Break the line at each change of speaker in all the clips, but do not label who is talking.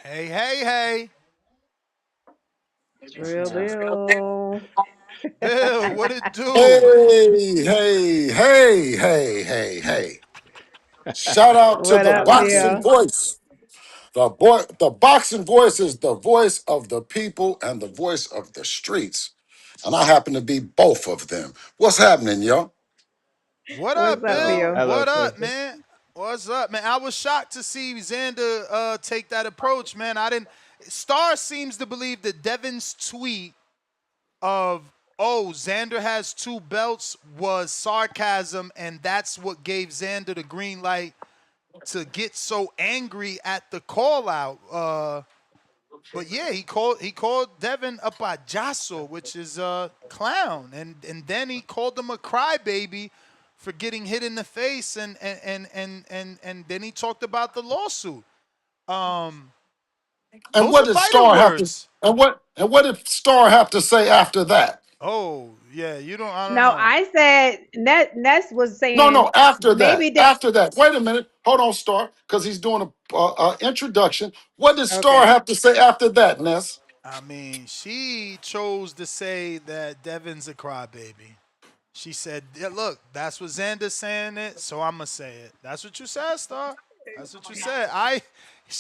Hey, hey, hey.
Real deal.
Bill, what it do?
Hey, hey, hey, hey, hey, hey. Shout out to
What
the
up,
boxing
Bill?
voice. The boxing voice is the voice of the people and the voice of the streets. And I happen to be both of them. What's happening, y'all?
What
What's
up,
up,
Bill?
Bill?
Hello,
What up,
Cesar.
man? What's up, man? I was shocked to see Xander take that approach, man. I didn't. Star seems to believe that Devin's tweet of Xander has two belts was sarcasm, and that's what gave Xander the green light to get so angry at the call out. But yeah, he called Devin a payaso, which is a clown, and then he called him a crybaby for getting hit in the face, and then he talked about the lawsuit. Um,
And
those
what
are
did
fighter
Star have to
words.
and what did Star have to say after that?
Oh yeah, I don't
No,
know.
I said Ness was
No,
saying
no, after that.
maybe that.
After that. Wait a minute. Hold on, Star, because he's doing a introduction. What did Star
Okay.
have to say after that, Ness?
I mean, she chose to say that Devin's a crybaby. She said, yeah, "Look, that's what Xander's saying it, so I'ma say it." That's what you said, Star. That's what you said.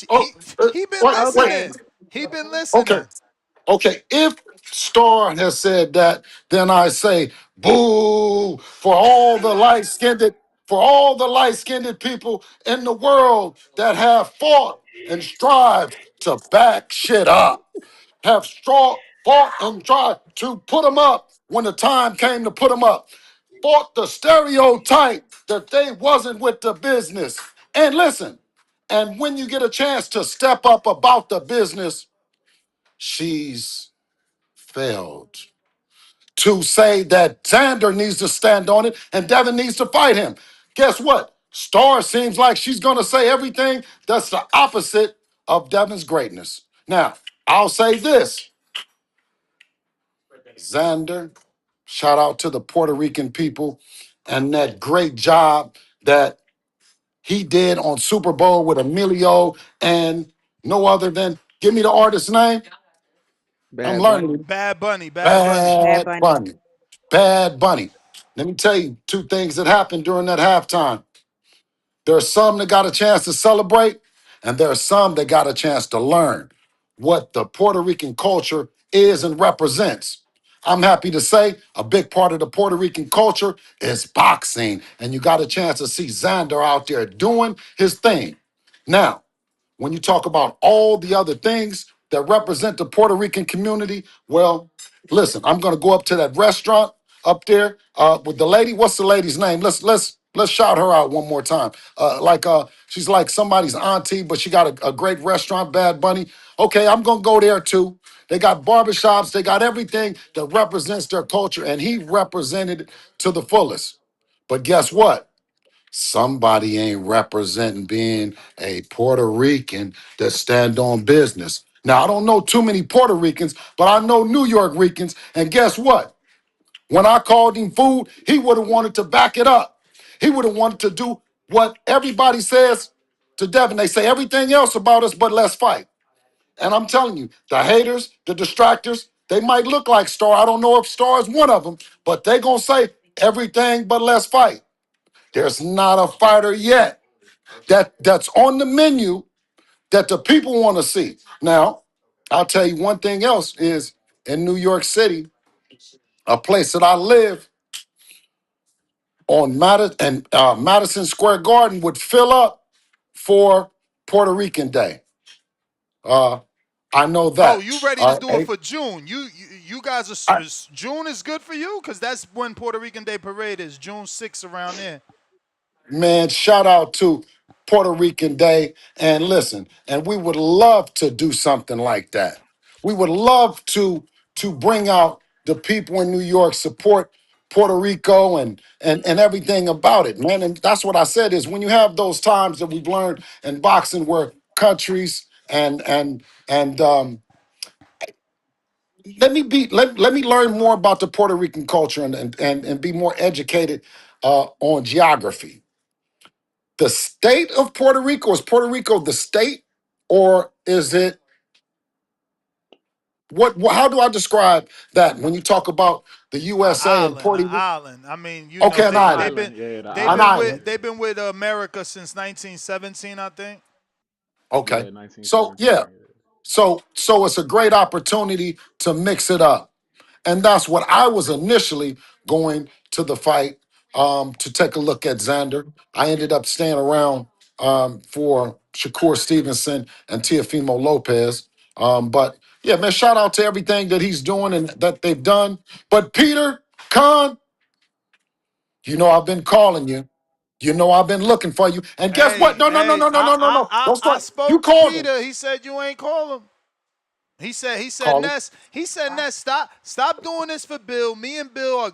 Oh,
He been
wait.
Okay.
listening. He been
Okay,
listening.
okay. If Star has said that, then I say boo for all the light-skinned people in the world that have fought and strived to back shit up, have fought and tried to put them up when the time came to put them up, fought the stereotype that they wasn't with the business. And listen, and when you get a chance to step up about the business, she's failed to say that Xander needs to stand on it and Devin needs to fight him. Guess what? Star seems like she's going to say everything that's the opposite of Devin's greatness. Now, I'll say this, Xander, shout out to the Puerto Rican people and that great job that he did on Super Bowl with Emilio and no other than, give me the artist's name. I'm
Bad Bunny.
learning.
Bad Bunny, Bad Bunny.
Bad
Bad
Bunny.
Bunny. Bad Bunny. Let me tell you two things that happened during that halftime. There are some that got a chance to celebrate, and there are some that got a chance to learn what the Puerto Rican culture is and represents. I'm happy to say a big part of the Puerto Rican culture is boxing, and you got a chance to see Xander out there doing his thing. Now, when you talk about all the other things that represent the Puerto Rican community, well, listen, I'm gonna go up to that restaurant up there with the lady. What's the lady's name? Let's shout her out one more time. She's like somebody's auntie, but she got a great restaurant, Bad Bunny. Okay, I'm gonna go there too. They got barbershops, they got everything that represents their culture, and he represented it to the fullest. But guess what? Somebody ain't representing being a Puerto Rican that stand on business. Now, I don't know too many Puerto Ricans, but I know New York Ricans. And guess what? When I called him food, he would have wanted to back it up. He would have wanted to do what everybody says to Devin. They say everything else about us, but let's fight. And I'm telling you, the haters, the distractors, they might look like Star. I don't know if Star is one of them, but they going to say everything but let's fight. There's not a fighter yet that's on the menu that the people want to see. Now, I'll tell you one thing else is in New York City, a place that I live on Madison Square Garden would fill up for Puerto Rican Day. Uh, I know
Oh,
that.
you ready to do it for June? You guys June is good for you because that's when Puerto Rican Day Parade is. June 6th around there.
Man, shout out to Puerto Rican Day. And listen, and we would love to do something like that. We would love to bring out the people in New York, support Puerto Rico and everything about it, man. And that's what I said is when you have those times that we've learned in boxing where countries and let me learn more about the Puerto Rican culture and be more educated on geography. The state of Puerto Rico, is Puerto Rico the state or is it how do I describe that when you talk about the USA and
An
Puerto Rico?
island. I mean, you
Okay,
know,
an
It's an
island,
island. Yeah, the
they've
an
been
island.
island.
with America since 1917, I think.
Okay,
Yeah,
so
1917.
yeah,
Yeah.
so it's a great opportunity to mix it up. And that's what I was initially going to the fight to take a look at Xander. I ended up staying around for Shakur Stevenson and Teofimo Lopez. But yeah, man, shout out to everything that he's doing and that they've done. But Peter Khan, you know I've been calling you. You know I've been looking for you. And guess what?
Hey,
No, no, no,
hey,
no, no, no, no, no. Don't
I
start. You
spoke to
called him.
Peter. He said you ain't call him. He said
Call him.
Ness. He said Ness, stop doing this for Bill. Me and Bill are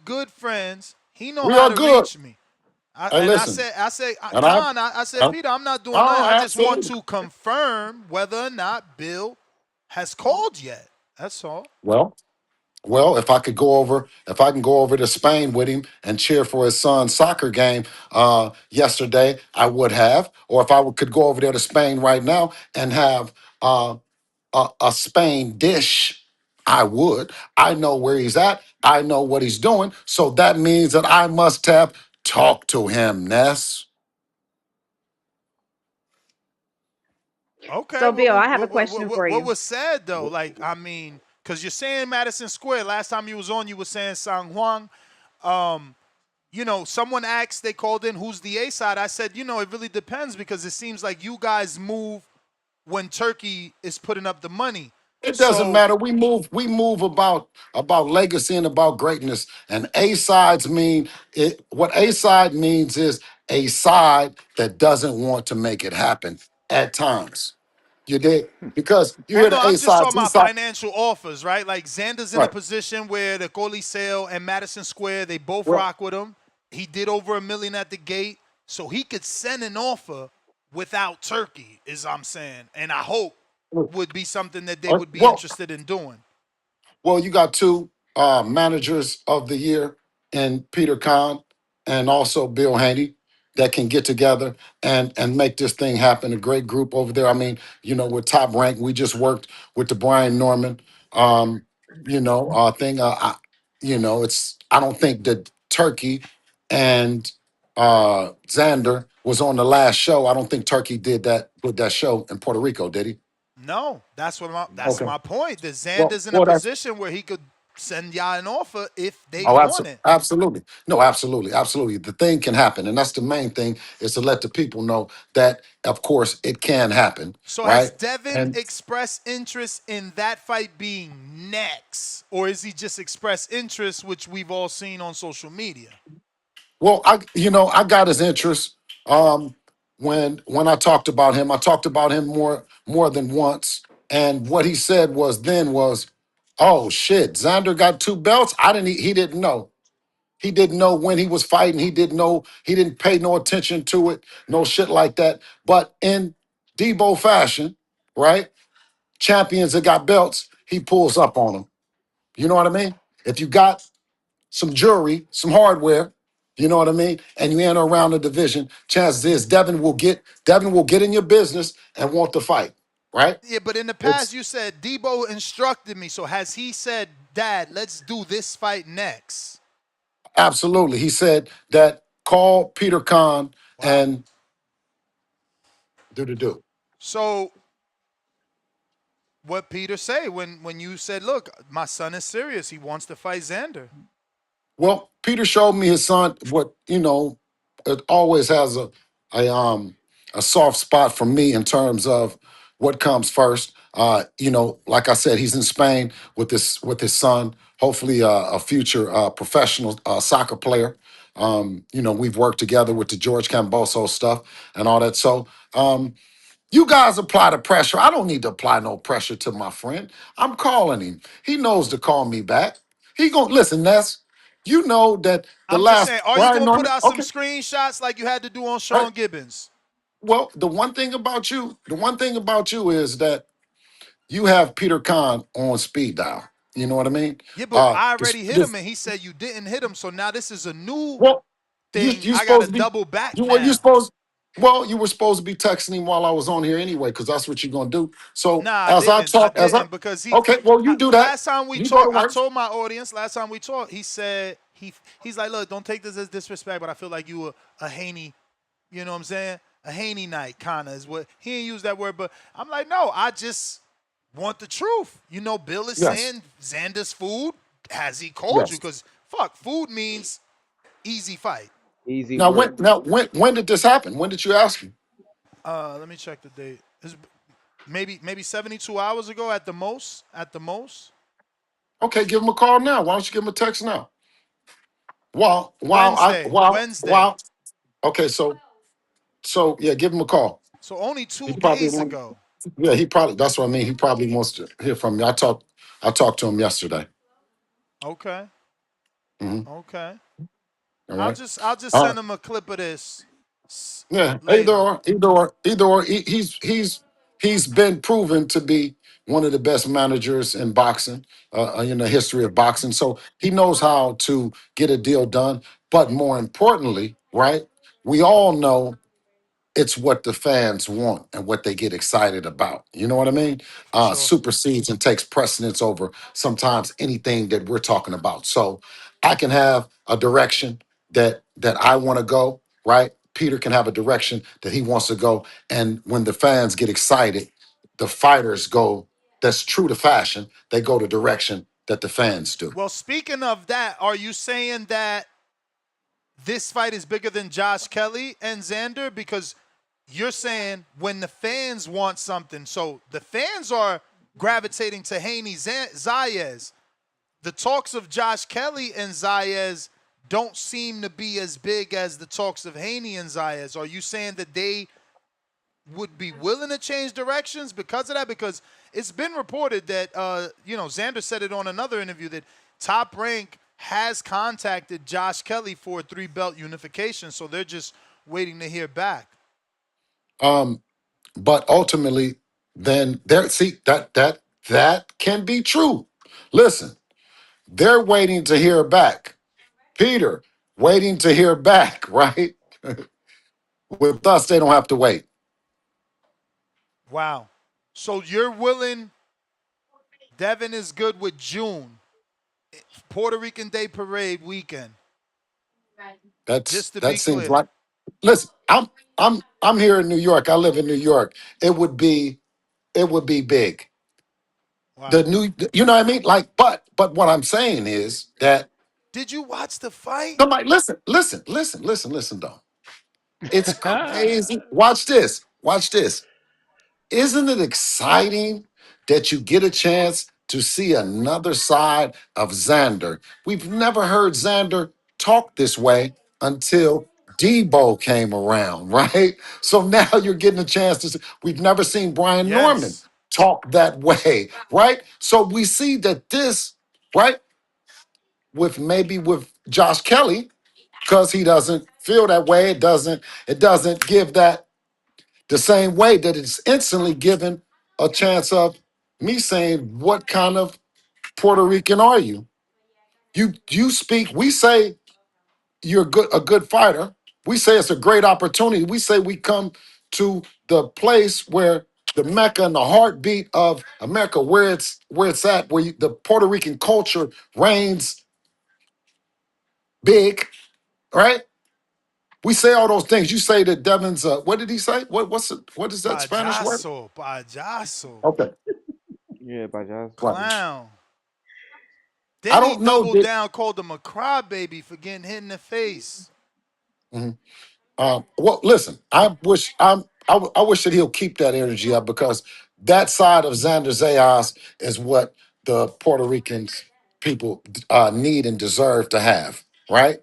good friends. He know
We
how
are
to
good.
reach me.
Hey,
And I
listen.
said,
And
Khan, I said,
I
Peter, I'm not doing nothing.
oh,
I just want
absolutely.
to confirm whether or not Bill has called yet. That's all.
Well, if I could go over, if I can go over to Spain with him and cheer for his son's soccer game yesterday, I would have. Or if could go over there to Spain right now and have a Spain dish, I would. I know where he's at. I know what he's doing. So that means that I must have talked to him, Ness.
Okay.
So Bill, I have a question for
What
you.
was said though? Like, I mean, because you're saying Madison Square. Last time you was on, you were saying San Juan. You know, someone asked, they called in, who's the A side? I said, you know, it really depends because it seems like you guys move when Turkey is putting up the money.
It doesn't
So,
matter. We move about legacy and about greatness. And A sides mean it. What A side means is a side that doesn't want to make it happen at times. You did because you
oh
hear
no,
the A
I'm just
sides,
talking
B
about
side.
financial offers, right? Like Xander's in a
Right.
position where the Coliseo and Madison Square, they both
Well,
rock with him. He did over $1 million at the gate, so he could send an offer without Turkey, is I'm saying, and I hope would be something that they would be
well,
interested in doing.
Well, you got two managers of the year in Peter Kahn and also Bill Haney that can get together and make this thing happen. A great group over there. I mean, we're top ranked. We just worked with the Brian Norman, thing. It's I don't think that Turkey and Xander was on the last show. I don't think Turkey did that with that show in Puerto Rico, did he?
No, that's
Okay.
my point. The
Well,
Xander's in a
well, that's
position where he could send y'all an offer if they
Oh,
want it.
absolutely. No, absolutely. Absolutely. The thing can happen. And that's the main thing is to let the people know that, of course, it can happen.
So has
Right.
Devin
And
expressed interest in that fight being next, or is he just expressed interest, which we've all seen on social media?
well, I got his interest. When I talked about him more than once. And what he said was, oh shit, Xander got two belts. He didn't know. He didn't know when he was fighting. He didn't know. He didn't pay no attention to it. No shit like that. But in Debo fashion, right? Champions that got belts, he pulls up on them. You know what I mean? If you got some jewelry, some hardware, you know what I mean, and you enter around the division, chances is Devin will get in your business and want to fight, right?
Yeah, but in the past
It's
you said Debo instructed me. So has he said, Dad, let's do this fight next?
absolutely. He said that call Peter Khan
Wow.
and do.
So what Peter say when you said, look, my son is serious. He wants to fight Xander.
Well, Peter showed me his son. It always has a soft spot for me in terms of what comes first. Like I said, he's in Spain with his son. Hopefully, a future professional soccer player. We've worked together with the George Camboso stuff and all that. So, you guys apply the pressure. I don't need to apply no pressure to my friend. I'm calling him. He knows to call me back. He gonna listen, Ness. You know that the
I'm just
last
saying, are you
Brian
gonna put
Norman.
out some
Okay,
screenshots like you had to do on
all right.
Sean Gibbons?
Well, the one thing about you is that you have Peter Khan on speed dial. You know what I mean?
Yeah, but I
This,
already hit him
this,
and he said you didn't hit him. So now this is a new
well, you
thing.
you
I gotta
supposed to be
double back
you what you
now.
supposed Well, you were supposed to be texting him while I was on here anyway, because that's what you're gonna do. So
Nah, I
as I
didn't. I
talk, as I
didn't because
okay, well, you do that.
last time we
You go to
talked, I
work.
told my audience last time we talked. He said he's like, look, don't take this as disrespect, but I feel like you were a Haney. You know what I'm saying? A Haney night kind of is what he didn't use that word, but I'm like, no, I just want the truth. You know, Bill is
Yes,
saying Xander's food. Has he called you?
yes.
Because fuck, food means easy fight.
Easy
Now when
work.
now when did this happen? When did you ask him?
Let me check the date. It's maybe 72 hours ago at the most. At the most.
Okay, give him a call now. Why don't you give him a text now?
Wednesday. Wednesday.
While okay, so yeah, give him a call.
So only
He
2 days
probably
ago.
yeah, he probably that's what I mean. He probably wants to hear from me. I talked to him yesterday.
Okay.
Mhm.
Okay.
All
I'll
right.
just
All right.
send him a clip of this
Yeah,
later.
either or. He's been proven to be one of the best managers in boxing, in the history of boxing. So he knows how to get a deal done. But more importantly, right? We all know it's what the fans want and what they get excited about. You know what I mean?
For sure.
Supersedes and takes precedence over sometimes anything that we're talking about. So I can have a direction that I want to go, right? Peter can have a direction that he wants to go. And when the fans get excited, the fighters go, that's true to fashion, they go the direction that the fans do.
Well, speaking of that, are you saying that this fight is bigger than Josh Kelly and Xander? Because you're saying when the fans want something, so the fans are gravitating to Haney Zayas. The talks of Josh Kelly and Zayas don't seem to be as big as the talks of Haney and Zayas. Are you saying that they would be willing to change directions because of that? Because it's been reported that Xander said it on another interview that Top Rank has contacted Josh Kelly for a 3-belt unification, so they're just waiting to hear back.
Um, but ultimately, then there see that can be true. Listen, they're waiting to hear back. Peter, waiting to hear back, right? With us, they don't have to wait.
Wow. So you're willing, Devin is good with June, Puerto Rican Day Parade weekend, just to
That
be
seems
clear.
like listen, I'm here in New York. I live in New York. It would be big. The
Wow.
new you know what I mean? Like, but what I'm saying is that
Did you watch the fight?
somebody listen though. It's crazy. Watch this. Watch this. Isn't it exciting that you get a chance to see another side of Xander? We've never heard Xander talk this way until Debo came around, right? So now you're getting a chance to see. We've never seen Brian Norman
Yes.
talk that way, right? So we see that this, right, with Josh Kelly, because he doesn't feel that way, it doesn't give that the same way that it's instantly given a chance of me saying, what kind of Puerto Rican are you? You speak, we say you're a good fighter. We say it's a great opportunity. We say we come to the place where the mecca and the heartbeat of America, where it's at, the Puerto Rican culture reigns big, right? We say all those things. You say that Devin's what did he say? What is that Spanish word?
Payaso. Payaso.
Okay.
Yeah, by just
Right.
Clown.
I
Then he
don't know
doubled
that.
down, called him a crybaby for getting hit in the face.
Mhm. Well, listen. I wish that he'll keep that energy up because that side of Xander Zayas is what the Puerto Ricans people need and deserve to have. Right?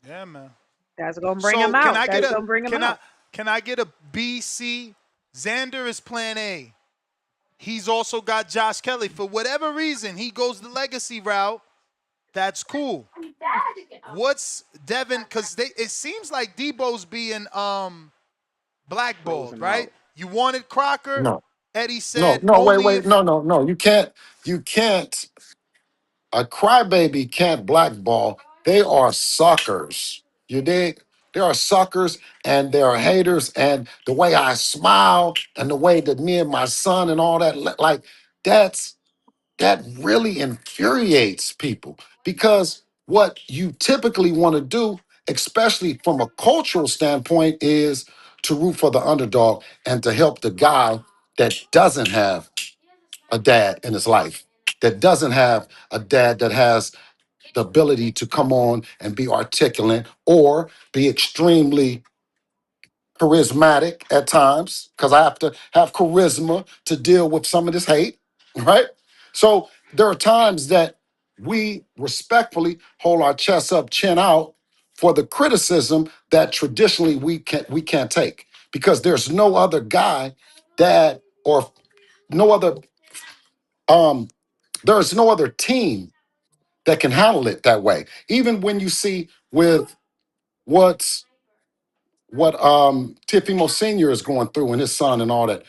Yeah, man.
That's gonna bring
So
him
can
out.
I get
That's
a
gonna bring him
can I
out.
can I get a B C? Xander is plan A. He's also got Josh Kelly. For whatever reason, he goes the legacy route. That's cool. What's Devin? Because it seems like Debo's being blackballed,
frozen
right?
out.
You wanted Crocker.
No.
Eddie
No.
said
No. Wait.
only
Wait.
if
No. No. No. You can't. You can't. A crybaby can't blackball. They are suckers. You dig? There are suckers and there are haters, and the way I smile and the way that me and my son and all that, like that's that really infuriates people because what you typically want to do, especially from a cultural standpoint, is to root for the underdog and to help the guy that doesn't have a dad in his life, that doesn't have a dad that has the ability to come on and be articulate or be extremely charismatic at times because I have to have charisma to deal with some of this hate, right? So there are times that we respectfully hold our chest up, chin out for the criticism that traditionally we can't take because there's no other guy that or no other um there's no other team that can handle it that way. Even when you see with what's what Tifimo Senior is going through and his son and all that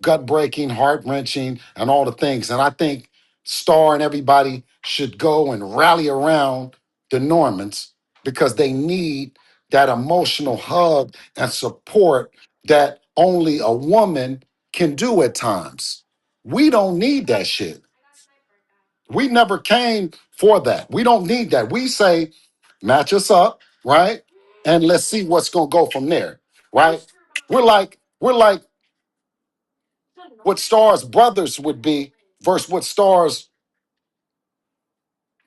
gut breaking, heart wrenching, and all the things. And I think Star and everybody should go and rally around the Normans because they need that emotional hug and support that only a woman can do at times. We don't need that shit. We never came for that. We don't need that. We say, match us up, right? And let's see what's gonna go from there, right? We're like what Star's brothers would be versus what Star's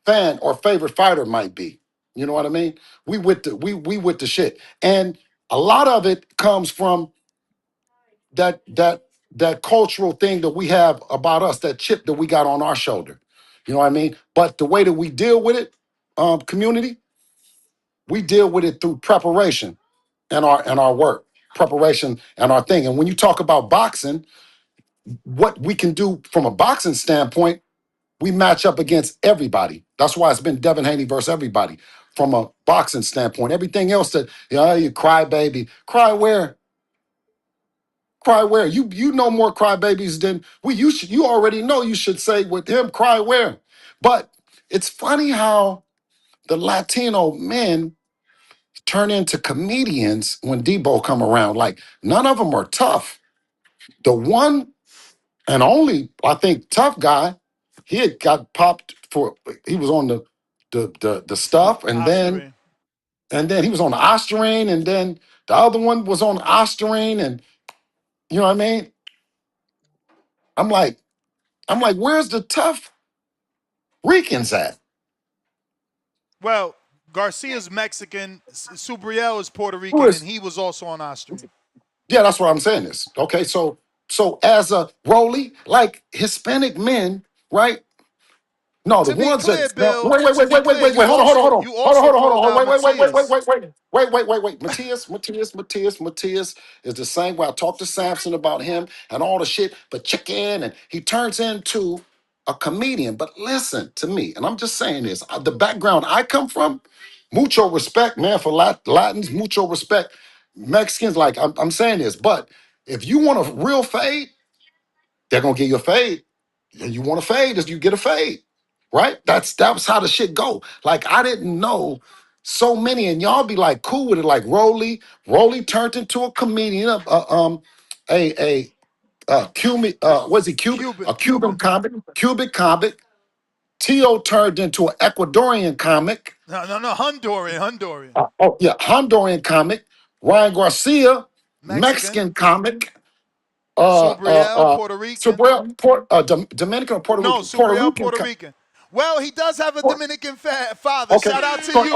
fan or favorite fighter might be. You know what I mean? We with the shit. And a lot of it comes from that cultural thing that we have about us, that chip that we got on our shoulder. You know what I mean? But the way that we deal with it, community, we deal with it through preparation and our work, preparation and our thing. And when you talk about boxing, what we can do from a boxing standpoint, we match up against everybody. That's why it's been Devin Haney versus everybody from a boxing standpoint. Everything else that, you cry baby, cry where? Cry where? You know more crybabies than we. You already know you should say with him, cry where. But it's funny how the Latino men turn into comedians when Debo come around. Like none of them are tough. The one and only I think tough guy, he had got popped for he was on the stuff
Oshtray.
and then he was on the Ostarine and then the other one was on the Ostarine and you know what I mean? I'm like where's the tough Ricans at?
Well, Garcia's Mexican, Subriel is Puerto
Who
Rican, and
is
he was also on Ostrich.
yeah, that's what I'm saying is. Okay, so as a Rolly, like Hispanic men, right? No, the
To be
ones that
clear,
no,
Bill,
wait, wait,
to
wait,
be
wait, wait,
clear,
wait, wait, hold on, hold on, hold on,
you
hold on,
also
hold on, hold on,
called
hold
out
on,
Matias.
wait. Matias is the same way I talked to Samson about him and all the shit, but chicken, and he turns into a comedian. But listen to me, and I'm just saying this: the background I come from, mucho respect, man, for Latins, mucho respect. Mexicans, like I'm saying this, but if you want a real fade, they're gonna give you a fade. And you want a fade, is you get a fade, right? That's how the shit go. Like I didn't know so many, and y'all be like cool with it. Like Rolly turned into a comedian, a Cuban, was he Cuban? A
Cuban.
Cuban comic, Cubic comic. Tio turned into an Ecuadorian comic.
No, Honduran.
Oh yeah, Honduran comic. Ryan Garcia,
Mexican.
Mexican comic.
Subriel, Puerto Rican.
Dominican or Puerto
No,
Rican? Puerto
Subriel,
Rican.
Puerto Rican. Well, he does have a Dominican father.
Okay,
Shout out to you.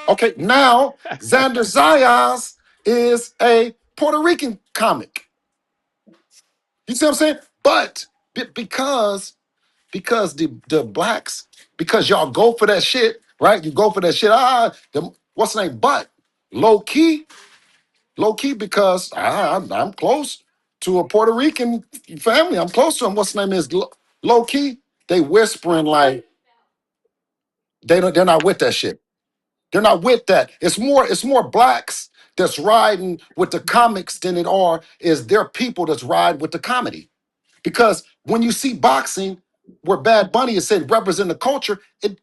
okay. Now Xander Zayas is a Puerto Rican comic. You see what I'm saying? But because the blacks, because y'all go for that shit, right? You go for that shit. What's the name? But low key, because I'm close to a Puerto Rican family. I'm close to them. What's the name is low key? They whispering like they're not with that shit. They're not with that. It's more blacks that's riding with the comics than it are is there people that's riding with the comedy. Because when you see boxing, where Bad Bunny is said represent the culture, it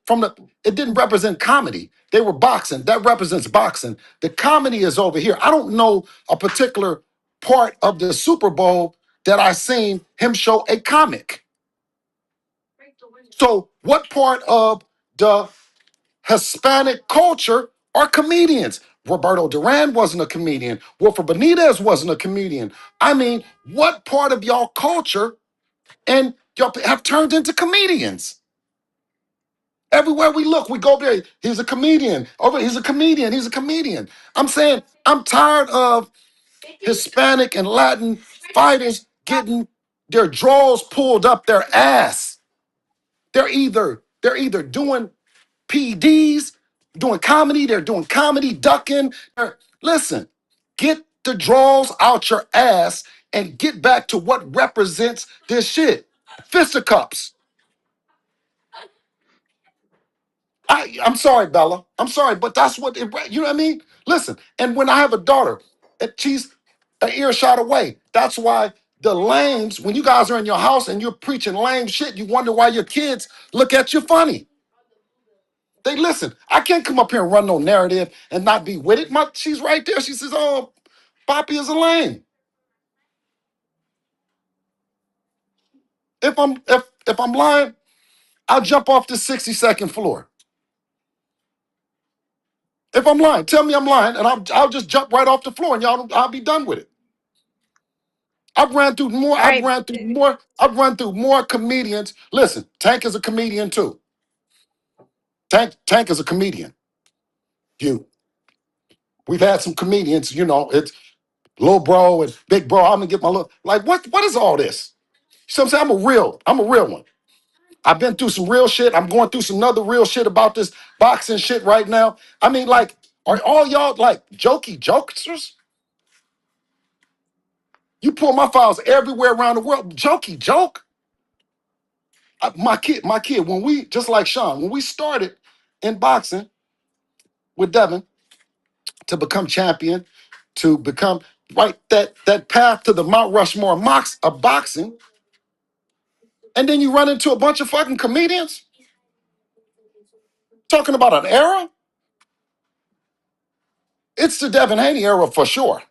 didn't represent comedy. They were boxing. That represents boxing. The comedy is over here. I don't know a particular part of the Super Bowl that I seen him show a comic. So what part of the Hispanic culture are comedians? Roberto Duran wasn't a comedian. Wilfred Benitez wasn't a comedian. I mean, what part of y'all culture and y'all have turned into comedians? Everywhere we look, we go there. He's a comedian. Over, he's a comedian. He's a comedian. I'm saying I'm tired of Hispanic and Latin fighters getting their drawers pulled up their ass. They're either doing PDs, doing comedy. They're doing comedy, ducking. Listen, get the draws out your ass and get back to what represents this shit. Fisticuffs. I'm sorry, Bella. I'm sorry, but that's what you know what I mean? Listen, and when I have a daughter, and she's an earshot away. That's why the lames, when you guys are in your house and you're preaching lame shit, you wonder why your kids look at you funny. They listen. I can't come up here and run no narrative and not be with it. She's right there. She says, "Oh, Poppy is a lame." If I'm lying, I'll jump off the 62nd floor. If I'm lying, tell me I'm lying, and I'll just jump right off the floor, and I'll be done with it. I've ran through more.
All
I've
right.
ran through more. I've run through more comedians. Listen, Tank is a comedian too. Tank is a comedian. You. We've had some comedians. You know, it's little bro and big bro. I'm gonna get my little like. What is all this? So I'm saying I'm a real one. I've been through some real shit. I'm going through some other real shit about this boxing shit right now. I mean, like, are all y'all like jokey jokesters? You pull my files everywhere around the world. Jokey joke. My kid, when we just like Sean, when we started in boxing with Devin to become champion, to become right that path to the Mount Rushmore of boxing, and then you run into a bunch of fucking comedians talking about an era. It's the Devin Haney era for sure.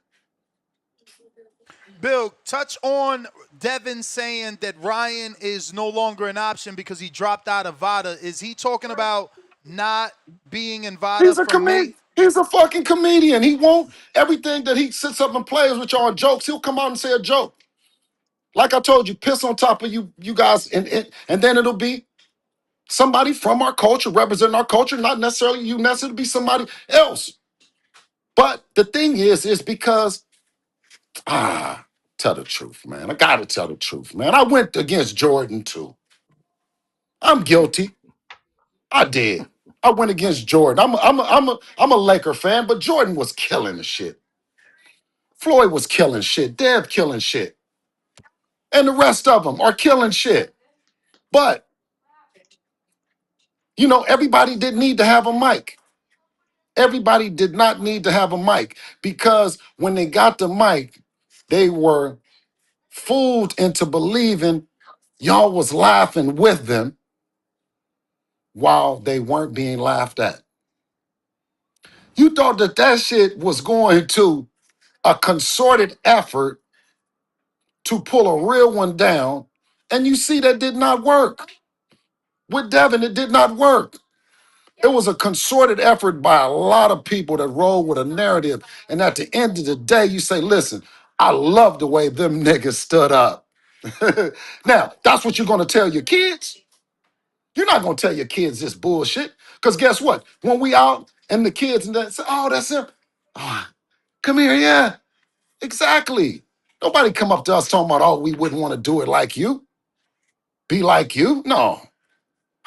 Bill, touch on Devin saying that Ryan is no longer an option because he dropped out of VADA. Is he talking about not being in VADA
He's a
from May?
comedian. He's a fucking comedian. He won't everything that he sits up and plays with y'all jokes. He'll come out and say a joke. Like I told you, piss on top of you guys, and then it'll be somebody from our culture, representing our culture, not necessarily you necessarily be somebody else. But the thing is because tell the truth, man. I gotta tell the truth, man. I went against Jordan too. I'm guilty. I did. I went against Jordan. I'm a Laker fan, but Jordan was killing the shit. Floyd was killing shit. Dev killing shit. And the rest of them are killing shit. But, everybody didn't need to have a mic. Everybody did not need to have a mic because when they got the mic, they were fooled into believing y'all was laughing with them while they weren't being laughed at. You thought that shit was going to a concerted effort to pull a real one down, and you see that did not work. With Devin, it did not work. It was a concerted effort by a lot of people that roll with a narrative. And at the end of the day, you say, listen, I love the way them niggas stood up. Now, that's what you're going to tell your kids. You're not going to tell your kids this bullshit. Because guess what? When we out and the kids and that say, oh, that's him. Oh, come here, yeah. Exactly. Nobody come up to us talking about, oh, we wouldn't want to do it like you. Be like you. No.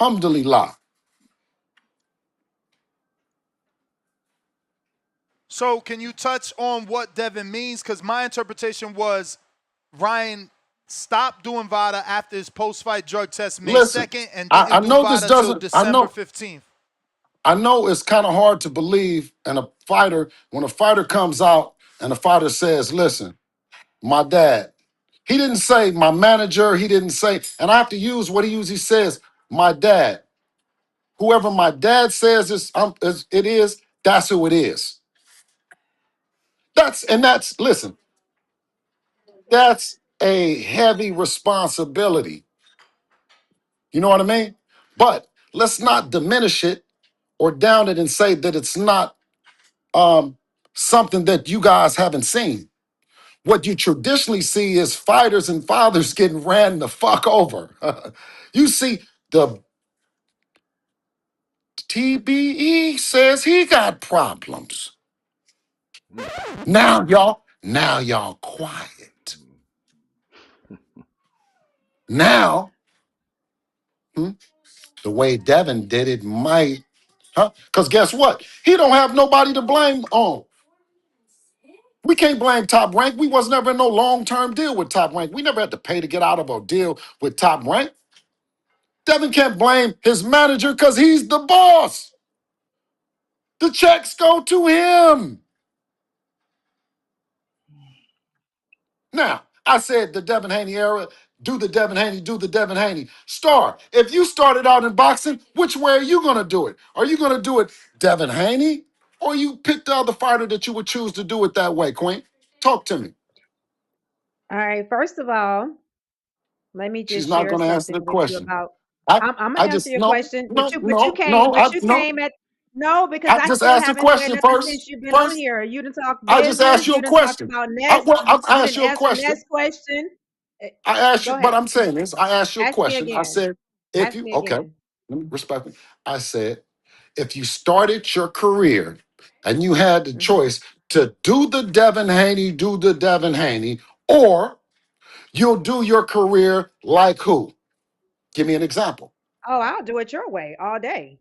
Alhamdulillah.
So can you touch on what Devin means? Because my interpretation was Ryan stopped doing VADA after his post-fight drug test May
Listen,
2nd and
I
didn't do
know this
VADA till
doesn't,
December 15th.
I know it's kind of hard to believe when a fighter comes out and a fighter says, listen, my dad, He didn't say my manager. He didn't say, and I have to use what he usually says, my dad. Whoever my dad says it is, that's who it is. Listen, that's a heavy responsibility. You know what I mean? But let's not diminish it or down it and say that it's not something that you guys haven't seen. What you traditionally see is fighters and fathers getting ran the fuck over. You see, the TBE says he got problems. Now y'all quiet. Now, the way Devin did it might, huh? Because guess what? He don't have nobody to blame on. We can't blame Top Rank. We was never in no long-term deal with Top Rank. We never had to pay to get out of a deal with Top Rank. Devin can't blame his manager because he's the boss. The checks go to him. Now, I said the Devin Haney era, do the Devin Haney, do the Devin Haney. Star, if you started out in boxing, which way are you going to do it? Are you going to do it Devin Haney? Or you pick the other fighter that you would choose to do it that way, Queen? Talk to me.
All right. First of all, let me
She's
just
not
share
going to answer the
something with you
question.
about.
I,
I'm gonna
I
answer
just,
your
no,
question,
no, no, no,
but you
no.
came at no, because
I
I
just
still
asked a
haven't said
question
nothing
first.
since you've been on
First,
here. You didn't talk
I just
business.
asked you
You
a
didn't talk
question.
about Ness.
I
You
asked
didn't
you a
answer
question.
Ness question. Eh,
I asked you,
Go
but
ahead.
I'm saying this. I asked you a
Ask me
question. I
again.
said, if
Ask
you,
me
okay,
again.
let me respect me. I said, if you started your career and you had the
Hmm.
choice to do the Devin Haney, or you'll do your career like who? Give me an example.
Oh, I'll do it your way all day,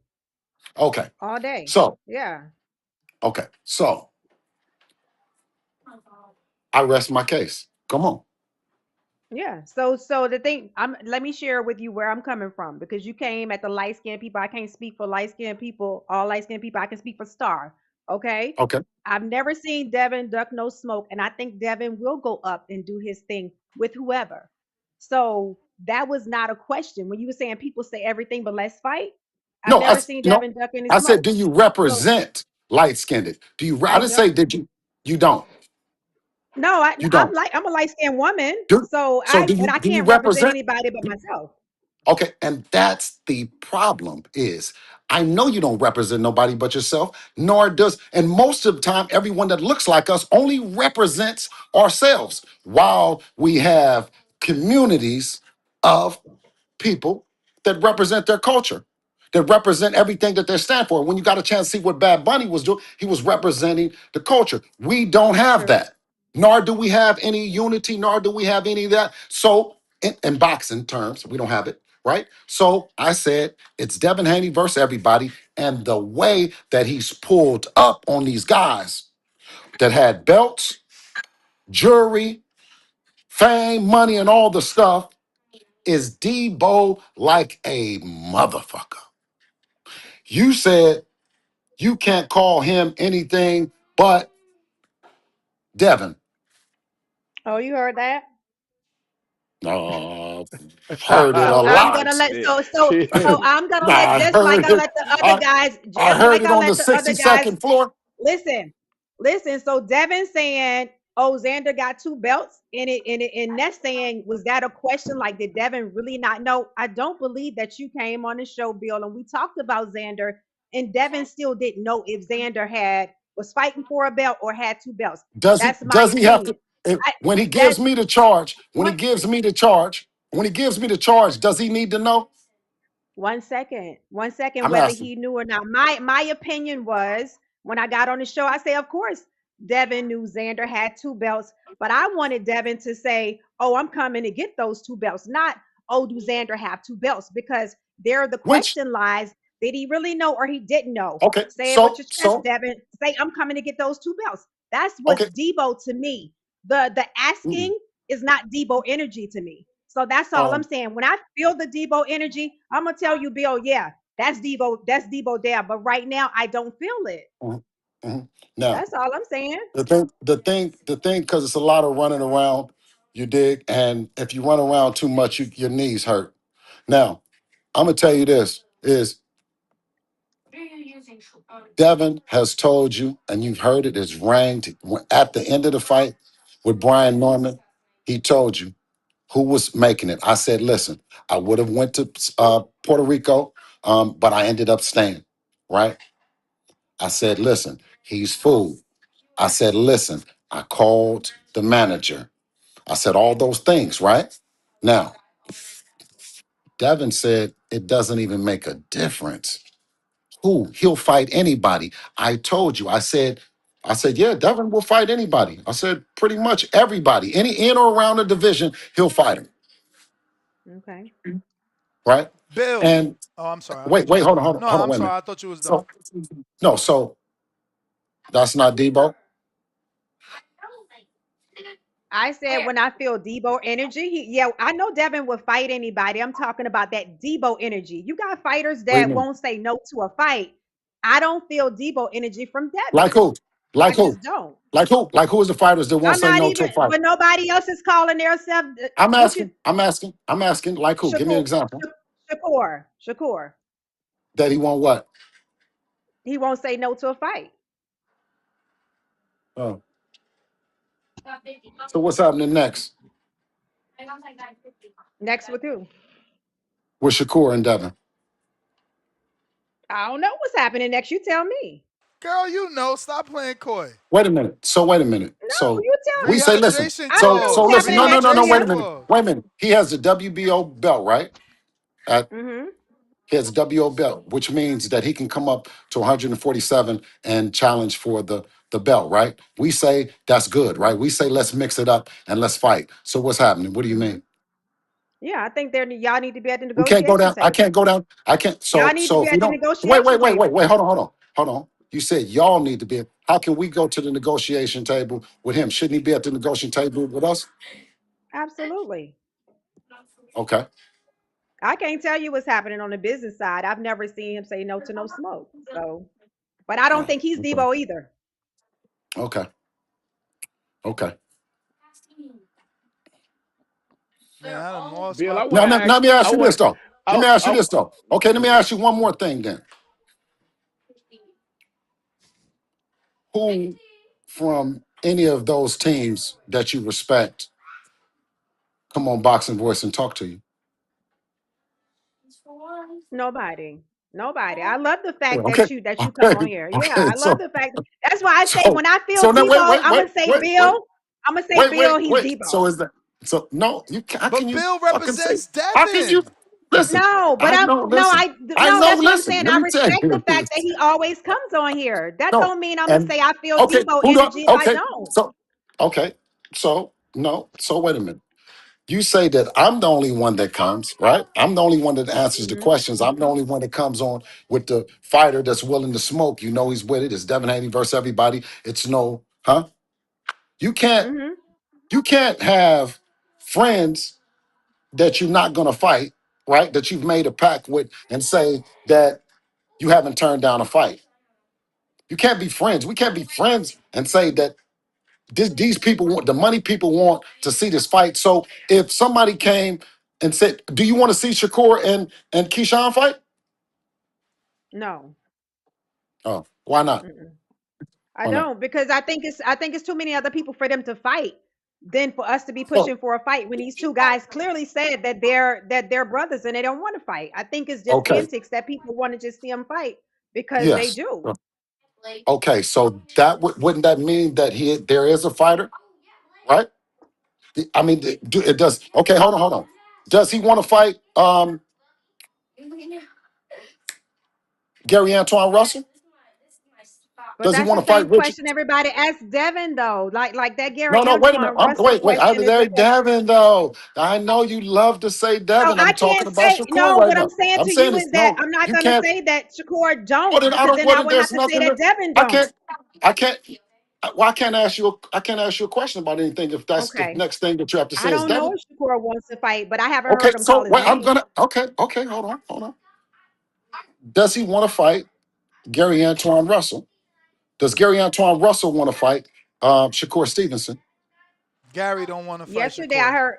Okay.
all day.
So,
Yeah.
okay. So I rest my case. Come on.
Yeah. So the thing let me share with you where I'm coming from because you came at the light skinned people. I can't speak for light skinned people, all light skinned people. I can speak for Star. Okay.
Okay.
I've never seen Devin duck no smoke, and I think Devin will go up and do his thing with whoever. So that was not a question. When you were saying people say everything but let's fight, I've
No,
never seen Devin duck any
I said,
smoke.
do you
So
represent light skinned? I
I
didn't
don't
say, did you? You don't.
no,
You don't.
I'm a light skinned woman.
Do,
So
so
I
do you
can't represent
represent?
anybody but myself.
Okay, and that's the problem is I know you don't represent nobody but yourself, nor does, and most of the time, everyone that looks like us only represents ourselves. While we have communities of people that represent their culture, that represent everything that they stand for. When you got a chance to see what Bad Bunny was doing, he was representing the culture. We don't have
True.
that, nor do we have any unity, nor do we have any of that. So, in boxing terms, we don't have it, right? So I said it's Devin Haney versus everybody, and the way that he's pulled up on these guys that had belts, jewelry, fame, money, and all the stuff is Debo like a motherfucker. You said you can't call him anything but Devin.
Oh, you heard that?
Uh, heard it a
So I'm gonna
lot.
let
Shit.
so
Shit.
I'm gonna let
I
just like
heard
I
it.
let the other
I,
guys,
I
just
heard
like
it
I
on the
let the other guys
62nd floor.
listen, listen. So Devin saying, "Oh, Xander got two belts," and that's saying, was that a question? Like, did Devin really not know? I don't believe that you came on the show, Bill, and we talked about Xander, and Devin still didn't know if Xander had was fighting for a belt or had two belts. That's my
Does he have
opinion.
to when he
That
gives me the charge,
one
when he gives me the charge, does he need to know?
One second,
I'm
whether
asking.
he knew or not. My opinion was when I got on the show, I say, of course, Devin knew Xander had two belts, but I wanted Devin to say, "Oh, I'm coming to get those two belts," not, "Oh, do Xander have two belts?" Because there the
Which
question lies: did he really know or he didn't know?
okay,
Say it with your chest,
so
Devin. Say, "I'm coming to get those two belts." That's what's
okay.
Debo to me. The
Mm-mm.
asking is not Debo energy to me. So that's all I'm
Um,
saying. When I feel the Debo energy, I'm gonna tell you, Bill, yeah, that's Debo, there. But right now, I don't feel it.
mhm, mhm. Now
That's all I'm saying.
the thing, because it's a lot of running around. You dig? And if you run around too much, your knees hurt. Now, I'm gonna tell you this: is Devin has told you, and you've heard it, is ranked at the end of the fight with Brian Norman. He told you who was making it. I said, listen, I would have went to Puerto Rico, but I ended up staying. Right? I said, listen, he's food. I said, listen, I called the manager. I said all those things. Right? Now, Devin said it doesn't even make a difference. Who? He'll fight anybody. I told you. I said, yeah, Devin will fight anybody. I said, pretty much everybody. Any in or around the division, he'll fight him.
Okay.
Right?
Bill.
And
Oh, I'm sorry. I
wait,
thought you
wait,
was
hold on,
done.
hold on,
No,
hold on,
I'm
wait a
sorry.
minute.
I thought you was done.
So no, so that's not Debo.
I said when I feel Debo energy, yeah, I know Devin would fight anybody. I'm talking about that Debo energy. You got fighters
What do you
that
mean?
won't say no to a fight. I don't feel Debo energy from
Like
Devin.
who? Like
I
who?
just don't.
Like who? Like who is the fighters that won't
I'm
say
not
no to
even,
a fight?
but nobody else is calling themselves.
I'm
What you,
asking. I'm asking. I'm asking. Like who? Give me an
Shakur,
example.
Shakur.
That he won't what?
He won't say no to a fight.
Oh. So what's happening next
Next with who?
with Shakur and Devin?
I don't know what's happening next. You tell me.
Girl, you know. Stop playing coy.
Wait a minute. So wait a minute.
No,
So
you tell
we
me.
say, listen.
Rehydration
I don't know
So
what's
clause.
listen.
happening
No, no,
next
no,
with
no. Wait
Rehydration
a
him.
minute.
clause.
Wait a minute. He has the WBO belt, right? At
Mm-hmm.
He has a WBO belt, which means that he can come up to 147 and challenge for the belt, right? We say that's good, right? We say let's mix it up and let's fight. So what's happening? What do you
Mm-hmm.
mean?
Yeah, I think y'all need to be at the
We can't go
negotiation
down. I can't
table.
go down. I can't.
Y'all
So
need to
so
be
if we
at the
don't wait, wait,
negotiation
wait, wait,
table.
wait. Hold on, hold on, hold on. You said y'all need to be. How can we go to the negotiation table with him? Shouldn't he be at the negotiation table with us?
Absolutely.
Okay.
I can't tell you what's happening on the business side. I've never seen him say no to no smoke. So, but I don't
Oh,
think he's
okay.
Debo either.
Okay. Okay.
Man, I done lost
Bill,
my
I want
Now,
to
now,
ask.
let me
I
ask you this
want.
though. Let
I,
me ask you
I,
this though. Okay, let me ask you one more thing then. Who from any of those teams that you respect come on Boxing Voice and talk to you?
Nobody. Nobody. I love the
Yeah,
fact
okay,
that you come on
okay,
here. Yeah,
okay.
I love the fact. That's why I say
So
when I feel
so now wait,
Debo,
wait,
I'm
wait,
gonna say
wait, wait,
Bill. I'm gonna say
wait,
Bill.
wait,
He's
wait. So
Debo.
is that so? No, you how can
But
you
Bill
fucking say?
represents
How can you
Devin.
listen?
No, but
I
I'm
know.
no,
Listen, I
no.
know.
That's what I'm
Listen,
saying.
let
I
me tell
respect the
you
fact that
this.
he always comes on here. That
No,
don't mean I'm gonna
and
say I feel
okay,
Debo
who do?
energy if I
Okay,
don't.
so okay, so no, so wait a minute. You say that I'm the only one that comes, right? I'm the only one that answers the
Hmm.
questions. I'm the only one that comes on with the fighter that's willing to smoke. You know he's with it. It's Devin Haney versus everybody. It's no, huh? You can't
Hmm.
you can't have friends that you're not gonna fight, right? That you've made a pact with and say that you haven't turned down a fight. You can't be friends. We can't be friends and say that these people want the money people want to see this fight. So if somebody came and said, "Do you want to see Shakur and Keyshawn fight?"
No.
Oh, why not?
Mm-mm. I
Why not?
don't because I think it's too many other people for them to fight than for us to be
Oh,
pushing for a fight when these two guys clearly said that they're brothers and they don't want to fight. I think it's just
okay,
antics that people want to just see them fight because they
yes.
do.
Okay, so that wouldn't that mean that there is a fighter, right? I mean, it does. Okay, hold on, hold on. Does he want to fight Gary Antoine Russell?
But
Does he
that's the
want to fight
same
Richard?
question everybody asked Devin though. Like that
No,
Gary
no, wait a minute.
Antoine Russell
Wait, wait. I
question is
there,
because
Devin, though. I know you love to say
no,
Devin.
I
I'm talking
can't
about
say
Shakur
no.
right
What I'm
now.
saying
I'm
to you
saying
is
this.
that
No,
I'm not
you
gonna
can't.
say that Shakur
Well,
don't
then I
because
don't.
then
Well,
I
then
would have
there's
to say
nothing.
that Devin
I
don't.
can't. I can't. Well, I can't ask you. I can't ask you a question about anything if that's the
Okay.
next thing that you have to
I
say is
don't know
Devin.
if Shakur wants to fight, but I haven't
Okay,
heard him call
so
his
wait. I'm
name.
gonna. Okay, okay. Hold on, hold on. Does he want to fight Gary Antoine Russell? Does Gary Antoine Russell want to fight Shakur Stevenson?
Gary don't want to fight
Yesterday I
Shakur.
heard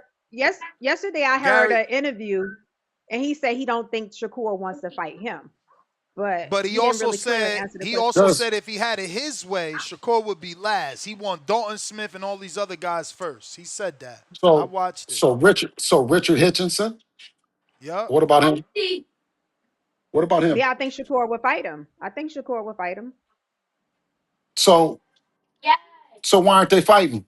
yesterday I heard
Gary,
an interview and he said he don't think Shakur wants to fight him. But
but
he didn't really clearly answer the
he
question.
also
Does
said if he had it his way, Shakur would be last. He want Dalton Smith and all these other guys first. He said that. I
so
watched it.
Richard Hitchinson?
Yup.
What about him? What about him?
Yeah, I think Shakur would fight him. I think Shakur would fight him.
So why aren't they fighting?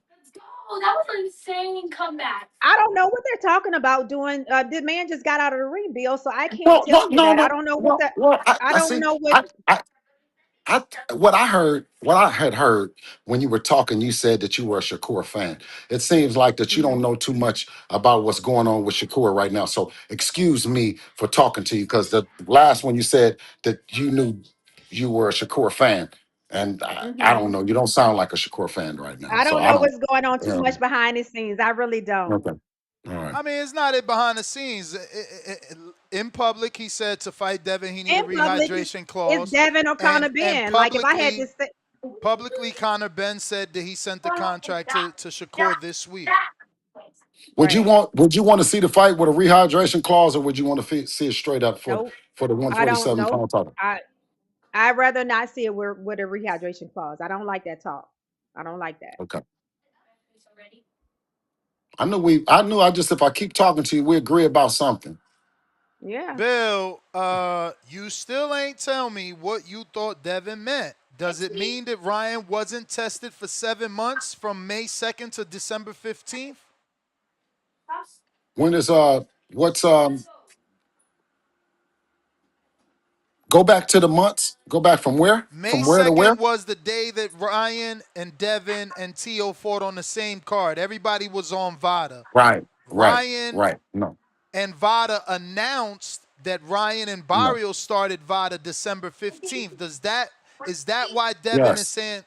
I don't know what they're talking about doing. The man just got out of the ring, Bill, so I can't
Well,
tell you
no,
that. I
no.
don't know what the I
I
don't
see.
know what
I what I heard, what I had heard when you were talking, you said that you were a Shakur fan. It seems like that you don't
Mhm.
know too much about what's going on with Shakur right now. So excuse me for talking to you because the last one you said that you knew you were a Shakur fan, and I don't
Mhm.
know. You don't sound like a Shakur fan right now.
I
So
don't
I
know
don't.
what's going on too much
Um,
behind the scenes. I really don't.
okay. All right.
I mean, it's not it behind the scenes. In public, he said to fight Devin, he need a
In public,
rehydration
it's
clause,
Devin or Connor
and
Ben. Like if I had to say,
publicly, Conor Ben said that he sent the contract to Shakur this week.
right?
Would you want to see the fight with a rehydration clause, or would you want to see it straight up
Nope.
for the
I don't
147
know.
pound title?
I'd rather not see it with a rehydration clause. I don't like that talk. I don't like that.
Okay. I knew I just if I keep talking to you, we agree about something.
Yeah.
Bill, you still ain't tell me what you thought Devin meant. Does it mean that Ryan wasn't tested for 7 months from May 2nd to December 15th?
When is what's go back to the months? Go back from where?
May
From where to
2nd
where?
was the day that Ryan and Devin and Tio fought on the same card. Everybody was on VADA.
Right, right,
Ryan
right. No,
and VADA announced that Ryan and
no.
Barrios started VADA December 15th. Is that why Devin is
Yes.
saying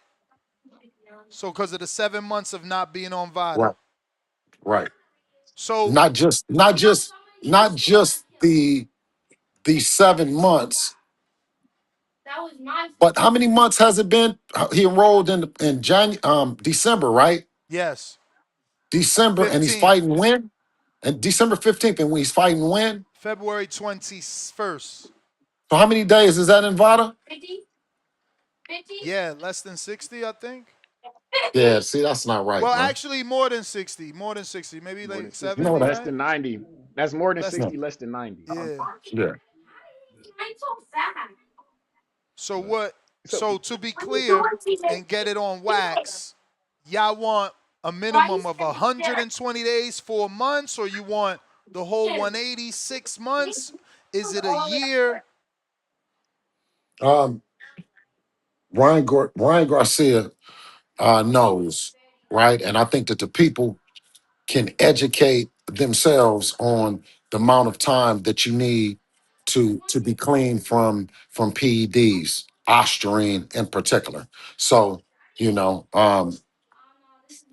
so because of the 7 months of not being on VADA?
Right, right.
So
Not just the 7 months, but how many months has it been? He enrolled in December, right?
yes,
December, and he's
15th,
fighting when? And December 15th, and he's fighting when?
February 21st.
So how many days is that in VADA?
Yeah, less than 60, I think.
Yeah, see, that's not right,
Well,
bro.
actually, more than 60. More than 60. Maybe
More than
like
60.
70,
No,
Less
that
right?
than 90. That's more than
Less.
no.
60, less than 90.
Yeah.
Yeah.
So what?
So
So to be clear and get it on wax, y'all want a minimum of 120 days, 4 months, or you want the whole 180, 6 months? Is it a year?
Um, Ryan Garcia knows, right? And I think that the people can educate themselves on the amount of time that you need to be clean from PEDs, ostarine in particular. So, you know,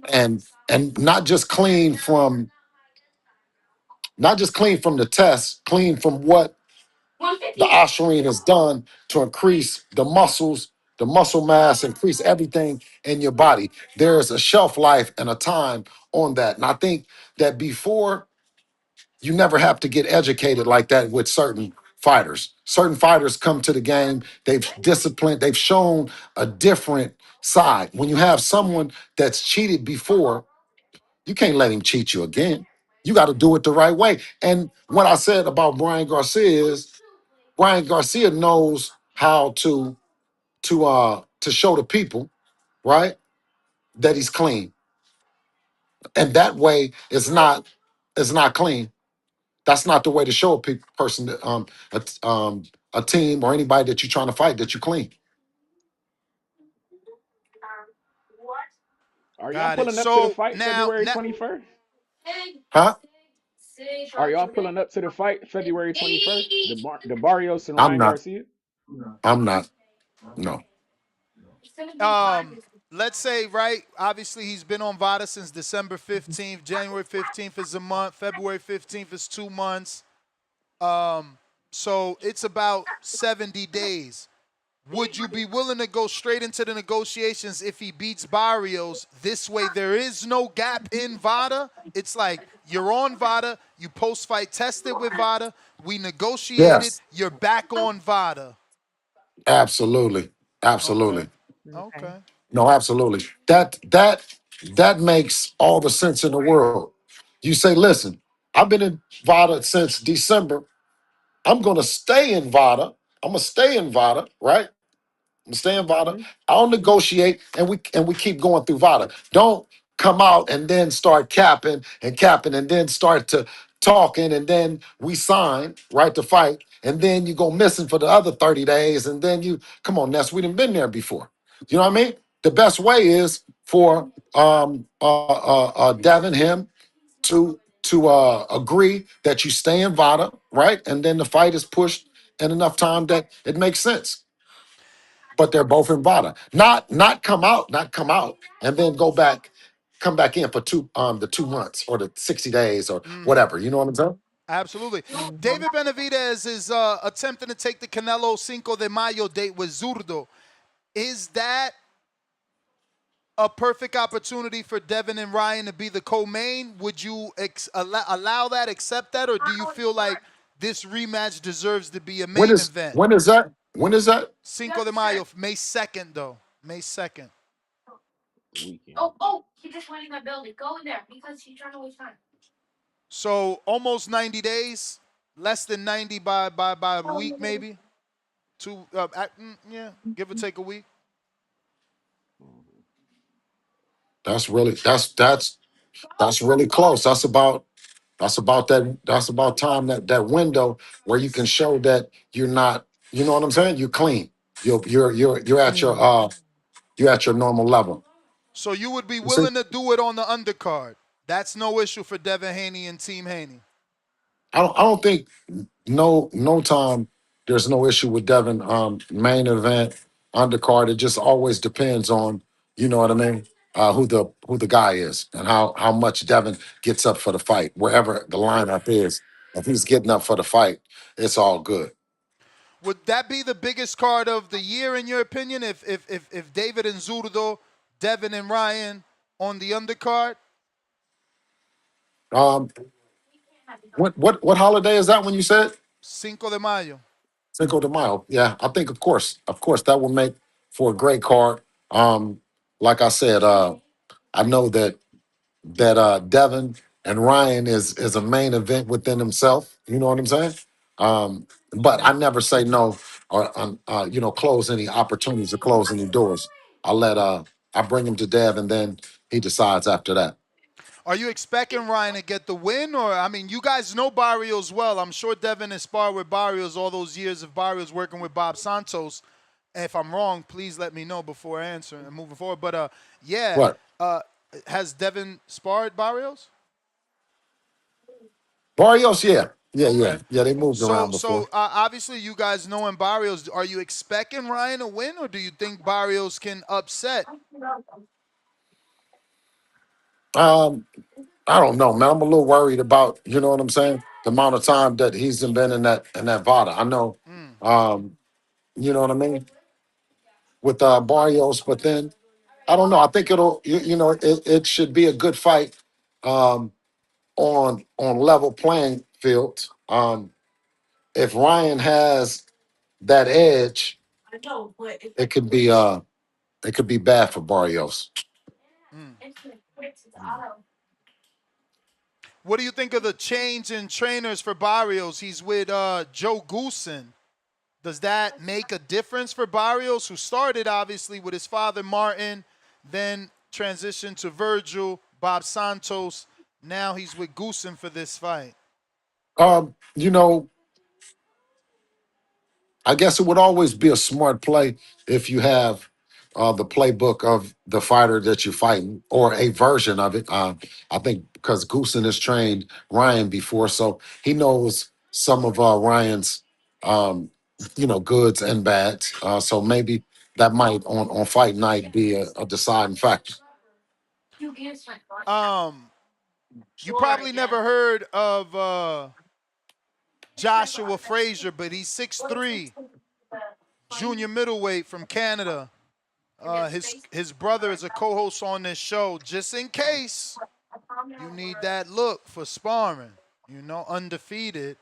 and not just clean from the test, clean from what the ostarine has done to increase the muscles, the muscle mass, increase everything in your body. There is a shelf life and a time on that. And I think that before you never have to get educated like that with certain fighters. Certain fighters come to the game, they've disciplined, they've shown a different side. When you have someone that's cheated before, you can't let him cheat you again. You got to do it the right way. And what I said about Brian Garcia is Brian Garcia knows how to show the people, right, that he's clean. And that way it's not clean. That's not the way to show a person that, a team or anybody that you're trying to fight that you clean.
are y'all
Got it.
pulling up to the
So
fight
now,
February 21st?
Huh?
Are y'all pulling up to the fight February 21st? The Barrios and
I'm
Ryan
not.
Garcia?
I'm not. No.
um, let's say, right, obviously he's been on VADA since December 15th. January 15th is a month. February 15th is 2 months. So it's about 70 days. would you be willing to go straight into the negotiations if he beats Barrios? This way, there is no gap in VADA. It's like you're on VADA, you post-fight tested with VADA, we negotiated,
Yes,
you're back on VADA.
absolutely,
Okay.
absolutely.
Okay.
Okay.
No, absolutely. That makes all the sense in the world. You say, listen, I've been in VADA since December. I'm gonna stay in VADA. I'm gonna stay in VADA, right? I'm staying VADA.
Mhm.
I'll negotiate, and we keep going through VADA. Don't come out and then start capping, and then start to talking, and then we sign right to fight, and then you go missing for the other 30 days, and then you come on, Ness. We done been there before. You know what I mean? The best way is for Devin him to agree that you stay in VADA, right, and then the fight is pushed in enough time that it makes sense, but they're both in VADA. Not come out, and then come back in for the 2 months or the 60 days or
Mm,
whatever. You know what I'm saying?
absolutely.
Mhm.
David Benavidez is attempting to take the Canelo Cinco de Mayo date with Zurdo. Is that a perfect opportunity for Devin and Ryan to be the co-main? Would you allow that, accept that, or do you feel like this rematch deserves to be a
When
main
is
event?
when is that? When is that?
Cinco de Mayo, May 2nd, though. May 2nd.
weekend.
So almost 90 days, less than 90 by a week, maybe. Yeah, give or take a week.
Mhm.
That's really close. That's about time, that window where you can show that you're not, you know what I'm saying? You're clean. You're at your
Mhm.
normal level.
So you would be
You see?
willing to do it on the undercard. That's no issue for Devin Haney and Team Haney.
I don't think no time there's no issue with Devin. Main event, undercard. It just always depends on, you know what I mean, who the guy is and how much Devin gets up for the fight. Wherever the lineup is, if he's getting up for the fight, it's all good.
Would that be the biggest card of the year in your opinion? If David and Zurdo, Devin and Ryan on the undercard?
Um, what holiday is that when you said
Cinco de Mayo.
Cinco de Mayo? Yeah, I think of course that will make for a great card. Like I said, I know that Devin and Ryan is a main event within himself. You know what I'm saying? But I never say no or close any opportunities or close any doors. I bring him to Dev, and then he decides after that.
Are you expecting Ryan to get the win? Or, I mean, you guys know Barrios well. I'm sure Devin has sparred with Barrios all those years of Barrios working with Bob Santos. If I'm wrong, please let me know before answering and moving forward. But, yeah,
What?
uh, has Devin sparred Barrios?
Barrios? Yeah, yeah, yeah,
Okay.
yeah. They moved
So,
around
so
before.
uh, obviously, you guys know in Barrios, are you expecting Ryan to win, or do you think Barrios can upset?
Um, I don't know, man. I'm a little worried about, you know what I'm saying, the amount of time that he's been in that VADA. I know,
Mm.
you know what I mean, with Barrios, but then I don't know. I think it should be a good fight um, on level playing field. If Ryan has that edge, it could be bad for Barrios.
Mm.
Mm.
What do you think of the change in trainers for Barrios? He's with Joe Goosen. Does that make a difference for Barrios, who started obviously with his father Martin, then transitioned to Virgil, Bob Santos. Now he's with Goosen for this fight.
Um, you know, I guess it would always be a smart play if you have the playbook of the fighter that you're fighting or a version of it. I think because Goosen has trained Ryan before, so he knows some of Ryan's, um, goods and bads. So maybe that might on fight night be a deciding factor.
Um, you probably never heard of Joshua Frazier, but he's 6'3". junior middleweight from Canada. His brother is a co-host on this show. Just in case you need that look for sparring, undefeated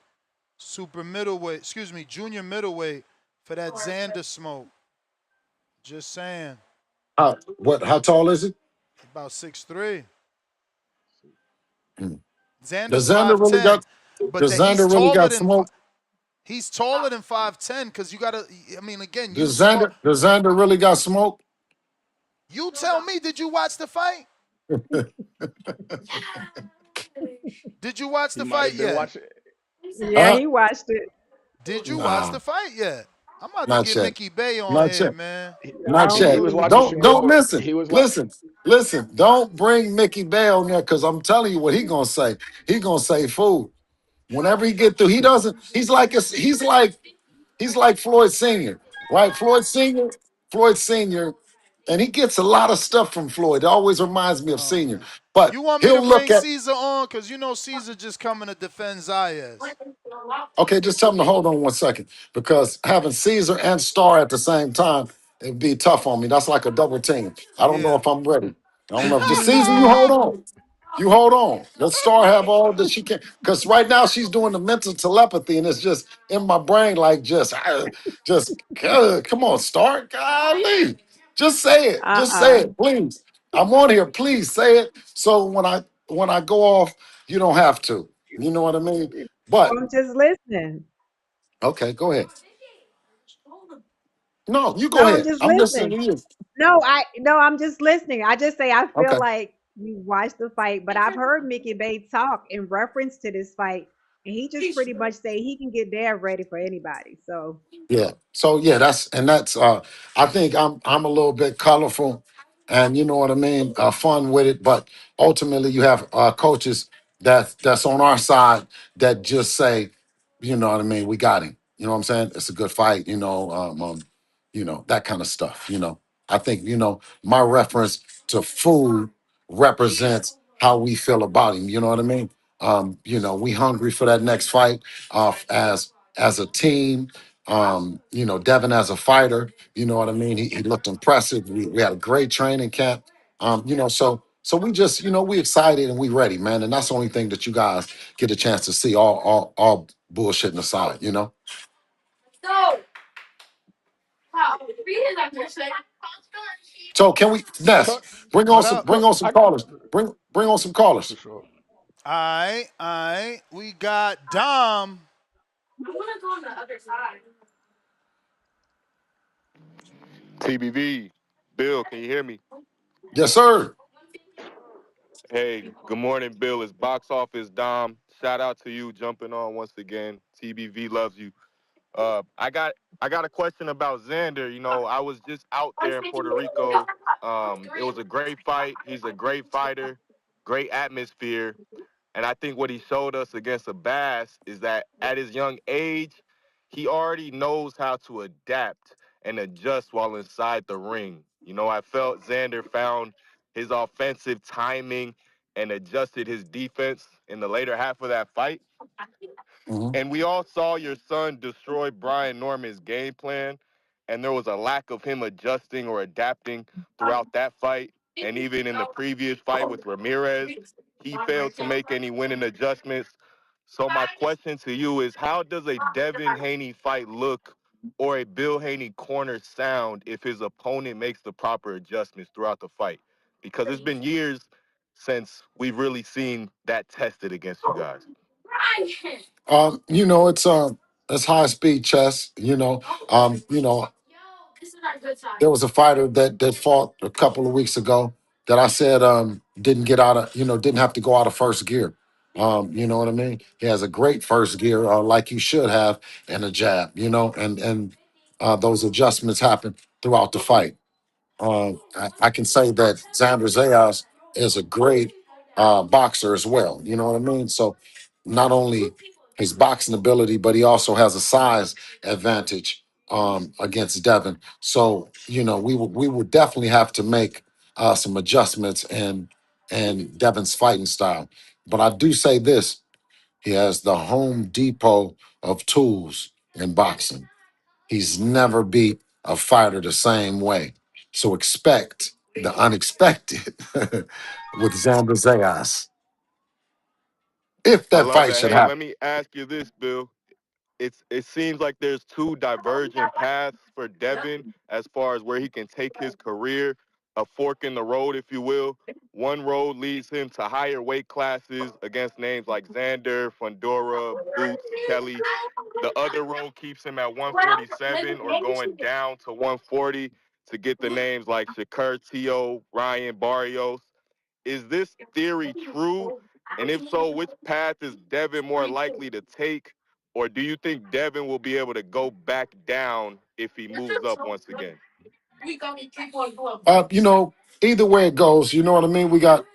super middleweight, junior middleweight for that Xander smoke. Just saying.
How tall is he?
About 6'3".
Hmm.
Xander's
Does Xander really
5'10",
got?
but
Does Xander really got smoke?
he's taller than 5'10", because you gotta. I mean, again, you
Does
saw.
Xander really got smoke?
You tell me. Did you watch the fight? Did you watch
He
the
might
fight
have been
yet?
watching.
Yeah,
Uh,
he watched it.
Did you watch
nah,
the fight yet? I'm about to
not
get
yet.
Mickey Bay on
Not
here,
yet.
man.
He,
Not
he
yet.
was
Oh,
watching
Don't
Shakur.
listen.
He was what?
Listen. Don't bring Mickey Bell in there because I'm telling you what he gonna say. He gonna say fool. Whenever he get through, he doesn't. He's like Floyd Senior, right? Floyd Senior, and he gets a lot of stuff from Floyd. It always reminds me of
Oh
Senior,
man.
but
You want me to
he'll look
bring
at.
Cesar on? Because Cesar just coming to defend Zayas.
Okay, just tell him to hold on 1 second because having Caesar and Star at the same time, it'd be tough on me. That's like a double team. I don't know
Yeah.
if I'm ready. I don't know if just Caesar, you hold
mm,
on. You hold on. Let Star have all that she can. Because right now she's doing the mental telepathy and it's just in my brain, like come on, Star. Golly. Just say it. Just say
uh-uh.
it, please. I'm on here. Please say it. So when I go off, you don't have to. You know what I mean? But
I'm just listening.
okay, go ahead. No, you go
No, I'm
ahead.
just
I'm listening
listening.
to you.
No, I'm just listening. I just say I feel
Okay.
like you watched the fight, but I've heard Mickey Bay talk in reference to this fight, and he just pretty much say he can get there ready for anybody. So
Yeah. So yeah, that's I think I'm a little bit colorful and you know what I mean, fun with it, but ultimately you have coaches that's on our side that just say, you know what I mean, we got him. You know what I'm saying? It's a good fight, that kind of stuff, I think, my reference to food represents how we feel about him. You know what I mean? We hungry for that next fight as a team. Devin as a fighter, you know what I mean? He looked impressive. We had a great training camp. So we just, we excited and we ready, man. And that's the only thing that you guys get a chance to see, all bullshitting aside. So can we, Ness,
Cut.
What up?
bring on some
I
callers. Bring on some
for
callers.
sure.
All right. We got Dom.
TBV, Bill, can you hear me?
Yes, sir.
Hey, good morning, Bill. It's Box Office Dom. Shout out to you jumping on once again. TBV loves you. I got a question about Xander. I was just out there in Puerto Rico. It was a great fight. He's a great fighter, great atmosphere. And I think what he showed us against a Bass is that at his young age, he already knows how to adapt and adjust while inside the ring. I felt Xander found his offensive timing and adjusted his defense in the later half of that fight.
Mhm.
And we all saw your son destroy Brian Norman's game plan, and there was a lack of him adjusting or adapting throughout that fight. And even in the previous fight with Ramirez, he failed to make any winning adjustments. So my question to you is, how does a Devin Haney fight look or a Bill Haney corner sound if his opponent makes the proper adjustments throughout the fight? Because it's been years since we've really seen that tested against you guys.
It's high speed chess. There was a fighter that fought a couple of weeks ago that I said didn't have to go out of first gear. You know what I mean? He has a great first gear, like you should have, and a jab. And those adjustments happen throughout the fight. I can say that Xander Zayas is a great boxer as well. You know what I mean? So not only his boxing ability, but he also has a size advantage against Devin. So we would definitely have to make some adjustments in Devin's fighting style. But I do say this: he has the Home Depot of tools in boxing. He's never beat a fighter the same way. So expect the unexpected with Xander Zayas. If
I
that
love
fight
that.
should
Hey, let
happen.
me ask you this, Bill. It seems like there's two divergent paths for Devin as far as where he can take his career, a fork in the road, if you will. One road leads him to higher weight classes against names like Xander, Fundora, Boots, Kelly. The other road keeps him at 147 or going down to 140 to get the names like Shakur, T.O., Ryan, Barrios. Is this theory true? And if so, which path is Devin more likely to take? Or do you think Devin will be able to go back down if he moves up once again?
You know, either way it goes, you know what I mean. We got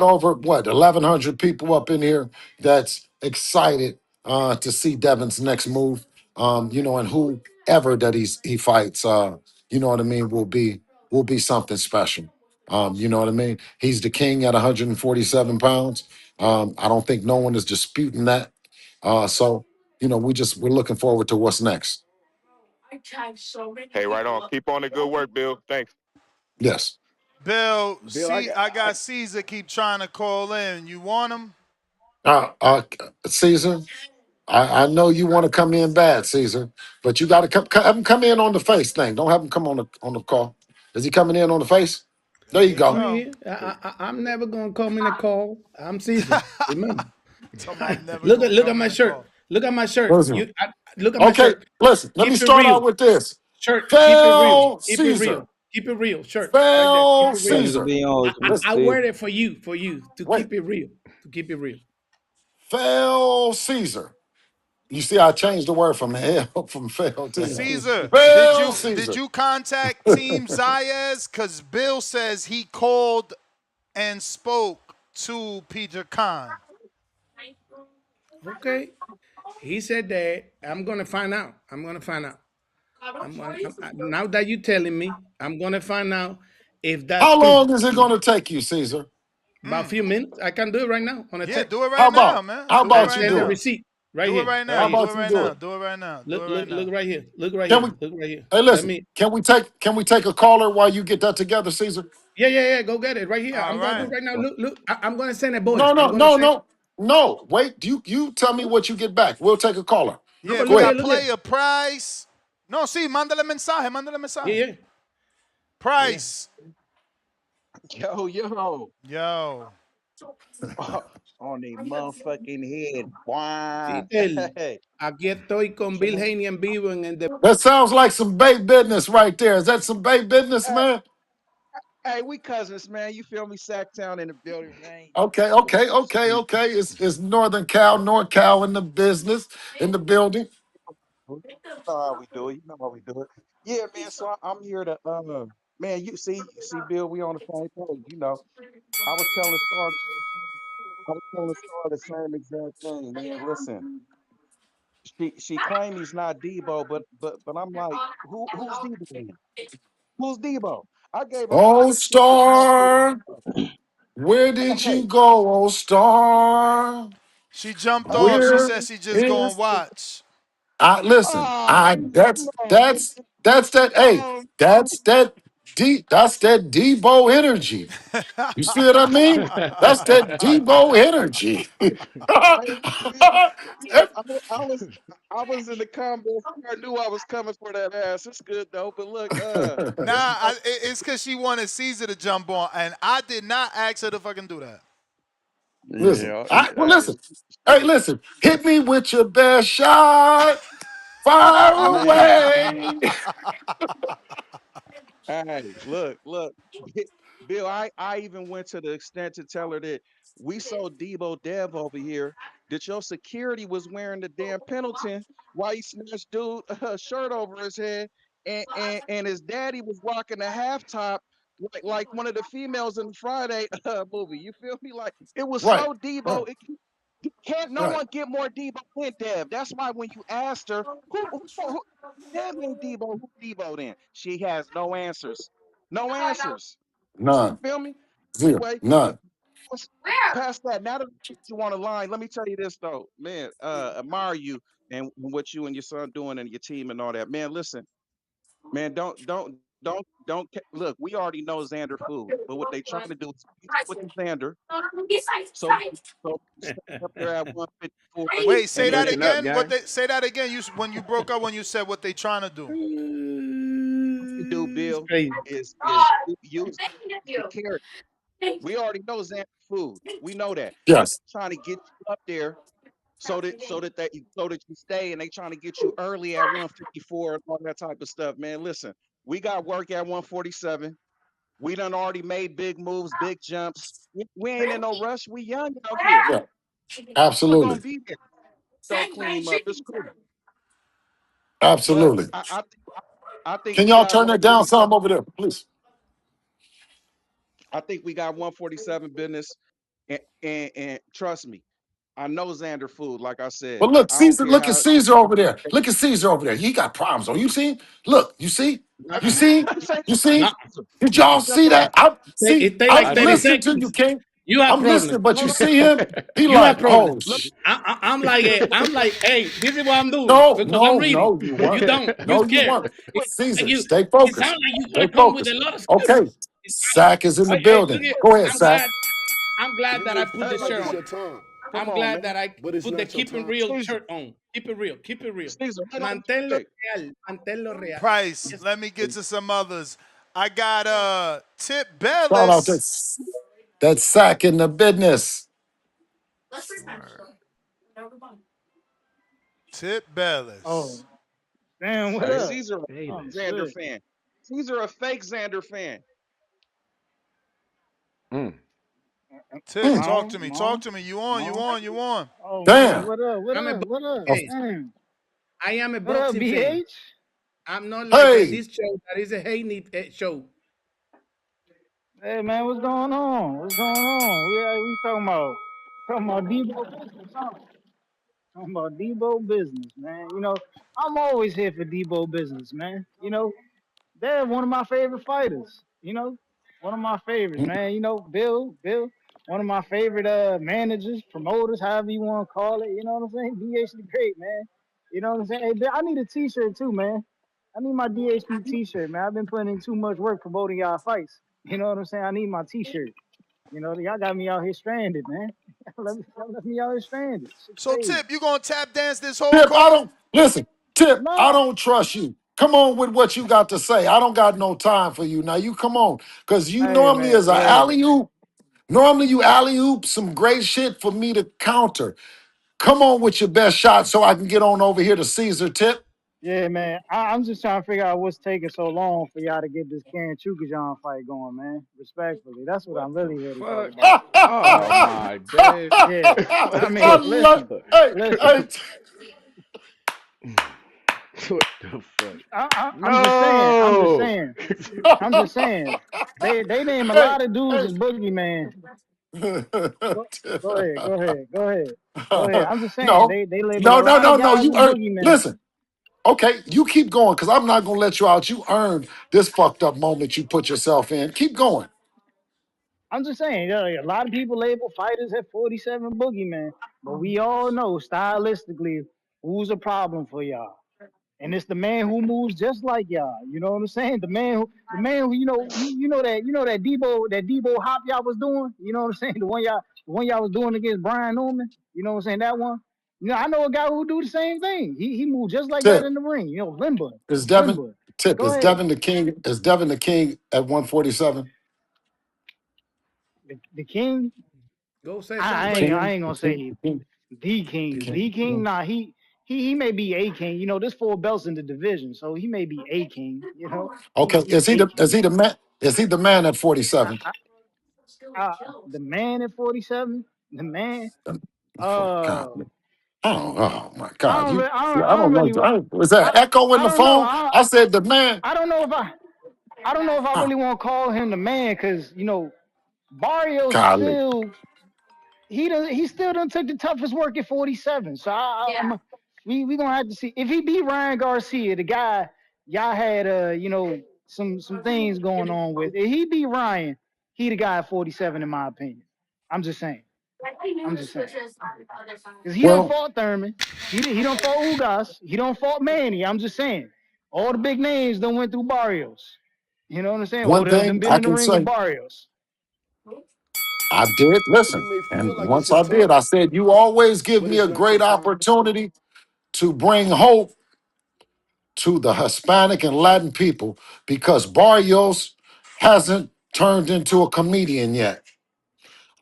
over what 1,100 people up in here that's excited to see Devin's next move. You know, and whoever that he fights, you know what I mean, will be something special. You know what I mean. He's the king at 147 pounds. I don't think no one is disputing that. So you know, we're looking forward to what's next.
Hey, right on. Keep on the good work, Bill. Thanks.
Yes.
Bill,
Bill,
see, I got Caesar keep trying to call in. You want him?
Uh, uh, Caesar. I know you want to come in bad, Caesar, but you got to have him come in on the face thing. Don't have him come on the call. Is he coming in on the face? There
There
you
you
go.
Come in
go.
here. I'm never gonna come in a call. I'm Caesar. Remember.
I'm never
look
gonna
at look at
come in
my
the
shirt.
call.
Look at my shirt.
Listen.
Look at my
Okay,
shirt.
listen. Let me
Keep it
start
real.
out with this.
Shirt. Keep it real.
Fail
Keep it real.
Caesar.
Keep it real. Shirt right there. Keep
Fail
it real.
Pleasure
Caesar.
being on with you, Mr.
I
Listen.
wear
Steve.
it for you to
Wait.
keep it real. To keep it real.
Fail Caesar. You see, I changed the word from hell from fail to hell.
Caesar, did
Fail
you did
Caesar.
you contact Team Zayas? Cause Bill says he called and spoke to Peter Khan.
Okay. He said that I'm gonna find out. I'm gonna find out. Now that you're telling me, I'm gonna find out if that's
How
true.
long is it going to take you, Caesar?
About a few minutes. I can do it right now on a
Yeah,
text.
do it
How
right now,
about
man.
how
Do it
And
about you
right
send the
do it?
now.
receipt right
Do it
here.
right
Right
now.
How
here.
Do it
about you
right
do
now.
it?
Do it right now. Do
Look,
it right
look,
now.
look right here. Look right
Can
here.
we?
Look right here.
Hey,
Let
listen.
me.
Can we take a caller while you get that together, Caesar?
Yeah. Go get it right here.
All
I'm gonna do it
right.
right now. Look. I'm gonna send it,
No,
boys.
no,
I'm gonna
no,
send.
no, no. Wait. You tell me what you get back. We'll take a caller.
No,
Yeah,
but
we
look here.
Quick.
got
Look here.
player price. No, sí, mándale mensaje, mándale
Yeah,
mensaje.
yeah, yeah.
Price.
Yo,
Yo.
on the motherfucking head, boy.
Fidel,
Hey,
aquí estoy con Bill Haney en vivo en el
That sounds like some bait business right there. Is that some bait business,
hey,
man?
hey, we cousins, man. You feel me? Sacktown in the building, man.
Okay,
You know,
okay, okay,
street.
okay. It's Northern Cal, North Cal in the business, in the building.
You know how we do it. You know how we do it. Yeah, man. So I'm here to, man. You see, Bill. We on the same page. You know, I was telling Star, I was telling Star the same exact thing, man. Listen, she claimed he's not Debo, but I'm like, who's Debo then? Who's Debo? I
Oh,
just gave a ball to
Star, where did you
hey,
go, oh, Star?
She jumped
oh
off. She
Where
said she just gonna
is
watch.
I listen,
oh
I that's
no
that's that's that hey,
oh
that's that Debo energy. You see what I mean? That's that Debo energy.
I look, I was in the comments. I knew I was coming for that ass. It's good though, but look,
Nah,
you know,
it's because she wanted Caesar to jump on, and I did not ask her to fucking do that.
Listen,
yeah,
well,
hey,
listen. Hey, listen. Hit me with your best shot. Fire
man.
away.
Hey, look, Bill. I even went to the extent to tell her that we saw Debo Dev over here. That your security was wearing the damn Pendleton while he snatched dude shirt over his head, and his daddy was rocking a half top like one of the females in the Friday movie. You feel me? Like it was
Right,
so
right,
Debo. Can't no
right.
one get more Debo than Dev. That's why when you asked her who Dev ain't Debo, who Debo then? She has no answers. No answers. You
None.
feel me?
Zero.
Anyway,
None.
past past that. Now that you want to line, let me tell you this though, man. Admire you and what you and your son doing and your team and all that. Man, listen, man, look. We already know Xander food, but what they trying to do is beat you with the Xander, so so stay up there at 154,
Wait,
Hey,
say
and
that
they
listen up,
again. What
gang.
they say that again? When you broke up when you said what they trying to do.
can do,
It's
Bill,
crazy.
is use the carrot. We already know Xander food. We know that, but
Yes.
they're trying to get you up there so that you stay, and they trying to get you early at 154 and all that type of stuff. Man, listen, we got work at 147. We done already made big moves, big jumps. We ain't in no rush. We young out here.
Yeah.
We're gonna
Absolutely.
be there. Don't clean him up. It's cool. But
Absolutely.
I think
Can
we
y'all
got
turn that down
147.
some over there, please?
I think we got 147 business, and trust me, I know Xander food. Like I said,
But look,
I don't
Caesar,
care
look at
how.
Caesar over there. Look at Caesar over there. He got problems on. You see? Look, you see?
I
You see?
say
You see?
No,
Did y'all
that's
see
all right.
that? I see.
it take
I'm
like
I
30
see.
listening to you,
seconds.
King.
You have
I'm
problem.
listening, but you
Hold on.
see him? He
You have
like,
problem.
oh,
Look,
I'm like, hey, this is what I'm doing
no,
because I'm
no,
reading.
no, you weren't.
You don't. You
No, you
scared.
weren't.
It, like
Caesar,
you.
stay
It sounds
focused.
like you
Stay
gotta come with a
focused.
lot of skills.
Okay. Sack is in the
Hey, look
building.
at.
Go ahead,
I'm
Sack.
glad. I'm glad that
Really
I put
feel
the
like
shirt
it's
on.
your time.
come
I'm
on,
glad
man.
that I
But it's
put the
not your
keeping
time.
real
Caesar,
shirt on. Keep it real. Keep it real.
Caesar, hit on
Manténlo
Jake.
real. Manténlo real.
Price.
Yes.
Let me get to some others. I got Tip
Shout out
Bellis.
that Sack in the business.
Tip
Oh,
Bellis.
damn, what
Hey,
up?
Caesar, a
Oh
fake Xander
shit.
fan. Caesar, a fake Xander fan.
Mm.
Tip,
Mm,
talk
Mom,
to me. Talk
mom,
to me. You on, you
mom.
on, you on.
Oh man,
damn.
what up? What
I'm a
up? What up?
Oh,
hey,
Damn.
I am a
What up,
boxing fan.
BH?
I'm not like
hey,
this show that is a Haney show.
Hey man, what's going on? What's going on? We talking about Debo business, huh? Talking about Debo business, man. I'm always here for Debo business, man. They're one of my favorite fighters. One of my favorites, man. Bill, one of my favorite managers, promoters, however you want to call it. You know what I'm saying? DH the great, man. You know what I'm saying? Hey, Bill, I need a T-shirt too, man. I need my DHP T-shirt, man. I've been putting in too much work promoting y'all fights. You know what I'm saying? I need my T-shirt. Y'all got me out here stranded, man. Y'all left me out here stranded. Shit
So
crazy.
Tip, you gonna tap dance this whole
Tip, I
card?
don't listen. Tip, I
No,
don't trust you. Come on with what you got to say. I don't got no time for you. Now you come on. Cause you
hey
normally
man,
is a
yeah,
alley oop. Normally you alley oop some great shit for me to counter. Come on with your best shot so I can get on over here to Caesar Tip.
yeah, man. I'm just trying to figure out what's taking so long for y'all to get this Ken Chukajan fight going, man. Respectfully, that's what
What
I'm
the
really here to talk
fuck?
about. You know,
Oh my days.
yeah. I
What
I
the
mean,
love,
listen,
fuck?
hey,
listen.
hey,
What the fuck?
I'm just saying. I'm just
No.
saying. I'm just saying. They name a
hey,
lot of dudes
hey.
as boogeyman. Go, go ahead. Go ahead. Go ahead. Go ahead.
no,
I'm just saying.
no,
They label
no,
a lot of
no.
guys
You
as
earned.
boogeyman.
Listen, okay, you keep going because I'm not gonna let you out. You earned this fucked up moment you put yourself in. Keep going.
I'm just saying, a lot of people label fighters at 47 boogeyman, but we all know stylistically who's a problem for y'all. And it's the man who moves just like y'all. You know what I'm saying? The man who that Debo hop y'all was doing. You know what I'm saying? The one y'all was doing against Brian Norman. You know what I'm saying? That one. I know a guy who do the same thing. He moved just like that
Tip
in the ring. Limber,
is Devin.
limber.
Tip
Go
is
ahead.
Devin the king. Is Devin the king at 147?
The king.
Go say
I
something,
ain't
Price.
I
King,
ain't
the
gonna
king,
say
the king,
the
the
king.
king.
The king. Nah, he may be a king. There's 4 belts in the division, so he may be a king. He
Okay,
may be a
is
king.
he the man? Is he the man at
I,
47?
I, the man at 47. The man.
God,
Uh,
oh my
I
God,
don't.
you.
Re- I don't.
Yeah,
I
I
don't
don't know.
really.
Was there
I.
an echo in
I
the
don't know.
phone? I said the man.
I don't know if I. I don't know if I
Huh,
really want to call him the man, because Barrios
golly.
still. He still done took the toughest work at 47. So we gonna have to see if he beat Ryan Garcia, the guy y'all had some things going on with. If he beat Ryan, he the guy at 47 in my opinion. I'm just saying. I'm just saying. Because he don't
Well,
fault Thurman. He don't fault Ugas. He don't fault Manny. I'm just saying. All the big names don't went through Barrios. You know what I'm saying?
one
Or them
thing
been
I
in the
can
ring with
say,
Barrios.
I did
You
listen.
may feel
And
like it's
once
your
I did,
turn,
I said, you always give
but
me
it's
a
not
great
your turn.
opportunity to bring hope to the Hispanic and Latin people because Barrios hasn't turned into a comedian yet.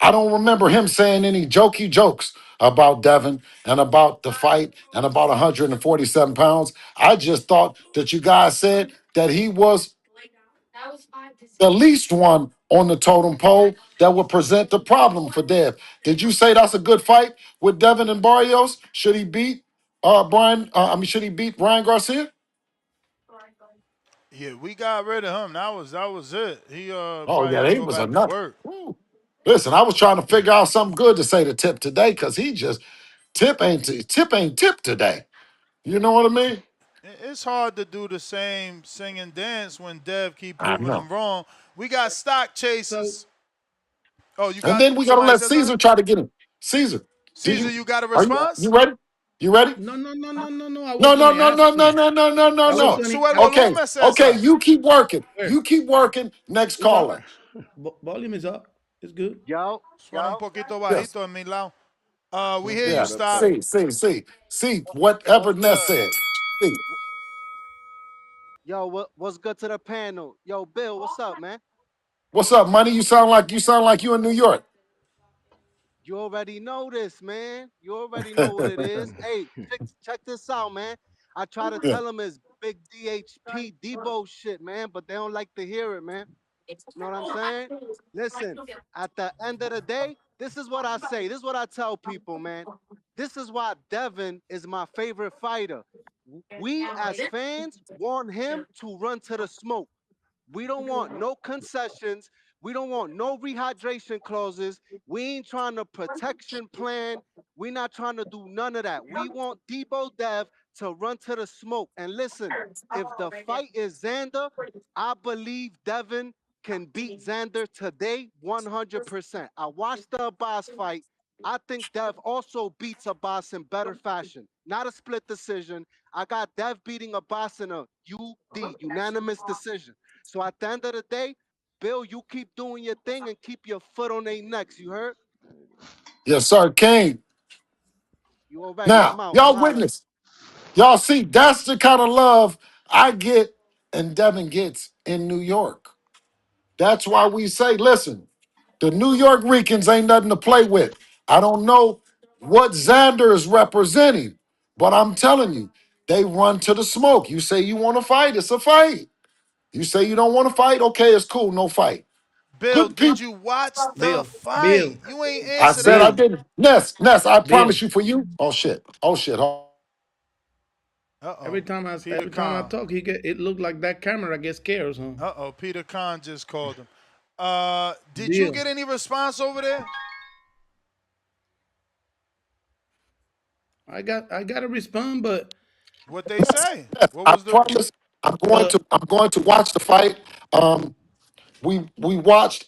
I don't remember him saying any jokey jokes about Devin and about the fight and about 147 pounds. I just thought that you guys said that he was the least one on the totem pole that would present the problem for Dev. Did you say that's a good fight with Devin and Barrios? Should he beat Brian? Should he beat Brian Garcia?
Yeah, we got rid of him. That was it. He
Oh
probably
yeah,
had to
he
go
was a
back to
nut.
work.
Ooh. Listen, I was trying to figure out something good to say to Tip today because he just Tip ain't Tip today. You know what I mean?
It's hard to do the same sing and dance when Dev keep
I
proving
know.
him wrong. We got stock
So
chasers. Oh, you
And
got
then we gotta
somebody
let
said something?
Caesar try to get him. Caesar, do
Caesar,
you
you got a
are you
response?
ready? You ready?
no, no, no, no, no, no. I was
No, no,
gonna
no,
ask
no, no,
him.
no, no, no, no,
I was
no.
gonna.
Suelo
Okay,
Luma said
okay,
something.
you keep working.
Where?
You keep working. Next
It's up.
caller.
Volume is up. It's good.
Yo,
Suena un
yo,
poquito
Yes.
bajito en mi lado. We
Let's
hear
see
you,
Yeah.
what up
Stock.
top.
See whatever
what's
Ness
good?
said. See.
Yo, what's good to the panel? Yo, Bill, what's up, man?
What's up, money? You in New York.
You already know this, man. You already know what it is. Hey, check this out, man. I try to
Yeah.
tell them it's big DHP Debo shit, man, but they don't like to hear it, man. You know what I'm saying? Listen, at the end of the day, this is what I say. This is what I tell people, man. This is why Devin is my favorite fighter. We as fans want him to run to the smoke. We don't want no concessions. We don't want no rehydration clauses. We ain't trying to protection plan. We not trying to do none of that. We want Debo Dev to run to the smoke. And listen, if the fight is Xander, I believe Devin can beat Xander today 100%. I watched the Abbas fight. I think Dev also beats Abbas in better fashion. Not a split decision. I got Dev beating Abbas in a UD, unanimous decision. So at the end of the day, Bill, you keep doing your thing and keep your foot on their necks. You heard?
Yes, sir. King.
You already. I'm
Now,
out.
y'all
Holla.
witness. Y'all see, that's the kind of love I get and Devin gets in New York. That's why we say, listen, the New York Ricans ain't nothing to play with. I don't know what Xander is representing, but I'm telling you, they run to the smoke. You say you want to fight, it's a fight. You say you don't want to fight, okay, it's cool, no fight.
Bill,
Good
did
people.
you watch the
Bill, Bill,
fight? You ain't
I
answer
said I
that.
Bill,
didn't. Ness, I
Bill.
promise you for you. Oh shit. Oh shit.
Uh-oh. Peter
Every time I
Khan.
talk, it looked like that camera gets scared or something.
Uh-oh. Peter Khan just called him. Did you
Bill,
get any response over there?
I got to respond, but
What they say? What
I
was the
promise
but
I'm going to watch the fight.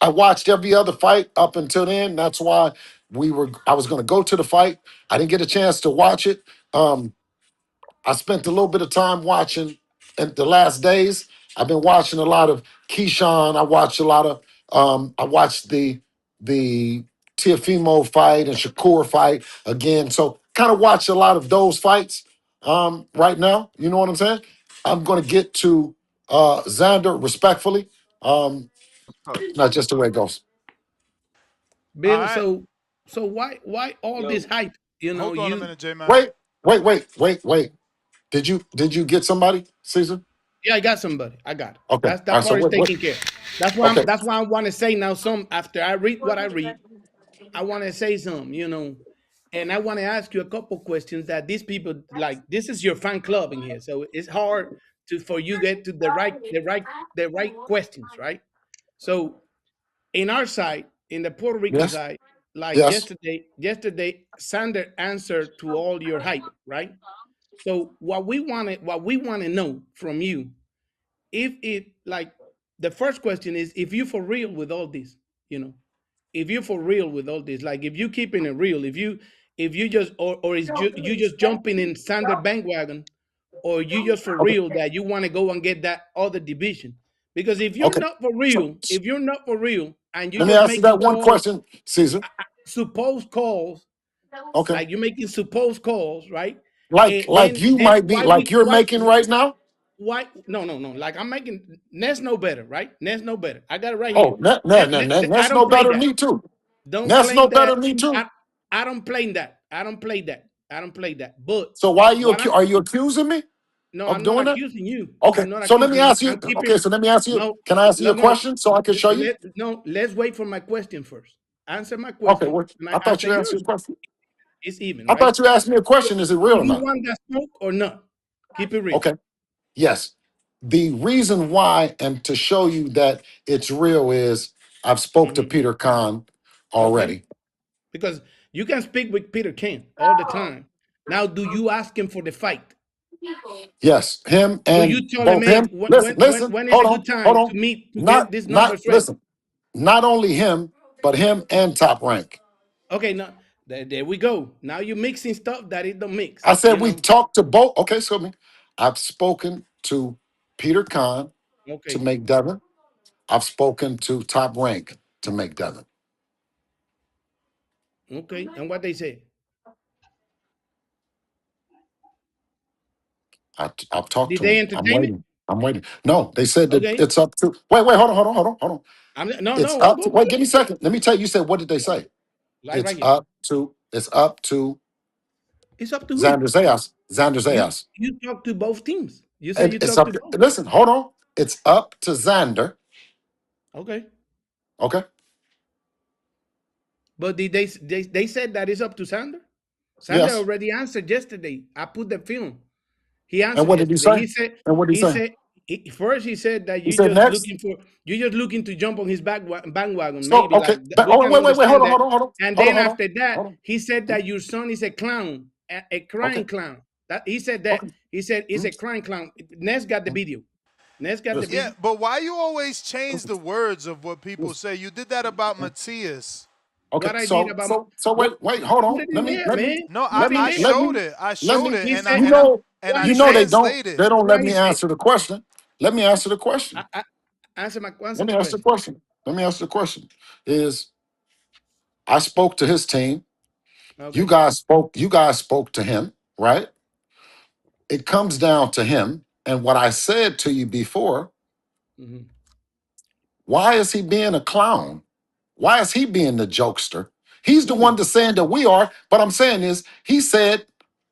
I watched every other fight up until then. That's why I was gonna go to the fight. I didn't get a chance to watch it. I spent a little bit of time watching in the last days. I've been watching a lot of Keyshawn. I watched the Tiafimo fight and Shakur fight again. So kind of watch a lot of those fights right now. You know what I'm saying? I'm gonna get to Xander respectfully. Not just the way it goes.
all
Bill,
right.
so why all this
Yo,
hype?
Hold on a
You
minute, J Man.
Wait, wait. Did you get somebody, Caesar?
yeah, I got somebody. I got it.
Okay.
That's
All
that
right. So
part is
what
taken care. That's why
okay.
I want to say now some after I read what I read, I want to say some. And I want to ask you a couple questions that these people like. This is your fan club in here, so it's hard for you get to the right questions, right? So in our side, in the Puerto Rican
Yes.
side, like
Yes.
yesterday, Sander answered to all your hype, right? So what we want to know from you, if it like the first question is if you for real with all this, you know, if you're for real with all this, like if you keeping it real, if you just or is you just jumping in Sander bandwagon, or you just for
Okay.
real that you want to go and get that other division. Because if you're
Okay.
not for
So,
real, if you're not for real and you
let me
just
ask you
making
that one
calls,
question, Caesar.
supposed calls,
Okay.
like you're making supposed calls, right?
Like you
Then
might be, like you're making right now.
why no, like I'm making Ness no better, right? Ness no better. I got it right here.
Oh,
I
that's no
don't play
better than
that.
me too.
Don't
That's
play
no better
that.
than me too.
I don't play that. I don't play that. I don't play that. But
So why are
what I'm
are you accusing me
no,
of
I'm not
doing that?
accusing you.
Okay.
I'm not
So let me
accusing you.
ask you.
I'm
Okay.
keeping
So let me ask you.
no,
Can I ask you a
no.
question so I can show you?
Let's wait for my question first. Answer my
Okay.
question,
Well,
and I
I thought
answer
you answered
yours.
your question.
It's even,
I
right?
thought you asked me a question. Is it real
Do
or
you
not?
want that smoke or not? Keep it real.
Okay. Yes. The reason why, and to show you that it's real, is I've spoke to
Mhm.
Peter Kahn
Okay.
already.
Because you can speak with Peter King all the time. Now, do you ask him for the fight?
Yes, him
Do
and
you tell him,
both
hey,
him. Listen, listen.
when is a
Hold
good
on, hold
time
on.
to meet to get
Not,
these
not.
numbers ready?
Listen. Not only him, but him and Top Rank.
Okay, now there we go. Now you're mixing stuff that it don't mix.
I
You
said we
know.
talked to both. Okay, so me. I've spoken to Peter Kahn to
Okay.
make Devin. I've spoken to Top Rank to make Devin.
Okay. And what they say?
I've talked
Did
to
they
him. I'm
entertain it?
waiting. I'm waiting. No, they said that
Okay.
it's up to. Wait, hold on. It's
No.
up to.
Go
Wait, give me a
ahead.
second. Let me tell you. You said what did they say?
Like right here.
It's up to
It's up to who?
Xander Zayas. Xander Zayas.
You talk to both teams. You say
And
you
it's
talk
up.
to both.
Listen, hold on. It's up to Xander.
Okay.
Okay.
But did they said that it's up to Sander? Sander
Yes.
already answered yesterday. I put the film. He
And
answered
what did he
yesterday.
say? And what did he say?
First he said that
He said next.
you just looking to jump on his bandwagon.
So
Maybe
okay.
like we
Oh
can
wait.
understand that. And
Hold on.
then
Hold on.
after that,
Hold on.
he said
Hmm?
that your son is a clown, a
Okay.
crying clown. That he said that.
Okay.
He said he's
Hmm?
a crying clown. Ness got the
Hmm?
video. Ness got the
Listen.
Yeah,
video.
but why you always change
Listen.
the words of what people
Listen.
say? You did that about
Hmm?
Matthias.
Okay.
What I did about
So
what
wait. Hold
put
on.
it in there, man.
No,
Put it in
I
there.
showed it. I
Let
showed
me.
it,
He
and I
said
You
and I
know.
and
what
I
he
You know
said.
translated.
they don't let
What he
me
said.
answer the question. Let me answer the question.
I answer
Let
the
me answer the
question.
question. Let me answer the question. Is I spoke to his team.
Okay.
You guys spoke to him, right? It comes down to him. And what I said to you before,
Mhm.
why is he being a clown? Why is he being the jokester? He's the one
Who?
that's saying that we are, but I'm saying is he said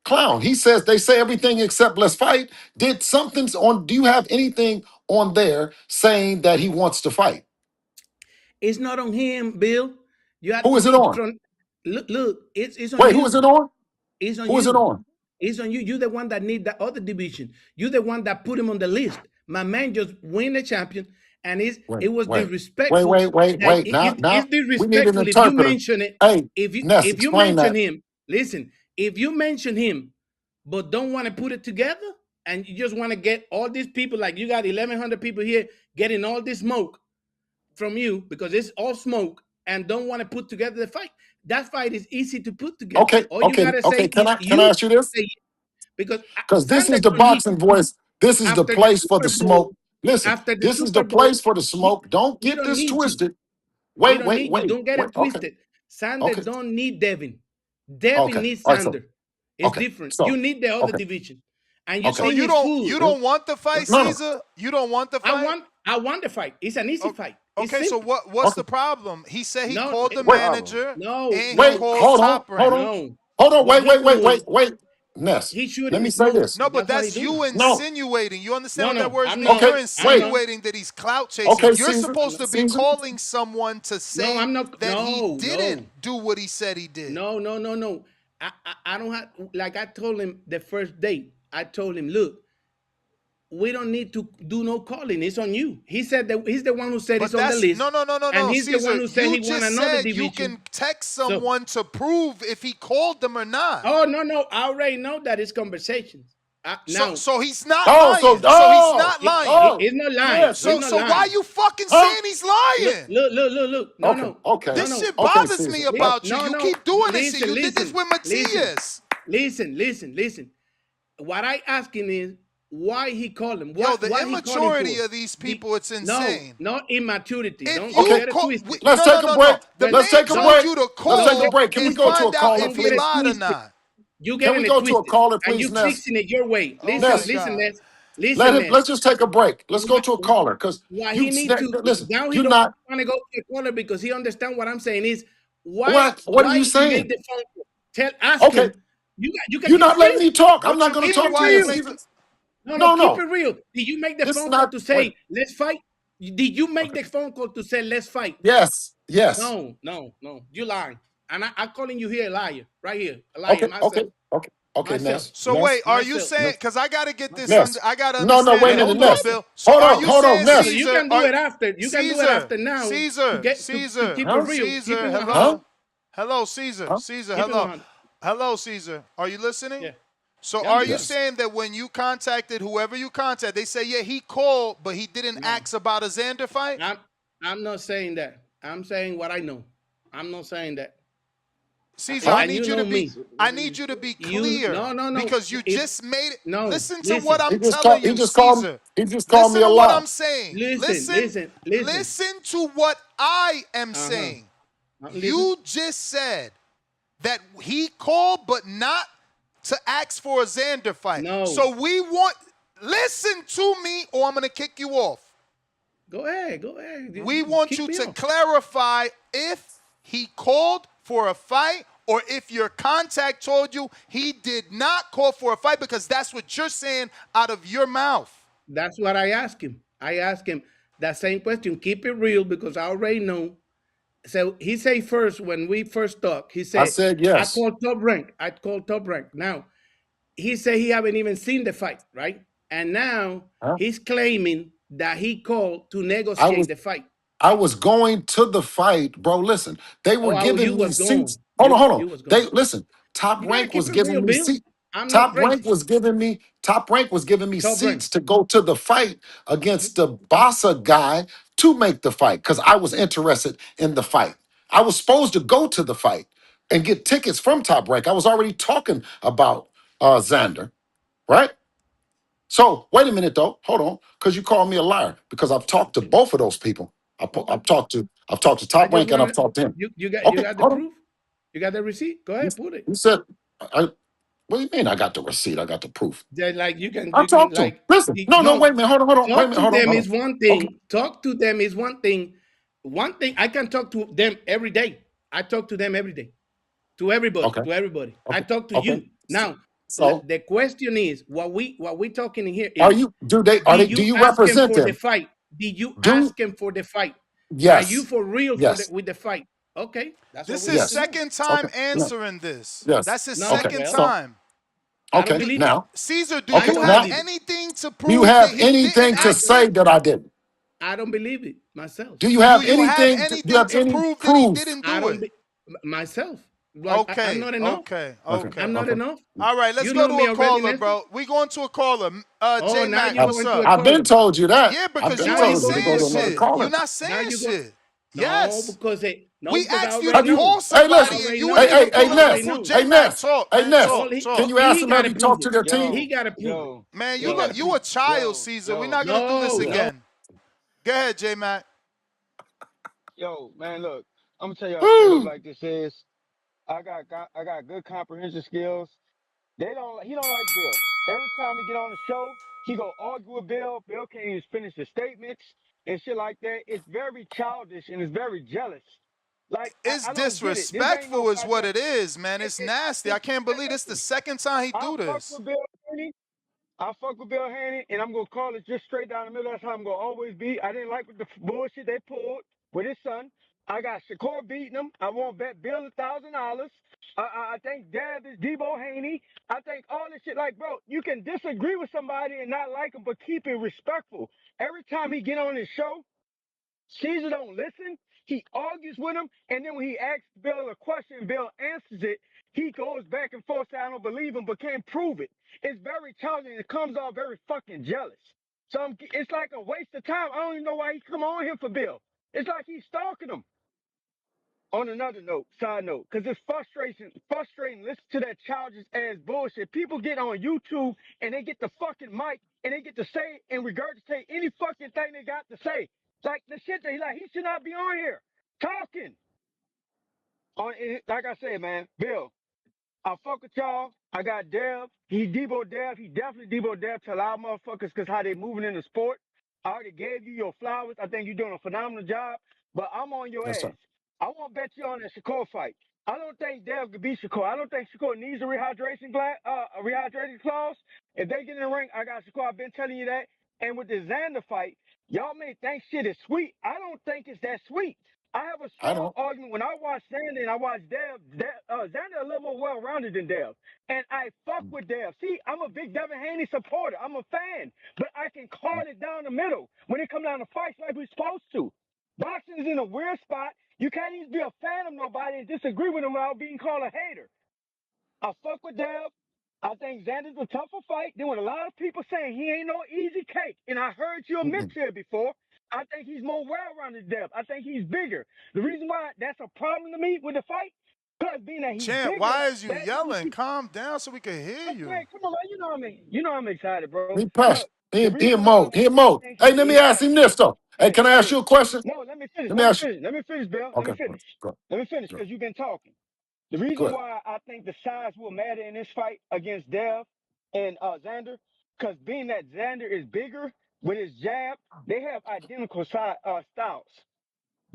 clown. He says they say everything except let's fight. Did something's on, do you have anything on there saying that he wants to fight?
It's not on him, Bill. You have
Who
to
is it on?
from look. It's on
Wait, who is it
you.
on?
It's on
Who is it
you.
on?
It's on you. You're the one that need that other division. You're the one that put him on the list. My man just win the champion, and
Wait,
it was
wait,
disrespectful. That
Now
it's
we need an
disrespectful if you
interpreter.
mention it.
Hey, Ness,
If you
explain
mention
that.
him, listen. If you mention him, but don't want to put it together, and you just want to get all these people, like you got 1,100 people here getting all this smoke from you because it's all smoke and don't want to put together the fight. That fight is easy to put together. All you gotta say
Okay.
is
Can I
you
ask you this?
say it. Because
Because this
Sander
is the
don't need
boxing voice. This is the
after the
place for the
Super Bowl.
smoke. Listen,
After the
this is the
Super Bowl,
place for the smoke. Don't
he
get
don't
this
need you.
twisted.
He don't need you. Don't get
Wait.
it twisted. Sander
Okay,
don't need Devin. Devin
okay.
needs
All right, so
Sander. It's
okay,
different. You
so
need the other
okay,
division, and you
okay.
So
think he's
you
fool.
No,
don't want the fight,
no.
Caesar? You don't want the fight?
I want the fight. It's an easy
O-
fight. It's
Okay, so
simple.
what's
Okay.
the problem? He said he
No,
called the
Wait,
manager
no,
and he
no,
called Top Rank.
no.
hold on.
What he doing?
Wait. Ness,
He
let
shooting
me
the
say
smoke.
this.
No, but
That's what he
that's you
doing.
No,
insinuating. You understand
No,
what that
no,
word
I'm
means?
not.
You're
okay,
I'm
wait.
not.
insinuating that he's clout chasing.
Okay,
You're
Caesar,
supposed to be
Caesar.
calling someone to
No,
say
I'm not.
that he
No,
didn't
no,
do what he said he did.
no. I don't have. Like I told him the first date. I told him, look, we don't need to do no calling. It's on you. He said that he's the one who said it's
But
on the
that's
list,
no,
and he's the one
Caesar.
who said
You
he won
just
another
said you
division.
can text
So,
someone to prove if he called them or not.
oh no, I already know that it's conversations.
So
Now,
so he's not
Oh, so
lying. So he's not lying.
oh
he's not lying.
yeah.
He's
See,
not
So why
lying.
you fucking
huh?
saying he's
Look,
lying?
look, look, look, look. No,
Okay,
no,
okay,
no,
This
no.
shit
okay,
bothers me
Caesar.
about you.
No,
You
no.
keep doing this shit.
Listen,
You did this
listen,
with
listen,
Matias.
listen. What I asking is why he call him.
Yo, the
What he calling
immaturity
for?
of these
The,
people, it's
no,
insane.
not immaturity.
If
Don't
you
Okay,
get it
call,
twisted.
let's
no, no,
take a
no,
break.
no. The
When
Let's
man
take a
don't
told
break.
you to
Let's take a
call
break. Can we
and
go to
find
a
out
caller,
if
don't
he
get it
please?
lied or
twisted.
not.
You
Can
getting
we
it
go to a
twisted,
caller,
and
please,
you
Ness?
fixing it your way.
Oh my
Ness,
Listen,
God.
Les. Listen,
let's
Les.
just take a break. Let's go
What,
to a caller because
what he
you
need to
listen.
now he
You're
don't
not.
want to go to the corner because he understand what I'm saying is
What are
why
you
he made
saying?
the phone call. Ask
Okay,
him. You can
you're
keep
not
it
letting
real.
me talk. I'm
What
not
you
going to
Keep
mean?
talk
it
to
Why
you,
he
real.
make the?
Steven.
No,
No,
keep it
no.
real. Did you make the
This is
phone call
not
to
what.
say let's fight? Did you make
Okay.
the phone call to say let's fight?
Yes, yes.
No. You lying. And I'm calling you here a liar. Right here. A liar.
Okay, okay,
Myself.
okay, okay,
Myself.
Ness,
So
Ness,
wait, are you
Myself.
saying?
Ness,
Because I gotta get this
Myself.
under.
Ness.
I gotta
No,
understand
wait a
this.
Yeah,
minute,
Hold on,
Ness.
okay.
Bill. So are you
Hold on,
saying
So
Ness.
you
Caesar?
can do
Are
it after. You can do it
Caesar?
after now
Caesar?
to
Caesar?
keep it
Huh?
real. Keep it
Caesar?
100.
Huh?
Hello, Caesar.
Huh?
Caesar.
Keep it
Hello.
100.
Hello, Caesar. Are you listening?
Yeah.
So
Yeah, I'm
are you
listening.
Yes.
saying that when you contacted whoever you contacted, they say, yeah, he called, but he didn't
No.
ask about a Xander fight?
I'm not saying that. I'm saying what I know. I'm not saying that.
Caesar,
Huh?
And you know me.
I need you to be
You
clear
no.
because you
If
just made it.
no,
Listen to what
listen.
I'm telling
He
you,
just called.
Caesar.
He just called me
Listen
a
to what
lie.
I'm saying.
Listen,
Listen,
listen, listen.
listen to what I am
Uh-huh.
saying.
Listen.
You just said that he called, but not to ask for a Xander fight.
No.
So we want, listen to me, or I'm going to kick you off.
Go ahead. Go
We
ahead.
want
Kick
you
me
to
off.
clarify if he called for a fight or if your contact told you he did not call for a fight, because that's what you're saying out of your mouth.
That's what I asked him. I asked him that same question. Keep it real because I already know. So he said first when we first talked, he
I
said,
said
I
yes.
called top rank. I called top rank. Now he said he haven't even seen the fight, right? And now
Huh?
he's claiming that he called to
I
negotiate
was
the fight.
I was going to the fight, bro. Listen, they were
You
giving me
was
seats.
gone.
Hold on.
You was
They
gone.
listen. Top
You gotta
rank
keep
was
it real,
giving me
Bill.
seats.
I'm not crazy.
Top rank was giving me
Top rank.
seats to go to the fight against the Bossa guy to make the fight because I was interested in the fight. I was supposed to go to the fight and get tickets from Top Rank. I was already talking about Xander, right? So wait a minute though. Hold on, because you called me a liar because I've talked to both of those people.
Okay.
I've talked to
I
Top
just
Rank and
want
I've talked to him.
you
Okay,
got the
hold on.
proof? You got the receipt? Go
You,
ahead, put it.
you said, what do you mean? I got the receipt. I got the proof.
That like
I
you can
talked to him.
like
Listen, no,
no
wait a minute. Hold on. Wait a
talk
minute.
to them
Hold on.
is one
Okay,
thing. Talk to them is one thing. One thing I can talk to them every day. I talk to them every day. To everybody,
okay,
to everybody. I
okay,
talk to
okay.
you. Now,
So,
the question is what we talking in here
are
is
you? Do they? Are they?
did
Do
you
you
ask him
represent
for the
them?
fight? Did you
Do
ask him for the fight? Are you
yes,
for real
yes,
with the fight? Okay, that's what
This
we
is
need to
yes.
know.
second
Okay,
time
yeah,
answering this.
yes.
That's his
No,
Okay,
second
well,
so
time.
I don't
okay
believe it.
now.
Caesar, do
I
Okay
you
don't
have
now.
believe it.
anything to
Do you
prove that
have
he didn't
anything to
I
ask him?
say that I didn't?
I don't believe it myself.
Do you
Do
have
you have
anything? Do you
anything
have
to
any
prove that he
proof?
didn't
I
do
don't
it?
be myself. Like I'm
Okay,
not enough.
okay,
Okay,
I'm
okay.
not
okay.
enough.
All right, let's
You
go
know
to
me
a
already,
caller,
Nestor.
bro. We going to a caller.
Oh,
J
now
Mac,
you're
I've,
what's
going to a
up?
I've been
caller.
told you that.
Yeah,
I've
because
been
you
Now
ain't
you're
told you
going
to
to
go
go
saying
to
to a
another
caller.
shit. You're
caller.
not
Now
saying
you're going.
shit.
No,
Yes.
no,
We
because I
asked you
already
to
Have you?
know.
call
Hey,
I
somebody
listen.
and
already
you
know.
ain't
Hey,
even
hey, hey,
I
pulling up
already
Ness.
proof.
know.
Hey,
J Mac,
Ness.
talk,
Hey,
man.
Ness.
All
Talk,
he
talk.
Can you ask
he
him
got
have
to
you
prove
talked to
it.
their team?
He
Yo,
got to prove it.
yo,
Man,
He got to
you
prove
a
it.
child,
yo,
Caesar. We're
yo,
not gonna do this
No,
yo,
no.
again. Go ahead, J Mac.
yo, man, look, I'm gonna tell y'all straight up
Woo.
like this is. I got good comprehension skills. He don't like Bill. Every time he get on the show, he go argue with Bill. Bill can't even finish his statements and shit like that. It's very childish and it's very jealous. Like
It's
I don't get it. This ain't no
disrespectful, is what
goddamn.
it is, man. It's nasty. I can't believe this the
Listen,
second time he
I
do
fuck
this.
with Bill Haney. I fuck with Bill Haney, and I'm gonna call it just straight down the middle. That's how I'm gonna always be. I didn't like the bullshit they pulled with his son. I got Shakur beating him. I won't bet Bill $1,000. I think Dad is Debo Haney. I think all this shit. Like, bro, you can disagree with somebody and not like him, but keep it respectful. Every time he get on his show, Caesar don't listen. He argues with him, and then when he asks Bill a question, Bill answers it.
He goes back and forth saying I don't believe him, but can't prove it. It's very challenging. It comes off very fucking jealous. So it's like a waste of time. I don't even know why he come on here for Bill. It's like he's stalking him. On another note, side note, because it's frustrating. Listen to that childish ass bullshit. People get on YouTube and they get the fucking mic and they get to say and regurgitate any fucking thing they got to say. Like the shit that he should not be on here talking. Like I said, man, Bill, I fuck with y'all. I got Dev. He Debo Dev. He definitely Debo Dev to a lot of motherfuckers because how they moving in the sport. I already gave you your flowers. I think you're doing a phenomenal job. But I'm on your
Yes,
ass.
sir.
I won't bet you on that Shakur fight. I don't think Dev could beat Shakur. I don't think Shakur needs a rehydration clause. If they get in the ring, I got Shakur. I've been telling you that. And with the Xander fight, y'all may think shit is sweet. I don't think it's that sweet. I have a
I
strong
know.
argument when I watch Xander and I watch Dev. Xander a little more well-rounded than Dev, and I fuck with Dev. See, I'm a big Devin Haney supporter. I'm a fan, but I can call it down the middle when it comes down to fights like we're supposed to. Boxing is in a weird spot. You can't even be a fan of nobody and disagree with him without being called a hater. I fuck with Dev. I think Xander's a tougher fight. There were a lot of people saying he ain't no easy cake, and I heard you admit to it before. I think he's more well-rounded than Dev. I think he's bigger. The reason why that's a problem to me with the fight, because being that he's
Champ,
bigger,
why is you
that
yelling? Calm down so we can hear you.
okay, come on, man. You know what I mean. You know I'm excited, bro.
He passionate.
Look, the
He
reason
in
why
mode. He in
I
mode.
think
Hey,
he
let me
is
ask him this though. Hey, can I ask you a question?
no, let me finish.
Let me
Let me
ask you.
finish. Let me finish, Bill. Let me
Okay,
finish.
go
Let me finish
go
because you've been talking. The reason
good.
why I think the size will matter in this fight against Dev and Xander, because being that Xander is bigger with his jab, they have identical styles.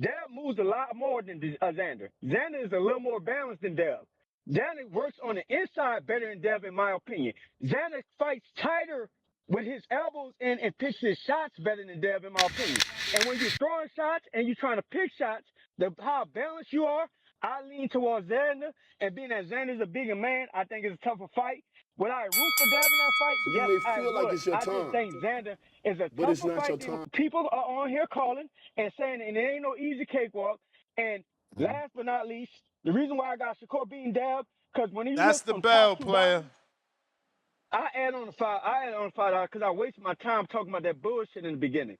Dev moves a lot more than Xander. Xander is a little more balanced than Dev. Xander works on the inside better than Dev, in my opinion. Xander fights tighter with his elbows in and picks his shots better than Dev, in my opinion. And when you're throwing shots and you're trying to pick shots, how balanced you are, I lean towards Xander. And being that Xander's a bigger man, I think it's a tougher fight. Would I root for Dev in that fight?
You
Yes,
may
I
feel like
would.
it's your
I just
time,
think Xander is a
but it's
tougher
not your
fight than
time.
people are on here calling and saying, and it ain't no easy cakewalk. And last but not least, the reason why I got Shakur beating Dab, because when you
That's
look
the
from top
bell,
two
player.
boxers, I add on the five. I add on the $5 because I wasted my time talking about that bullshit in the beginning.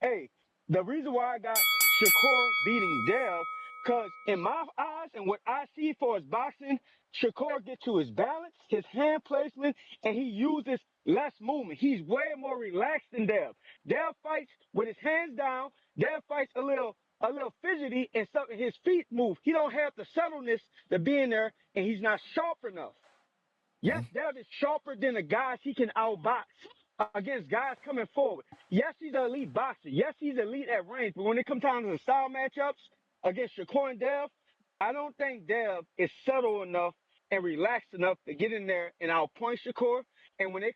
Hey, the reason why I got Shakur beating Dev, because in my eyes and what I see for his boxing, Shakur gets to his balance, his hand placement, and he uses less movement. He's way more relaxed than Dev. Dev fights with his hands down. Dev fights a little fidgety and stuff. His feet move. He don't have the subtleness to be in there, and he's not sharp enough. Yes, Dev is sharper than the guys he can outbox against guys coming forward. Yes, he's an elite boxer. Yes, he's elite at range. But when it comes time to the style matchups against Shakur and Dev, I don't think Dev is subtle enough and relaxed enough to get in there and outpoint Shakur. And when they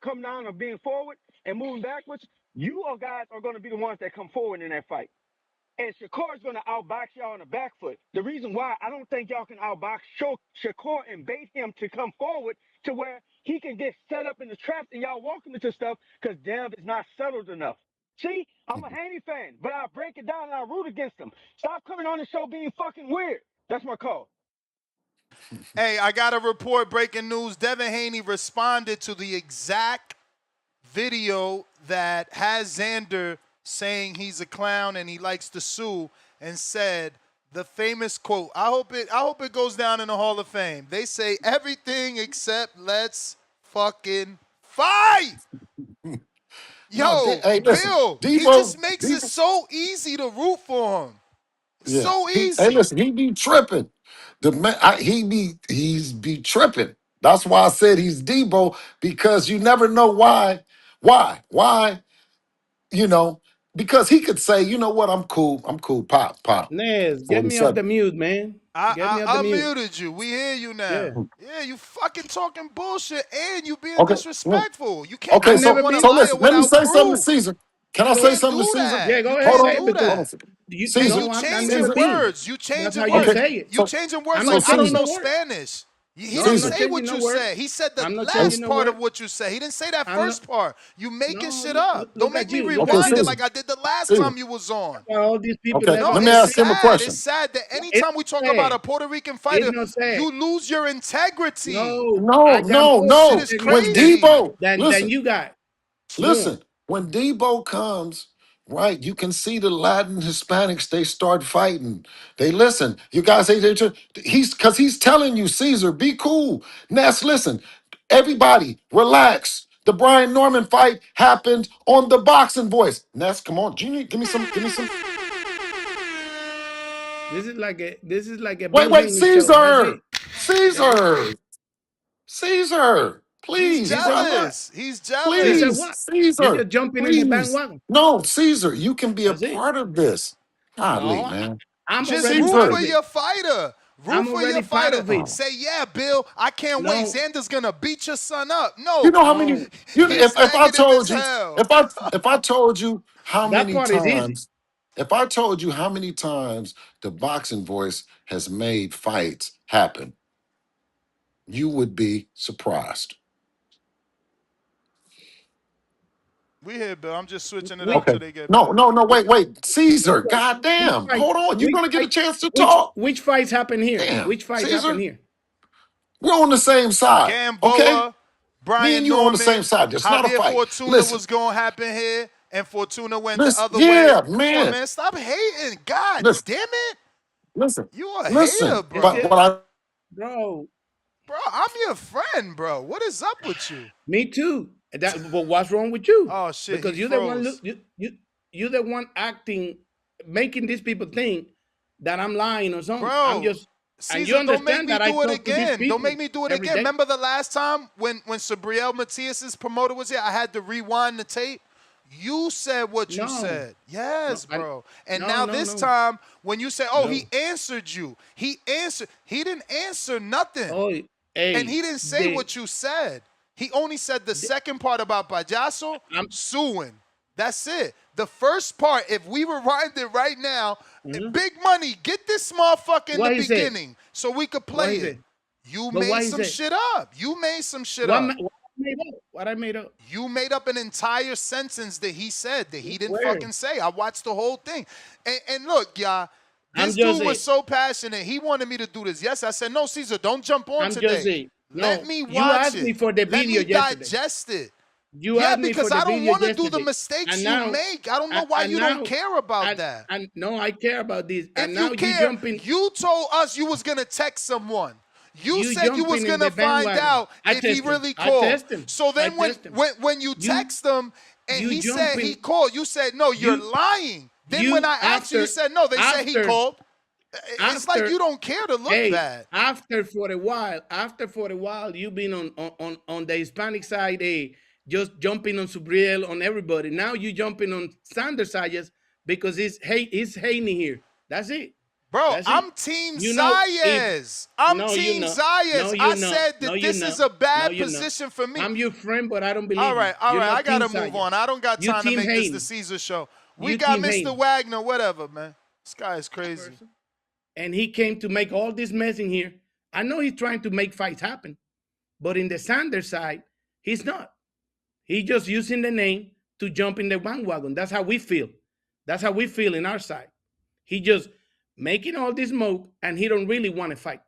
come down to being forward and moving backwards, you all guys are going to be the ones that come forward in that fight. And Shakur's going to outbox y'all on the back foot. The reason why I don't think y'all can outbox Shakur and bait him to come forward to where he can get set up in the traps and y'all walk him into stuff because Dev is not settled enough. See, I'm a Haney fan, but I break it down and I root against him. Stop coming on the show being fucking weird. That's my call.
Hey, I got a report breaking news. Devin Haney responded to the exact video that has Xander saying he's a clown and he likes to sue and said the famous quote. I hope it goes down in the Hall of Fame. They say everything except let's fucking fight.
No,
Yo,
hey, listen,
Bill, he
Debo,
just makes it
Debo,
so easy to root for him.
yeah.
So
Hey,
easy.
listen, he be tripping. The man, he's be tripping. That's why I said he's Debo because you never know why, you know, because he could say, you know what, I'm cool, pop,
Nez, get me off
47.
the mute, man. Get me off the
I
mute.
unmuted you. We hear you
Yeah.
now. Yeah, you fucking talking bullshit and you being
Okay, yeah.
disrespectful. You can't
I
Okay,
call
so
never
someone a
been.
so
liar
listen, let me
without
say something to
proof.
Caesar. Can
You
I say
can't
something to
do
Caesar?
that.
Yeah,
You
go ahead,
Hold
can't
on,
say it
do
hold on.
that.
because you
And
Caesar,
you
no, I've
changing
never
Caesar.
been.
words. You
That's
changing
how you
words.
Okay,
say it.
You
so
changing words
I'm
so
like
not
I don't
changing
Caesar.
know
no word.
Spanish. He
No, I'm
didn't
not
Caesar.
say
changing
what
no
you
word.
said. He said the
I'm not changing
last
no
part of
word.
what you said. He didn't say that
I'm not.
first part. You making
No,
shit up. Don't
look
make
at
me
you. Look
Okay,
at
rewind it
you.
Caesar.
like I did the last
Caesar.
time you was on.
All these people
Okay,
never
No,
let me
it's
understand.
ask him a
sad. It's
question.
sad that
It's
anytime we talk about
sad.
a Puerto Rican
It's
fighter,
not sad.
you lose your integrity.
No,
No,
I got
no,
more
Shit
no.
is
When
integrity than
crazy.
Debo,
than
listen,
you got. More.
listen. When Debo comes, right, you can see the Latin Hispanics, they start fighting. They listen. You guys, he's because he's telling you, Caesar, be cool. Ness, listen. Everybody, relax. The Brian Norman fight happened on the Boxing Voice. Ness, come on. Junior, give me some.
This is like a
Wait,
Ben
wait,
Haney show. That's
Caesar.
it. That's it.
Caesar. Caesar.
He's
Please,
Caesar
brother.
what?
jealous. He's
Caesar
jealous.
Please,
what? You're
Caesar,
just jumping in the
please.
bandwagon.
No, Caesar, you can be a
That's it.
part of this. Golly,
No,
man.
I'm
Just
already
root
part
for
of
Caesar.
it.
your fighter. Root
I'm
for your
already part
fighter.
of it.
Oh.
Say, yeah, Bill, I can't wait.
No,
Xander's gonna beat your son up.
You
No,
know how many
no.
if
he's
I
negative as
told you,
hell.
if I told you how
That
many
part is easy.
times, if I told you how many times the boxing voice has made fights happen, you would be surprised.
We here, Bill. I'm just switching it
Which
up
Okay.
till they get
No,
back.
no, no, wait. Caesar,
which
goddamn.
fight?
Hold on. You're
Which
gonna get a
fight?
chance to
Which
talk.
which fights happen here?
Damn.
Which fights happen
Caesar,
here?
we're on the same side. Okay?
Gamboa,
Me and
Brian
you are on the same
Norman,
side. It's not a
Javier
fight.
Fortuna
Listen,
was gonna happen here, and Fortuna went the
listen,
other way.
yeah,
Come on,
man.
man. Stop hating. God
Listen,
damn it.
listen,
You a hater,
listen.
It's
But
just,
bro.
what I
bro.
Bro, I'm your friend, bro. What is up with you?
Me too. But what's wrong with you?
Oh shit, he
Because you're the one.
froze.
You're the one acting, making these people think that I'm lying or something. I'm
Bro,
just, and you
Caesar, don't make
understand
me
that I
do it
talk to these
again. Don't
people
make me do it
every
again.
day.
Remember the last time when Sabriel Matias's promoter was here? I had to rewind the tape. You said what you
No,
said. Yes,
no,
bro. And
no,
now
no,
this
no,
time, when you say, oh,
no.
he answered you. He answered. He didn't answer nothing.
Oh,
And
hey,
he didn't say what you said. He only said the second part about Payaso
I'm.
suing. That's it. The first part, if we rewind it right now,
Mhm.
big money, get this motherfucker in
What
the
he said?
beginning so we could
What
play
he
it.
said?
You
But
made
what he
some
said?
shit up. You made some shit
What,
up.
what I made up? What I made up?
You made up an entire sentence that he said that he didn't
Where?
fucking say. I watched the whole thing. And look, y'all,
I'm
this
just
dude was
saying.
so passionate. He wanted me to do this. Yes, I said, no, Caesar, don't jump on
I'm just
today.
saying.
Let
No,
me
you
watch
asked me
it.
for the
Let
video
me
yesterday.
digest it.
You
Yeah,
asked me
because
for the
I don't
video
want to do the
yesterday,
mistakes
and
you
now,
make. I don't know why
and
you don't
now,
care about
and
that.
and no, I care about this. And
If you
now you
care,
jumping,
you told us you was gonna text someone. You
you
said you was
jumping in
gonna
the
find
bandwagon.
out
I
if he
test him.
really
I
called.
test him.
So
I
then
test him.
when you
You
text him and
you
he said he
jumping.
called, you said no, you're
You
lying. Then when
you
I asked you, you
after
said no. They said he
after
called. It's like
after.
you don't care to look
Hey,
bad.
after for a while, you've been on the Hispanic side, just jumping on Subriel, on everybody. Now you jumping on Xander Zayas because it's Haney here. That's it.
Bro,
That's it.
I'm Team
You know, if
Zayas. I'm
no, you
Team
know, no,
Zayas.
you
I
know,
said
no,
that
you
this
know,
is a
no,
bad
you know.
position for me.
I'm your friend, but I don't believe
All right,
you.
all
You're
right. I
not Team
gotta move
Zayas.
on. I don't got
You
time to
Team
make this the
Haney.
Caesar show. We
You
got
Team
Mr.
Haney.
Wagner, whatever, man. This guy is crazy.
And he came to make all this mess in here. I know he's trying to make fights happen, but in the Sanders side, he's not. He's just using the name to jump in the bandwagon. That's how we feel. That's how we feel in our side. He just making all this smoke, and he don't really want to fight,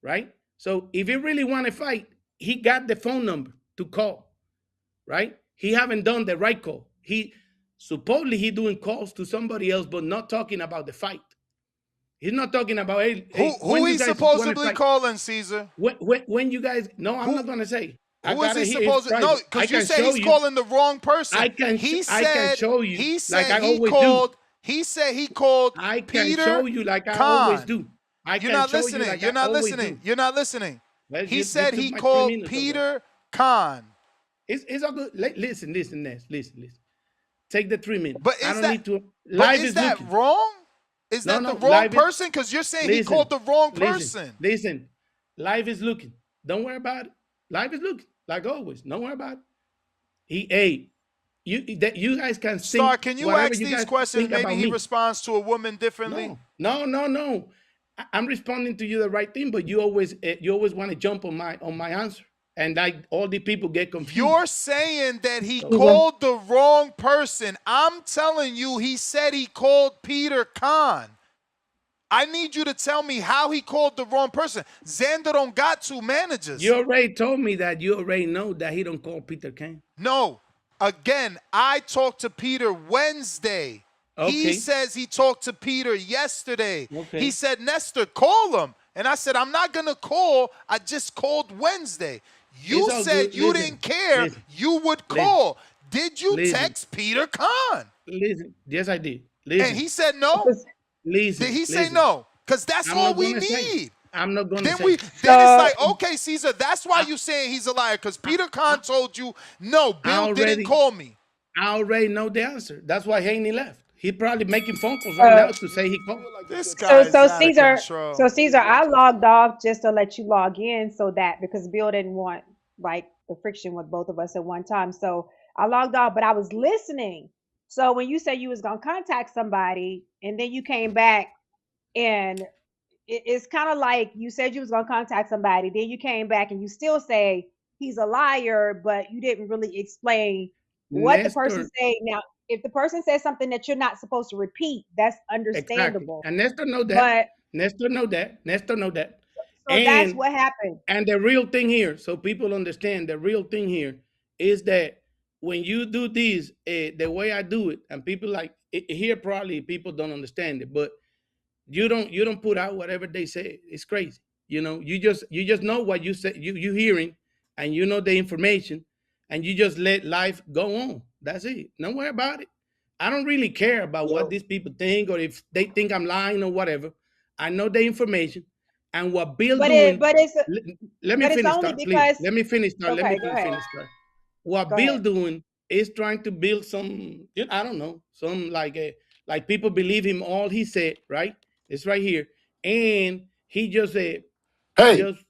right? So if he really want to fight, he got the phone number to call, right? He haven't done the right call. He supposedly he doing calls to somebody else, but not talking about the fight. He's not talking about
Who
when you
he
guys want to
supposedly
fight.
calling, Caesar?
When you guys no, I'm
Who
not gonna say. I
who is
gotta
he
hear his
supposed to? No,
private. I
because you
can
said
show
he's
you.
calling the wrong person.
I can
He
show you
he
like
said
I
he
always
called.
do.
He said he called
I can
Peter
show you like I always
Khan.
do. I
You're
can
not
show you
listening.
like
You're
I
not
always
listening.
do.
You're not listening.
Well,
He
you
said
took
he
my 3
called
minutes already.
Peter Khan.
It's all good. Listen, Ness. Listen. Take the 3 minutes.
But
I
is
don't
that
need to.
but
Live
is
is
that
looking.
wrong? Is
No,
that
no.
the wrong
Live is.
person? Because you're saying he
Listen.
called the wrong
Listen.
person.
Listen. Live is looking. Don't worry about it. Live is looking like always. Don't worry about it. You guys can think
Star, can you
whatever
ask
you
these
guys
questions?
think
Maybe
about
he
me.
responds to a woman differently.
No. I'm responding to you the right thing, but you always want to jump on my answer, and like all the people get confused.
You're saying that he
So
called the wrong person. I'm telling you, he said he called Peter Khan. I need you to tell me how he called the wrong person. Xander don't got two managers.
you already told me that you already know that he don't call Peter Khan.
No. Again, I talked to Peter Wednesday.
Okay.
He says he talked to Peter yesterday.
Okay.
He said, Nestor, call him. And I said, I'm not going to call. I just called Wednesday. You said
good.
you
Listen,
didn't care.
listen,
You would call. Did you
listen.
text Peter Khan?
Listen, yes, I did. Listen,
And he said no?
listen.
Did he say
listen.
no? Because that's
I'm
all
not
we
gonna say.
need.
I'm not going to
Then
say.
then it's like, okay, Cesar, that's why you saying he's a liar. Because Peter Khan told you, no, Bill didn't call me.
I already know the answer. That's why Haney left. He probably making phone calls right now to say he called.
This guy is
so
out
Cesar,
of control.
so Cesar, I logged off just to let you log in, so that because Bill didn't want like the friction with both of us at one time. So I logged off, but I was listening. So when you said you was gonna contact somebody, and then you came back, and it's kind of like you said you was gonna contact somebody, then you came back and you still say he's a liar, but you didn't really explain what the person said. Now, if the person says something that you're not supposed to repeat, that's understandable.
Exactly. And Nestor know that.
But
Nestor know that.
so that's what happened.
And the real thing here, so people understand, the real thing here is that when you do this, the way I do it, and people like here probably people don't understand it, but you don't put out whatever they say. It's crazy. You just know what you say, you hearing, and you know the information, and you just let life go on. That's it. Don't worry about it. I don't really care about what these people think, or if they think I'm lying or whatever. I know the information, and what Bill doing. Let me finish, please. Let me finish. Let me finish. What Bill doing is trying to build some. I don't know, some like people believe him all he said. Right? It's right here, and he just just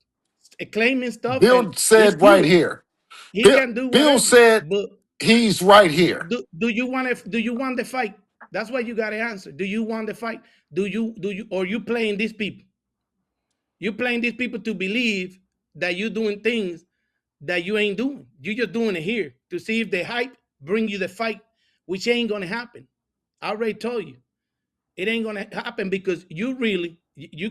claiming stuff.
Bill
And
said right here.
He can do whatever.
Bill said
but
he's right here.
do you want the fight? That's what you got to answer. Do you want the fight? Do you or you playing these people? You playing these people to believe that you doing things that you ain't doing. You just doing it here to see if the hype bring you the fight, which ain't gonna happen. I already told you. It ain't gonna happen because you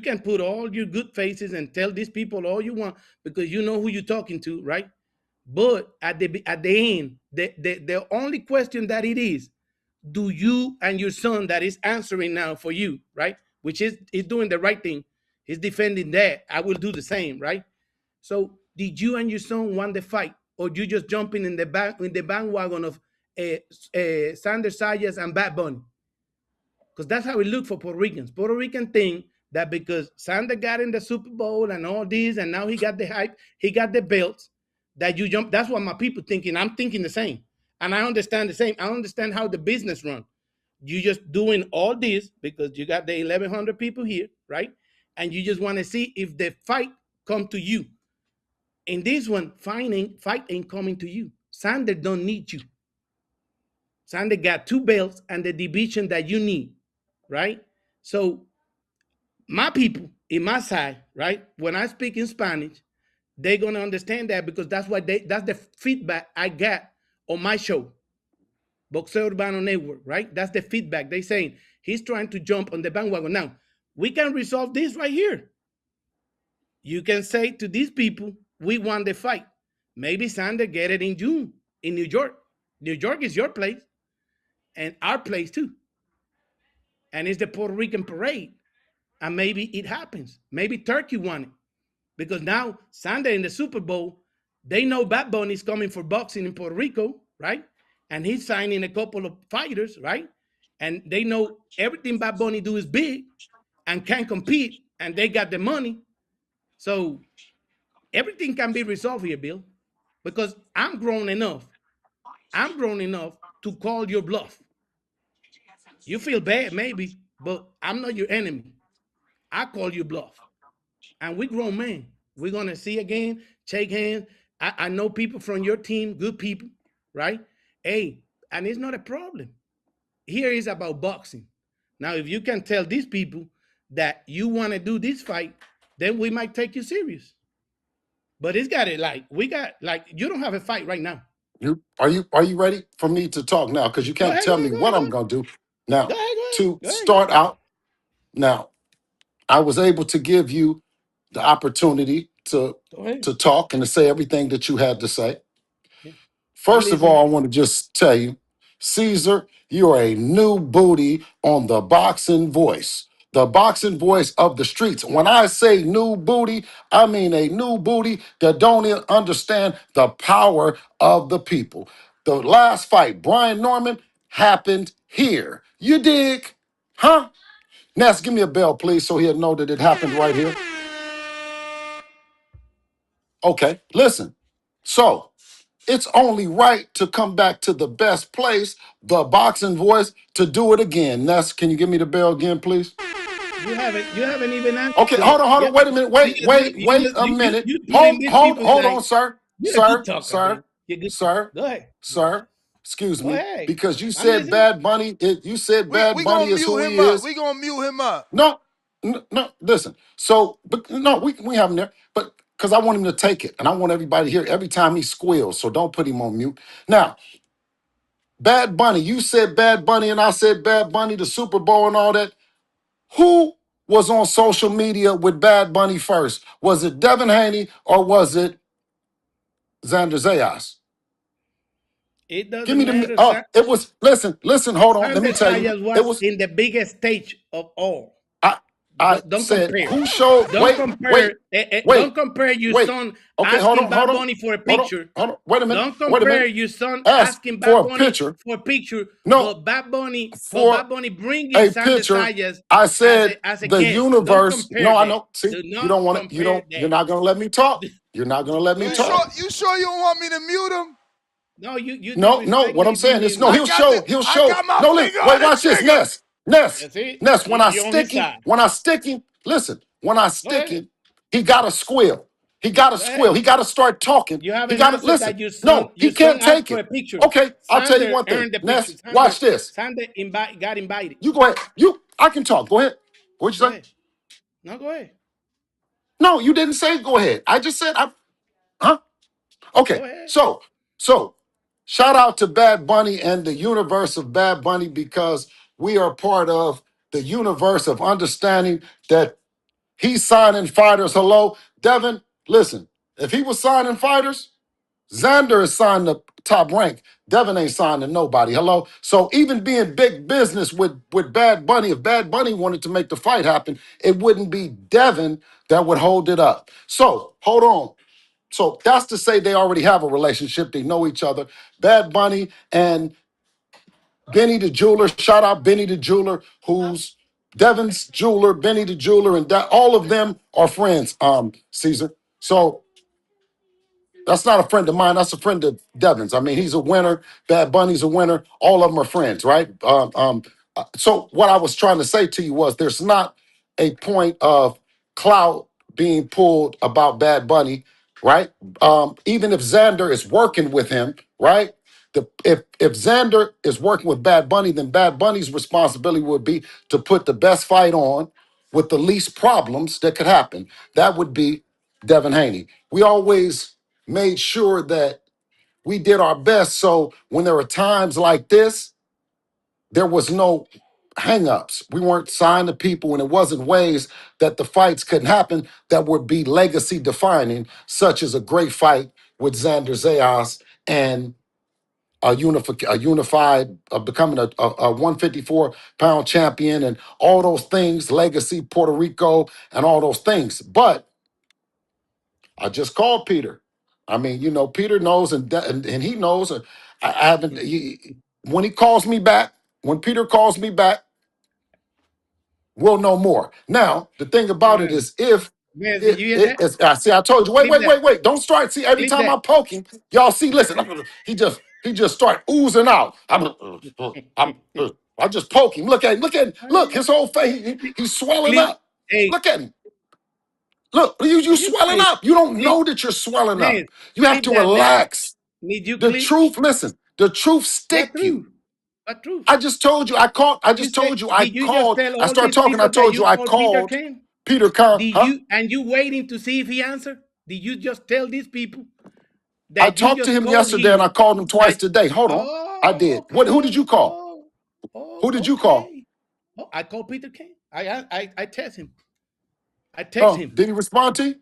can put all your good faces and tell these people all you want because you know who you're talking to, right? But at the end, the only question that it is, do you and your son that is answering now for you, right? Which is doing the right thing. He's defending that. I will do the same, right? So did you and your son want the fight, or you just jumping in the bandwagon of Xander Zayas and Bad Bunny? Because that's how it looked for Puerto Ricans. Puerto Rican think that because Xander got in the Super Bowl and all this, and now he got the hype, he got the belts, that you jump. That's what my people thinking. I'm thinking the same. And I understand the same. I understand how the business run. You just doing all this because you got the 1,100 people here, right? And you just want to see if the fight come to you. In this one, fight ain't coming to you. Xander don't need you. Xander got 2 belts and the division that you need, right? So my people in my side, right? When I speak in Spanish, they're gonna understand that because that's the feedback I got on my show, Boxeo Urbano Network, right? That's the feedback. They saying he's trying to jump on the bandwagon. Now, we can resolve this right here. You can say to these people, we want the fight. Maybe Xander get it in June in New York. New York is your place and our place too. And it's the Puerto Rican parade. And maybe it happens. Maybe Turkey won it. Because now Xander in the Super Bowl, they know Bad Bunny is coming for boxing in Puerto Rico, right? And he's signing a couple of fighters, right? And they know everything Bad Bunny do is big and can compete, and they got the money. So everything can be resolved here, Bill, because I'm grown enough. I'm grown enough to call your bluff. You feel bad, maybe, but I'm not your enemy. I call you bluff. And we grown men. We're going to see again, shake hands. I know people from your team, good people, right? Hey, and it's not a problem. Here is about boxing. Now, if you can tell these people that you want to do this fight, then we might take you serious. But it's got it like we got like you don't have a fight right now.
Are you ready for me to talk now? Because you
Go
can't
ahead, go
tell
ahead,
me
go ahead,
what
go
I'm
ahead.
gonna do. Now,
Go ahead, go ahead,
to
go ahead, go
start
ahead.
out, now I was able to give you the opportunity
Go ahead.
to talk and to say everything that you had to say.
Yeah. I'm
First of
listening.
all, I want to just tell you, Caesar, you're a new booty on the boxing voice. The boxing voice of the streets. When I say new booty, I mean a new booty that don't understand the power of the people. The last fight, Brian Norman, happened here. You dig? Huh? Ness, give me a bell, please, so he'll know that it happened right here. Okay, listen. So, it's only right to come back to the best place, the boxing voice, to do it again. Ness, can you give me the bell again, please?
You haven't even answered
Okay,
yet.
hold
Yeah.
on, wait a minute, wait a minute.
You pulling these people's
Hold
like
on, sir,
you're a good talker,
sir,
man. You're a good talker.
sir,
Go ahead.
sir. Excuse
Go
me,
ahead.
because you
I'm
said
listening.
Bad Bunny. You said
We
Bad Bunny
gonna
is
mute
who
him
he
up.
is.
We gonna mute him up.
No, no. Listen. So, but no, we have him there, but because I want him to take it, and I want everybody to hear it every time he squeals. So don't put him on mute. Now, Bad Bunny. You said Bad Bunny, and I said Bad Bunny, the Super Bowl and all that. Who was on social media with Bad Bunny first? Was it Devin Haney or was it Xander Zayas?
It
Give
doesn't
me the.
matter.
It was. Listen. Hold on. Let me
Sander
tell you.
Sayas
It
was
was.
in the biggest stage of all.
I. I
Don't
said
compare.
who showed.
Don't
Wait.
compare.
Wait.
Don't compare your
Wait.
son
Okay.
asking Bad Bunny for a picture.
Hold on. Wait a minute.
Don't
Wait a
compare
minute.
your son
Ask
asking
for
Bad
a
Bunny
picture.
for a picture,
No,
but Bad Bunny bringing
a
Sander
picture.
Sayas
I
as
said
a
the
guest. Don't
universe.
compare
No, I
that.
know. See,
Do
you
not
don't want it. You
compare
don't. You're
that.
not gonna let me talk. You're not gonna let
Go
me
You
ahead.
sure?
talk.
You sure you don't want me to mute him?
No, you
No.
disrespect
What
me
I'm
if you
saying is
mute
no.
me.
I
He'll
got the.
show. He'll
I
show.
got my
No,
finger
wait.
on the
Watch this.
trigger.
That's it.
Ness. When I
You're on his
stick him.
side.
When I stick him. Listen. When I
Go
stick
ahead.
him, he got to squeal. He got to
Go
squeal.
ahead.
He got to start talking.
You
He
haven't
got to
answered
listen.
that
No,
your
he
son
can't
asked
take
for
it.
a picture.
Okay. I'll tell you
Sander
one thing.
earned the picture.
Ness. Watch this.
Sander got invited.
You go ahead. I can talk. Go ahead. What'd
Go
you say?
ahead. No, go ahead.
No, you didn't say go ahead. I just said huh? Okay,
Go ahead.
so shout out to Bad Bunny and the universe of Bad Bunny because we are part of the universe of understanding that he's signing fighters. Hello, Devin. Listen, if he was signing fighters, Xander is signed the top rank. Devin ain't signed to nobody. Hello. So even being big business with Bad Bunny, if Bad Bunny wanted to make the fight happen, it wouldn't be Devin that would hold it up. So hold on. So that's to say they already have a relationship. They know each other. Bad Bunny and Benny the jeweler. Shout out Benny the jeweler, who's Devin's jeweler, Benny the jeweler, and that all of them are friends. Caesar. So that's not a friend of mine. That's a friend of Devin's. I mean, he's a winner. Bad Bunny's a winner. All of them are friends, right? So what I was trying to say to you was there's not a point of clout being pulled about Bad Bunny, right? Even if Xander is working with him, right? If Xander is working with Bad Bunny, then Bad Bunny's responsibility would be to put the best fight on with the least problems that could happen. That would be Devin Haney. We always made sure that we did our best. So when there were times like this, there was no hangups. We weren't signed to people, and it wasn't ways that the fights couldn't happen that would be legacy defining, such as a great fight with Xander Zayas and a unified, becoming a 154-pound champion, and all those things, legacy, Puerto Rico, and all those things. But I just called Peter. I mean, Peter knows, and he knows. I haven't. When he calls me back, when Peter calls me back, we'll know more. Now, the thing
All
about it
right.
is, if
Man, did
it,
you hear
it,
that?
it's, I see, I told you.
Clip that.
Wait. Don't start. See, every
Clip
time
that.
I'm poking, y'all see. Listen, he just start oozing out. I just poke him. Look. His whole face. He's swelling
Clip.
up.
Hey,
Look at him. Look, you
are you
swelling
hey,
up. You don't
clip
know that you're swelling
man,
up. You have
clip
to
that man.
relax.
Need you
The
clip?
truth, listen, the truth
What
stick you.
through? What truth?
I just told you I called. I
You
just
say,
told you I
did you just
called.
tell
I
all
started
these
talking. I
people that
told you
you
I
called Peter
called
King?
Peter Khan.
Did
Huh?
you, and you waiting to see if he answered? Did you just tell these people
I
that you
talked to
just
him
called
yesterday and I
here
called him twice
that,
today. Hold on. I
oh,
did. What? Who did
okay,
you call? Who did you call?
okay. Oh, I called Peter King. I text him. I text
Oh,
him.
did he respond to you?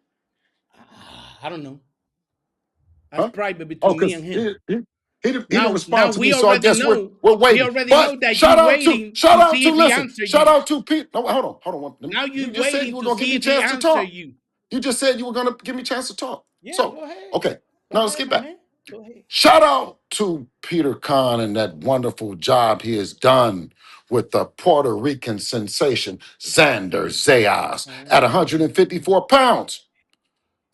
I don't know. That's
Huh?
private
Oh,
between me
because
and him.
he didn't
Now
respond to me.
we
So I
already
guess
know.
we're
We
waiting.
already know
But
that you waiting to see if he
listen,
answer
shout
you.
out to Pete. No, hold on.
Now
You
you
just said you
waiting
were
to
gonna give
see
me a
if he
chance to
answer
talk.
you.
You just said you were gonna give me a chance to talk.
Yeah,
So
go ahead.
okay.
Go
Now let's
ahead,
get
my
back.
man. Go ahead.
Shout out to Peter Khan and that wonderful job he has done with the Puerto Rican sensation, Xander Zayas, at 154 pounds.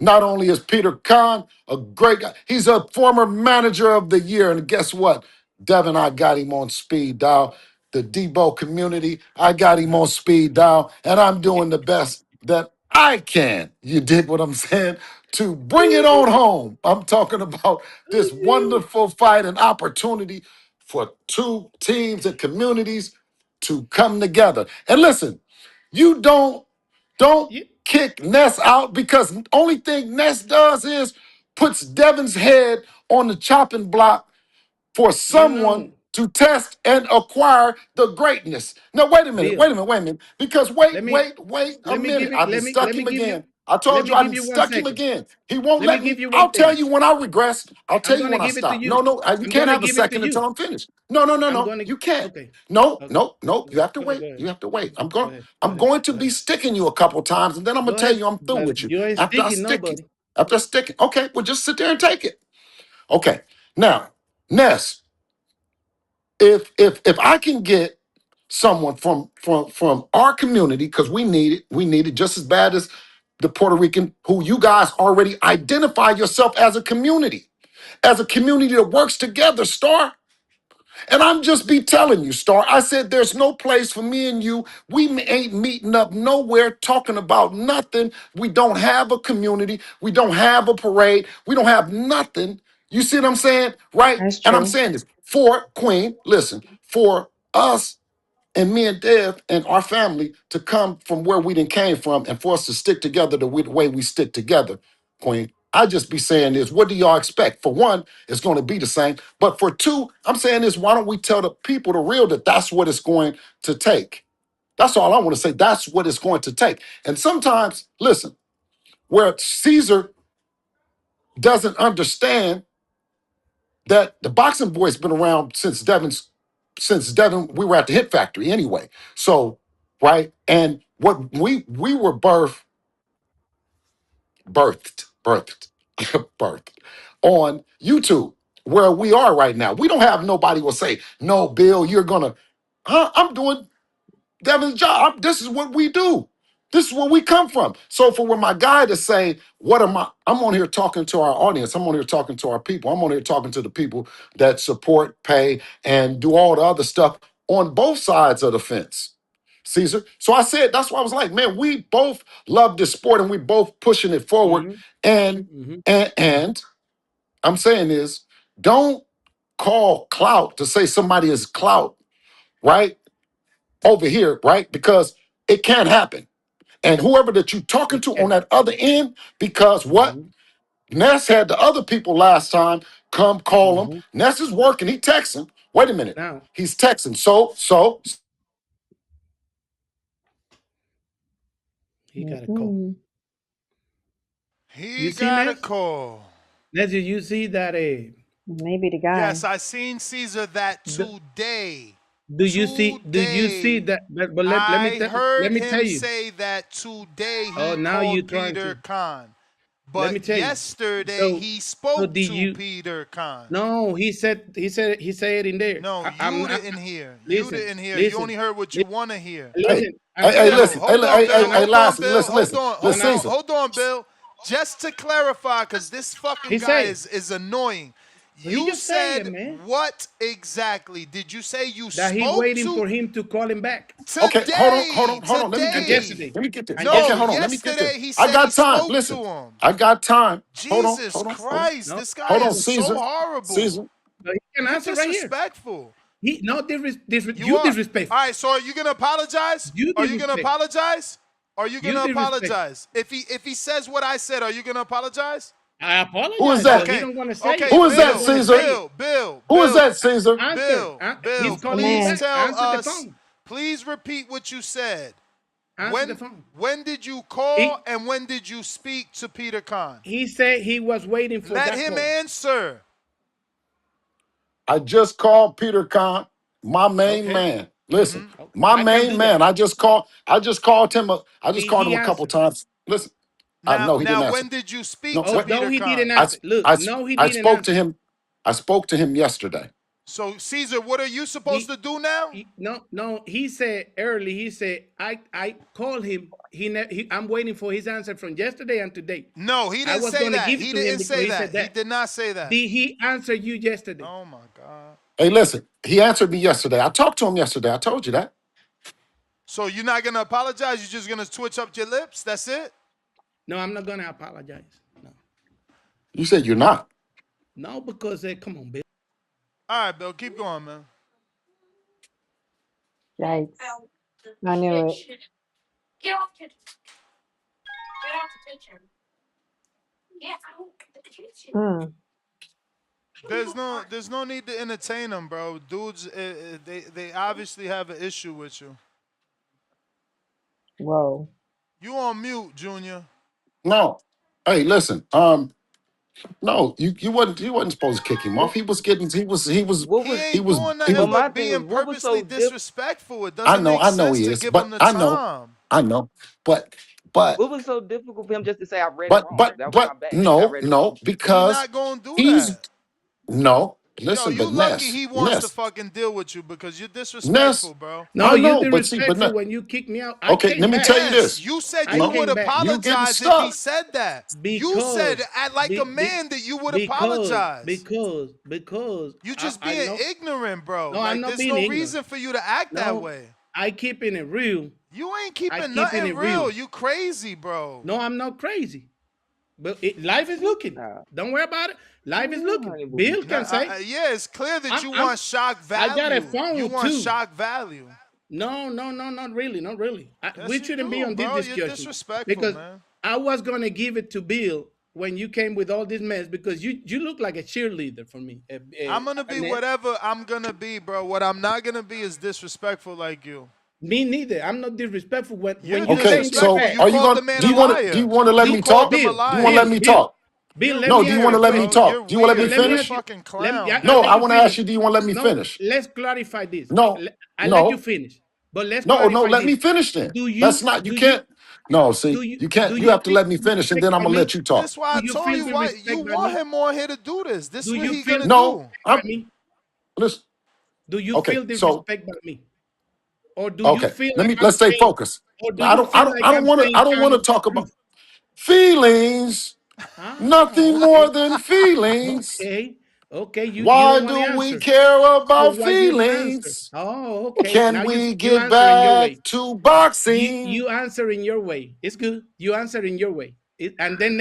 Not only is Peter Khan a great guy, he's a former manager of the year. And guess what? Devin, I got him on speed dial. The Debo community, I got him on speed dial. And I'm doing the best that I can. You dig what I'm saying? To bring it on home. I'm talking about this wonderful fight and opportunity for two teams and communities to come together. And listen, you don't
You,
kick Ness out because only thing Ness does is puts Devin's head on the chopping block for
no,
someone
no,
to test and acquire the greatness. Now,
Bill.
wait a minute. Because
Let me
wait a
let me
minute.
give it.
I done stuck
Let me
him
give you.
again. I
Let
told
me
you I
give
done
you one
stuck him
second.
again. He won't
Let me
let me.
give you one
I'll tell
thing.
you when I regress. I'll
I'm
tell you
gonna
when I
give it to
stop.
you.
No, you
I'm
can't
gonna
have a
give it to
second
you.
until I'm finished.
I'm
No.
gonna.
You can't.
Okay.
No,
Okay.
You have to
Okay.
wait.
Go ahead.
You have to wait.
Go ahead. Go
I'm
ahead.
going to
Go
be
ahead.
sticking you a couple times, and then I'm
Go
gonna tell
ahead.
you I'm through
But
with you.
you ain't
After I
sticking
stick you.
nobody.
After sticking. Okay, well just sit there and take it. Okay. Now, Ness, if I can get someone from our community, because we need it just as bad as the Puerto Rican, who you guys already identify yourself as a community that works together, Star. And I'm just be telling you, Star. I said there's no place for me and you. Ain't meeting up nowhere talking about nothing. We don't have a community. We don't have a parade. We don't have nothing. You see what I'm saying? Right?
That's
And I'm
true.
saying this for Queen, listen, for us and me and Dev and our family to come from where we done came from and for us to stick together the way we stick together, Queen. I just be saying this. What do y'all expect? For one, it's going to be the same. But for two, I'm saying this. Why don't we tell the people the real that that's what it's going to take? That's all I want to say. That's what it's going to take. And sometimes, listen, where Caesar doesn't understand that the boxing boy's been around since Devin, we were at the Hit Factory anyway. So, right? And what we were birthed, birthed on YouTube, where we are right now. We don't have nobody will say, no, Bill, you're gonna, I'm doing Devin's job. This is what we do. This is where we come from. So for my guy to say, what am I? I'm on here talking to our audience. I'm on here talking to our people. I'm on here talking to the people that support, pay, and do all the other stuff on both sides of the fence. Caesar. So I said, that's why I was like, man, we both love this sport and we both pushing it forward.
Mm-hmm.
And
Mm-hmm.
and I'm saying is, don't call clout to say somebody is clout, right? Over here, right? Because it can't happen. And whoever that you talking
It
to on
can.
that other end, because what?
Mm-hmm.
Ness had the other people last time come call him.
Mm-hmm.
Ness is working. He texting. Wait a minute.
Now
He's texting. So
he got a call.
Mm-mm.
You
He
see,
got a
Ness?
call.
Ness, did you see that?
Maybe the
Yes,
guy.
I seen Caesar that
The,
today.
do you see? Do you see
Today.
that? But
I
let
heard
me tell
him
you.
say that today
Oh,
he
now you
called
trying
Peter
to.
Khan.
Let
But
me tell you.
yesterday
So
he
so
spoke
did
to
you?
Peter Khan.
No, he said it in there.
No, you
I'm
didn't hear. You
listen,
didn't hear. You
listen,
only heard what you
listen,
want to hear.
hey,
listen. I'm
hey,
telling
Bill,
you.
hold on, Bill.
And I,
Hold on,
listen,
Bill. Hold on.
listen,
and I,
Caesar.
Hold on, Bill. Just to clarify, because this fucking
he
guy
say,
is annoying.
but he
You
just say it,
said
man.
what exactly? Did you say you
That he
spoke
waiting
to
for him to call him back.
Okay,
today?
hold on. Let me get
And
this.
Today.
yesterday,
Let me get this.
and
Okay,
No,
hold
yesterday.
on. Let me get this.
yesterday he
I
said he
got time.
spoke
Listen,
to him.
I got time.
Jesus
Hold on.
Christ,
No,
this guy
Hold on,
is
listen.
so
Caesar.
horrible.
Caesar.
But he can
You're
answer right here.
disrespectful.
He no
You
you
are.
disrespectful.
All right, so are you gonna apologize?
You
Are you gonna
disrespectful.
apologize? Are you
You
gonna
disrespectful.
apologize? If he says what I said, are you gonna apologize?
I
Who is
apologize, but
that?
he
Okay.
don't want to say
Okay,
it.
Who is
He
that,
don't want to
Caesar?
say it.
Who is that,
Bill,
Caesar?
Answer.
Bill,
He's
Mr.
calling you
please
Man.
back.
tell
Answer the
us,
phone.
please repeat what you said.
Answer the phone.
When did you call
He
and when did you speak to Peter Khan?
he said he was waiting for
Let
that
him
call.
answer.
I just called Peter Khan, my main
Okay.
man. Listen,
Okay.
my
I can
main
do that.
man. I just called him.
He
A couple
answered.
times. Listen,
Now,
no, he didn't answer.
when did you speak
No,
to
Oh,
what?
no,
Peter
he
Khan?
didn't answer. Look, no, he
I
didn't
spoke to
answer.
him. I spoke to him yesterday.
So, Caesar, what are you supposed
He,
to do now?
no. He said early. He said I called him. I'm waiting for his answer from yesterday and today.
No, he
I
didn't
was
say
going to
that.
give it
He
to him
didn't
because
say
he
that.
said
He
that.
did not say that.
Did he answer you yesterday?
Oh my God.
Hey, listen, he answered me yesterday. I talked to him yesterday. I told you that.
So you're not gonna apologize? You're just gonna twitch up your lips? That's it?
No, I'm not going to apologize. No,
You said you're not.
no, because come on, Bill.
All right, Bill, keep going, man.
Yikes. I knew it. Mm.
There's no need to entertain them, bro. Dudes, they obviously have an issue with you.
Whoa.
You on mute, Junior.
No. Hey, listen. No, you wasn't supposed to kick him off.
What
He was getting.
what
He
was
He
ain't
was.
doing
He
nothing
was.
but my
but
thing was
being
what was so
purposely
diff
disrespectful. It
I
doesn't
know.
make
I know
sense
he
to
is.
give him
But
the
I know.
time.
I know. But
what was so difficult for him just to say I read it
but
wrong?
but
That was my
but
bad. I
no,
read it wrong.
no,
He
because
not gonna do
he's
that.
no.
Yo,
Listen,
you
but
lucky
Ness,
he wants to
Ness,
fucking deal with you because you're
Ness.
disrespectful, bro.
No,
I
you
know, but see, but
disrespectful
no.
when you kick me out. I
Okay,
came
let me
back.
tell you
Yes,
this.
you said
I
you
No,
would
came back
you getting
apologize if he
stuck.
said that. You said,
because
like a
be, be,
man, that you would
because
apologize.
because
You just
I
being
know.
ignorant, bro.
No, I'm
Like,
not
there's
being
no
ignorant.
reason for you to act that
No,
way.
I keeping it real.
You ain't
I
keeping
keeping
nothing
it real.
real. You crazy, bro.
No, I'm not crazy. But life is looking.
Nah.
Don't worry about it. Life is
Yeah,
looking.
honey boo boo.
Bill
Nah,
can say,
yeah, it's clear that you
I'm
want shock
I got a
value. You
phone
want
too.
shock value.
No, not really, not really.
Yes,
We
you
shouldn't be
do,
on this
bro. You're
discussion
disrespectful,
because
man.
I was gonna give it to Bill when you came with all this mess because you look like a cheerleader for me.
I'm gonna be
Annette.
whatever I'm gonna be, bro. What I'm not gonna be is disrespectful like you.
Me neither. I'm not disrespectful
You're
when you
Okay,
saying the
disrespectful.
so
You
fact.
are you
called
going?
the man
Do
a
you want to? Do you
liar.
want to let
Bill,
me
You called
talk?
him a
Bill,
Do you want to let
liar.
me
Bill,
talk?
Bill. Let
You're
No,
me
do you
ask
want
you
to
a
let me
weird,
question.
bro.
talk?
You're
Do you want to let me
weird.
Let me
You're a
ask
finish?
you.
fucking
Let me.
clown,
I
No,
bro.
let
I
you
want to ask
finish.
you. Do you want to let me
No,
finish?
let's clarify this.
No,
I let you
no,
finish, but let's
no, no.
clarify
Let me
this.
finish then.
Do
That's
you
not. You
do you
can't. No, see, you
do
can't. You
you
have to
feel
let me
the
finish, and
respect
then I'm
by
gonna
me?
let you
This
talk.
is why
Do
I
you
told
feel
you
the
why you
respect by
want
me?
him on here to do this. This
Do
is what
you
he
feel
gonna
the
No,
do.
respect by
I'm.
me?
Listen.
Do you
Okay,
feel the
so
respect by me? Or do you
okay,
feel
let
like
me.
I'm
Let's stay
saying,
focused.
or do
Now, I
you
don't. I
feel
don't.
like
I don't
I'm
want to.
saying
I don't want
kind
to
of the
talk about
truth?
feelings.
Ah,
Nothing more
okay.
than feelings.
Okay. Okay. You
Why
don't want to
do we
answer.
care
So
about
why you don't answer?
feelings?
Oh, okay.
Can
Now
we
you
get
answer in your
back
way.
to
You
boxing?
you answer in your way. It's good. You answer in your way. And then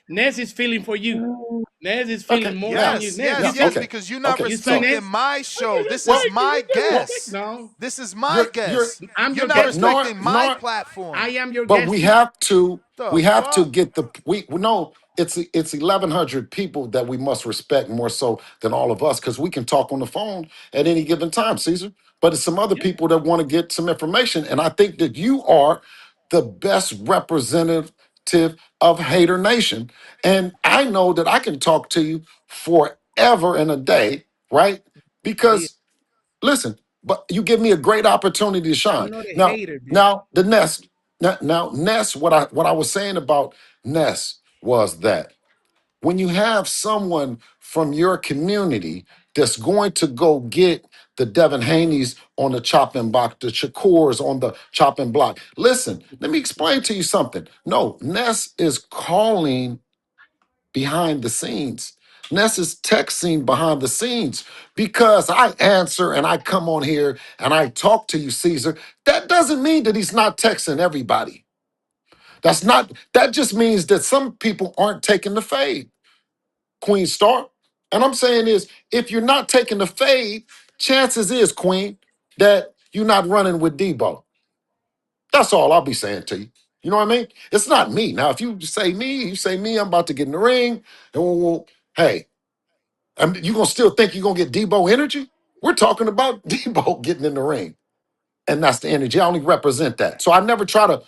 Ness is feeling for you.
Mm.
Ness is feeling
Okay,
more than
now,
you.
Yes,
Ness,
now,
yes,
you see,
yes,
okay,
because you're not
okay.
you see
So,
respecting
Ness.
my
I
show. This is
disrespect you.
my
You
well,
disrespect.
guest.
No,
This is my
you're
guest.
I'm
You're
your
not
but
guest too.
nor
respecting my
nor
platform.
I am your
but
guest too.
The
we have to
fuck?
get the we no it's 1,100 people that we must respect more so than all of us because we can talk on the phone at any given time, Caesar. But it's some other
Yeah.
people that want to get some information, and I think that you are the best representative of Hater Nation, and I know that I can talk to you forever and a day, right?
Bill,
Because listen, but you give me a great opportunity to
I'm
shine.
not a
Now,
hater, Bill.
now the Nest, now Nest, what I was saying about Nest was that when you have someone from your community that's going to go get the Devin Haneys on the chopping block, the Shakurs on the chopping block. Listen, let me explain to you something. No, Ness is calling behind the scenes. Ness is texting behind the scenes because I answer and I come on here and I talk to you, Caesar. That doesn't mean that he's not texting everybody. That just means that some people aren't taking the fade, Queen Star. And I'm saying is if you're not taking the fade, chances is, Queen, that you're not running with Debo. That's all I'll be saying to you. You know what I mean? It's not me. Now, if you say me, I'm about to get in the ring. And hey, you going to still think you're going to get Debo energy? We're talking about Debo getting in the ring. And that's the energy. I only represent that. So I never try to,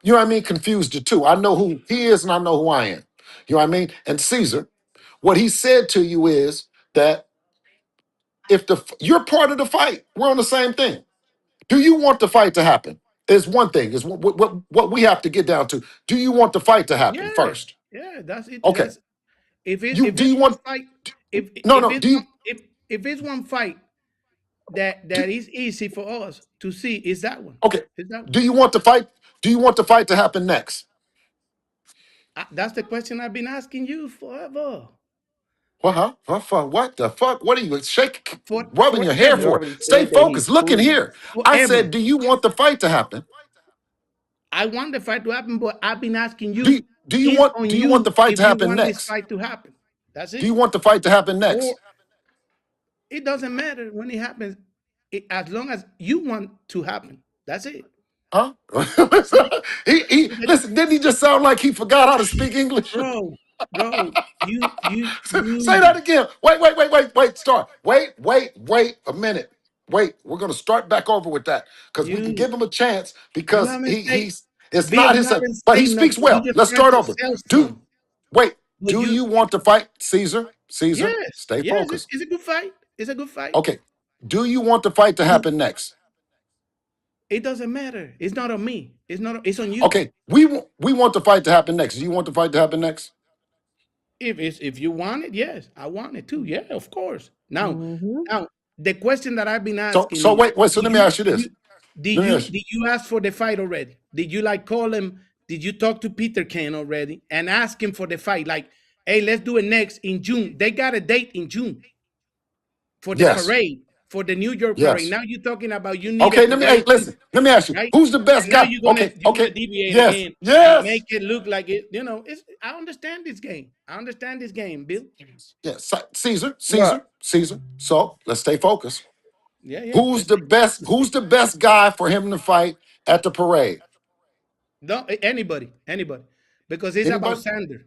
you know what I mean, confuse the two. I know who he is and I know who I am. You know what I mean? And Cesar, what he said to you is that if you're part of the fight, we're on the same thing. Do you want the fight to happen? Is one thing, is what we have to get down to. Do you want the fight to happen
Yeah,
first?
yeah, that's it.
Okay.
That's if
Do
it's
you
one
want
fight,
no, do you
if it's one fight that
do,
is easy for us to see, is that one.
okay.
Is that one.
Do you want the fight? Do you want the fight to happen next?
That's the question I've been asking you forever.
What, huh? What the fuck? What are you rubbing your hair
You
Forever.
for?
already
Stay
said that he's
focused. Look in
cool.
here. I
Forever.
said, do you want the fight to happen?
I want the fight to happen, but I've been asking
Do
you,
you, do you
it's
want
on
do you want
you
the fight
if
to
you
happen
want this
next?
fight to happen. That's
Do
it.
you want the fight to happen
Or
next?
it doesn't matter when it happens, as long as you want to happen. That's it.
Huh?
See,
he
because
listen, didn't he just sound like he forgot how to speak English?
bro, bro,
Say that again. Wait. Start. Wait a minute. Wait, we're gonna start back over with that because we can
you
give him a chance
you
because
haven't said,
he's it's
Bill,
not
you
his,
haven't
but he
said
speaks
nothing. You
well.
just
Let's
trying
start
to
over.
sell some.
Wait,
But
do
you,
you want to fight Caesar? Caesar,
yes,
stay
yes,
focused.
it's a good fight. It's a good fight.
Okay. Do you want the fight to happen next?
It doesn't matter. It's not on me. It's not. It's on you.
Okay, we want the fight to happen next. Do you want the fight to happen next?
If you want it, yes, I want it too. Yeah, of course.
Mm-hmm.
Now the question that I've been asking
So
is,
wait. So let me ask you this. Let me ask you.
did you ask for the fight already? Did you like call him? Did you talk to Peter Ken already and ask him for the fight? Like, hey, let's do it next in June. They got a date in June for the
Yes.
parade, for the New York parade.
Yes.
Now you're talking about you need a
Okay, let me
parade
hey,
too,
listen. Let me ask you.
right?
Who's the best
And now
guy? Okay,
you're gonna
okay.
deviate
Yes.
again and make
Yes.
it look like it. It's I understand this game. I understand this game, Bill.
Yes. Caesar,
Well,
Caesar, Caesar. So let's stay focused.
Yeah, yeah.
Who's the best? Who's the best guy for him to fight at the parade?
No, anybody, because it's about
Anybody?
Sander.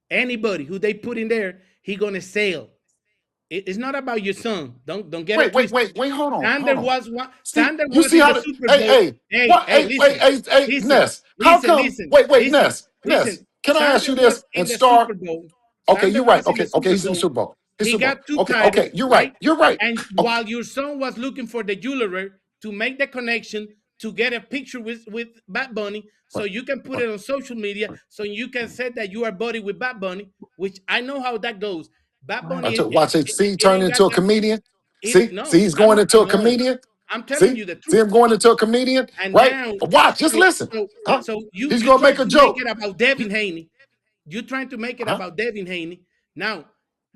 Anybody who they put in there, he gonna sail. It's not about your son. Don't get it twisted.
Wait. Hold
Sander
on.
was one.
See,
Sander
you
was
see
in
how
the
the
Super
hey,
Bowl.
hey, what
Listen, listen,
Ness. How come?
listen, listen,
Ness. Can I ask
Sander
you
was
this?
in
And
the
Star,
Super Bowl.
okay,
Sander
you're right.
was in the
Okay,
Super
he's in the
Bowl.
Super Bowl. He's
He
Super Bowl.
got two
Okay,
titles,
you're right.
right?
You're right.
And
Okay,
while your son was looking for the jeweler to make the connection to get a picture with Bad Bunny, so
right,
you can put
right,
it on social media,
right.
so you can say that you are buddy with Bad Bunny, which I know how that goes. Bad
I
Bunny,
took watch it. See,
it
turn
ain't got
into a
that.
comedian.
It
See,
no,
he's going into a
no.
comedian.
I'm telling
See,
you the
see
truth.
him going into a comedian,
And
right?
now,
Watch, just
so
listen.
so
Huh?
so you
He's
you
gonna
trying
make a
to make
joke.
it about Devin Haney. You're trying to make it
Huh?
about Devin Haney. Now,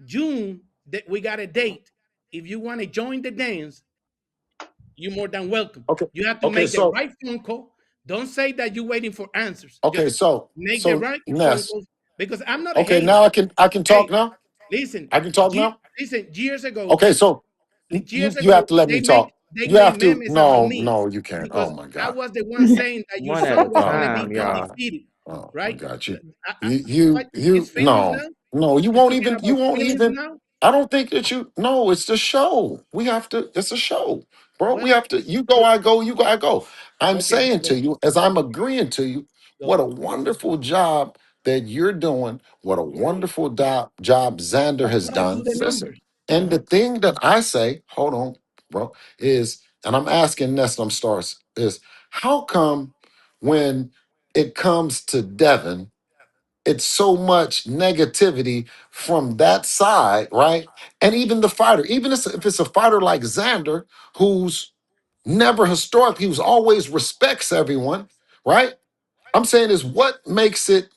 June, that we got a date. If you want to join the dance, you're more than welcome.
Okay,
You have to
okay,
make the
so
right phone call. Don't say that you're waiting for answers.
okay,
Just
so
make the
so
right phone
Ness.
calls because I'm not a
Okay,
hater.
now I can talk
Hey,
now.
listen,
I can talk now.
listen. Years ago,
Okay, so you have to let me talk.
they
You
made
have to.
memes about me
No, you can't. Oh
because
my
I
God.
was the one saying that your
one at a
son was
Oh
gonna
my
time,
be
God.
y'all.
undefeated,
Oh my
right?
God.
What his feelings
No,
now?
no,
You're talking
you
about
won't
feelings
even,
now?
I don't think that no, it's the show. It's a show, bro. We
Well,
have to, you go, I go, you go, I go. I'm
okay,
saying to you, as I'm agreeing to you, what
go.
a wonderful job that you're doing. What a
Yeah,
wonderful job Xander
that's
has
why I do
done.
the
Listen,
numbers.
and the thing that I say, hold on, bro, is, and I'm asking Nestlum Stars, is how come when it comes to Devin, it's so much negativity from that side, right? And even the fighter, even if it's a fighter like Xander, who's never historically, who's always respects everyone, right? I'm saying is what makes it,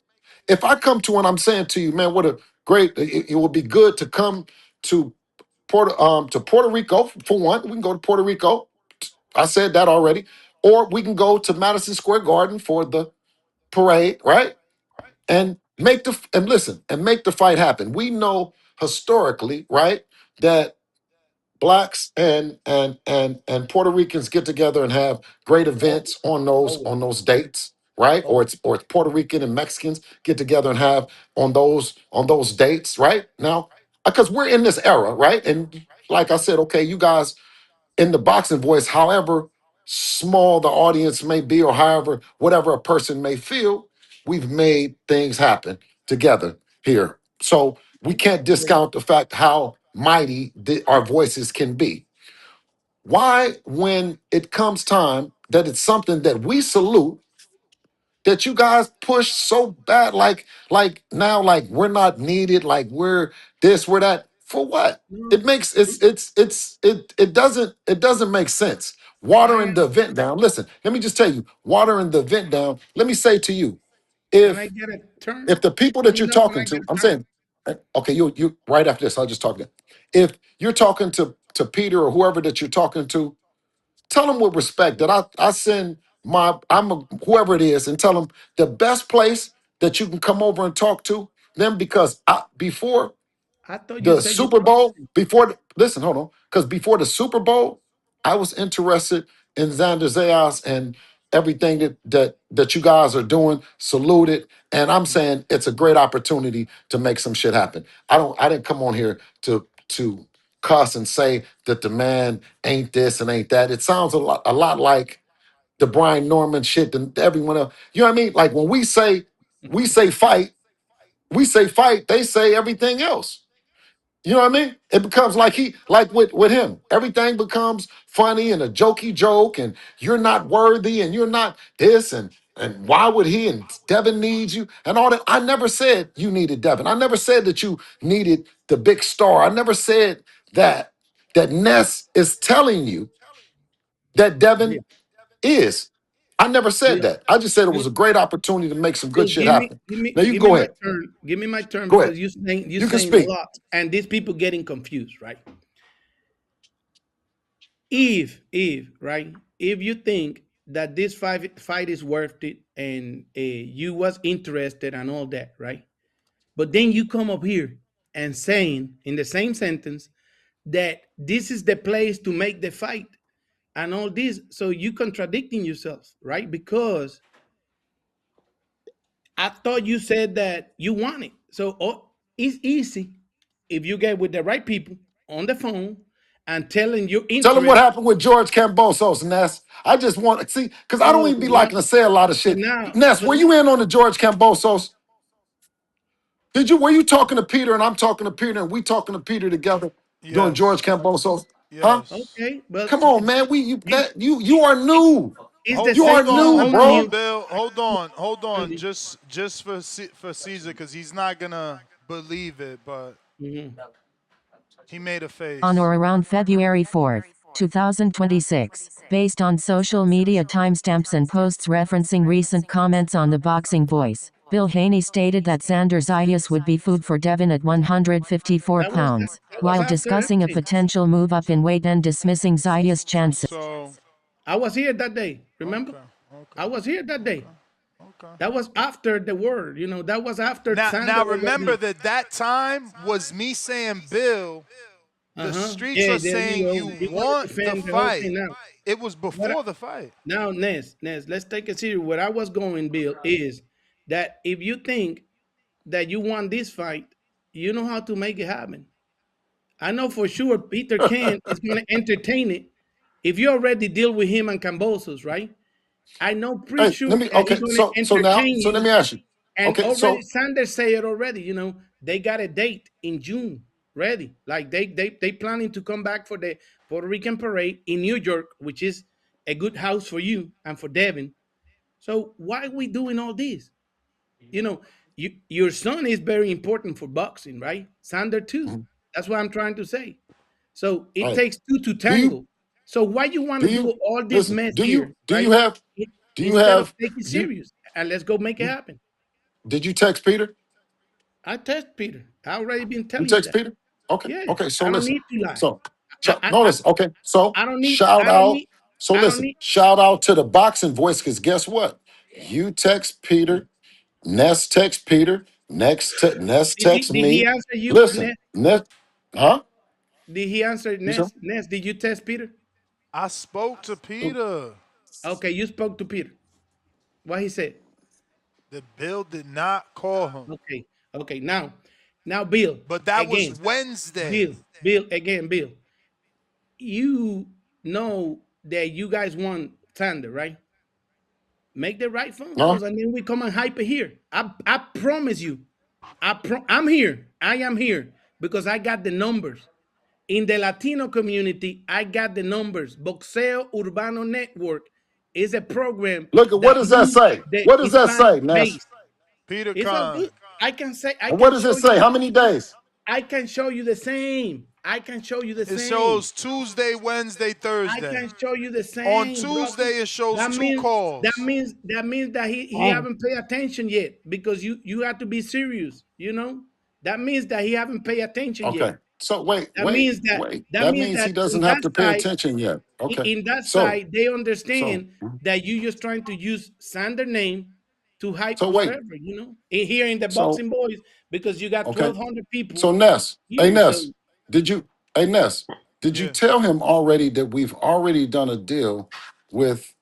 if I come to and I'm saying to you, man, what a great, it would be good to come to Puerto Rico for one. We can go to Puerto Rico. I said that already. Or we can go to Madison Square Garden for the parade, right? And listen and make the fight happen. We know historically, right, that blacks and Puerto Ricans get together and have great events
Always,
on those dates, right?
always.
Or it's Puerto Rican and Mexicans get together and have on those dates, right? Now, because we're in this era, right? And like I said, okay, you guys in the boxing voice, however small the audience may be, or however whatever a person may feel, we've made things happen together here. So we can't discount the fact how mighty our voices can be. Why, when it comes time that it's something that we salute, that you guys push so bad, like now, like we're not needed, like we're this, we're that. For what?
No,
It makes it doesn't make sense.
I
Watering the event down. Listen, let me just tell you, watering the event down. Let me say to you,
can I
if
get a turn?
if the people
Let
that
me
you're
know when
talking
I get
to,
a
I'm
turn.
saying, okay, you right after this, I'll just talk to. If you're talking to Peter or whoever that you're talking to, tell them with respect that I send whoever it is, and tell them the best place that you can come over and talk to them, because before
I thought you
the
said you
Super Bowl,
promised me.
listen, hold on, because before the Super Bowl, I was interested in Xander Zayas and everything that you guys are doing. Salute it, and I'm saying it's a great opportunity to make some shit happen. I didn't come on here to cuss and say that the man ain't this and ain't that. It sounds a lot like the Brian Norman shit and everyone else. You know what I mean? Like when we say fight, they say everything else. You know what I mean? It becomes like like with him. Everything becomes funny and a jokey joke, and you're not worthy, and you're not this, and why would he, and Devin needs you and all that. I never said you needed Devin. I never said that you needed the big star. I never said that Ness is telling you that
Bill,
Devin is. I never said
Bill,
that. I just said it
Bill,
was a great opportunity to make some good
Bill,
shit happen. Now you can
give me
go
my
ahead.
turn. Give me my turn
Go ahead.
because you
You can
saying a
speak.
lot, and these people getting confused, right? If right, if you think that this fight is worth it, and you was interested and all that, right? But then you come up here and saying in the same sentence that this is the place to make the fight and all this, so you contradicting yourself, right? Because I thought you said that you want it. So it's easy if you get with the right people on the phone and telling your
Tell them what
interest.
happened with George Cambosos, Ness. I just want to see, because I don't
So
even be liking to say a lot of shit. Ness,
so
were
now,
you in on the George Cambosos? Were you talking to Peter and I'm talking to Peter and we talking to Peter together during
Yes.
George Cambosos? Huh?
Yes.
okay, but
Come on, man.
it,
You are new.
it's the
You
same.
are
It's
new,
Hold
only
on,
bro.
Bill. Hold on.
only.
Just for Caesar, because he's not gonna believe it, but
Mhm.
he made a
On
face.
or around February 4th, 2026, based on social media timestamps and posts referencing recent comments on the Boxing Voice. Bill Haney stated that Xander Zayas would be food for Devin at 154 pounds,
That was
while
after
discussing a
everything.
potential move up in weight and dismissing Zayas' chances.
So
I was here that day. Remember,
okay, okay,
I was here that day.
okay, okay.
That was after the word. That was after
Now
Sander
remember
already.
that time was me saying, Bill, the streets
Yeah,
are
there you
saying
go.
you
You want to
want the
defend the whole
fight.
thing now.
It was
What
before the fight.
now, Ness, let's take it serious. Where I was going, Bill, is that if you think that you want this fight, you know how to make it happen. I know for sure Peter Can is going to entertain it. If you already deal with him and Cambosos, right? I know pretty
Hey,
sure
let me
that he's
okay.
going to entertain
So let
you.
me ask you.
And
Okay,
already
so
Sanders said it already. They got a date in June ready. Like they planning to come back for the Puerto Rican parade in New York, which is a good house for you and for Devin. So why are we doing all this? Your son is very important for boxing, right? Sander too.
mhm,
That's what I'm trying to say. So it
hey,
takes two to
do you
tango. So why you want
do
to do
you
all this
listen?
mess here,
Do you
right?
have
It-
do you
Instead of
have
taking
you
serious and let's go make it
you
happen.
did you text Peter?
I test Peter. I already been
You
telling you
text
that.
Peter? Okay,
Yeah,
okay. So
I don't
listen.
need to lie.
So
I I I,
notice. Okay, so
I don't need.
shout
I don't
out.
need.
So
I don't
listen.
need.
Shout out to the boxing voice, because guess what? You text Peter. Ness text Peter. Ness
Did he
text
did he
me.
answer you,
Listen,
Ness?
Ness, huh?
Did he answer
You sure?
Ness? Ness, did you test Peter?
I spoke to Peter.
Okay, you spoke to Peter. What he said?
The Bill did not call him.
Okay, okay. Now, Bill,
But that was
again,
Wednesday.
Bill, again, Bill. You know that you guys want Thunder, right? Make the right phone
Huh?
calls, and then we come and hype it here. I promise you. I'm here. I am here because I got the numbers. In the Latino community, I got the numbers. Boxeo Urbano Network is a program
Look at what
that
does that
moves
say?
the
What does that
Hispanic
say, Ness?
base.
Peter
It's all
Khan.
good. I can say, I
And what
can
does
show
it say?
you,
How many days?
I can show you the same. I can show you the
It
same.
shows Tuesday, Wednesday,
I
Thursday.
can show you the
On
same, brother.
Tuesday, it shows
That
two
means
calls.
that he
Dang.
haven't paid attention yet because you have to be serious. You know that means that he haven't paid attention yet.
Okay. So wait,
That
wait,
means that
wait.
that
That
means
means he
that
doesn't
in
have
that
to pay
side,
attention yet. Okay.
in that
So,
side, they
so,
understand that you just trying to use Sander name to hype
so wait.
whatever, here in the
So,
Boxing Boys because you got
okay.
1,200 people
So Ness, hey
here. So
Ness, did you, hey Ness, did you
Yeah.
tell him already that we've already done a deal with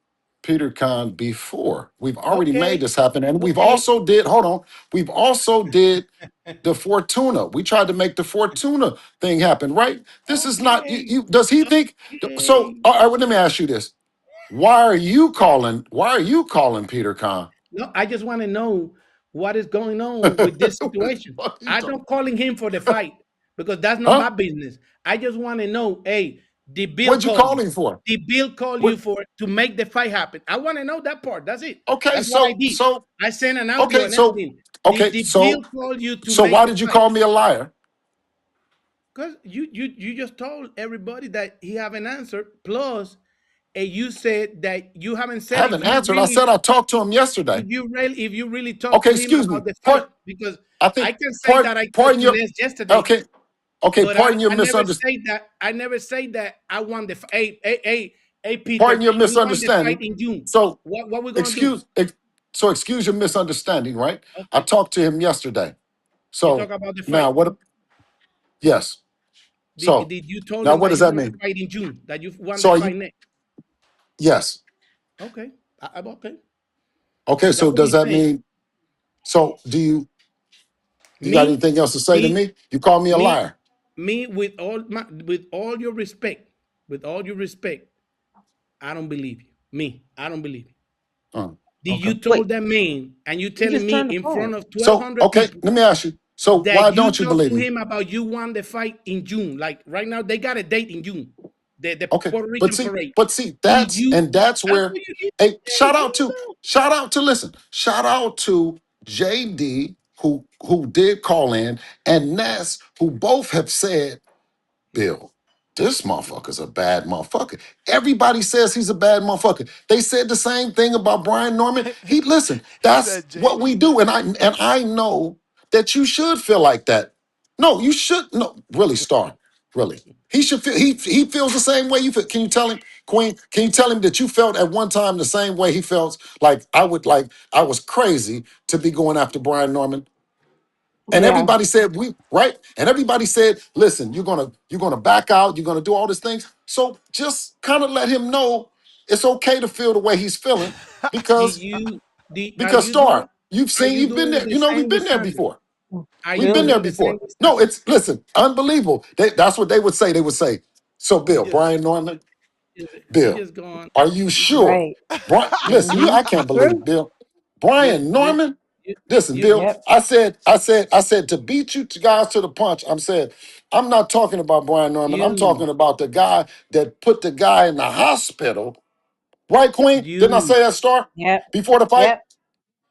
Peter Khan before? We've already made
okay,
this happen, and we've
okay,
also did. Hold on, we've also did the Fortuna. We tried to make the Fortuna thing happen, right? This is not you.
okay,
Does he think? So,
okay.
all right, well, let me ask you this: Why are you calling? Why are you calling Peter Khan?
No, I just want to know what is going on with this
What the
situation.
fuck you
I
talking-
don't calling him for the fight because that's not
Huh?
my business. I just want to know, hey, did Bill
What'd you
call
call
you?
him for?
Did Bill call you
What?
for to make the fight happen? I want to know that part. That's it.
Okay,
That's what I
so
did.
so
I sent an audio
okay,
and
so
everything.
okay,
Did Bill
so
call you to
so
make
why
the
did you
fight?
call me a liar?
Because you just told everybody that he haven't answered. Plus, and you said that you haven't
I
said
haven't answered. I said I talked to him yesterday.
if you really talk
Okay,
to him
excuse me.
about the fight, because
I
I
think
can say that I talked
pardon
to
your
Les yesterday,
okay, okay,
but
pardon your
I never
misunderstanding.
say that I never say that I won the fight. Hey
Pardon
Peter,
your
we won the fight
misunderstanding.
in June.
So
What we gonna do?
excuse ex- so excuse your misunderstanding, right? I
Okay,
talked to him yesterday.
you talk
So
about the
now
fight.
what yes. So
Did you told
now
him
what
that
does
you
that
won the
mean?
fight in June? That you won the
So are
fight
you
next?
yes.
Okay, I'm okay.
Okay,
If that's
so
what
does
he's
that
saying,
mean so do you got
me,
anything else to say to
me,
me? You call me a
me,
liar.
me, with all your respect, with all your respect, I don't believe you. Me, I don't believe you. Did
Okay.
you
Wait,
told that man and you
you
telling
just
me
turned the
in front
phone.
of
So,
1,200
okay,
people
let me ask you. So, why
that you
don't you
talked
believe
to
me?
him about you won the fight in June? Like right now, they got a date in June, the
Okay,
Puerto Rican parade.
but see,
Did you?
that's
That's
where
what you need
hey,
to say. There you go.
shout out to JD who did call in and Ness who both have said Bill, this motherfucker's a bad motherfucker. Everybody says he's a bad motherfucker. They said the same thing about Brian Norman. He listen,
He
that's
said
what we
JD
do.
bad.
And I know that you should feel like that. No, you should no, really, Star. Really. He should feel he feels the same way you feel. Can you tell him, Queen? Can you tell him that you felt at one time the same way he felt? Like I was crazy to be going after Brian Norman. And
Yeah.
everybody said we right, and everybody said, "Listen, you're gonna back out. You're gonna do all these things." So just kind of let him know it's okay to feel the way he's feeling
Did
because
you? Are
because
you doing?
Star,
Are you
you've been
doing
there.
the
You know, we've
same with
been there
Sander?
before.
Are you
We've been
Bill,
there
doing the same
before.
with
No,
Sander?
it's listen, unbelievable. That's what they would say. They would say, "So, Bill,
Yeah.
Brian Norman,
He
Bill,
just gone.
are you
He just
sure?"
right.
Brian, listen,
Mm-hmm.
I can't believe
True.
Bill,
you
Brian
you
Norman.
you
Listen,
you
Bill,
Yep.
I said to beat you guys to the punch. I'm not talking about Brian Norman. I'm
you
talking about the guy that put the guy in the hospital. Right, Queen? Didn't I
you
say that, Star?
Yep.
Before the fight?
Yep.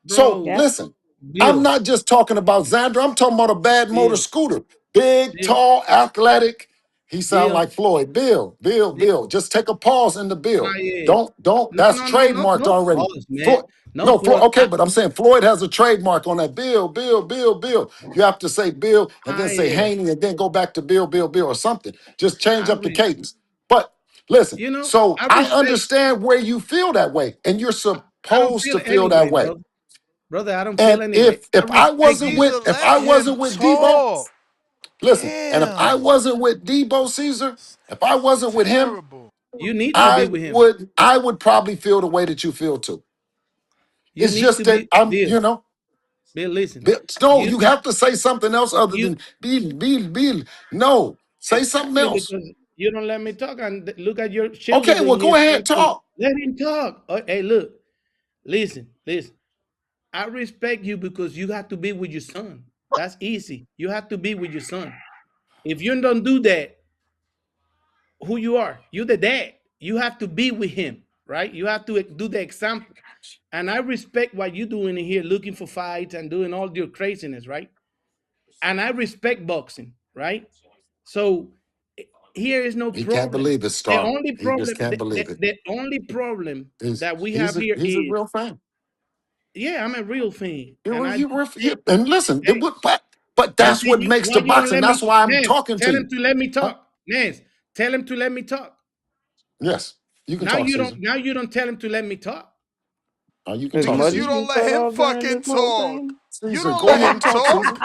So
bro,
Yep.
listen, I'm
Bill,
not just talking about Xander. I'm talking about a bad motor
Bill,
scooter. Big,
Bill,
tall, athletic. He sound
Bill,
like Floyd. Bill, Bill,
Bill,
Bill. Just take a pause in the bill.
quiet.
Don't.
No,
That's
no, no, no,
trademarked
no
already.
pause, man.
Floyd.
No
No, Floyd.
pause.
Okay, but I'm saying Floyd has a trademark on that. Bill, Bill, Bill, Bill. You have to say Bill and then say
Quiet.
Haney and then go back to Bill, Bill, Bill or something. Just change
I
up the
re,
cadence. But listen, so
I
I
respect.
understand where you feel that way, and you're
I don't
supposed
feel
to feel that
anyway,
way.
brother. I don't feel
And
anyway. I
if I
respect
wasn't
You
you.
with
should let him
Debo,
talk.
Listen, and if I
Damn.
wasn't with Debo Caesar, if I wasn't with him,
Terrible.
You need to be with him.
I would probably feel the way that you feel too.
You
It's
need
just
to
that
be
I'm,
Bill.
you know,
Bill, listen.
no,
You
you
need
have to say something else other
you
than Bill. No, say something
exactly
else.
because you don't let me talk and look at your
Okay, well,
cheerleader
go
here
ahead,
trying to
talk.
let him talk. Oh, hey, look, listen. I respect you because you have to be with your son. That's easy. You have to be with your son. If you don't do that, who you are? You're the dad. You have to be with him, right? You have to do the example. And I respect what you're doing in here, looking for fights and doing all your craziness, right? And I respect boxing, right? So here is no
He can't
problem.
believe it,
The
Star.
only
He just
problem,
can't believe it.
the only problem
He's
that we
he's
have
a
here
he's a
is,
real fan.
yeah, I'm a real fan, and
You're,
I do
you're,
respect.
and listen,
Hey,
but
and
that's
then
what makes
why
the
you don't
boxing.
let
That's
me,
why I'm
Nance?
talking to
Tell him
you.
to let me
Huh?
talk, Nance. Tell him to let me talk.
Yes, you can
Now
talk,
you don't.
Caesar.
Now you don't tell him to let me talk.
You can
Is
talk,
Because
Muddy
you
Caesar.
don't
getting
let
cut
him
off during
fucking
this whole
talk.
thing?
You
Caesar,
don't
go
let
ahead
him
and talk, Caesar.
talk.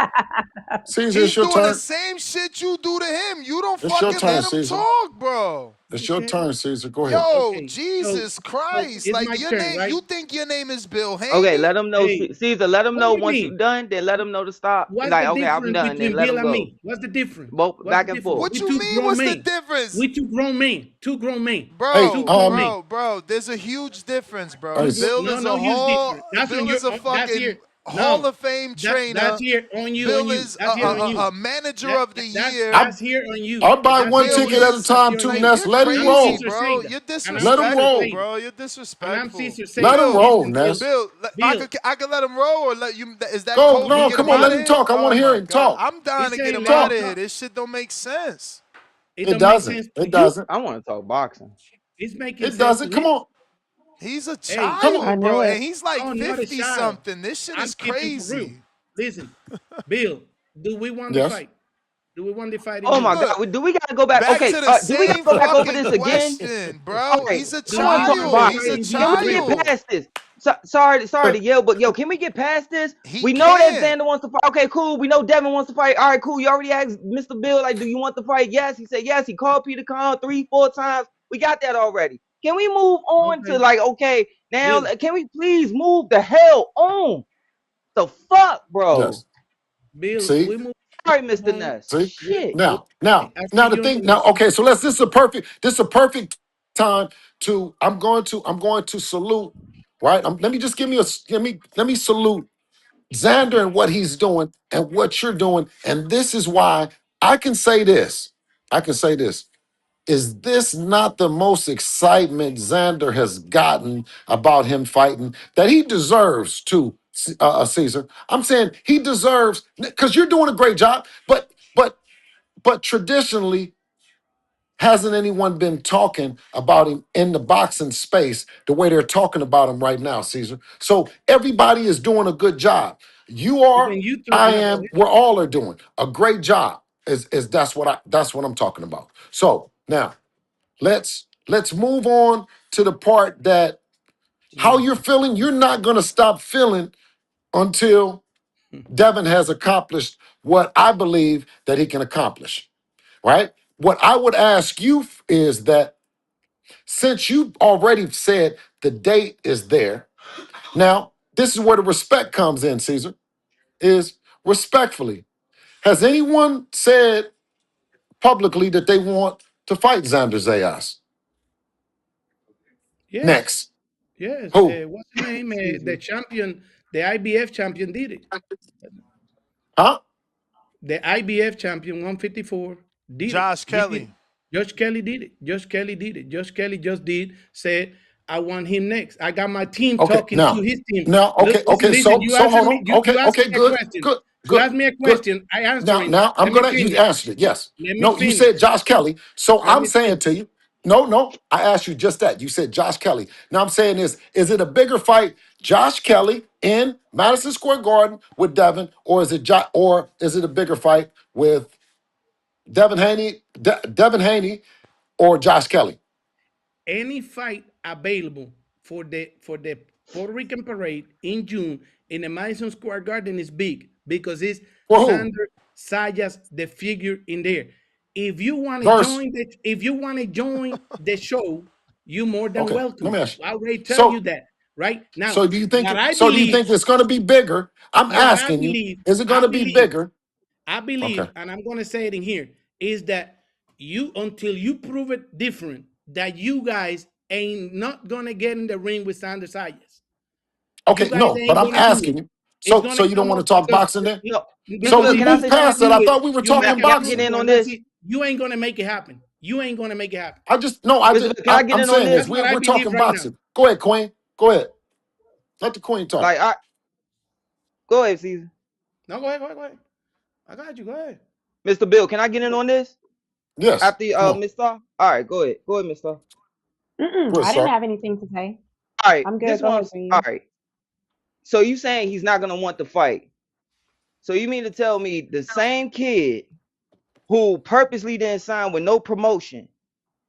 Caesar,
He's
it's your
doing the
turn.
same shit you do to him. You don't
It's your
fucking
turn,
let him
Caesar.
talk, bro.
It's your
Okay.
turn, Caesar. Go ahead.
Yo,
Okay.
Jesus
So
Christ.
it's
Like
my
your
turn,
name,
right?
you think your name is Bill
Okay,
Haney?
let them know,
Hey,
Caesar. Let them
what do
know
you
once you
mean?
done. Then let them know to stop.
What's
Like,
the
okay, I'm
difference
done. Then
between
let
Bill
them
and
go.
me? What's the difference?
Both
What's the
back and
difference?
forth.
What
We
you
two
mean?
grown
What's the
men.
difference?
We two grown men. Two grown men.
Hey,
Two
Bro,
grown men.
bro, there's a huge difference, bro.
hey,
Two grown. No, no huge difference. That's on
Bill
your.
is a
That's
fucking
here.
Hall
No,
of Fame
that's
trainer.
here on you. On
Bill
you.
is
That's here on you.
a manager of the year.
I
That's here on you.
I'll buy
That's
one
here on
Bill
ticket
you.
at a
is
That's
time,
here on
too,
you.
like
Ness.
you're
Let him
And I'm
crazy,
roll.
Caesar
bro.
Seda.
You're
And I'm
Let him
Caesar
disrespectful,
roll.
Seda.
bro. You're
And I'm
disrespectful.
Caesar
Let
Seda.
him
Bill,
roll,
Listen, Bill.
Ness.
Bill.
I could let him roll or let you. Is that
Go.
Kobe?
No,
Get
come
him
on.
out
Let
of
him
here.
talk. I want
Oh
to hear
my
him
God,
talk.
I'm dying
He's
to get
saying
him
let
out
him
of
Talk.
here.
talk.
This shit don't make sense.
It
It
don't make
doesn't.
sense to
It
you.
doesn't.
I want to talk boxing.
It's making
It
sense
doesn't.
to
Come
me.
on.
He's a
Hey,
Come on.
I
child,
knew
bro,
it.
and he's like
no, not a
50
child.
something. This shit
I'm
is
keeping for real.
crazy.
Listen, Bill, do we want the
Yes.
fight? Do we want the fight in
Oh my
June?
God,
Look,
do we gotta go back?
back
Okay,
to the
do we gotta
same
go back over
fucking
this again?
question,
All
bro.
right,
He's a
I
Do
want
we
to talk
want the
child.
fight
He's a
boxing.
in
Can
June,
we get
Bill?
child.
past this? Sorry to yell, but yo, can we get past this?
He
We know that
can't.
Xander wants to fight. Okay, cool. We know Devin wants to fight. All right, cool. You already asked Mr. Bill, like, do you want to fight? Yes. He said yes. He called Peter Khan 3, 4 times. We got that already. Can we move on to
Okay,
like, okay, now
Bill,
can we please move the hell on? The fuck, bro.
Yes.
Bill,
See.
we
All right,
move
Mr.
on.
Ness.
See.
Shit.
I see
Now the
you on the
thing. Now,
line.
okay. So let's. This is a perfect time to. I'm going to salute. Right. Let me just give me a. Let me salute Xander and what he's doing and what you're doing. And this is why I can say this. I can say this. Is this not the most excitement Xander has gotten about him fighting that he deserves to, Caesar? I'm saying he deserves because you're doing a great job, but traditionally, hasn't anyone been talking about him in the boxing space the way they're talking about him right now, Caesar? So everybody is doing a good job. You are,
When you talk,
I
yeah, go
am,
ahead.
we're all are doing a great job. Is that's what I'm talking about. So now let's move on to the part that how
Mm.
you're feeling. You're not gonna stop feeling until Devin has accomplished what I believe that he can accomplish. Right? What I would ask you is that since you already said the date is there, now this is where the respect comes in, Caesar, is respectfully. Has anyone said publicly that they want to fight Xander Zayas
Yes,
next?
yes.
Who?
What's the name?
Excuse
The
me.
champion, the IBF champion did it.
Huh?
The IBF champion 154 did it.
Josh
He did.
Kelly.
Josh Kelly did it. Josh Kelly did it. Josh Kelly just did. Said, I want him next. I got my team
Okay,
talking to his team. Look,
okay,
listen,
okay.
listen.
So hold on.
You
Okay,
asked
okay,
me a
good,
question.
good,
You
good,
asked me a
good.
question. I
Now,
answering.
now I'm
Let me
gonna you
finish.
answered it. Yes.
Let me
No, you
finish.
said Josh Kelly. So
Let
I'm
me
saying
finish.
to you, no. I asked you just that. You said Josh Kelly. Now I'm saying is it a bigger fight, Josh Kelly in Madison Square Garden with Devin, or is it a bigger fight with Devin Haney, or Josh Kelly?
Any fight available for the Puerto Rican parade in June in the Madison Square Garden is big because it's
For who?
Xander Zayas the figure in there. If you want to
Verse.
join the show, you more than
Okay, let
welcome.
me ask you.
I already tell you
So,
that right now.
so do you think?
What I
So do you
believe,
think it's going to be bigger? I'm
what I
asking you.
believe,
Is it going
I
to be
believe,
bigger? Okay.
and I'm gonna say it in here, is that you until you prove it different, that you guys ain't not gonna get in the ring with Xander Zayas. You
Okay.
guys
No, but
ain't
I'm
gonna do it.
asking you.
It's
So
gonna
you don't
come
want to
up
talk
because
boxing then?
No, Mr.
So
Bill,
we
if
can I
you
moved
say
try to
something?
past that.
do
I
it,
thought we were
you
Can
talking
make
I,
it
can I
happen
get
boxing.
in on
because that's
this?
it. You ain't gonna make it happen. You ain't gonna make it happen.
I just no. I
Mr.
just
Bill, can I get
I'm
in on
saying
this?
this.
That's what I
We're
believe
talking
right now.
boxing. Go ahead, Queen. Go ahead. Let the Queen talk.
Like, go ahead, Cesar.
No, go ahead, go ahead, go ahead. I got you. Go ahead.
Mr. Bill, can I get in on this?
Yes.
After
Come on.
Miss Star? All right, go ahead. Go ahead, Miss Star.
Go ahead,
I didn't
sir.
have anything to say.
All right,
I'm good.
this
Go
one.
ahead,
All
please.
right. So you saying he's not gonna want to fight? So you mean to tell me the same kid who purposely didn't sign with no promotion,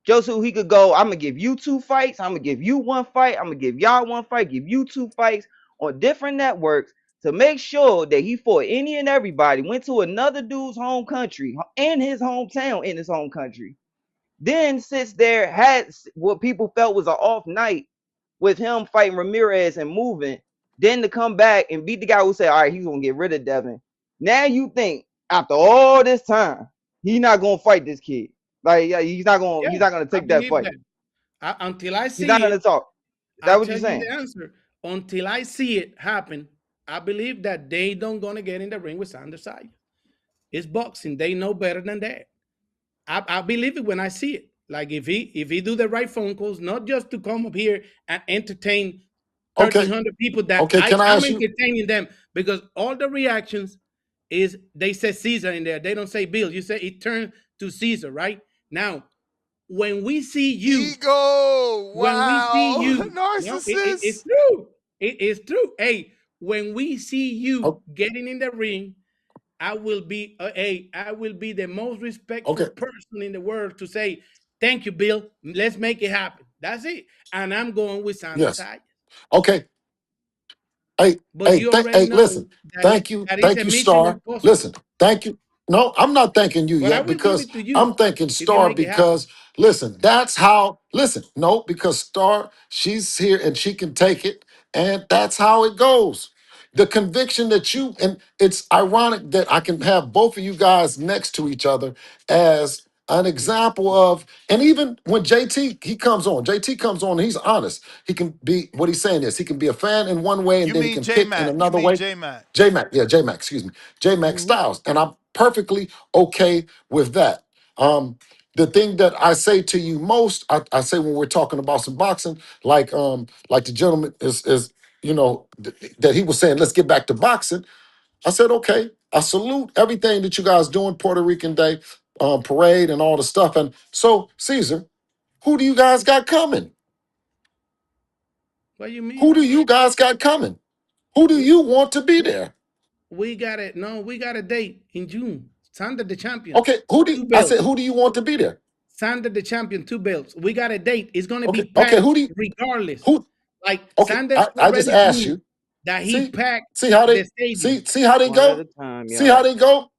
just so he could go, I'm gonna give you 2 fights, I'm gonna give you 1 fight, I'm gonna give y'all 1 fight, give you 2 fights on different networks to make sure that he fought any and everybody, went to another dude's home country in his hometown, in his home country, then sits there, had what people felt was an off night with him fighting Ramirez and moving, then to come back and beat the guy who said, all right, he's gonna get rid of Devin. Now you think after all this time, he's not gonna fight this kid. Like, yeah, he's
Yeah,
not gonna
I
take that
believe
fight.
that. Until I
He's not
see
gonna
it,
talk. Is that
I'll
what you're
tell you
saying?
the answer. Until I see it happen, I believe that they don't gonna get in the ring with Xander Zayas. It's boxing. They know better than that. I believe it when I see it. Like if he do the right phone calls, not just to come up here and entertain
Okay.
1,300 people that
Okay. Can I
I'm
ask you?
entertaining them because all the reactions is they say Cesar in there. They don't say Bill. You say it turned to Cesar, right? Now, when we see you,
Ego.
when we see
Wow.
you, no, it's
Narcissist.
true. It's true. Hey, when we see you
Oh,
getting in the ring, I will be the most respectful
okay.
person in the world to say, thank you, Bill. Let's make it happen. That's it. And I'm going with Xander
Yes.
Zayas.
Okay. Hey,
But you already
hey,
know
listen. Thank
that it's a
you,
mission
Star.
impossible.
Listen, thank you. No, I'm not thanking you
But I
yet
will give
because
it to you
I'm thanking
if you
Star
make it happen.
because listen, that's how listen, no, because Star, she's here and she can take it, and that's how it goes. The conviction that you and it's ironic that I can have both of you guys next to each other as an example of, and even when JT comes on, he's honest. He can be what he's saying is he can be a fan in one way and
You
then he
mean
can
J
pick in
Mac. You
another
mean
way.
J Mac.
J Mac, yeah, J Mac, excuse me, J Mac
Hmm.
Styles, and I'm perfectly okay with that. The thing that I say to you most, I say when we're talking about some boxing, like the gentleman is that he was saying, let's get back to boxing. I said, okay, I salute everything that you guys doing, Puerto Rican Day parade and all the stuff. And so, Caesar, who do you guys got coming?
What do you
Who
mean?
do you guys got coming? Who do you want to be there?
We got it. No, we got a date in June. Sander the champion,
Okay,
2 belts.
who do you want to be there?
Sander the champion, 2 belts. We got a date. It's gonna be
Okay,
packed regardless.
who
Like
okay,
Sander
I just
already
asked
proved
you.
that he
See,
packed
see how
the
they
stadium.
see how they
One at
go?
a time,
See how
y'all.
they go?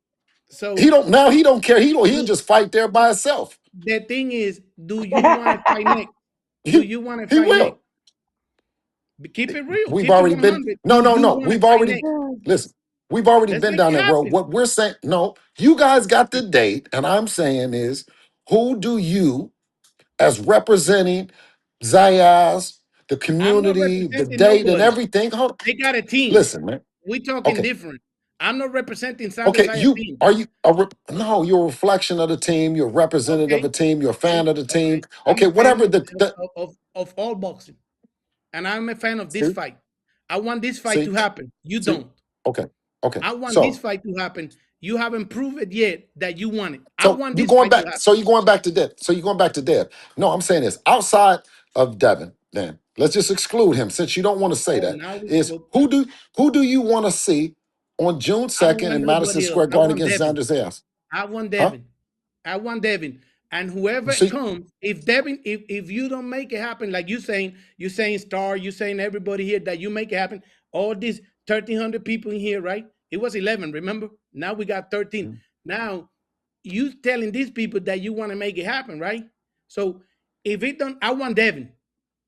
So
He don't care. He'll
do
just fight there by himself.
the thing is, do you want to fight next? Do
He,
you want to
he
fight next?
will.
Keep it real.
We've
Keep it
already been
100.
no,
Do
no,
you
no.
want to
We've
fight
already
next?
listen. We've already
Let's
been
make
down
it
that road.
happen.
What we're saying, no, you guys got the date, and I'm saying is, who do you, as representing Zayas, the
I'm not
community, the
representing
date, and
nobody.
everything? Hold on.
They got a team.
Listen, man.
We talking
Okay,
different. I'm not representing Sanders
okay.
Zaya
You
team.
are you no? You're a reflection of the team. You're a representative of
Okay.
a team. You're a
Okay.
fan of the
All
team.
right. I'm
Okay,
a fan
whatever
of,
the
of all boxing. And I'm a fan of this
see,
fight. I want this fight
see,
to happen. You
see.
don't.
Okay, okay.
I want this
So
fight to happen. You haven't proved it yet that you want it. I
So
want
you
this
going
fight to
back?
happen.
So you going back to Dev? So you going back to Dev? No, I'm saying this outside of Devin. Then let's just exclude him since you don't want to say
Oh,
that.
now we
Is
well,
who do you want to see on June
I don't
2nd
want
in Madison
nobody else.
Square
I
Garden
want
against
Devin.
Xander Zayas?
I want
Huh?
Devin. I want Devin. And
You
whoever
see?
comes, if Devin, if you don't make it happen, like you saying Star, you saying everybody here that you make it happen, all these 1,300 people in here, right? It was 11, remember? Now we got 13. Now you telling these people that you want to make it happen, right? So if it don't, I want Devin.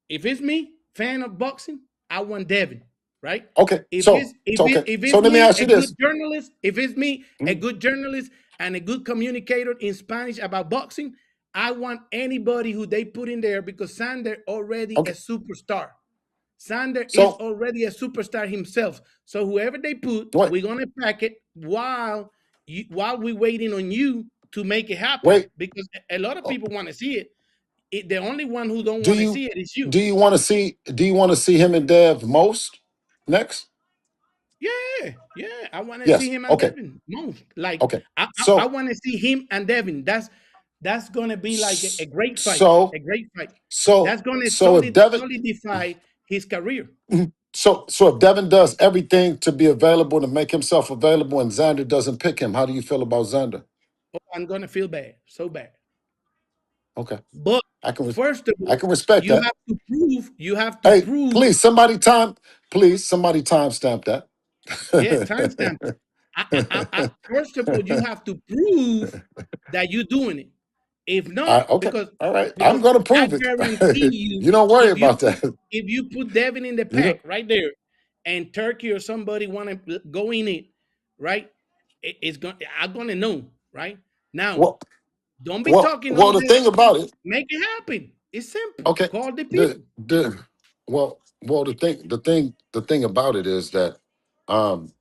If it's me, fan of boxing, I want Devin, right?
Okay.
If
So
it's if
so
it
okay.
if
So
it's
let me
me,
ask
a
you
good
this.
journalist, if it's me, a
Mhm.
good journalist and a good communicator in Spanish about boxing, I want anybody who they put in there because Sander already a
Okay.
superstar. Sander is
So
already a superstar himself. So whoever they put,
wait,
we're gonna pack it while we're waiting on you to make it happen.
wait.
Because a lot of
uh,
people want to see it. The only one who don't
Do
want to
you
see it is you.
do you want to see him and Dev most next?
Yeah, yeah. I want to see
Yes.
him and
Okay.
Devin most. Like
Okay.
I
So
want to see him and Devin. That's gonna be like a great fight.
so
A great fight.
so
That's gonna
so if Devin
solidify his career.
so if Devin does everything to be available to make himself available and Xander doesn't pick him, how do you feel about Xander?
Oh, I'm gonna feel bad, so bad.
Okay.
But
I can
first of
I
all,
can respect that.
you have to
Hey,
prove,
please somebody timestamp that.
yeah, timestamp it. First of all, you have to prove that you're doing it. If not,
Okay. All right. I'm
because
gonna
I
prove it.
guarantee you,
You don't worry
if you
about that.
if you put Devin in the
You know
pack right there, and Turkey or somebody want to go in it, right? It's going. I'm gonna know, right? Now,
well
don't be talking all
the
this
thing
shit.
about it,
Make it happen. It's simple.
okay.
Call the
The
people.
the the thing about it is that um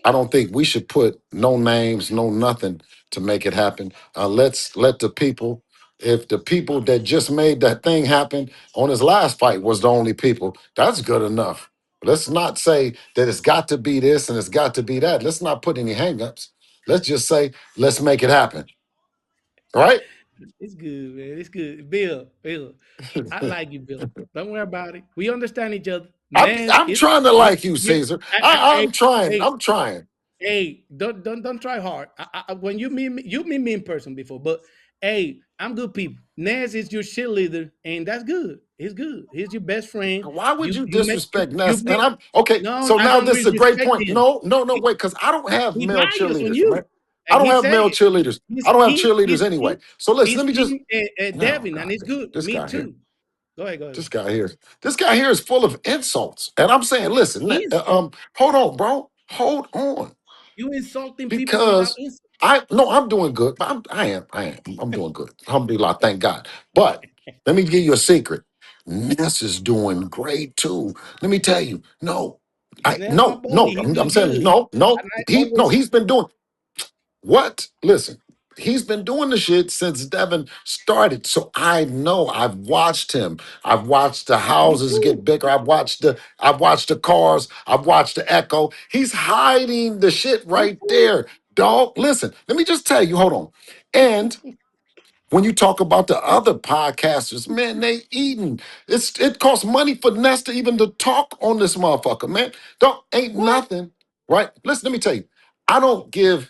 I don't think we should put no names, no nothing to make it happen. Let's let the people, if the people that just made that thing happen on his last fight was the only people, that's good enough. Let's not say that it's got to be this and it's got to be that. Let's not put any hangups. Let's just say, let's make it happen. Right?
It's good, man. It's good. Bill, I like you, Bill. Don't worry about it. We understand each other. Naz,
I'm trying to like you,
you
Caesar. I'm trying.
hey,
I'm trying.
hey, don't try hard. When you meet me, you meet me in person before, but hey, I'm good people. Naz is your shit leader, and that's good. He's good. He's your best friend.
Why would you
You make
disrespect
you
Ness? And
make
I'm okay.
no,
So
I
now
don't
this is a great
respect
point.
him.
No, no, no,
He,
wait, because I don't have
he
male
biased on
cheerleaders, man.
you,
I
and
don't
he
have
say
male
it.
cheerleaders. I don't have cheerleaders
He's
anyway. So listen, let me just.
team
Oh
Devin, and
God,
it's good.
this
Me
guy here,
too. Go ahead, go ahead.
this guy here is full of insults, and I'm saying, listen,
Insult.
hold on, bro, hold on,
You insulting people without
because
insult.
I'm doing good. But I'm doing good. Alhamdulillah, thank God. But let me give you a secret. Ness is doing great too. Let me tell you. No,
That's my buddy. He do
I'm saying
good.
no, no.
And I always
He's been doing what? Listen, he's been doing the shit since Devin started. So I know. I've watched him. I've watched the
me
houses
too.
get bigger. I've watched the cars. I've watched the echo. He's hiding the shit
Me
right
too.
there. Dog, listen, let me just tell you, hold on. And when you talk about the other podcasters, man, they eating. It costs money for Ness to even to talk on this motherfucker, man. Don't ain't
What?
nothing, right? Listen, let me tell you. I don't give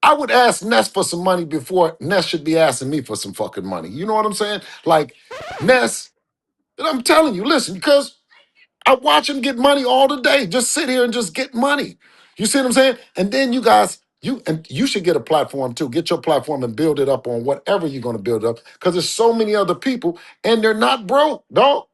I would ask Ness for some money before Ness should be asking me for some fucking money. You know what I'm saying? Like, Ness, I'm telling you, listen, because I watch him get money all the day. Just sit here and just get money. You see what I'm saying? And then you guys, you should get a platform too. Get your platform and build it up on whatever you're going to build up. Because there's so many other people and they're not broke, dog.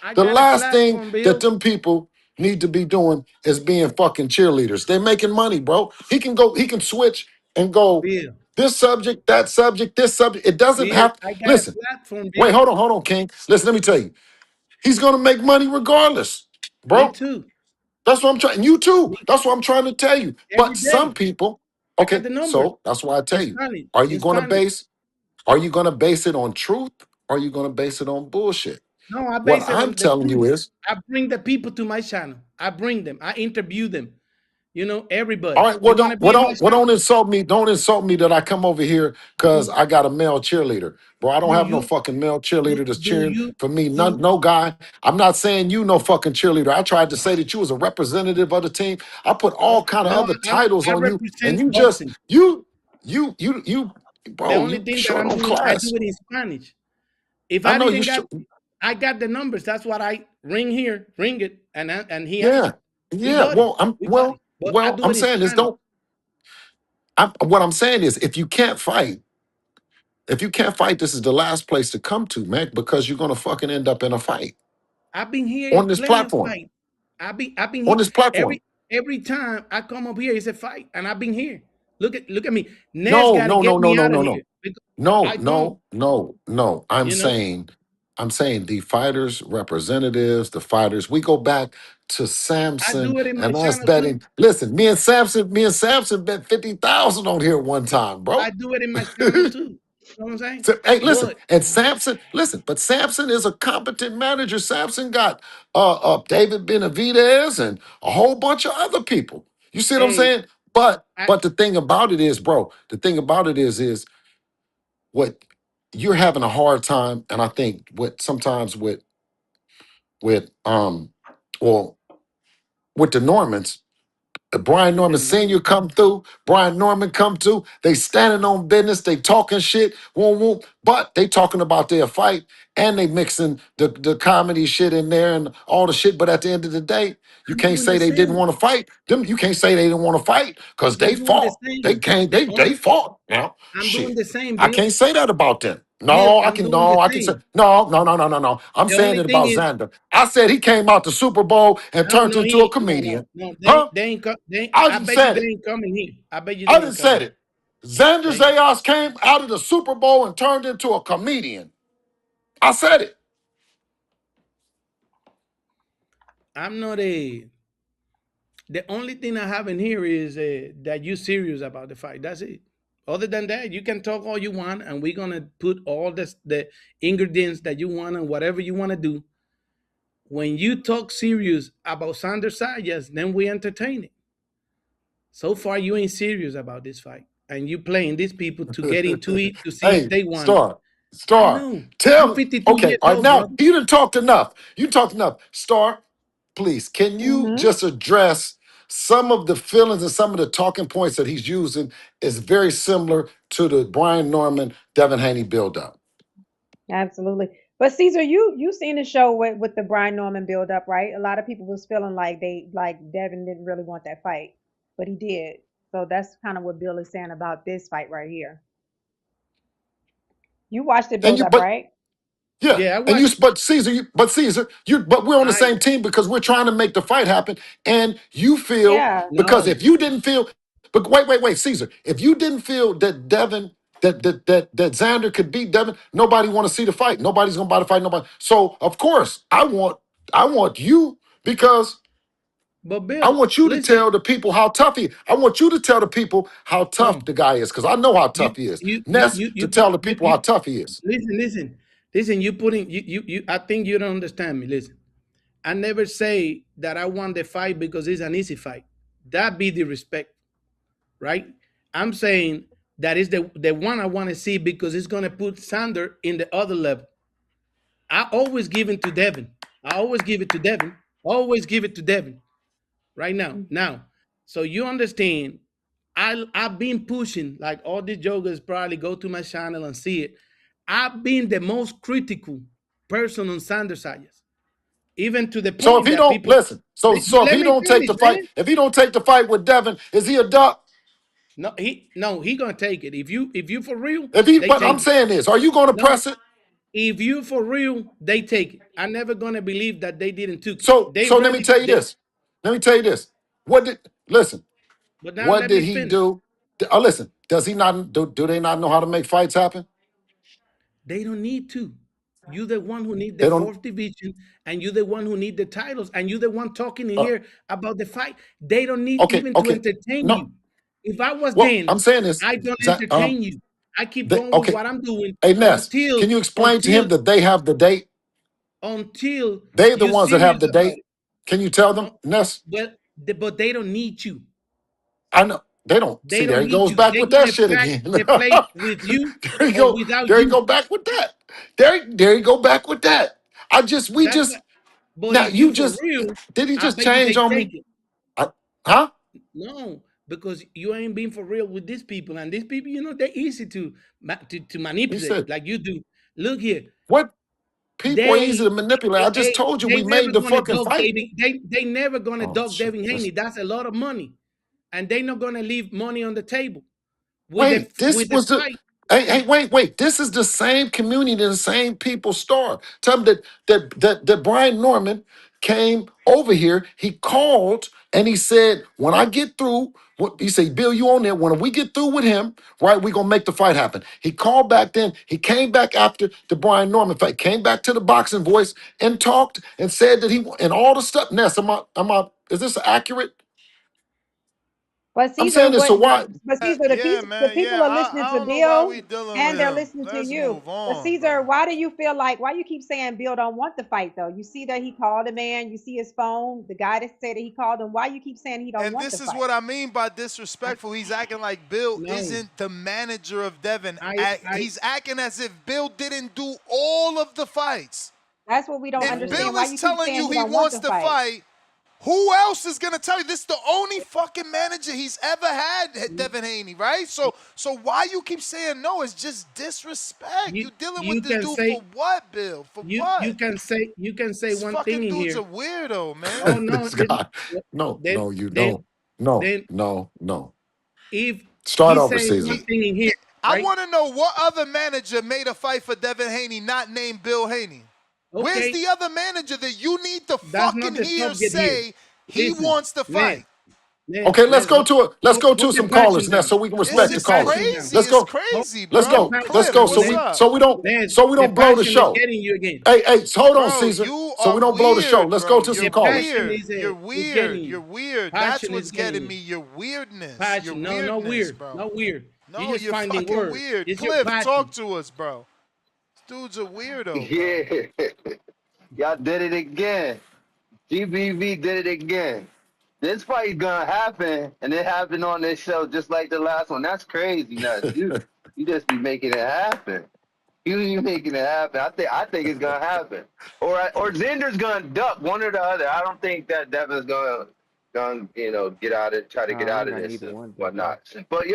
I
The
got a
last thing
platform,
that
Bill.
them people need to be doing is being fucking cheerleaders. They're making money, bro. He can switch and go
Bill.
this subject, that subject, this subject. It doesn't
Bill.
have,
I got a
listen,
platform,
wait,
Bill.
hold on, King. Listen, let me tell you. He's gonna make money regardless,
Me
bro.
too.
That's what I'm trying. You too.
Me
That's what I'm trying to tell you.
every
But
day.
some people,
I got
okay,
the numbers
so that's why I
in
tell you.
Spanish.
Are you
In
gonna
Spanish.
base, are you gonna base it on truth? Or are you gonna base it on bullshit?
No, I
What
base it
I'm
on the
telling you
truth.
is,
I bring the people to my channel. I bring them. I interview them.
all
Everybody.
right,
You want to be in my
don't
channel?
insult me. Don't insult me that I come over here because
Do
I got a male cheerleader. Bro, I don't
do
have no
you
fucking male
do,
cheerleader that's
do
cheering
you
for me. None,
do
no guy. I'm not saying you no fucking cheerleader. I tried to say that you was a representative of the team. I put all kind of
no?
other titles
I
on you, and
represent
you just
boxing. The
bro,
only
you
thing that
short
I'm
on
doing, I do
class.
it in Spanish. If
I
I
know you
didn't got,
should.
I got the numbers. That's what I ring here, ring it, and he
Yeah,
answered. We
yeah.
buddy.
Well, I'm
We
well.
buddy. But I
Well,
do
I'm
it in
saying is
Spanish.
don't. What I'm saying is, if you can't fight, this is the last place to come to, man, because you're gonna fucking end up in a fight
I've been here
on this
plenty of
platform.
fights. I've been
On
here
this platform.
every time I come up here, it's a fight, and I've been here. Look at me. Ness
No,
got to
no,
get
no, no,
me
no,
out of
no,
here
no.
because
No,
I don't.
no, no, no.
You know,
I'm saying the fighters, representatives, the fighters, we go back to
I
Samson
do it in my
and us
channel too.
betting. Listen, me and Samson bet 50,000 on here one time,
I
bro.
do it in my channel too. You know what I'm saying?
So, hey, listen,
But
and Samson, listen, but Samson is a competent manager. Samson got David Benavidez and a whole bunch of other people. You see what I'm
hey,
saying? But
I
but the thing about it is, bro, the thing about it is what you're having a hard time, and I think what sometimes with well with the Normans, Brian
with the
Norman
norm.
Sr. come through, Brian Norman come through, they standing on business, they talking shit, woo, woo, but they talking about their fight and they mixing the comedy shit in there and all the shit. But at the end of the day, you
I'm
can't
doing the
say they didn't
same.
want to fight. Them, you can't say they didn't want to fight because they
I'm doing the
fought. They
same.
came, they
Only
fought. Now,
I'm doing
shit.
the same,
I
Bill.
can't say that about them.
Bill,
No, I
I'm
can.
doing the
No, I can say
same.
no, no, no, no, no, no. I'm
The
saying
only
it
thing
about
is,
Xander. I said he came out the Super Bowl and
no,
turned
no,
into a
no,
comedian,
no.
huh?
They ain't. They ain't,
I
I
just
bet you
said
they
it.
ain't coming here. I bet you they
I just
ain't coming
said
here.
it. Xander
Okay.
Zayas came out of the Super Bowl and turned into a comedian. I said it.
I'm not a. The only thing I have in here is that you serious about the fight. That's it. Other than that, you can talk all you want, and we're gonna put all the ingredients that you want and whatever you want to do. When you talk serious about Xander Zayas, then we entertain it. So far, you ain't serious about this fight, and you playing these people to get into it to see if
Hey,
they want. I
Star,
know.
tell
I'm
me.
52
Okay,
years
all right,
old,
now
brother.
you didn't talk enough. You talked enough. Star, please, can you
Mm-hmm.
just address some of the feelings and some of the talking points that he's using is very similar to the Brian Norman, Devin Haney buildup.
Absolutely. But Caesar, you seen the show with the Brian Norman build up, right? A lot of people was feeling like Devin didn't really want that fight, but he did. So that's kind of what Bill is saying about this fight right here. You watched it
And
build
you,
up,
but
right?
yeah,
Yeah, I
and you,
watched.
but we're on the
I
same team because we're trying to make the fight happen. And you feel
Yeah.
because
no,
if you didn't feel, but wait, Caesar, if you didn't feel that Devin, that Xander could beat Devin, nobody want to see the fight. Nobody's gonna buy the fight. Nobody. So of course, I want you because
but
I
Bill,
want you to
listen.
tell the people how tough he. I want you to tell the people how
No,
tough the guy is because I know how
you
tough he is.
you you
Ness
you
to
you put
tell the people how tough he is.
listen. You putting you. I think you don't understand me. Listen, I never say that I want the fight because it's an easy fight. That be the respect, right? I'm saying that is the one I want to see because it's gonna put Sander in the other level. I always give it to Devin. I always give it to Devin. Always give it to Devin. Right now. Now, so you understand, I've been pushing like all these joggers probably go to my channel and see it. I've been the most critical person on Sanders Sayas, even to the
So if
point
he
that
don't
people
listen, so if
let
he
me
don't take
finish,
the fight,
man.
if he don't take the fight with Devin, is he a duck?
No, he gonna take it. If you for real,
If he,
they
but I'm
take it.
saying this, are you going to
No,
press it?
if you for real, they take it. I'm never gonna believe that they didn't took it.
So
They
so let me
ready.
tell you
They
this. Let me tell you this. What did listen?
but now
What
let
did
me
he
finish.
do? Oh, listen. Does he not do they not know how to make fights happen?
They don't need to. You the one who need the
They don't.
fourth division, and you the one who need the titles, and you the one talking in
Uh,
here about the fight. They don't need
okay,
even to
okay.
entertain
No.
you. If I was
Well,
then,
I'm saying this.
I don't
That,
entertain you. I keep
they,
going with
okay.
what I'm doing
Hey Ness,
until
can you explain to
until
him that they have the date?
until
They're the
you
ones that have
serious
the
about
date.
it.
Can you tell them,
Uh,
Ness?
but they don't need you.
I know they don't.
They
See, there
don't
he
need
goes
you.
back
They're
with that
gonna
shit
pack
again.
the place with you
There you
or
go.
without
There you
you.
go back with that. There you go back with that. We
That's
just
what. But
now
if you
you
for
just
real,
did he
I
just
bet you
change
they
on
take
me?
it.
Huh?
No, because you ain't being for real with these people, and these people, they're easy to
He
manipulate
said,
like you do. Look here,
what people are easy
they
to manipulate. I just
they
told you
they
we
never
made the
gonna
fucking
dog
fight.
David. They never gonna
Oh
dog
shit.
Devin Haney. That's a lot of money. and they're not gonna leave money on the table
Wait, this
with the
was the.
fight.
Hey, wait. This is the same community, the same people star. Tell them that Brian Norman came over here. He called and he said, when I get through, what he said, Bill, you on there. When we get through with him, right, we're gonna make the fight happen. He called back then. He came back after the Brian Norman fight, came back to the Boxing Voice and talked and said that he and all the stuff. Ness, is this accurate?
But
I'm
Caesar,
saying this, so why?
Caesar,
Yeah,
the
man.
people
Yeah,
are listening
I
to
don't know why we
Bill
dealing with
and they're
him.
listening to
Let's
you.
move
But
on,
Caesar,
bro.
why do you feel like why you keep saying Bill don't want the fight though? You see that he called a man, you see his phone, the guy that said that he called him. Why you keep saying he don't
And
want the
this is
fight?
what I mean by disrespectful. He's acting like Bill
No,
isn't the manager of Devin.
I
He's acting as if Bill didn't do all of the fights.
That's what we don't
If
no.
understand.
Bill
Why
is
you keep
telling
saying
you
he
he
don't want
wants
the
to
fight?
fight, who else is gonna tell you? This is the only fucking manager he's ever had, Devin Haney, right? So why you keep saying no? It's just disrespect.
You
You dealing with
you
this
can
dude for
say
what, Bill? For
you
what?
you can say
This
one thing
fucking
in
dude's a
here.
weirdo, man.
No, no,
This guy.
then
You
then
don't. No,
then
no, no.
if
Start
he's
over,
saying
Caesar.
one thing in here,
I
right?
want to know what other manager made a fight for Devin Haney not named Bill Haney. Where's
Okay,
the other manager that you need to
that's not
fucking
the
hear
subject here.
say he
Listen,
wants to
man,
fight?
Okay, let's go
hold,
to it. Let's go to
hold the
some callers
passion
now,
down.
so we can
It's
Hold
respect the
the
just
callers.
passion down.
crazy.
Let's
It's
go.
crazy,
Let's
Hold the
bro.
go. Let's
passion.
Cliff,
go. So
what's
Les,
up?
we don't
the
blow the
passion is
show.
getting you again.
Hey, hold on,
Bro,
Caesar.
you
So
are
we don't blow the show.
weird,
Let's go
bro.
to
You're
some
The
callers.
passion
weird. You're
is getting
weird.
you.
You're weird. That's
Passion
what's
is getting
getting
you.
me. Your weirdness. Your
Passion. No, no
weirdness,
weird.
bro.
No weird. You're
No,
just
you're
finding
fucking
words.
weird.
It's your
Cliff, talk
passion.
to us, bro. This dude's a weirdo, bro.
Yeah, y'all did it again. GBV did it again. This fight gonna happen, and it happened on this show just like the last one. That's crazy, nuts. You just be making it happen. You making it happen. I think it's gonna happen. Or Xander's gonna duck one or the other. I don't think that Devin's gonna get out of try to
Nah,
get
I
out
ain't
of
got
this
neither
and
one, bro.
whatnot. But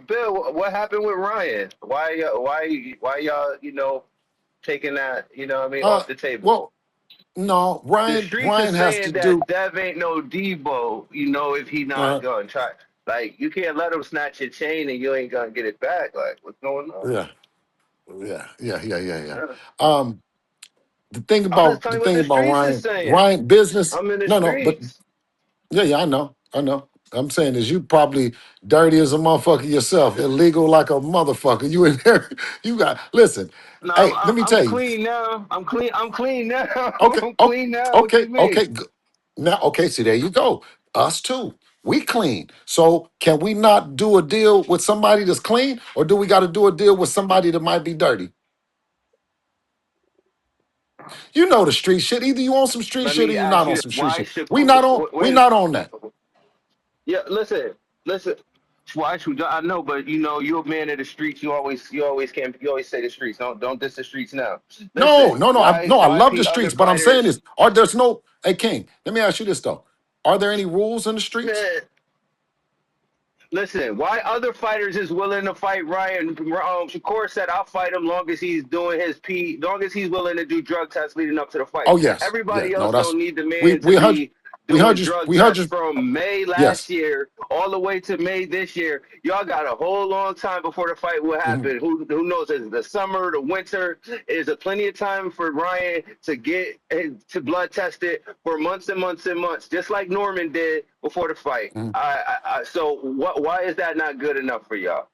Bill, what happened with Ryan? Why y'all taking that
Uh,
off the table?
well, no,
The
Ryan.
streets is
Ryan has to
saying
do.
that Dev ain't no Debo, if he not
Uh,
gonna try. Like, you can't let him snatch your chain and you ain't gonna get it back. Like, what's going on?
yeah, yeah.
Yeah.
Um,
I'm just
the
telling you what
thing
the
about
streets is
Ryan,
saying.
Ryan business.
I'm in the
No, but
streets.
yeah, I know. I'm saying is you probably dirty as a motherfucker yourself, illegal like a motherfucker. You in there? You got listen.
No,
Hey, let me
I'm
tell you.
clean now. I'm clean now.
Okay,
I'm clean now. What you mean?
okay. Now, okay, see, there you go. Us too. We clean. So can we not do a deal with somebody that's clean, or do we got to do a deal with somebody that might be dirty? You know the street shit. Either you on some street
Let
shit or
me
you
ask
not
you
on
this.
some street
Why
shit.
Shakur?
We
Wait.
not on that.
Yeah, listen. Why should I know? But you're a man of the streets. You always say the streets. Don't diss the streets now.
No,
Listen,
no, no.
why
I
why
love the
P other
streets, but I'm saying
fighters?
is, are there's no hey King, let me ask you this though. Are there any rules in the streets?
Man, listen, why other fighters is willing to fight Ryan? Shakur said, "I'll fight him long as he's doing his long as he's willing to do drug tests leading up to the fight."
Oh yes. Yeah,
Everybody
no,
else
that's
don't need the
we
man to
we heard
be doing drug
we heard
tests
you.
from May
Yes.
last year all the way to May this year. Y'all got a whole long time before the fight will
Mhm.
happen. Who knows? Is it the summer, the winter? Is there plenty of time for Ryan to get to blood tested for months and months and months, just like Norman did before the fight?
Mhm.
So why is that not good enough for y'all?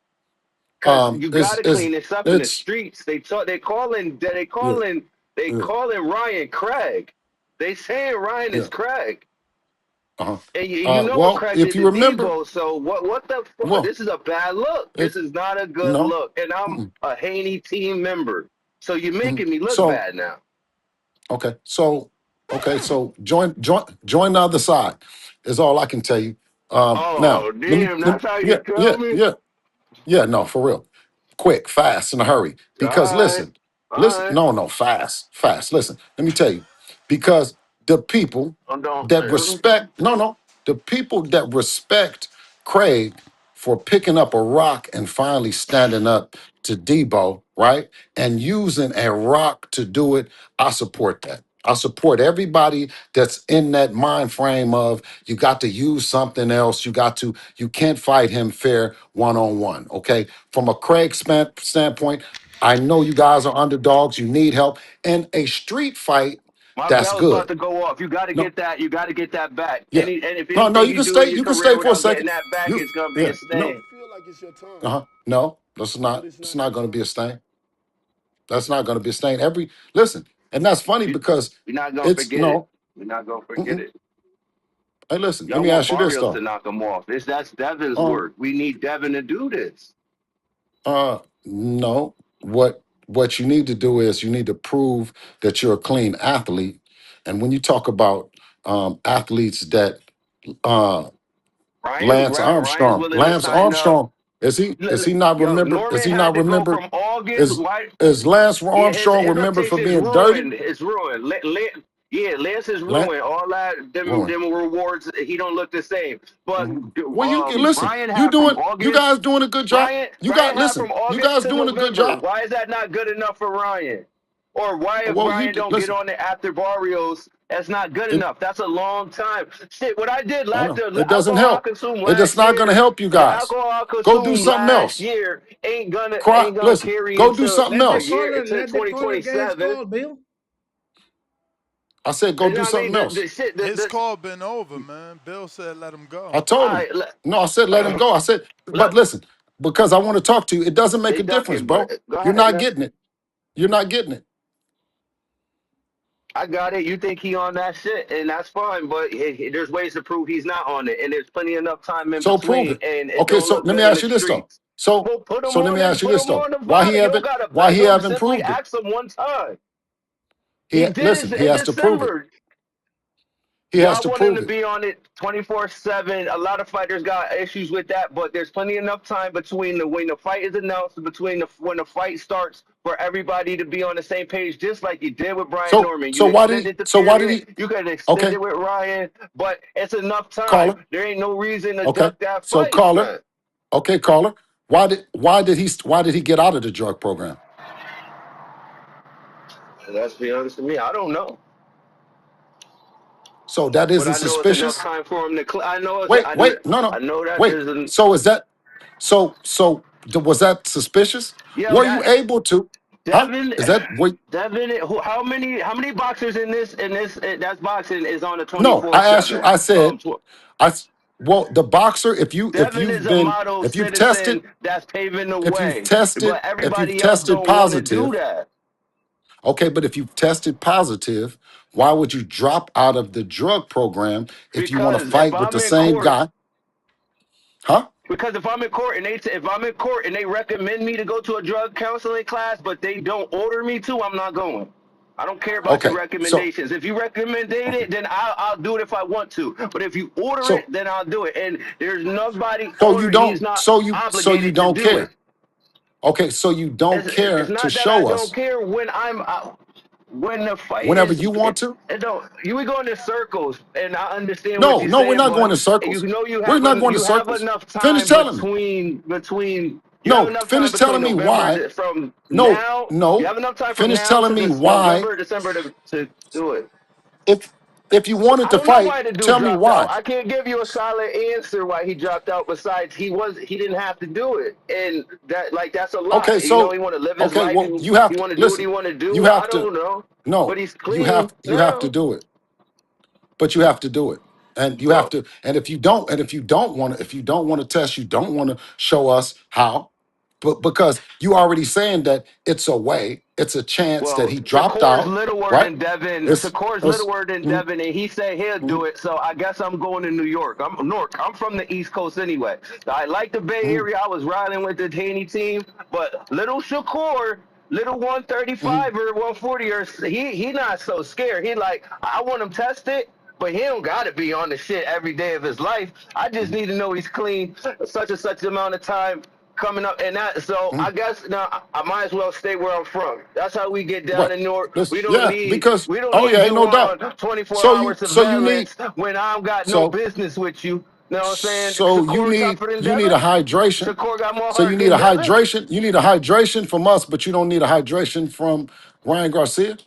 Because you got to
Is
clean this up in the
it's
streets. They
yeah, yeah,
calling Ryan Craig. They saying Ryan is
yeah.
Craig.
Uh-huh.
And you know what
Well,
Craig
if
did
you
to
remember,
Debo. So what the fuck?
well,
This is a bad look.
if
This is not a good
no.
look. And I'm
Mm-mm.
a Haney team member. So you're
Mhm.
making me look
So
bad now.
okay, so join the other side is all I can tell you. Now
Oh
let me,
damn, that's how
yeah,
you tell me.
yeah, no, for real. Quick, fast, in a hurry.
All
Because
right, all
listen,
right.
no, fast. Listen, let me tell you. Because the people
I'm done.
that respect, no, the people that respect Craig for picking up a rock and finally standing up to Debo, right? And using a rock to do it, I support that. I support everybody that's in that mind frame of you got to use something else. You can't fight him fair one-on-one. Okay. From a standpoint, I know you guys are underdogs. You need help. In a street fight,
My
that's
bell's about
good.
to go off. You got to
No,
get that. You got to get that back.
yeah.
And if
No,
anything
you
you
can
do in
stay.
your
You can
career
stay for a
without getting
second.
that back,
You
it's gonna be
yeah.
a
No.
stain.
Feel like it's your time,
No, that's
but
not
it's
it's
not
not
your
gonna be a
time.
stain. That's not gonna be a stain. Listen, and that's funny
We,
because
we're not gonna
it's
forget it.
no.
We're not gonna forget
Mm-mm.
it.
Hey, listen, let
Y'all
me
want
ask you this
Barrios to
though.
knock him off. That's Devin's
Um,
work. We need Devin to do this.
no. What you need to do is you need to prove that you're a clean athlete. And when you talk about athletes that uh
Ryan's willing to
Lance
sign up.
Armstrong, is he not
Yo,
remembered? Is
Norman
he
had
not
to go
remembered?
from August.
Is
Why?
is Lance
Yeah,
Armstrong
his
remembered for
reputation's
being dirty?
ruined. It's ruined. Yeah, Lance is
Lance
ruined. All that
ruined.
them rewards. He don't look the same. But
Mhm. Well, you can listen.
Ryan had from
You
August.
guys doing a good job.
Ryan had
Listen.
from
You
August
guys
to
doing a good
November.
job.
Why is that not good enough for Ryan? Or why if
Well,
Ryan don't get
listen.
on it after Barrios, that's not good
It,
enough. That's a long time. Shit, what I did
I
last
know
the
it doesn't
alcohol I
help.
consumed
It's
last
not going to
year,
help you
the
guys.
alcohol I
Go do
consumed
something
last
else.
year
Cry.
ain't gonna
Listen.
carry
Go do
into
something
Let the
else.
caller,
to
let the caller get his
2027.
call, Bill.
I said go
You
do
know what I mean?
something else.
The shit.
His call been over, man. Bill said let him
I
go.
told
All
him.
right,
No, I said let him go. I said, but
look,
listen, because I want to talk to you. It doesn't make
they
a difference,
ducking, but
bro.
go
You're
ahead,
not
man.
getting it. You're not getting it.
I got it. You think he on that shit, and that's fine. But there's ways to prove he's not on it, and there's plenty enough time in
So prove
between,
it.
and it
Okay,
don't
so
look
let me
good in the
ask you this though.
streets.
So
Put him
so let
on
me ask
it.
you
Put
this
him
though.
on the VADA. You don't gotta
Why
beg
he
him.
haven't
Simply
proved it?
ask him one time. He did
Listen,
it
he
in
has to prove it.
December.
He has
Y'all
to
want him
prove
to
it.
be on it 24/7. A lot of fighters got issues with that, but there's plenty enough time between when the fight is announced, between when the fight starts, for everybody to be on the same page, just like you did with Brian Norman. You extended the
Why did he
period. You could extend
okay,
it with Ryan, but it's enough time.
caller.
There ain't no reason to
Okay.
duck that
So
fight,
caller,
man.
okay, caller. Why did he get out of the drug program?
Let's be honest with me. I don't know,
So that
but
isn't
I know it's enough
suspicious?
time for him to.
No.
I know that
Wait.
there's an.
So is that was that suspicious?
Yo,
Were you
that
able to? Huh?
Devin,
Is that wait?
Devin, how many boxers in this that's boxing is on a twenty
No,
four
I asked you.
seven?
I said well, the boxer.
Devin is a model
if you've tested,
citizen that's paving the way, but
if you've
everybody else
tested
don't want to do
positive,
that
okay. But if you've tested positive, why would you drop out of the drug program if you want to
because if
fight with
I'm
the
in
same
court,
guy? Huh?
because if I'm in court and they recommend me to go to a drug counseling class, but they don't order me to, I'm not going. I don't care about your
Okay.
recommendations. If you recommend
Okay.
it, then I'll do it if I want to. But if you order it,
So
then I'll do it. And there's nobody
so you
order. He's
don't
not
you
obligated to
don't
do it.
care. Okay, so you don't
It's
care to
not that I
show
don't
us
care when I'm out. When the fight
whenever
is,
you want to?
it don't. You we go into circles, and I understand what
No,
you're
no, we're
saying,
not going
but
in
you
circles.
know
We're not going to
you have
circles.
enough
Finish
time
telling me.
between you have
No,
enough time
finish
between
telling me
November
why.
to, from
No,
now. You
no.
have enough time from
Finish
now
telling
to
me
this
why.
November, December to do it.
If if you wanted
I
to
don't know
fight,
why the dude
tell me
dropped out.
why.
I can't give you a solid answer why he dropped out. Besides, he didn't have to do it, and that's a
Okay,
lie.
So
He want to live his
okay,
life.
well,
And
you have
he
to
want to do what he
listen.
want to
You
do. I
have to
don't know, but
no,
he's clean
you have to
now.
do it. But you have to do it. And you have
Well,
to, and if you don't want to, if you don't want to test, you don't want to show us how, but because you already saying that it's a way, it's a chance that
Well,
he dropped
Shakur's
out,
Littler
right?
than Devin.
It's,
Shakur's
it's
Littler than
mm,
Devin, and he said he'll
mm,
do it. So I guess I'm going to New York. I'm from the East Coast anyway. I like the Bay
mm,
Area. I was riding with the Haney team, but little Shakur, little
mm,
135 or 140, or he not so scared. He like I want him tested. But he don't got to be on the shit every day of his life. I just
mm,
need to know he's clean such and such amount of time coming up. And that, so I
mm,
guess now I might as well stay where I'm from. That's how we get down
right.
in North.
This, yeah, because
We don't
oh
need
yeah, ain't
you
no doubt.
on 24-hour
So you need
surveillance when I've got no
so
business with you. You know what I'm saying?
so
Shakur tougher than
you need a
Devin?
hydration.
Shakur got more
So you
heart
need
than
a
Devin?
hydration. You need a hydration from us, but you don't need a hydration from Ryan Garcia.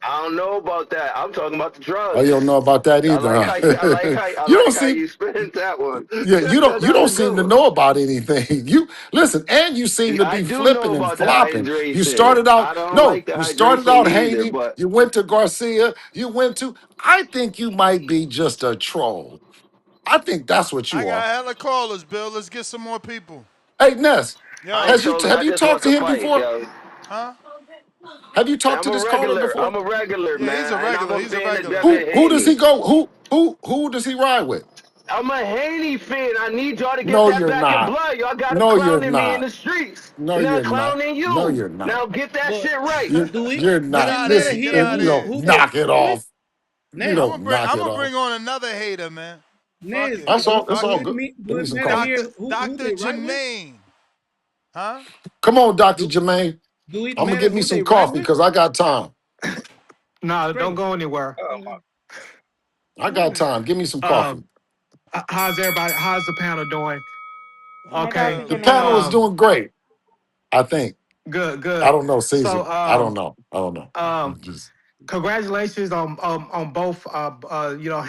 I don't know about that. I'm talking about the
Oh, you
drugs.
don't know about that
I
either,
like
huh?
how you, I like how I
You don't
like how
seem
you spent that one.
yeah,
That
you
was
don't
a
seem
good
to
one.
know about anything. You listen, and you seem to
I
be
do know
flipping and
about the
flopping. You
hydration.
started out
I don't
no,
like the
you started out
hydration either,
Haney,
but
you went to Garcia, you went to I think you might be just a troll. I think that's what
I
you are.
got hella callers, Bill. Let's get some more people.
Hey Ness,
I ain't
Yo,
trolling.
have
I
you
just
talked
want
to
to
him
fight,
before?
yo.
huh?
Have you talked
I'm
to
a
this caller
regular.
before?
I'm a regular,
Yeah, he's a
man, and I'm
regular.
a
He's a
fan of
regular.
Devin
Who does he
Haney.
go? Who does he ride with?
I'm a Haney fan. I need y'all to get
No,
that
you're
back in
not.
blood. Y'all got him
No, you're
clowning me in
not.
the streets.
No,
Now
you're not.
clowning
No,
you.
you're not.
Now get that
But
shit right.
You
do we
you're
Get
do
not.
we
out of
want to
here.
Listen,
Get
hear
if
out
you
of here.
don't
who the
knock it
listen,
off, you
Nez,
don't knock
I'm
it
gonna
off.
bring on another hater, man. Fuck
Nez,
it.
That's all. That's
do
all
it
good.
me
Give
do
me
it
some
matter
coffee.
Doctor
here who
Doctor
they ride with?
Jermaine. Huh?
Come on, Doctor
Do
Jermaine.
do it
I'm gonna
matter
get me
who they
some
ride
coffee
with?
because I got time.
No, don't
Straight.
go anywhere.
I got time. Give me some
Um,
coffee.
how's everybody? How's the panel doing?
Hi,
Okay.
Dr.
Good,
The
good.
panel is
Jermaine.
Um,
doing great. I think.
good,
I
good.
don't know, Caesar.
So,
I don't know. I don't know.
um,
Just
congratulations on both.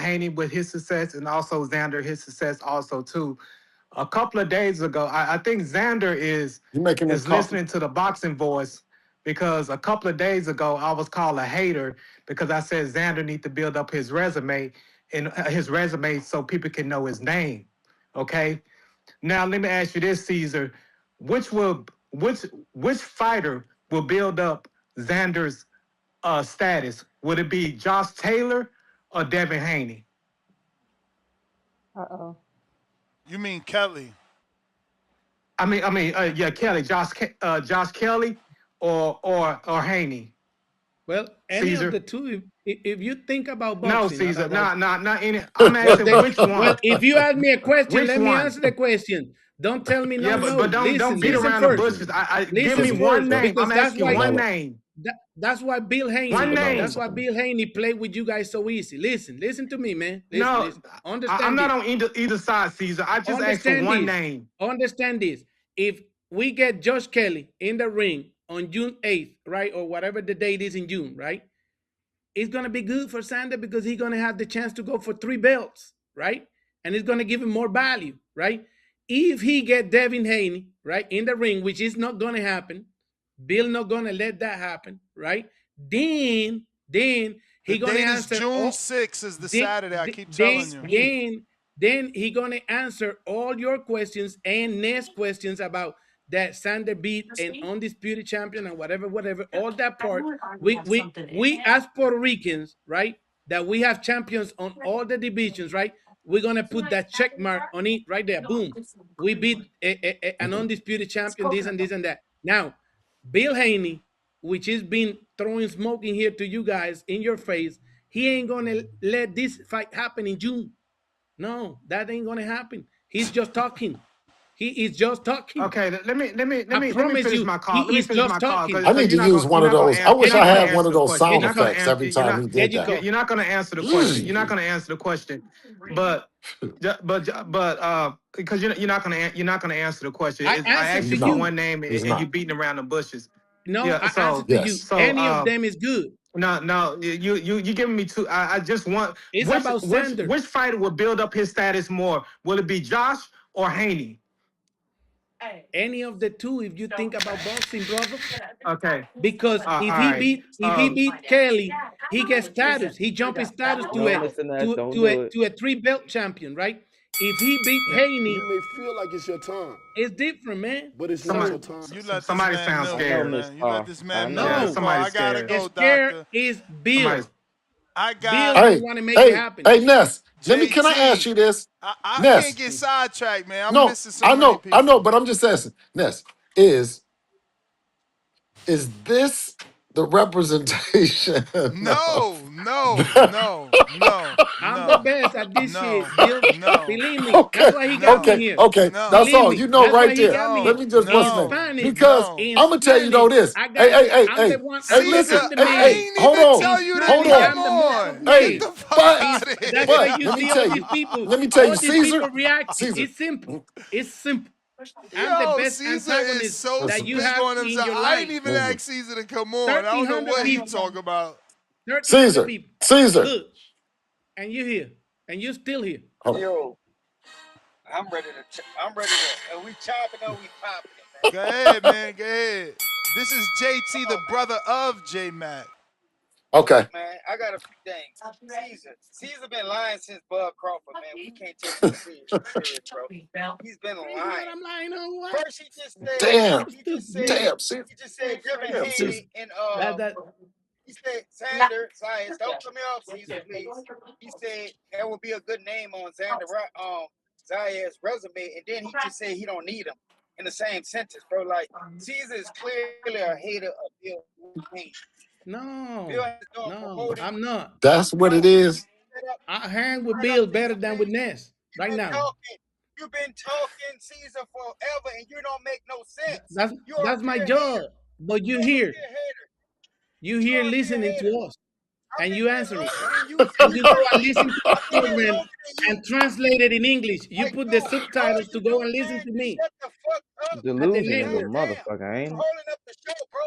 Haney with his success and also Xander his success also too. A couple of days ago, I think Xander
you making this
is
coffee?
listening to the boxing voice because a couple of days ago I was called a hater because I said Xander need to build up his resume and his resume so people can know his name. Okay. Now let me ask you this, Caesar. Which will which fighter will build up Xander's status? Would it be Josh Taylor or Devin Haney?
Uh-oh.
You mean Kelly?
Yeah, Kelly, Josh Kelly, or Haney.
Well, any of
Caesar.
the two, if you think about
No,
boxing,
Caesar.
about
Not any. I'm
well,
asking
then,
which
well,
one.
if you ask me a question,
Which
let me
one?
answer the question. Don't tell me
Yeah,
no,
but
no.
don't
Listen,
beat
listen
around the
first.
bushes. I give me
Listen
one
first,
name.
because
I'm
that's
asking
why
one
Vanilla.
name.
that's why Bill
One
Haney,
Vanilla.
that's
name.
why Bill Haney played with you guys so easy. Listen to me, man. Listen,
No,
listen.
I'm
Understand
not
this.
on either side, Caesar. I just asked for
Understand
one
this.
name.
Understand this. If we get Josh Kelly in the ring on June 8th, right, or whatever the date is in June, right? It's gonna be good for Sander because he's gonna have the chance to go for 3 belts, right? And it's gonna give him more value, right? If he get Devin Haney, right, in the ring, which is not gonna happen, Bill not gonna let that happen, right? Then
The
he gonna
date is
answer
June
all
6th is the
then
Saturday. I keep telling
then
you.
then then he gonna answer all your questions and next questions about that Sander beat an undisputed champion and whatever, all that part. We as Puerto Ricans, right? That we have champions on all the divisions, right? We're gonna put that check mark on it right there. Boom. We beat an undisputed champion, this and that. Now, Bill Haney, which has been throwing smoke in here to you guys in your face, he ain't gonna let this fight happen in June. No, that ain't gonna happen. He's just talking. He is just talking.
Okay,
I
let me
promise
finish
you,
my call. Let
he
me
is
finish
just
my call
talking.
I need to use one
you're
of
not gonna
those. I
answer
wish
There
you're
I
you
not gonna
had
go.
one
answer
of
the
those
question.
There
You're
sound
you
not gonna
go.
effects
answer.
every time he
There
did
you
that.
go.
You're not gonna answer the question. You're not gonna answer the question. But because you're not gonna answer the question.
I
I
answer
asked
to
you for
No,
you.
one name
he's
and you
not.
beating around the bushes.
No,
Yeah.
I answer
So
to you.
Yes.
so
Any of them is good.
no, you giving me two. I just want
It's about Sander.
which fighter will build up his status more? Will it be Josh or Haney?
Any of the two, if you think about boxing, brother.
Okay.
Because
All right.
if he beat Kelly, he gets status. He jump his status to
No,
a
Mr. Ness, don't do it.
3 belt champion, right? If he beat
You
Haney,
may feel like it's your time,
it's different, man.
but it's not
Somebody
your time.
You let this
somebody
man
sounds
I
milk
know,
you,
scared.
Miss
man. You let
Carr.
this
I
man milk
know.
you.
No,
Come on,
Somebody's
I gotta
scared.
the
go,
scare
doctor.
is Bill.
Somebody's
I
Bill
got
don't
Hey,
want to make it
hey,
happen.
hey, Ness. Can I ask
JT.
you this?
I can't
Ness.
get sidetracked, man. I'm
No,
missing so many
I know,
people.
but I'm just asking. Ness, is this the representation of
No, no,
the-
no, no,
I'm the
no,
best at this
no,
shit, Bill.
no,
Believe me. That's
okay,
why he got me
no,
here.
okay. That's
no,
Believe
all.
me.
You know
That's why
right
he
there.
got me
Let
here.
no,
me just
In
what's his name?
no,
Spanish,
Because
no.
in
I'm gonna tell you though
Spanish,
this.
I got I'm the one.
Hey,
Caesar,
listen.
I'm the
I
man.
ain't
Hold
even
on,
In
tell you to
hold
Spanish,
on.
come
I'm the Mr.
on. Get
Hey,
the
Man.
fuck
but
out of
That's why
but
you
here.
let me
see
tell
all these
you.
people,
Let me tell you,
all these
Caesar.
people reacting.
Caesar.
It's simple. It's simple. I'm the
Yo,
best
Caesar is
antagonist
so
that
Listen,
you
big
have
on
in
himself.
your
I ain't
life.
even
listen.
asked Caesar to come on. I don't know
1,300
what he
people,
talk about.
1,300
Caesar,
people.
Caesar.
Look, and you're here, and you're still here.
Hold on.
Yo, I'm ready to. Are we chopping or we popping it,
Go ahead, man. Go ahead. This is JT, the
man?
brother of J Mac.
Okay.
Look, man, I got a few things. Caesar been lying since Bud Crawford, man. We can't take him serious, bro. He's been
Crazy what
lying.
I'm lying on what?
First, he just said,
Damn.
So stupid.
Caesar.
Devin
Damn, Caesar.
Haney and
That
he said Xander Zayas. Don't cut me off, Caesar, please. He said that would be a good name on Zayas' resume, and then he just said he don't need him in the same sentence, bro. Like Caesar is clearly a hater of Bill Haney. Bill
no,
Haney's doing
no,
promoting.
I'm not.
That's what it
Bro,
is.
I hang with
straight up
Bill better
Caesar,
than with
please.
Ness right now.
You've been talking Caesar forever, and you don't make no sense.
That's
You're a
that's my
clear
job.
hater.
But
You're
you
a
here,
clear hater.
you
You're
here
a clear
listening
hater.
to us,
I've
and
been
you
here
answering,
longer than you,
and you go
Caesar.
and listen to the
I've been here
program
longer than you.
and translate it in English. You
Like,
put the
dude, all
subtitles
you
to go
do,
and listen
man,
to
is
me
shut the fuck up.
at the
Delusion
next
is a
one.
Goddamn.
motherfucker,
You
ain't it?
holding up the show, bro.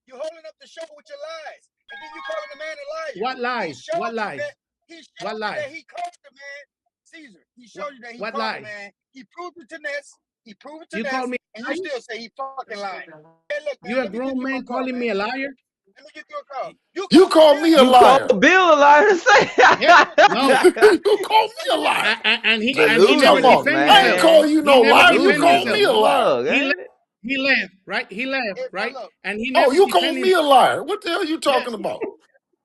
You holding up the show with your lies. And then you calling the man a liar.
What
He
lies? What
showed you
lies?
that
What lies?
he called the man Caesar. He
What,
showed you that he
what
called the
lies?
man. He proved it to Ness. He proved it to
You call
Ness.
me
And
a
you
liar?
still say he fucking lying. Hey, look, man,
You a
let me give
grown
you my
man
call,
calling
man.
me a liar?
Let me give you a call. You
You
call me
called me a
Bill.
You called
liar.
Bill a liar to say.
Yeah.
You a call
No.
me Bill.
You called
No,
me a
you didn't.
liar.
And he
You
never
talking
Delusion,
about?
defend
I ain't
himself.
call
man.
you
He
no
never
liar. You
defend
Delusion is
called
a
me
himself.
a liar.
mug,
He
ain't
left.
it?
He left,
Hey, bro,
right?
look.
And he
Oh,
never
you
defend
called me a
himself.
liar. What the hell you
Yeah.
talking about?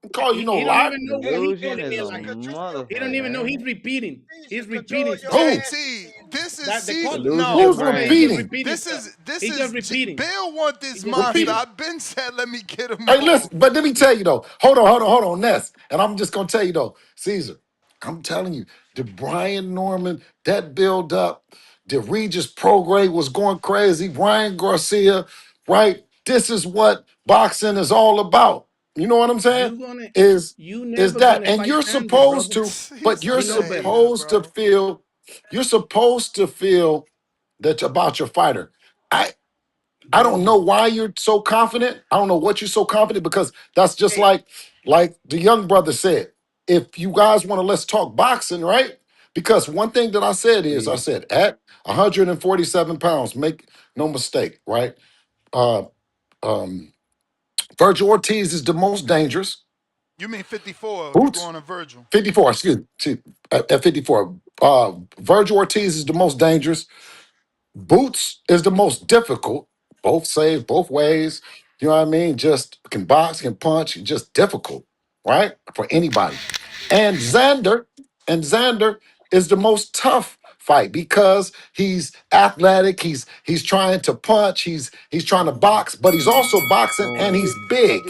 I call you no
He don't
liar.
even know what
Hey,
he
Delusion
calling
hey,
me
is
a
a
Caesar,
liar.
control your
He don't
motherfucker,
even know
ain't
he's
it?
repeating.
Caesar,
He's
control
repeating
your
stuff.
Who?
ass,
JT,
Caesar.
this is
That they
C.
call
Delusion
No,
is
Who's
he
grand.
just
repeating?
repeating
this
stuff.
is
He just repeating.
Bill want
He
this
just
monster.
repeating.
Repeating.
I've been said let me get him
Hey,
on.
listen, but let me tell you though. Hold on, Ness. And I'm just gonna tell you though, Caesar. I'm telling you, the Brian Norman, that build up, the Regis Prograde was going crazy. Brian Garcia, right? This is what boxing is all about. You know what I'm saying?
You gonna you
Is
never
that,
gonna
and
fight
you're
Sander,
supposed
brother.
to, but
He's
you're
You
such
know
a
better.
hater,
supposed to
bro.
feel, you're supposed to feel that about your fighter. I don't know
Bro.
why you're so confident. I don't know what you're so confident because that's just
Hey,
like the young brother said. If you guys want to let's talk boxing, right? Because one thing that I said is I
Please.
said at 147 pounds, make no mistake, right? Uh, um, Virgil Ortiz is the most dangerous.
You mean 54? You
Boots
going to Virgil?
54, excuse me, at 54. Virgil Ortiz is the most dangerous. Boots is the most difficult. Both save both ways. You know what I mean? Just can box, can punch, just difficult, right? For anybody. And Xander is the most tough fight because he's athletic, he's trying to punch, he's trying to box, but he's also boxing and
Oh.
he's big.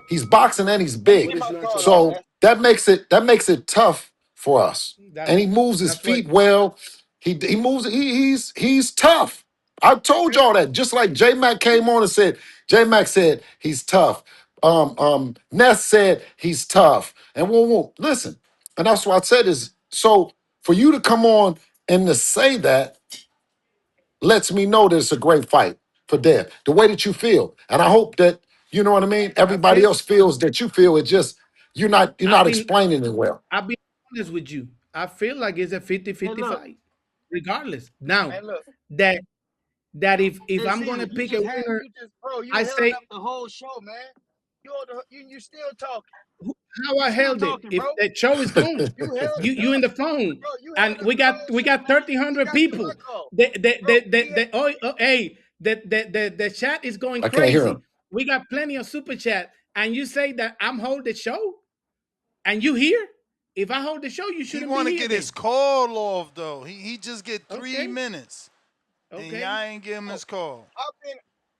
He's boxing and he's
let me
big.
get my call off,
So
man.
that makes it tough for us.
That's
And he moves his
that's what
feet well. He moves. He's tough. I told y'all that. Just like J Mac came on and said, J Mac said he's tough. Ness said he's tough. And whoa, listen. And that's what I said is so for you to come on and to say that lets me know that it's a great fight for Dev. The way that you feel, and I hope that you know what I mean.
I
Everybody
feel.
else feels that you feel. It just you're
I've
not
been
explaining it well.
I'll be honest with you. I feel like it's a
Hey,
50-50
look,
fight, regardless. Now,
man, look.
that if
Hey,
I'm
Caesar,
gonna pick a winner,
you
I
held
say
up the whole show, man. You still talking.
how
You
I
still
held it.
talking,
If
bro.
the show is gone,
You held
you in the phone,
bro, you
and
held up the whole
we
show,
got
man. He
1,300
got to my
people.
call. Bro,
Hey, the chat is going
I can't hear
crazy.
him.
We got plenty of super chat, and you say that I'm hold the show, and you here? If I hold the show, you
He
shouldn't be
want to
here
get his
then.
call off though. He just get 3 minutes, and
Okay.
y'all ain't give him
oh,
his call.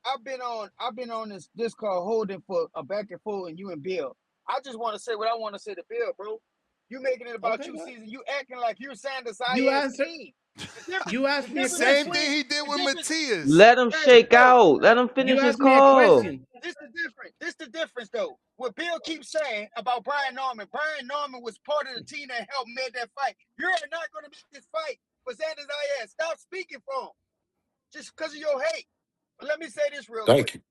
I've been on this call holding for a back and forth and you and Bill. I just want to say what I want to say to Bill, bro. You making it about
Okay,
you
go ahead.
season. You acting like you're Xander
You
Zayas
answer.
team.
You
The
asked me a
difference
Same
question.
thing
between
he did
the
with
difference.
Matias.
Let him
Right,
shake
bro.
out. Let him
You
finish his
asked me a
call.
question.
This the difference. This the difference though. What Bill keeps saying about Brian Norman. Brian Norman was part of the team that helped make that fight. You're not going to make this fight for Xander Zayas. Stop speaking for him just because of your hate. But let me say this real quick.
Thank you.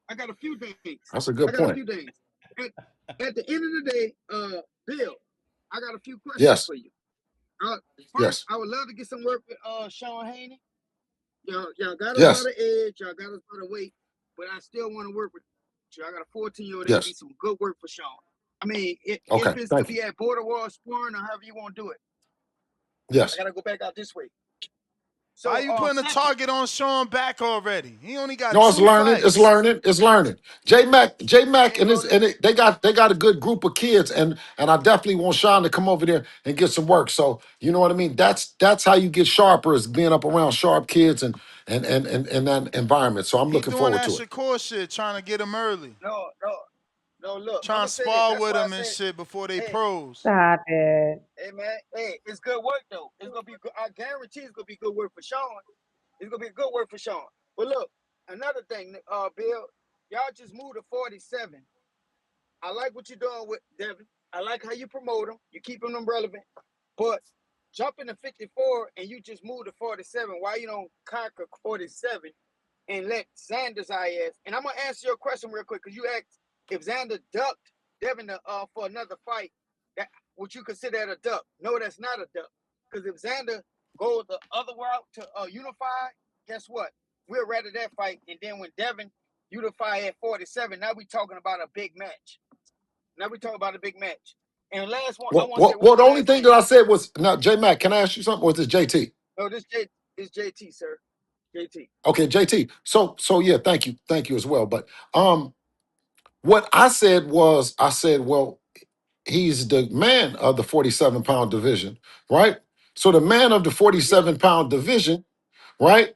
I got a few things.
That's a good point.
at, at the end of the day, Bill, I got a few questions
Yes.
for you.
Yes.
First, I would love to get some work with Sean Haney. Y'all got us
Yes.
by the edge, y'all got us by the weight, but I still want to work with you. I got a 14-year-old that
Yes.
need some good work for Sean. I mean, if
Okay.
it's
Thank
to
you.
be at border wall sparring or however you want to do it, I
Yes.
gotta go back out this way. So
Why you putting a
second,
target on Sean back already? He only got
No, it's
2
learning. It's
fights.
learning. It's learning. J Mac,
hey,
and
bro,
they got a good group of kids, and I definitely want Sean to come over there and get some work. So you know what I mean. That's how you get sharper, is being up around sharp kids and that environment. So I'm
He
looking
doing
forward
that
to it.
Shakur shit, trying to get him early.
no, look, I'm
Trying
gonna
to
say this.
spar
That's
with
why I
him and
said,
shit before they
hey,
pros.
Stop it.
hey, man, hey, it's good work though. It's gonna be good. I guarantee it's gonna be good work for Sean. It's gonna be good work for Sean. But look, another thing, Bill, y'all just moved to 47. I like what you're doing with Devin. I like how you promote them. You keeping them relevant. But jumping to 54 and you just moved to 47, why you don't conquer 47 and let Xander Zayas? And I'm gonna answer your question real quick because you asked if Xander ducked Devin for another fight. That would you consider that a duck? No, that's not a duck. Because if Xander goes the other route to unify, guess what? We'll rather that fight. And then when Devin unify at 47, now we talking about a big match. Now we talk about a big match. And last one, I want to say one
Well, the only
last
thing
thing.
that I said was, now, J Mac, can I ask you something? Or is this JT?
No, this JT, sir. JT.
Okay, JT. So yeah, thank you as well. But what I said was, I said, well, he's the man of the 47-pound division, right? So the man of the
Yeah.
47-pound division, right,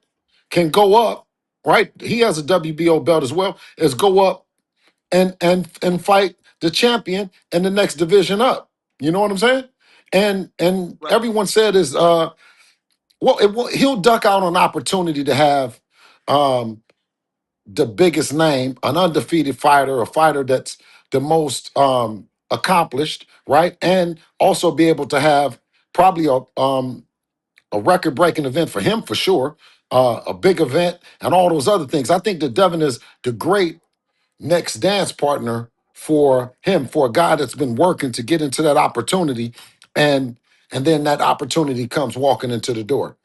can go up, right? He has a WBO belt as well, is go up and fight the champion in the next division up. You know what I'm saying? And
Right.
everyone said is he'll duck out on opportunity to have the biggest name, an undefeated fighter, a fighter that's the most accomplished, right? And also be able to have probably a record breaking event for him for sure, a big event, and all those other things. I think that Devin is the great next dance partner for him, for a guy that's been working to get into that opportunity, and then that opportunity comes walking into the door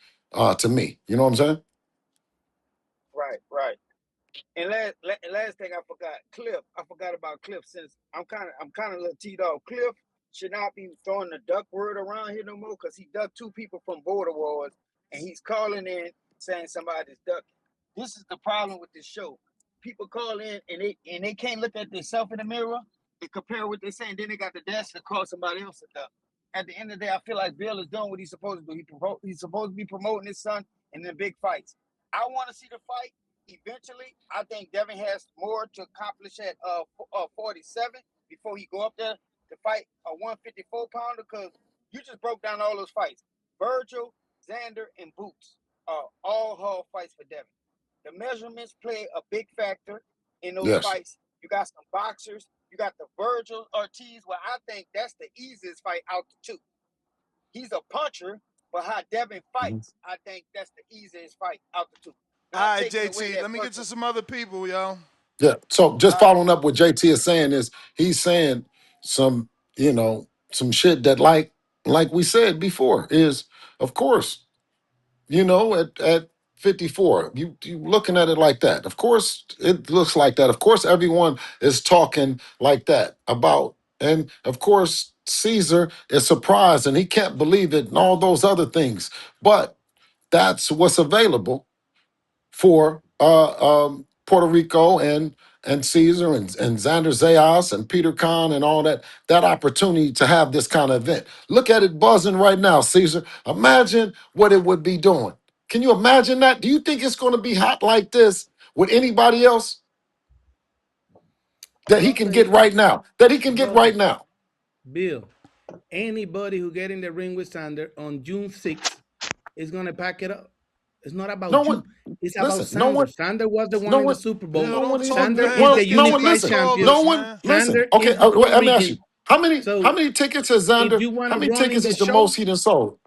to me. You know what I'm saying?
Right. And last thing I forgot, Cliff. I forgot about Cliff since I'm kind of a little teed off. Cliff should not be throwing the duck word around here no more because he ducked 2 people from border wars and he's calling in saying somebody's ducking. This is the problem with this show. People call in and they can't look at themselves in the mirror and compare what they're saying. Then they got the dash to call somebody else a duck. At the end of the day, I feel like Bill is doing what he's supposed to do. He's supposed to be promoting his son in the big fights. I want to see the fight. Eventually, I think Devin has more to accomplish at 47 before he go up there to fight a 154 pounder. Because you just broke down all those fights. Virgil, Xander, and Boots are all hard fights for Devin. The measurements play a big factor in those
Yes.
fights. You got some boxers. You got the Virgil Ortiz, where I think that's the easiest fight out the 2. He's a puncher, but how Devin fights, I think that's the easiest fight out the 2.
All
Not
right,
taking away
JT,
that
let me get to
puncher.
some other people, yo.
Yeah. So just
All right.
following up what JT is saying is, he's saying some, some shit that like we said before is, of course, at 54, you looking at it like that. Of course, it looks like that. Of course, everyone is talking like that about, and of course, Cesar is surprised and he can't believe it and all those other things. But that's what's available for Puerto Rico and Cesar and Xander Zayas and Peter Khan and all that opportunity to have this kind of event. Look at it buzzing right now, Cesar. Imagine what it would be doing. Can you imagine that? Do you think it's going to be hot like this with anybody else that he
I'll
can
tell you
get right now? That he can get
brother,
right now?
Bill, anybody who get in the ring with Sander on June 6th is gonna pack it up. It's not
No
about
one,
you. It's about
listen,
Sander. Sander was the one
no
in the
one,
Super Bowl.
Bill,
no one
don't
even,
talk
Sander
bad.
is
well,
the
Let's get
no
some
one,
unified
people
listen,
call
champion.
no
this,
one,
man.
listen.
Sander
Okay,
is the Puerto
let me ask you,
Rican.
how many
So
tickets has
if
Xander,
you want
how
to
many
run in
tickets
the
is the most
show,
he done sold?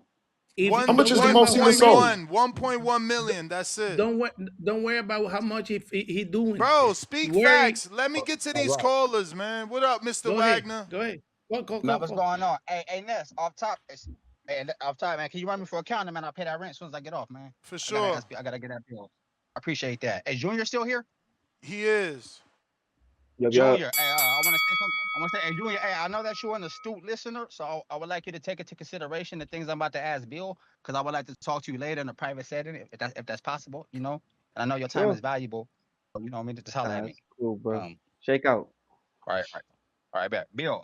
How much
don't
is the
worry
most
about
he
how
done
many.
sold?
1.1 million. That's it.
Don't worry about how much he doing.
Bro, speak
Worry.
facts. Let me get to
All
these
right.
callers, man. What up, Mr.
Go ahead.
Wagner?
Go ahead.
Man, what's going on? Hey, Ness, off top. Hey, off top, man. Can you run me for a counter, man? I'll pay that rent as soon as I get off, man.
For
I gotta
sure.
ask. I gotta get that bill. I appreciate that. Hey, Junior still here?
He is.
Yup, yup.
Junior, hey, I want to say something. I want to say, hey, Junior, hey, I know that you're an astute listener, so I would like you to take into consideration the things I'm about to ask Bill, because I would like to talk to you later in a private setting, if that's possible, you know. And I know your time
Sure.
is valuable, so you know, what I mean, just holler at me.
That's cool, bro.
Um,
Shake out.
all right, bet. Bill,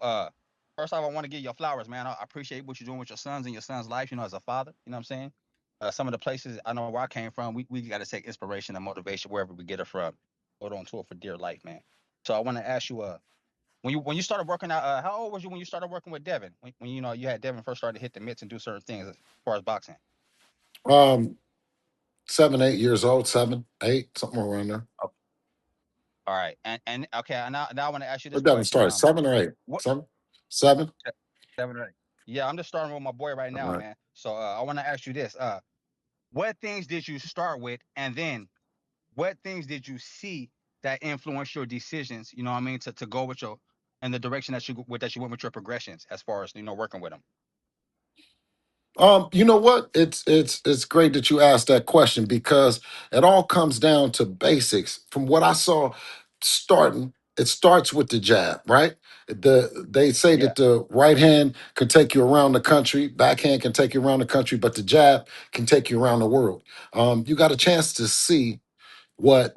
first off, I want to give you your flowers, man. I appreciate what you're doing with your sons and your son's life, you know, as a father, you know what I'm saying? Some of the places I know where I came from, we got to take inspiration and motivation wherever we get it from. Hold on to it for dear life, man. So I want to ask you, when you started working out, how old was you when you started working with Devin? When you know you had Devin first started to hit the mitts and do certain things as far as boxing.
Um, 7, 8 years old, 7, 8, something around there.
Oh, all right, and okay, now I want to ask you this
What Devin
question.
started? 7 or 8?
What
7? 7?
7 or 8? Yeah, I'm just starting with my boy right
All
now,
right.
man. So I want to ask you this: what things did you start with, and then what things did you see that influenced your decisions? You know what I mean, to go with your in the direction that you went with your progressions as far as working with them.
You know what? It's great that you asked that question because it all comes down to basics. From what I saw starting, it starts with the jab, right? They say
Yeah.
that the right hand can take you around the country, backhand can take you around the country, but the jab can take you around the world. You got a chance to see what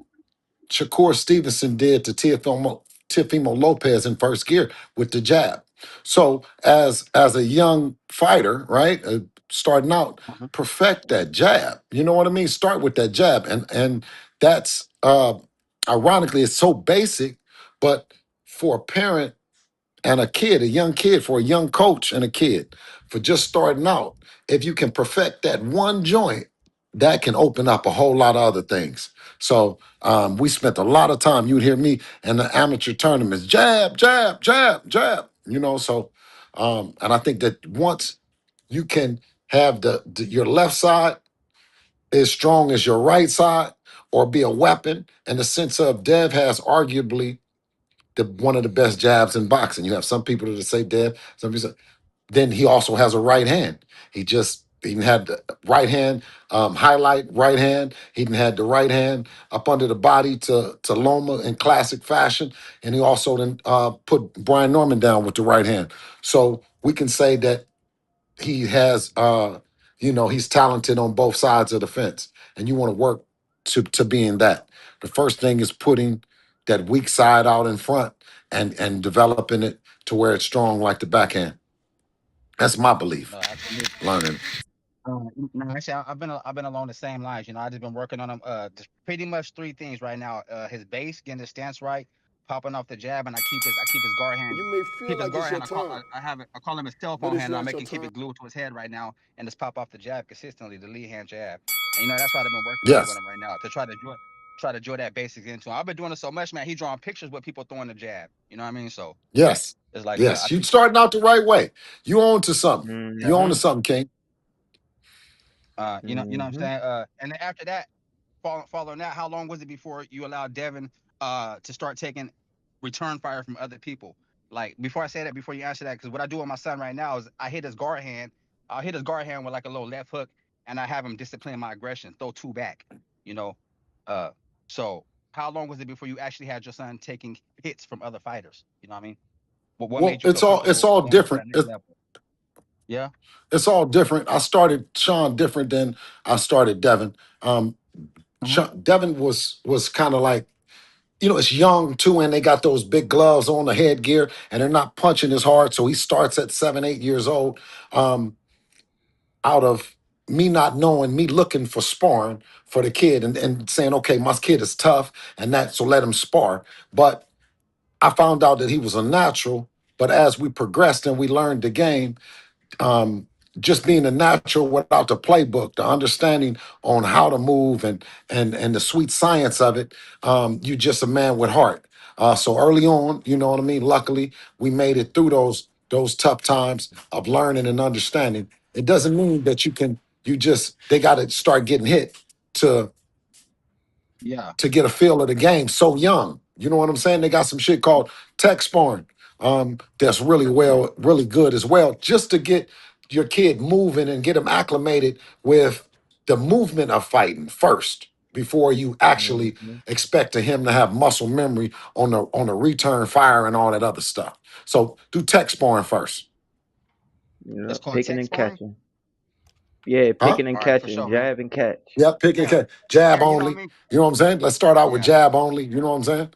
Shakur Stevenson did to Teofimo Lopez in first gear with the jab. So as a young fighter, right, starting out,
Mhm.
perfect that jab. You know what I mean? Start with that jab, and that's ironically it's so basic, but for a parent and a kid, a young kid, for a young coach and a kid, for just starting out, if you can perfect that one joint, that can open up a whole lot of other things. So we spent a lot of time. You'd hear me in the amateur tournaments, jab, jab, jab, jab. You know, so and I think that once you can have your left side as strong as your right side, or be a weapon in the sense of Dev has arguably one of the best jabs in boxing. You have some people that say Dev, some people say, then he also has a right hand. He didn't have the right hand, highlight right hand. He didn't have the right hand up under the body to Loma in classic fashion. And he also then put Brian Norman down with the right hand. So we can say that he has he's talented on both sides of the fence. And you want to work to being that. The first thing is putting that weak side out in front and developing it to where it's strong like the backhand. That's my belief.
No, absolutely.
Learning.
No, actually, I've been along the same lines. You know, I just been working on him. Just pretty much three things right now. His base, getting his stance right, popping off the jab, and I keep his guard hand.
You may feel
Keep his
like it's
guard
your
hand.
turn,
I call him his
but
telephone
it's
hand, and I
not
make
your
him keep
turn.
it glued to his head right now, and just pop off the jab consistently, the lead hand jab. And you know, that's what I've been working on with
Yes.
him right now to try to draw that basics into him. I've been doing it so much, man. He drawing pictures with people throwing the jab. You know what I mean? So
Yes.
it's like I
Yes. You
see.
starting out the right way. You own to something. You own
Yeah.
to something, King.
You know what I'm
Mm-hmm.
saying? And then after that, following that, how long was it before you allowed Devin to start taking return fire from other people? Like before I say that, before you answer that, because what I do with my son right now is I hit his guard hand. I'll hit his guard hand with like a little left hook, and I have him discipline my aggression, throw two back. You know, uh, so how long was it before you actually had your son taking hits from other fighters? You know what I mean? What
Well,
made you
it's
feel
all it's
comfortable
all
going to
different.
that next level? Yeah.
It's all different. I started Sean different than I started Devin.
Hmm.
Devin was kind of like, it's young too, and they got those big gloves on the headgear, and they're not punching as hard. So he starts at 7, 8 years old. Um, out of me not knowing, me looking for sparring for the kid and saying, okay, my kid is tough, and that so let him spar. But I found out that he was a natural. But as we progressed and we learned the game, um, just being a natural without the playbook, the understanding on how to move and the sweet science of it, you just a man with heart. So early on, you know what I mean. Luckily, we made it through those tough times of learning and understanding. It doesn't mean that you can. They got to start getting hit to
Yeah.
get a feel of the game so young. You know what I'm saying? They got some shit called tech sparring. That's really good as well, just to get your kid moving and get them acclimated with the movement of fighting first before you actually
Mhm.
expect to him to have muscle memory on the return fire and all that other stuff. So do tech sparring first.
It's
Yep,
called
picking
tech
and
sparring.
catching. Yeah,
Huh?
picking and
All right, for
catching,
sure, man.
jab and catch.
Yep, pick and
Yeah.
catch. Jab
Yeah, you know
only.
me.
You know what I'm saying? Let's start out with
Yeah.
jab only. You know what I'm saying?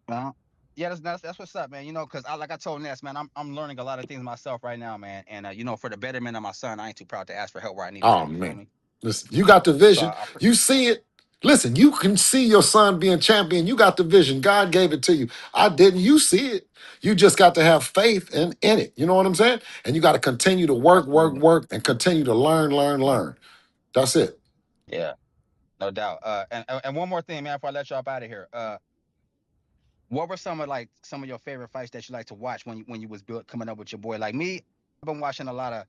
Well, yeah, that's what's up, man. You know, because like I told Ness, man, I'm learning a lot of things myself right now, man. And you know, for the betterment of my son, I ain't too proud to ask for help where I need it
Oh
at. You feel
man.
me?
Listen, you got the
So
vision. You see it. Listen, you can see your son being champion. You got the vision. God gave it to you. I didn't. You see it. You just got to have faith in it. You know what I'm saying? And you got to continue to work, work,
absolutely,
work, and continue to learn, learn, learn. That's it.
yeah, no doubt. And one more thing, man, before I let you up out of here. What were some of your favorite fights that you like to watch when you was coming up with your boy? Like me, I've been watching a lot of.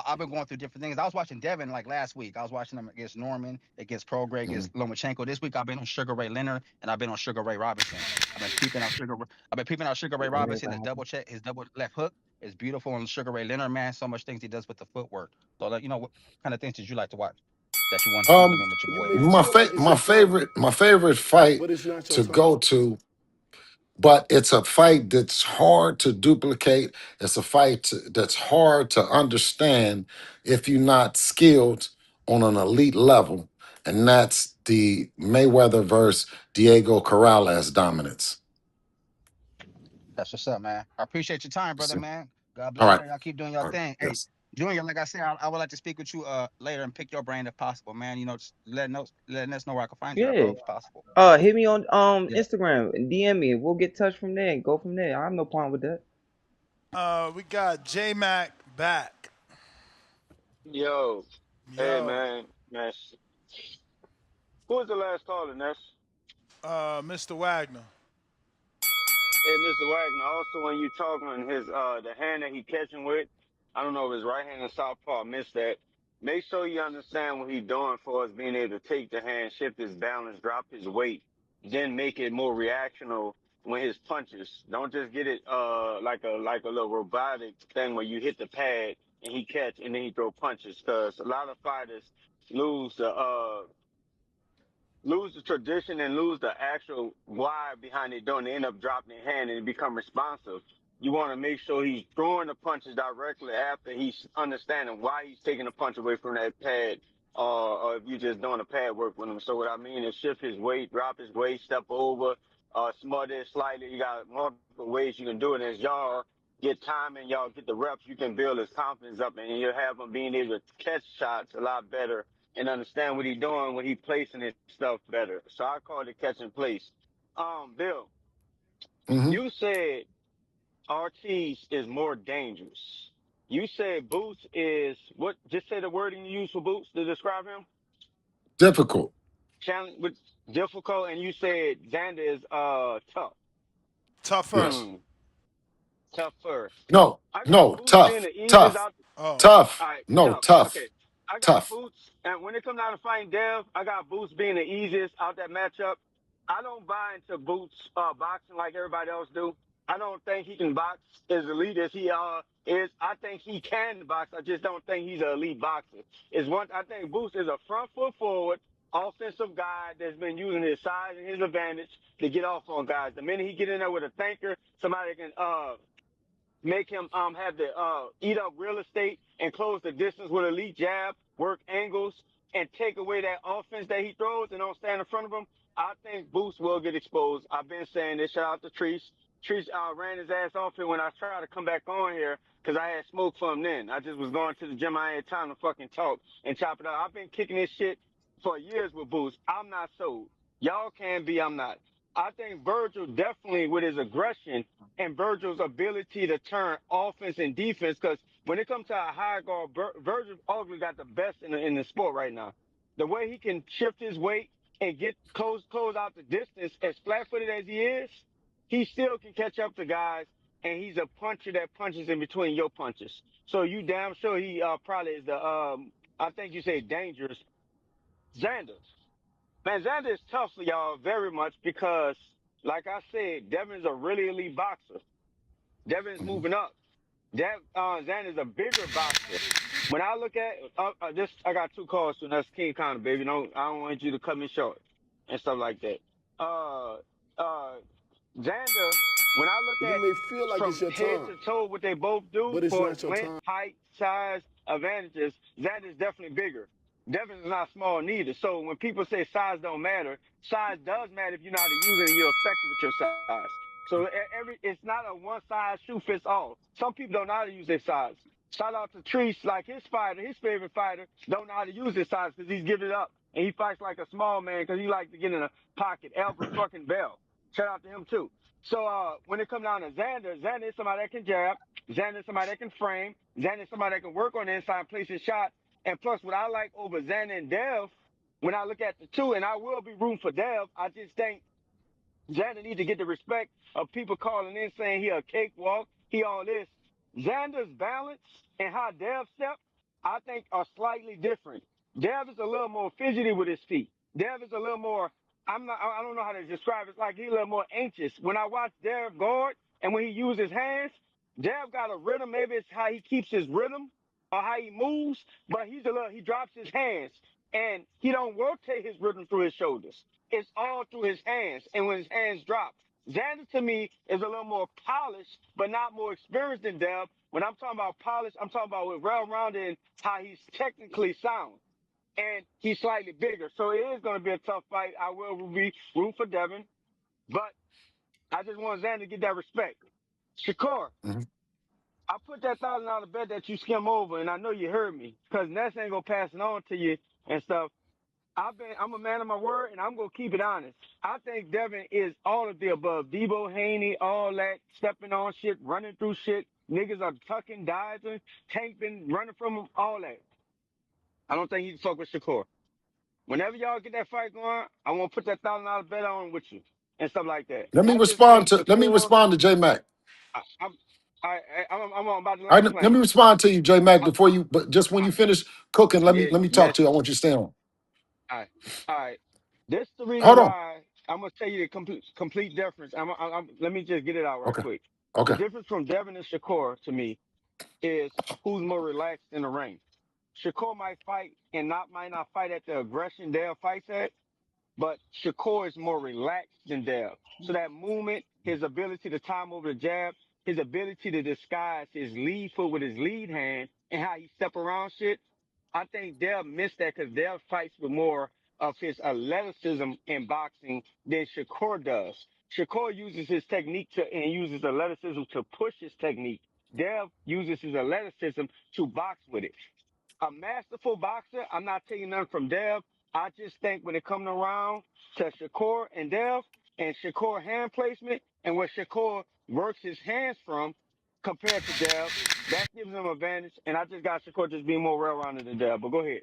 I've been going through different things. I was watching Devin like last week. I was watching him against Norman, against Prograis,
Mhm.
against Lomachenko. This week I've been on Sugar Ray Leonard and I've been on Sugar Ray Robinson. I've been peeping out Sugar Ray
Sugar Ray
Robinson. His double
Robinson.
check, his double left hook is beautiful on Sugar Ray Leonard. Man, so much things he does with the footwork. So like, you know, what kind of things did you like to watch that you want to
Um,
implement with your
You
boy,
may
man?
feel like it's your time,
my favorite fight
but it's not your
to
time.
go to, but it's a fight that's hard to duplicate. It's a that's hard to understand if you're not skilled on an elite level, and that's the Mayweather versus Diego Corrales dominance.
That's what's up, man. I appreciate your time, brother,
So,
man. God
all
bless
right.
y'all. Y'all keep doing your
All right.
thing. Hey,
Yes.
Junior, like I said, I would like to speak with you later and pick your brain if possible, man. You know, just letting us know where I can find you at, bro,
Yeah.
if possible.
Hit me on
Yeah.
Instagram and DM me. We'll get touch from there and go from there. I have no problem with that.
We got J Mac back.
Yo, hey
Yo,
man, who was the last caller, Ness?
Mr. Wagner.
Hey, Mr. Wagner. Also, when you talking his the hand that he catching with, I don't know if his right hand or southpaw. I missed that. Make sure you understand what he's doing for us being able to take the hand, shift his balance, drop his weight, then make it more reactional when his punches. Don't just get it like a little robotic thing where you hit the pad and he catch and then he throw punches. Cause a lot of fighters lose the tradition and lose the actual why behind it doing. They end up dropping their hand and become responsive. You want to make sure he's throwing the punches directly after he's understanding why he's taking the punch away from that pad, or if you're just doing the pad work with him. So what I mean is shift his weight, drop his weight, step over, smother it slightly. You got multiple ways you can do it. As y'all get time and y'all get the reps, you can build his confidence up and you'll have him being able to catch shots a lot better and understand what he's doing when he placing his stuff better. So I call it catch and place. Bill,
Hmm.
you said Ortiz is more dangerous. You said Boots is what? Just say the wording you use for Boots to describe him.
Difficult.
Challenge with difficult, and you said Xander is tough.
Tougher.
Yes.
Hmm, tougher.
No.
I got
No.
Boots being
Tough.
the easiest
Tough.
out.
Oh.
Tough.
All right,
No.
tough.
Tough.
Okay. I got
Tough.
Boots, and when it comes down to fighting Dev, I got Boots being the easiest out that matchup. I don't buy into Boots boxing like everybody else do. I don't think he can box as elite as he is. I think he can box. I just don't think he's an elite boxer. Is one. I think Boots is a front foot forward offensive guy that's been using his size and his advantage to get off on guys. The minute he get in there with a thinker, somebody can make him have to eat up real estate and close the distance with elite jab, work angles, and take away that offense that he throws and don't stand in front of him, I think Boost will get exposed. I've been saying this. Shout out to Treese. Treese ran his ass off here when I tried to come back on here because I had smoke from then. I just was going to the gym. I had time to fucking talk and chop it up. I've been kicking this shit for years with Boost. I'm not sold. Y'all can be. I'm not. I think Virgil definitely with his aggression and Virgil's ability to turn offense and defense. Because when it comes to a high guard, Virgil arguably got the best in the sport right now. The way he can shift his weight and get close out the distance, as flat footed as he is, he still can catch up to guys. And he's a puncher that punches in between your punches. So you damn sure he probably is the
I think you say dangerous. Xander. Man, Xander is tough for y'all very much because, like I said, Devin's a really elite boxer. Devin's
Mhm.
moving up. Xander's a bigger boxer. When I look at this, I got two calls to, and that's King Counter, baby. I don't want you to cut me short and stuff like that. Uh, uh, Xander, when I look
You
at
may feel like it's
from
your
head
time,
to toe what they both do
but it's
for
not your
length,
time.
height, size, advantages, Xander's definitely bigger. Devin is not small neither. So when people say size don't matter, size does matter if you know how to use it and you're effective with your size. So it's not a one size shoe fits all. Some people don't know how to use their size. Shout out to Treese, like his fighter, his favorite fighter, don't know how to use his size because he's giving it up. And he fights like a small man because he likes to get in a pocket. Albert fucking Bell. Shout out to him too. So when it comes down to Xander, Xander is somebody that can jab. Xander is somebody that can frame. Xander is somebody that can work on the inside and place his shot. And plus, what I like over Xander and Dev, when I look at the two, and I will be rooting for Dev, I just think Xander needs to get the respect of people calling in saying he a cakewalk, he all this. Xander's balance and how Dev steps, I think, are slightly different. Dev is a little more fidgety with his feet. Dev is a little more, I don't know how to describe it. It's like he's a little more anxious. When I watch Dev guard and when he uses his hands, Dev got a rhythm. Maybe it's how he keeps his rhythm or how he moves, but he drops his hands and he don't rotate his rhythm through his shoulders. It's all through his hands. And when his hands drop, Xander to me is a little more polished, but not more experienced than Dev. When I'm talking about polished, I'm talking about with well-rounded and how he's technically sound. And he's slightly bigger. So it is going to be a tough fight. I will be rooting for Devin, but I just want Xander to get that respect. Shakur,
Mhm.
I put that $1,000 bet that you skim over, and I know you heard me, because Ness ain't gonna pass it on to you and stuff. I'm a man of my word, and I'm gonna keep it honest. I think Devin is all of the above. Debo Haney, all that, stepping on shit, running through shit. Niggas are tucking, diving, Tank been running from him, all that. I don't think he's fuck with Shakur. Whenever y'all get that fight going, I want to put that $1,000 bet on with you and stuff like that.
Let me
I just
respond
think
to let me
Shakur.
respond to J Mac.
I, I'm, I'm about to
All
land the
right, let
plane.
me respond to you, J Mac,
I,
before you. But just when
I,
you finish cooking, let me
yeah,
let me talk
yes.
to you. I want you to stay on.
All right, all right. This the reason
Hold on.
why I'm gonna tell you the complete difference. Let me just get it out right
Okay.
quick. The
Okay.
difference from Devin and Shakur to me is who's more relaxed in the ring. Shakur might not fight at the aggression Dale fights at, but Shakur is more relaxed than Dev. So that movement, his ability to time over the jab, his ability to disguise his lead foot with his lead hand, and how he step around shit, I think Dev missed that because Dev fights with more of his athleticism in boxing than Shakur does. Shakur uses his technique and uses athleticism to push his technique. Dev uses his athleticism to box with it. A masterful boxer. I'm not taking nothing from Dev. I just think when it comes around to Shakur and Dev and Shakur hand placement and where Shakur works his hands from compared to Dev, that gives him advantage. And I just got Shakur just being more well-rounded than Dev. But go ahead.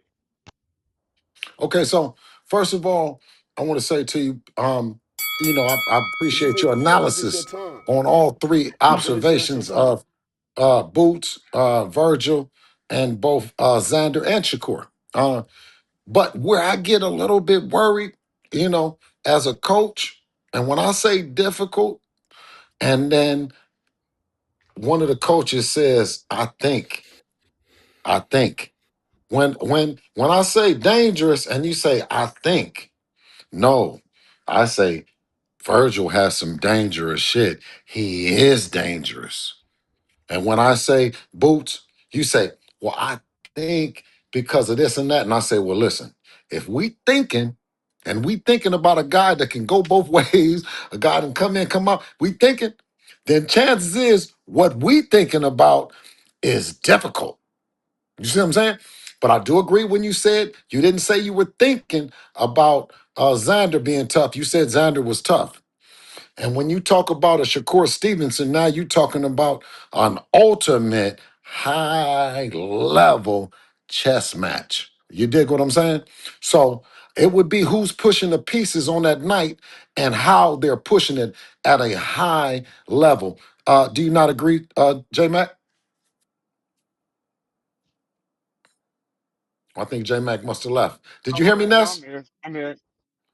Okay. So first of all, I want to say to you, I
You
appreciate
may
your
feel like it's your
analysis
time,
on all three
but it's not your
observations
time.
of Boots, Virgil, and both Xander and Shakur. But where I get a little bit worried, as a coach, and when I say difficult, and then one of the coaches says, I think. When I say dangerous and you say, I think, no, I say Virgil has some dangerous shit. He is dangerous. And when I say Boots, you say, well, I think because of this and that. And I say, well, listen, if we thinking and we thinking about a guy that can go both ways, a guy that can come in, come out, we thinking, then chances is what we thinking about is difficult. You see what I'm saying? But I do agree when you said you didn't say you were thinking about Xander being tough. You said Xander was tough. And when you talk about a Shakur Stevenson, now you're talking about an ultimate high level chess match. You dig what I'm saying? So it would be who's pushing the pieces on that night and how they're pushing it at a high level. Do you not agree, J Mac? I think J Mac must have left. Did
Oh,
you
my
hear me,
bad. No, I'm
Ness?
here. I'm here.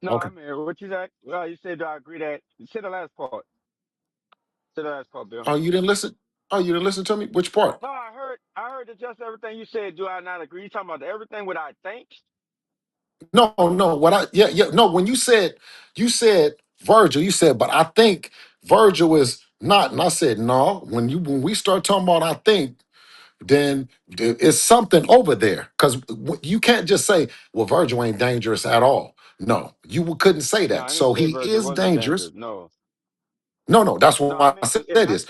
No,
Okay.
I'm here. What you said? Well, you said, do I agree that? Say the last part. Say the last part, Bill.
Oh, you didn't listen? Oh, you didn't listen to me? Which part?
No, I heard that just everything you said. Do I not agree? You talking about everything what I think?
No, no. What I yeah. No, when you said Virgil, you said, but I think Virgil is not. And I said, no. When we start talking about I think, then it's something over there. Because you can't just say, well, Virgil ain't dangerous at all. No, you couldn't say
No,
that.
I didn't
So
say
he
Virgil
is
wasn't
dangerous.
dangerous. No,
No, no, that's
no. I
what I
mean,
said is.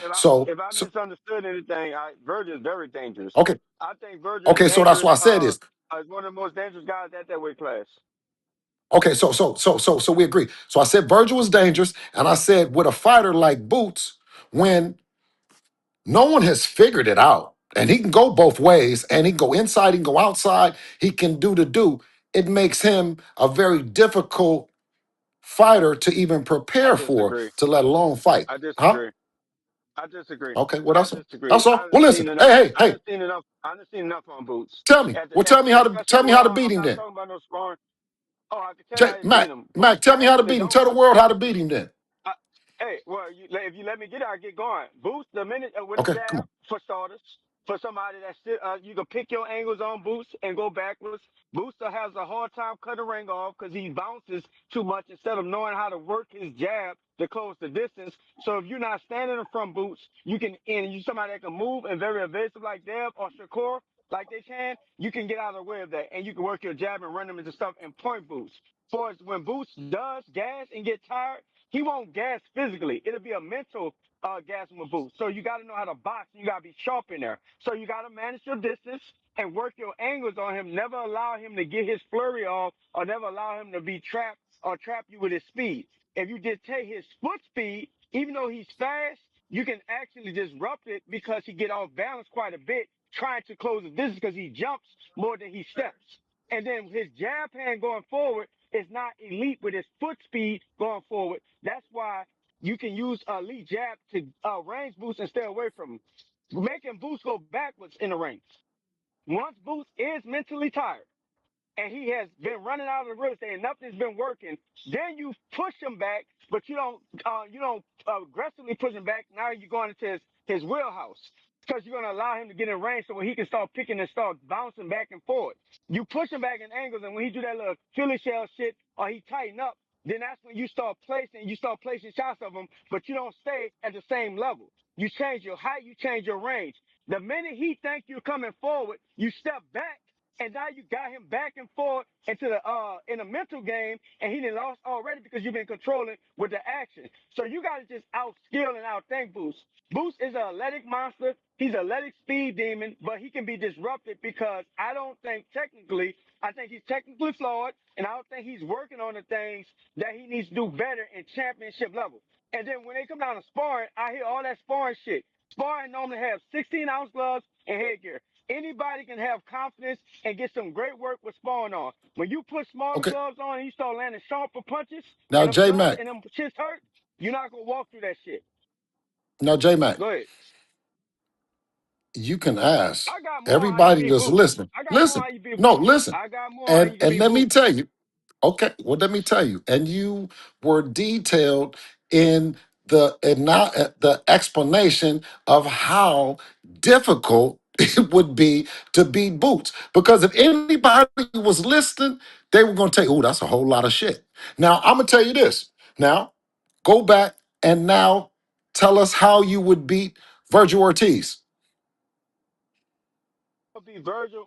if I
So
misunderstood anything, Virgil is very dangerous.
okay,
I think Virgil is
okay, so that's
dangerous.
what I said is.
Is one of the most dangerous guys at that weight class.
Okay, so we agree. So I said Virgil was dangerous, and I said with a fighter like Boots, when no one has figured it out, and he can go both ways, and he can go inside, he can go outside, he can do. It makes him a very difficult fighter to even
I
prepare for,
disagree.
to let alone fight.
I
Huh?
disagree. I disagree.
Okay, well
I
that's
disagree.
that's all. Well, listen,
I
hey,
done seen enough. I done seen enough on Boots.
tell me. Well, tell me how to
Especially
tell me how to
well,
beat
I'm
him
not
then.
talking about no sparring. Oh, I can tell you how to beat
Mac,
him, but
Mac, tell me how to
actually
beat him.
don't.
Tell the world how to beat him then.
I, hey, well, if you let me get it, I get going. Boost the minute with a
Okay, come
jab
on.
for starters. For somebody that's you can pick your angles on Boost and go backwards. Booster has a hard time cutting ring off because he bounces too much instead of knowing how to work his jab to close the distance. So if you're not standing in front Boots, you can and you somebody that can move and very evasive like Dev or Shakur like they can, you can get out of the way of that and you can work your jab and run them into stuff and point Boots. For when Boots does gas and get tired, he won't gas physically. It'll be a mental gas with Boots. So you got to know how to box. And you got to be sharp in there. So you got to manage your distance and work your angles on him. Never allow him to get his flurry off or never allow him to be trapped or trap you with his speed. If you dictate his foot speed, even though he's fast, you can actually disrupt it because he get off balance quite a bit trying to close the distance because he jumps more than he steps. And then his jab hand going forward is not elite with his foot speed going forward. That's why you can use elite jab to range boost and stay away from him. Making boost go backwards in the range. Once boost is mentally tired, and he has been running out of the real estate and nothing's been working, then you push him back, but you don't aggressively push him back. Now you're going into his wheelhouse because you're going to allow him to get in range so when he can start picking and start bouncing back and forth. You push him back in angles, and when he do that little Philly shell shit or he tighten up, then that's when you start placing shots of him, but you don't stay at the same level. You change your height, you change your range. The minute he think you're coming forward, you step back and now you got him back and forth into the in a mental game, and he done lost already because you've been controlling with the action. So you got to just outskill and outthink Boost. Boost is an athletic monster. He's an athletic speed demon, but he can be disrupted because I don't think technically. I think he's technically flawed, and I don't think he's working on the things that he needs to do better in championship level. And then when they come down to sparring, I hear all that sparring shit. Sparring normally have 16-ounce gloves and headgear. Anybody can have confidence and get some great work with sparring on. When you put smaller
Okay.
gloves on and you start landing sharper punches
Now
and them
J
gloves
Mac.
and them shits hurt, you're not gonna walk through that shit.
Now J Mac.
Go ahead.
You can ask
I got more on how you
everybody
beat
that's
Boots.
listening.
I got more on
Listen,
how you beat
no,
Boots.
listen,
I got more on how
and
you can
and
beat
let me
Boots.
tell you. Okay, well, let me tell you. And you were detailed in the explanation of how difficult it would be to beat Boots. Because if anybody was listening, they were going to tell you, "Oh, that's a whole lot of shit." Now, I'm gonna tell you this. Now, go back and now tell us how you would beat Virgil Ortiz.
Beat Virgil.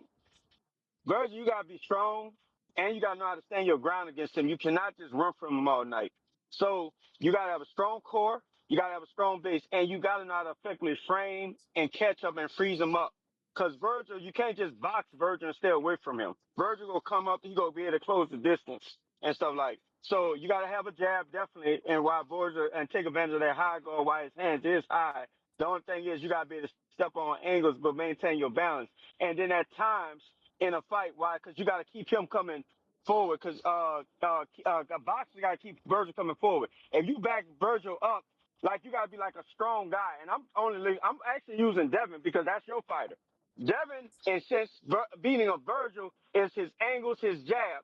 Virgil, you gotta be strong and you gotta know how to stand your ground against him. You cannot just run from him all night. So you gotta have a strong core, you gotta have a strong base, and you gotta know how to effectively frame and catch up and freeze him up. Cause Virgil, you can't just box Virgil and stay away from him. Virgil will come up, he gonna be able to close the distance and stuff like. So you gotta have a jab definitely, and while Virgil and take advantage of that high guard while his hands is high. The only thing is you gotta be able to step on angles but maintain your balance. And then at times in a fight. Why? Because you got to keep him coming forward. Because a boxer got to keep Virgil coming forward. If you back Virgil up, like you got to be like a strong guy. And I'm actually using Devin because that's your fighter. Devin, and since beating of Virgil, is his angles, his jab,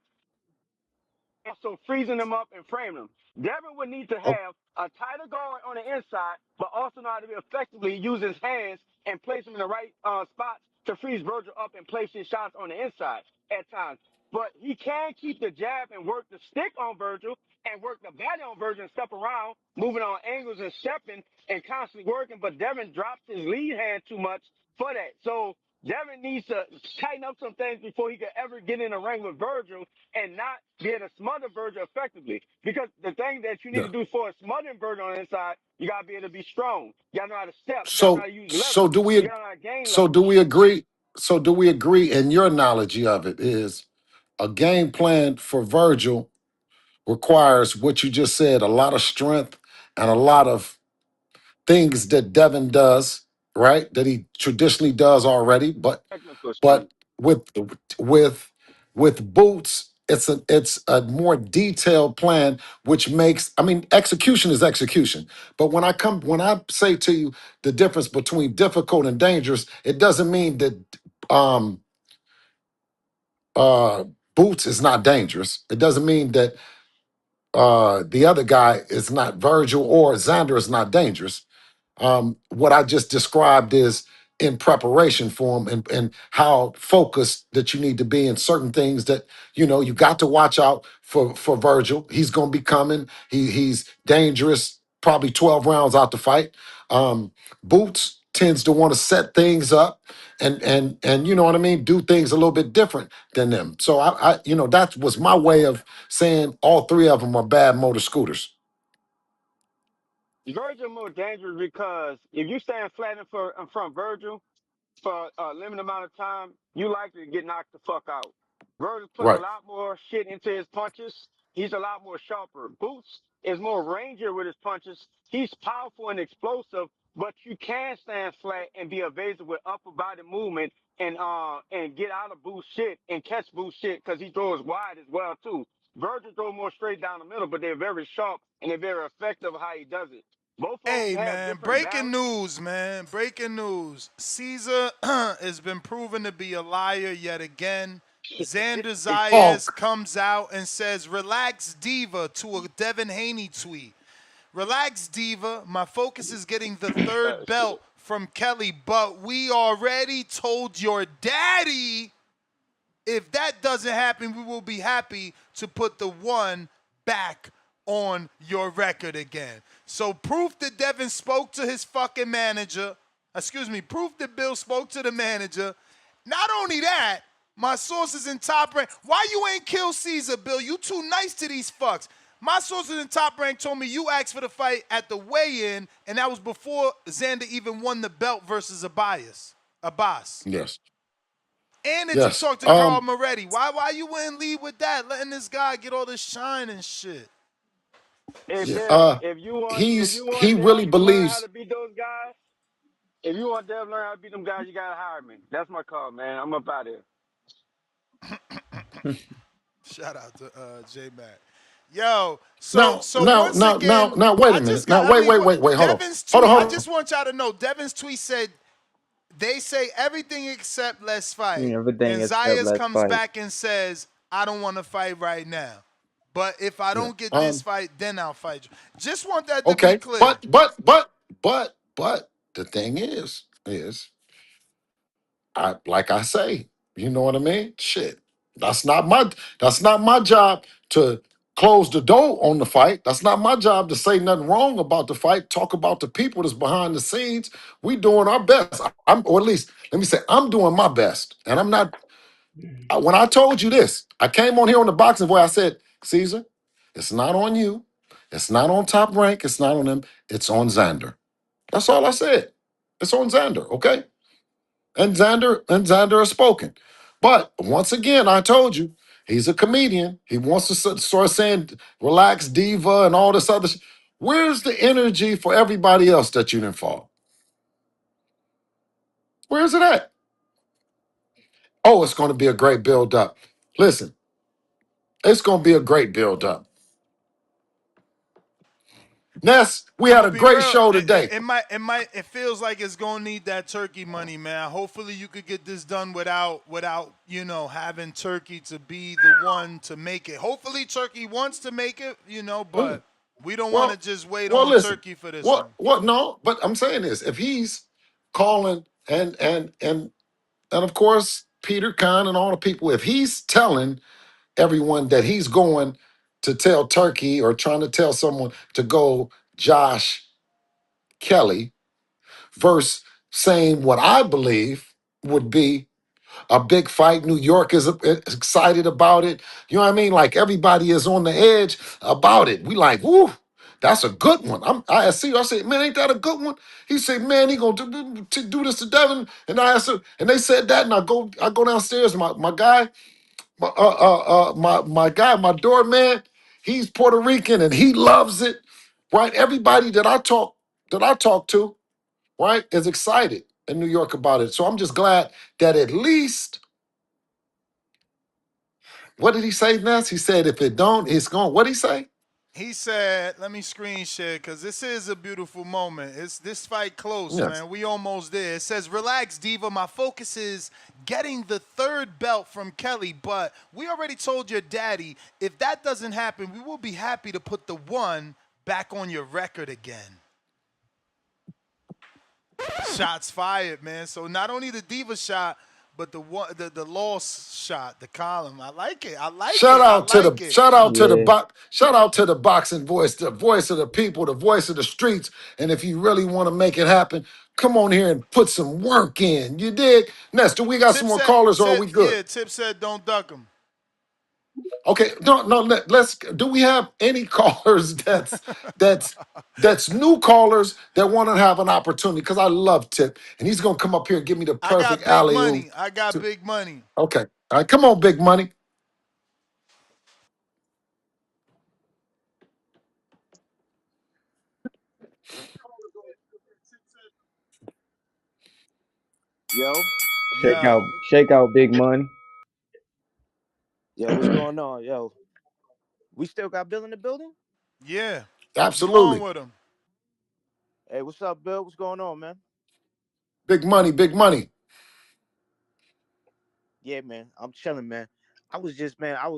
also freezing them up and framing them. Devin would need to
Oh,
have a tighter guard on the inside, but also know how to be effectively use his hands and place them in the right spots to freeze Virgil up and place his shots on the inside at times. But he can keep the jab and work the stick on Virgil and work the body on Virgil and step around, moving on angles and stepping and constantly working. But Devin drops his lead hand too much for that. So Devin needs to tighten up some things before he could ever get in a ring with Virgil and not be able to smother Virgil effectively. Because the thing that you need
yeah.
to do for a smothering Virgil on the inside, you gotta be able to be strong. You gotta know how to step. You gotta know
So
how to use
so
leverage.
do
You
we
gotta know how to gain
so do
leverage.
we agree? So do we agree? And your analogy of it is a game plan for Virgil requires what you just said, a lot of strength and a lot of things that Devin does, right? That he traditionally does already,
Technical strength.
but with with with Boots, it's a more detailed plan, which makes, I mean, execution is execution. But when I say to you the difference between difficult and dangerous, it doesn't mean that um uh Boots is not dangerous. It doesn't mean that the other guy is not, Virgil or Xander is not dangerous. What I just described is in preparation for him, and how focused that you need to be in certain things that you got to watch out for Virgil. He's going to be coming. He's dangerous. Probably 12 rounds out the fight. Boots tends to want to set things up and you know what I mean, do things a little bit different than them. So that was my way of saying all three of them are bad motor scooters.
Virgil more dangerous because if you stand flat in front of Virgil for a limited amount of time, you likely to get knocked the fuck out. Virgil's putting a
Right.
lot more shit into his punches. He's a lot more sharper. Boots is more rangier with his punches. He's powerful and explosive, but you can stand flat and be evasive with upper body movement and get out of Boots shit and catch Boots shit because he throws wide as well too. Virgil throws more straight down the middle, but they're very sharp and they're very effective how he does it. Both of
Hey
them have
man,
different
breaking
balance.
news, man. Breaking news. Cesar has been proven to be a liar yet again. Xander
Oh,
Zayas comes out and says, "Relax, diva," to a Devin Haney tweet. "Relax, diva. My focus is getting the third belt from Kelly, but we already told your daddy if that doesn't happen, we will be happy to put the one back on your record again." So proof that Devin spoke to his fucking manager, proof that Bill spoke to the manager. Not only that, my sources in Top Rank, why you ain't kill Cesar, Bill? You too nice to these fucks. My sources in Top Rank told me you asked for the fight at the weigh-in, and that was before Xander even won the belt versus Abbas.
yes.
And that you
Yes.
talked to Carl Moretti. Why you wouldn't lead with that, letting this guy get all this shine and shit?
Hey
Yeah.
Bill, if you want
He
Dev
really
to learn how
believes.
to beat those guys, if you want Dev to learn how to beat them guys, you gotta hire me. That's my call, man. I'm up out here.
Shout out to J Mac. Yo, so
Now,
so
now,
once
now, now,
again,
now. Wait
I
a minute.
just got.
Now,
I
wait,
mean,
wait,
what
wait, wait. Hold on.
Devin's
Hold on.
tweet?
Hold
I
on.
just want y'all to know. Devin's tweet said they say everything except let's fight,
Everything
and
except
Zayas
let's
comes
fight.
back and says, "I don't want to fight right now, but if I
Yeah.
don't get this fight, then I'll fight you." Just want that to be
Okay.
clear.
But the thing is like I say, you know what I mean? Shit. That's not my that's not my job to close the door on the fight. That's not my job to say nothing wrong about the fight. Talk about the people that's behind the scenes. We doing our best. Or at least let me say, I'm doing my best. And I'm not. When I told you this, I came on here on the boxing voice. I said, Caesar, it's not on you. It's not on Top Rank. It's not on them. It's on Xander. That's all I said. It's on Xander, okay? And Xander has spoken. But once again, I told you, he's a comedian. He wants to start saying relax, diva, and all this other shit. Where's the energy for everybody else that you didn't fall? Where's it at? Oh, it's going to be a great build up. Listen, it's going to be a great build up. Ness, we
I'm
had
gonna
a
be
great
real.
show
It,
today.
it, it might, it might, it feels like it's gonna need that turkey money, man. Hopefully, you could get this done without having Turkey to be the one to make it. Hopefully, Turkey wants to make it, but we don't want to
Well,
just wait
well,
on
listen.
Turkey for this
What?
one.
What? No, but I'm saying this: if he's calling and of course Peter Kahn and all the people, if he's telling everyone that he's going to tell Turkey or trying to tell someone to go Josh Kelly versus saying what I believe would be a big fight. New York is excited about it. You know what I mean? Like everybody is on the edge about it. We like, woo, that's a good one. I see. I said, man, ain't that a good one? He said, man, he gonna do this to Devin. And I said, and they said that, and I go downstairs. My guy, my guy, my doorman, he's Puerto Rican and he loves it. Right? Everybody that I talk to, right, is excited in New York about it. So I'm just glad that at least, what did he say, Ness? He said, if it don't, it's gone. What did he say?
He said, "Let me screen share because this is a beautiful moment. It's this fight close,
Yes.
man. We almost there." It says, "Relax, Diva. My focus is getting the third belt from Kelly, but we already told your daddy if that doesn't happen, we will be happy to put the one back on your record again." Shots fired, man. So not only the Diva shot, but the one, the loss shot, the column. I like it. I like
Shout
it. I
out to the
like it.
shout out to the
Yeah.
bo- shout out to the boxing voice, the voice of the people, the voice of the streets. And if you really want to make it happen, come on here and put some work in. You dig? Nestor, we got some
Tip
more
said,
callers or are
Tip,
we good?
yeah, Tip said don't duck him.
Okay, no, let's do we have any callers that's new callers that want to have an opportunity? Because I love Tip, and he's gonna come up here and give me the
I
perfect
got big
alley oop.
money. I got big money.
Okay. All right, come on, big money.
Yo,
Yo,
Shake out, big money.
yo, what's going on? Yo, we still got Bill in the building?
yeah, you on
Absolutely.
with him?
Hey, what's up, Bill? What's going on, man?
Big money, big money.
Yeah, man, I'm chilling, man. I was just, man, I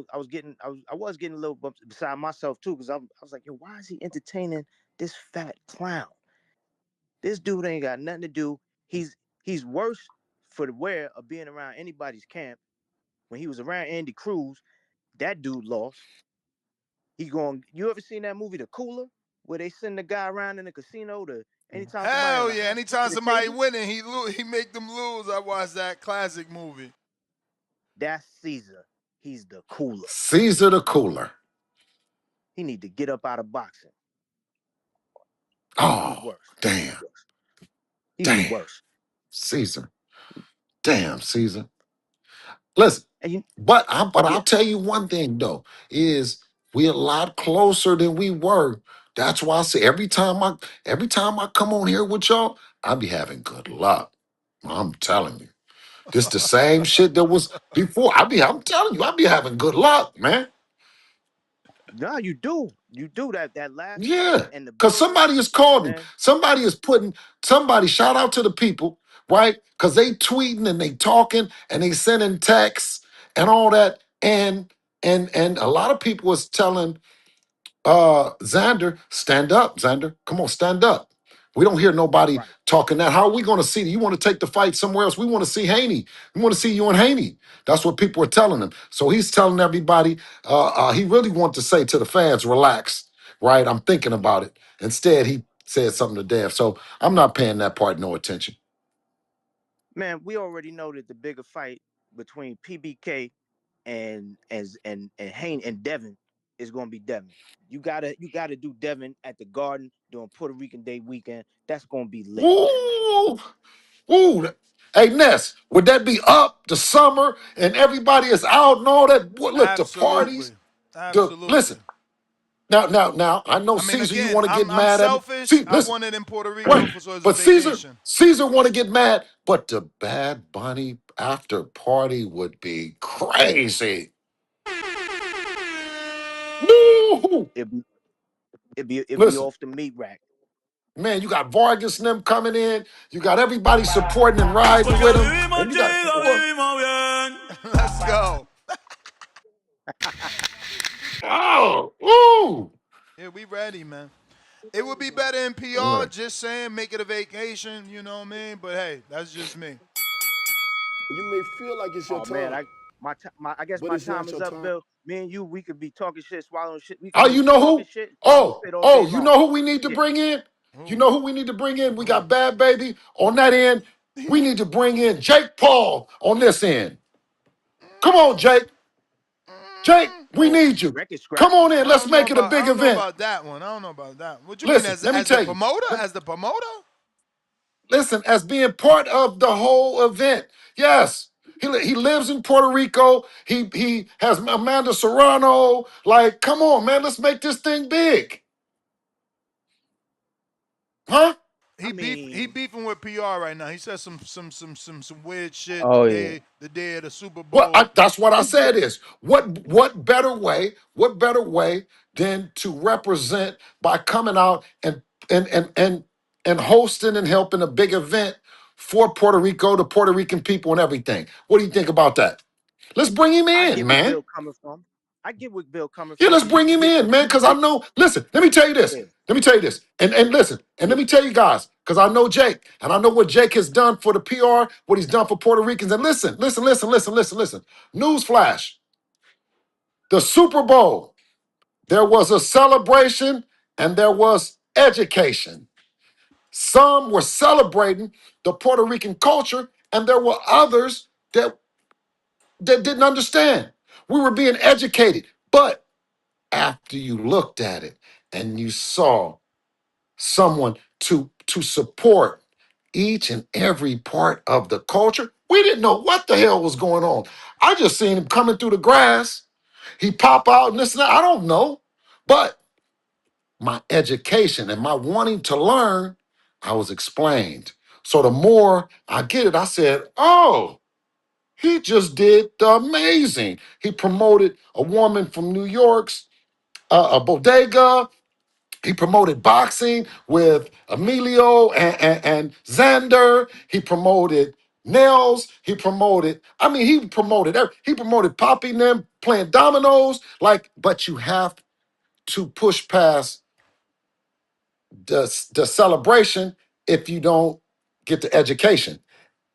was getting a little beside myself too, because I was like, yo, why is he entertaining this fat clown? This dude ain't got nothing to do. He's worse for the wear of being around anybody's camp. When he was around Andy Cruz, that dude lost. He going. You ever seen that movie, The Cooler, where they send the guy around in the casino to anytime somebody on
Hell
a
yeah!
hot streak
Anytime
at the
somebody
table?
winning, he make them lose. I watched that classic movie.
That's Cesar. He's the cooler.
Caesar the cooler.
He need to get up out of boxing. He's
Oh,
worse. He's
damn,
worse. He's the
damn.
worst.
Caesar. Damn, Caesar. Listen,
And you,
but I'll
yeah.
tell you one thing though, is we're a lot closer than we were. That's why I say every time I come on here with y'all, I be having good luck. I'm telling you. This the same shit that was before. I'm telling you, I be having good luck, man.
No, you do. You do that last fight
Yeah.
and the
Cause
building,
somebody is calling.
man.
Somebody is putting somebody, shout out to the people, right? Cause they tweeting and they talking and they sending texts and all that. And a lot of people was telling Xander, stand up, Xander. Come on, stand up. We don't hear nobody
Right.
talking that. How are we going to see you? Want to take the fight somewhere else? We want to see Haney. We want to see you and Haney. That's what people are telling him. So he's telling everybody. He really wanted to say to the fans, relax, right? I'm thinking about it. Instead, he said something to Dev. So I'm not paying that part no attention.
Man, we already know that the bigger fight between PBK and Haney and Devin is gonna be Devin. You gotta do Devin at the Garden during Puerto Rican Day weekend. That's gonna be lit.
Ooh, ooh. Hey Ness, would that be up the summer and everybody is out and all that? Look, the
Absolutely,
parties.
absolutely.
Listen. Now, I know
I mean,
Caesar, you
again,
want to get
I'm
mad at me.
selfish.
See,
I
listen,
wanted in Puerto Rico
wait,
for so as a
but Caesar,
vacation.
Caesar want to get mad, but the Bad Bunny after party would be crazy. Woo!
It It'd be
Listen,
off the meat rack.
man, you got Vargas and them coming in. You got everybody supporting and riding with him. And you got, boy,
Let's go.
oh, ooh.
Yeah, we ready, man. It would be better in PR,
Look,
just saying, make it a vacation, you know what I mean? But hey, that's just me.
You may feel like it's your
Oh man,
time,
I guess
but
my
it's
time
not
is
your
up,
time.
Bill. Me and you, we could be talking shit, swallowing shit. We could
oh,
be
you know
talking
who?
shit, swallowing
Oh,
spit all day
oh, you
long.
know who we need to
Yeah.
bring in? You
Who?
know who we need to bring in? We
Who?
got Bad Baby on that end. We need to bring in Jake Paul on this end. Come on, Jake. Jake, we
Oh,
need you.
record
Come
scratch.
on in. Let's make it a
I
big
don't know
event.
about that one. I don't know about that. What you mean
Listen,
as
let me
as the
tell you.
promoter? As the promoter?
Listen, as being part of the whole event. Yes. He lives in Puerto Rico. He has Amanda Serrano. Like, come on, man. Let's make this thing big. Huh?
I
He
mean,
beefing with PR right now. He said some weird shit
Oh yeah.
the day of the Super
Well,
Bowl.
that's what I said is what better way than to represent by coming out and and and and hosting and helping a big event for Puerto Rico, the Puerto Rican people and everything. What do you think about that? Let's bring him
I
in,
get where
man.
Bill coming from. I get where Bill coming
Yeah,
from.
let's
You
bring
could
him
get
in, man,
you
because I
get
know, listen, let me tell you this.
yeah.
Let me tell you this. And listen, and let me tell you guys, because I know Jake, and I know what Jake has done for the PR, what he's done for Puerto Ricans. And listen. Newsflash. The Super Bowl, there was a celebration and there was education. Some were celebrating the Puerto Rican culture, and there were others that didn't understand. We were being educated. But after you looked at it and you saw someone to support each and every part of the culture, we didn't know what the hell was going on. I just seen him coming through the grass. He pop out and this and that. I don't know. But my education and my wanting to learn, I was explained. So the more I get it, I said, oh, he just did the amazing. He promoted a woman from New York's a bodega. He promoted boxing with Emilio and Xander. He promoted Nels. He promoted Poppy and them playing dominoes. Like, but you have to push past the celebration if you don't get the education.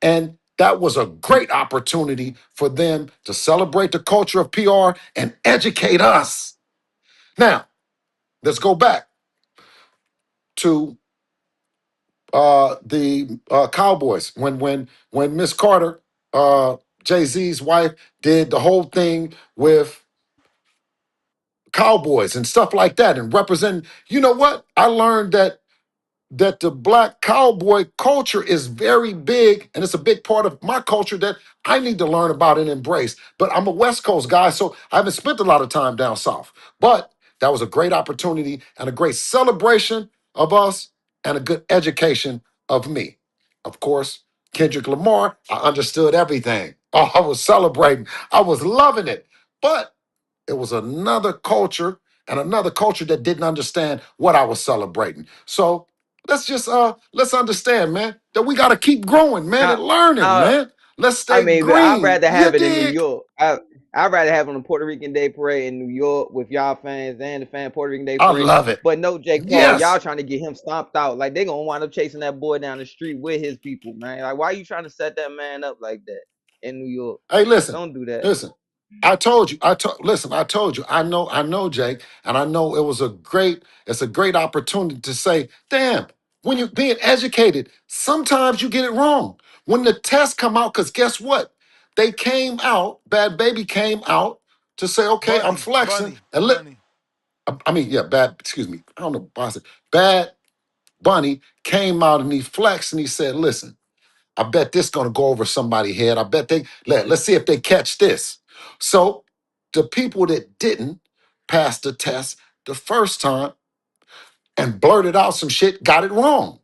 And that was a great opportunity for them to celebrate the culture of PR and educate us. Now, let's go back to the Cowboys when Miss Carter, Jay Z's wife, did the whole thing with Cowboys and stuff like that and representing. You know what? I learned that the black cowboy culture is very big and it's a big part of my culture that I need to learn about and embrace. But I'm a West Coast guy, so I haven't spent a lot of time down south. But that was a great opportunity and a great celebration of us and a good education of me. Of course, Kendrick Lamar, I understood everything. Oh, I was celebrating. I was loving it. But it was another culture and another culture that didn't understand what I was celebrating. So let's understand, man, that we gotta keep growing, man,
I,
and learning,
I,
man. Let's
I
stay
mean, but I'd
green.
rather
You
have it in New
dig?
York. I'd rather have it on the Puerto Rican Day Parade in New York with y'all fans and the fan Puerto Rican Day
I
Parade.
love it.
But no, Jake Paul, y'all
Yes.
trying to get him stomped out. Like they gonna wind up chasing that boy down the street with his people, man. Like why are you trying to set that man up like that in New York?
Hey, listen,
Don't do that.
listen. I told you. Listen. I told you. I know, Jake, and I know it was a great. It's a great opportunity to say, damn. When you're being educated, sometimes you get it wrong. When the tests come out, because guess what? They came out. Bad Baby came out to say, okay, I'm flexing, and I mean, yeah, bad. Excuse me. I don't know. Boss. Bad Bunny came out and he flexed and he said, listen. I bet this gonna go over somebody's head. I bet let's see if they catch this. So the people that didn't pass the test the first time and blurted out some shit got it wrong.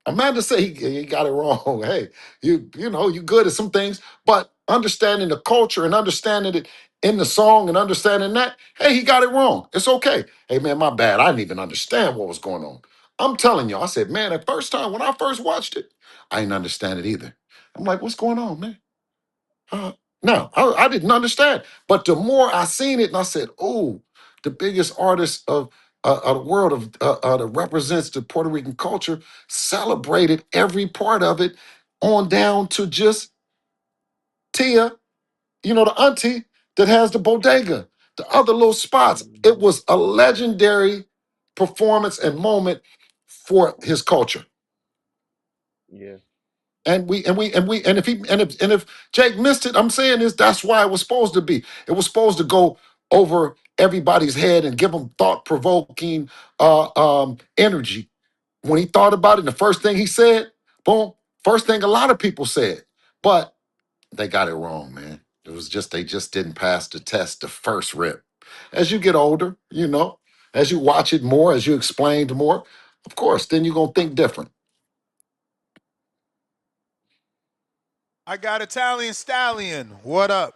Amanda said he got it wrong. Hey, you know you good at some things, but understanding the culture and understanding it in the song and understanding that, hey, he got it wrong. It's okay. Hey, man, my bad. I didn't even understand what was going on. I'm telling you, I said, man, the first time when I first watched it, I didn't understand it either. I'm like, what's going on, man? Uh, no, I didn't understand. But the more I seen it, and I said, oh, the biggest artist of the world that represents the Puerto Rican culture celebrated every part of it on down to just Tia, the auntie that has the bodega, the other little spots. It
Mhm.
was a legendary performance and moment for his culture.
Yeah.
And if Jake missed it, I'm saying this, that's why it was supposed to be. It was supposed to go over everybody's head and give them thought-provoking energy. When he thought about it, the first thing he said, boom, first thing a lot of people said. But they got it wrong, man. It was just they just didn't pass the test the first rip. As you get older, as you watch it more, as you explained more, of course, then you're gonna think different.
I got Italian Stallion. What up?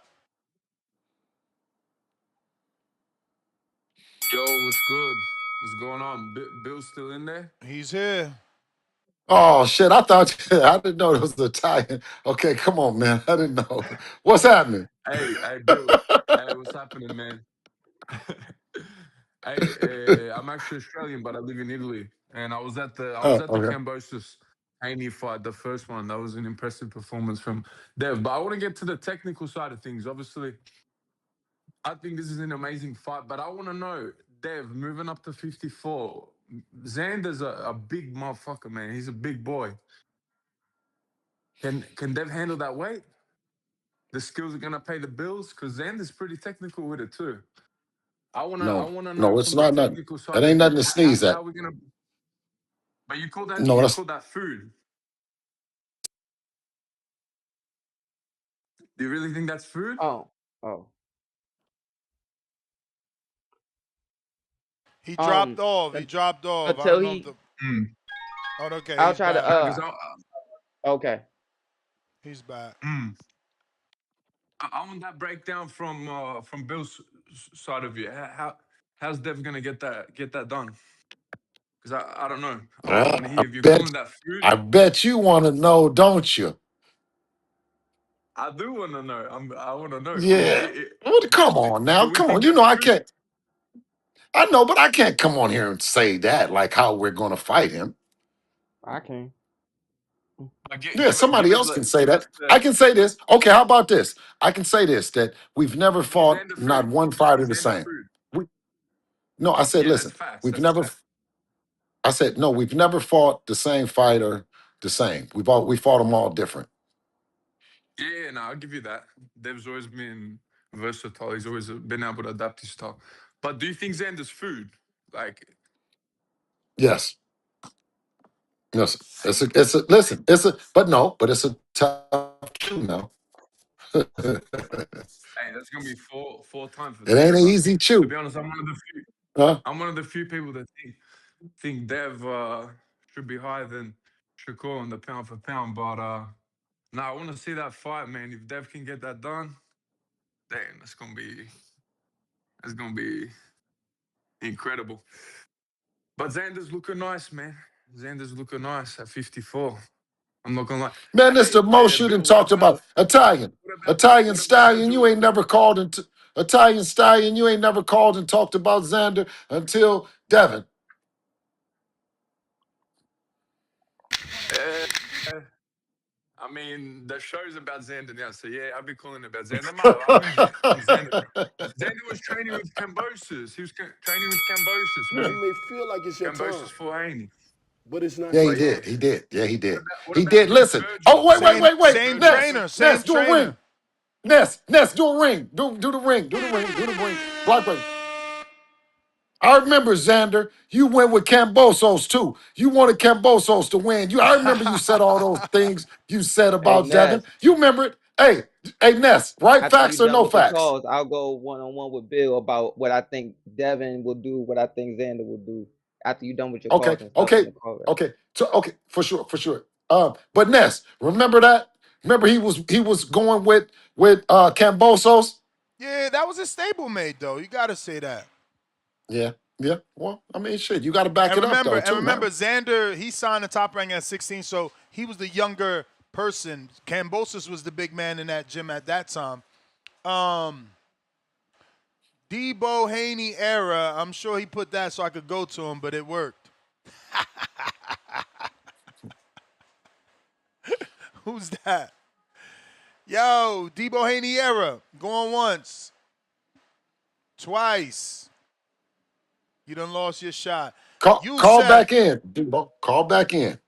Yo, what's good? What's going on? Bill's still in there?
He's here.
Oh shit! I thought I didn't know it was Italian. Okay, come on, man. I didn't know. What's happening?
Hey, Bill. Hey, what's happening, man? Hey, I'm actually Australian, but I live in Italy, and I was at the
Okay.
Cambosis Haney fight, the first one. That was an impressive performance from Dev. But I want to get to the technical side of things. Obviously, I think this is an amazing fight, but I want to know, Dev, moving up to 54. Xander's a big motherfucker, man. He's a big boy. Can Dev handle that weight? The skills are gonna pay the bills because Xander's pretty technical with it too. I
No,
wanna know
no, it's
from the
not nothing.
technical
That
side of
ain't
things
nothing to
how
sneeze at.
how we gonna. But you call that
No,
you
that's
call that food? Do you really think that's food?
Oh. Oh.
He dropped off. He
un-
dropped off. I
until
don't know if
he,
the.
Mm,
Oh, okay.
I'll
He's
try to.
back.
nah, because
Okay.
He's back.
I want that breakdown from Bill's side of you. How's Dev gonna get that done? Because I don't know. I want to
I
hear if you're calling
bet
that food.
I bet you want to know, don't you?
I do want to know. I want to know.
Yeah. Well, come on now.
Do we
Come on.
think
You know
that's
I
food?
can't. I know, but I can't come on here and say that like how we're going to fight him.
I can.
Like,
Yeah, somebody else can say
give us
that.
the.
I can say this. Okay, how about this? I can say this that we've never
Is
fought
Xander
not
food?
one fighter
Is
the
Xander
same.
food?
We, no, I said,
Yeah, that's
listen,
facts.
we've
That's
never.
facts.
I said no, we've never fought the same fighter the same. We fought them all different.
Yeah, no, I'll give you that. Dev's always been versatile. He's always been able to adapt his style. But do you think Xander's food? Like,
Yes, yes. It's a. Listen, but it's a tough chew now. it
hey, that's gonna be four times for
ain't
Dev.
an
But
easy
to
chew,
be honest,
huh?
I'm one of the few people that think Dev should be higher than Shakur on the pound for pound. But no, I want to see that fight, man. If Dev can get that done, damn, that's gonna be incredible. But Xander's looking nice, man. Xander's looking nice at 54. I'm not gonna lie.
Man, this the
Hey,
most you done
Bill,
talked about. Italian. Italian
what about
stallion, you
Belgium?
ain't never called into Italian stallion, you ain't never called and talked about Xander until Devin.
Uh, I mean, the show's about Xander now, so yeah, I'll be calling it about Xander. No, I think Xander. Xander was training with Cambosis. He was training with Cambosis
You
when
may feel like it's your
Cambosis
time,
fought Haney.
but it's not
Yeah, he
your
But yeah,
did.
time.
He did. Yeah, he
what
did.
about what
He
about
did. Listen. Oh,
Virgil?
wait,
What
wait,
Same
wait,
about
wait.
same
Virgil?
Ness.
trainer. Same
Ness, do a ring.
trainer.
Ness, do a ring. Do the ring. Do the ring. Do the ring. Block ring. I remember Xander, you went with Cambosos too. You wanted Cambosos to win. I remember you said all those things you said
Hey
about Devin.
Ness,
You remember it? Hey, Ness, right
after you
facts or
done
no
with the
facts?
calls, I'll go one on one with Bill about what I think Devin will do, what I think Xander will do. After you done with your
Okay,
calls and stuff in
okay,
the call, right?
okay. So okay, for sure, for sure. But Ness, remember that? Remember he was going with Cambosos?
Yeah, that was a stablemate though. You gotta say that.
Yeah, yeah. Well, I mean, shit, you got to back
And
it up
remember,
though,
and
too,
remember,
man.
Xander, he signed the top rank at 16, so he was the younger person. Cambosis was the big man in that gym at that time. Um, Debo Haney era, I'm sure he put that so I could go to him, but it worked. Who's that? Yo, Debo Haney era, going once, twice. You done lost your shot. You
Call
said
back in, Debo. Call back in.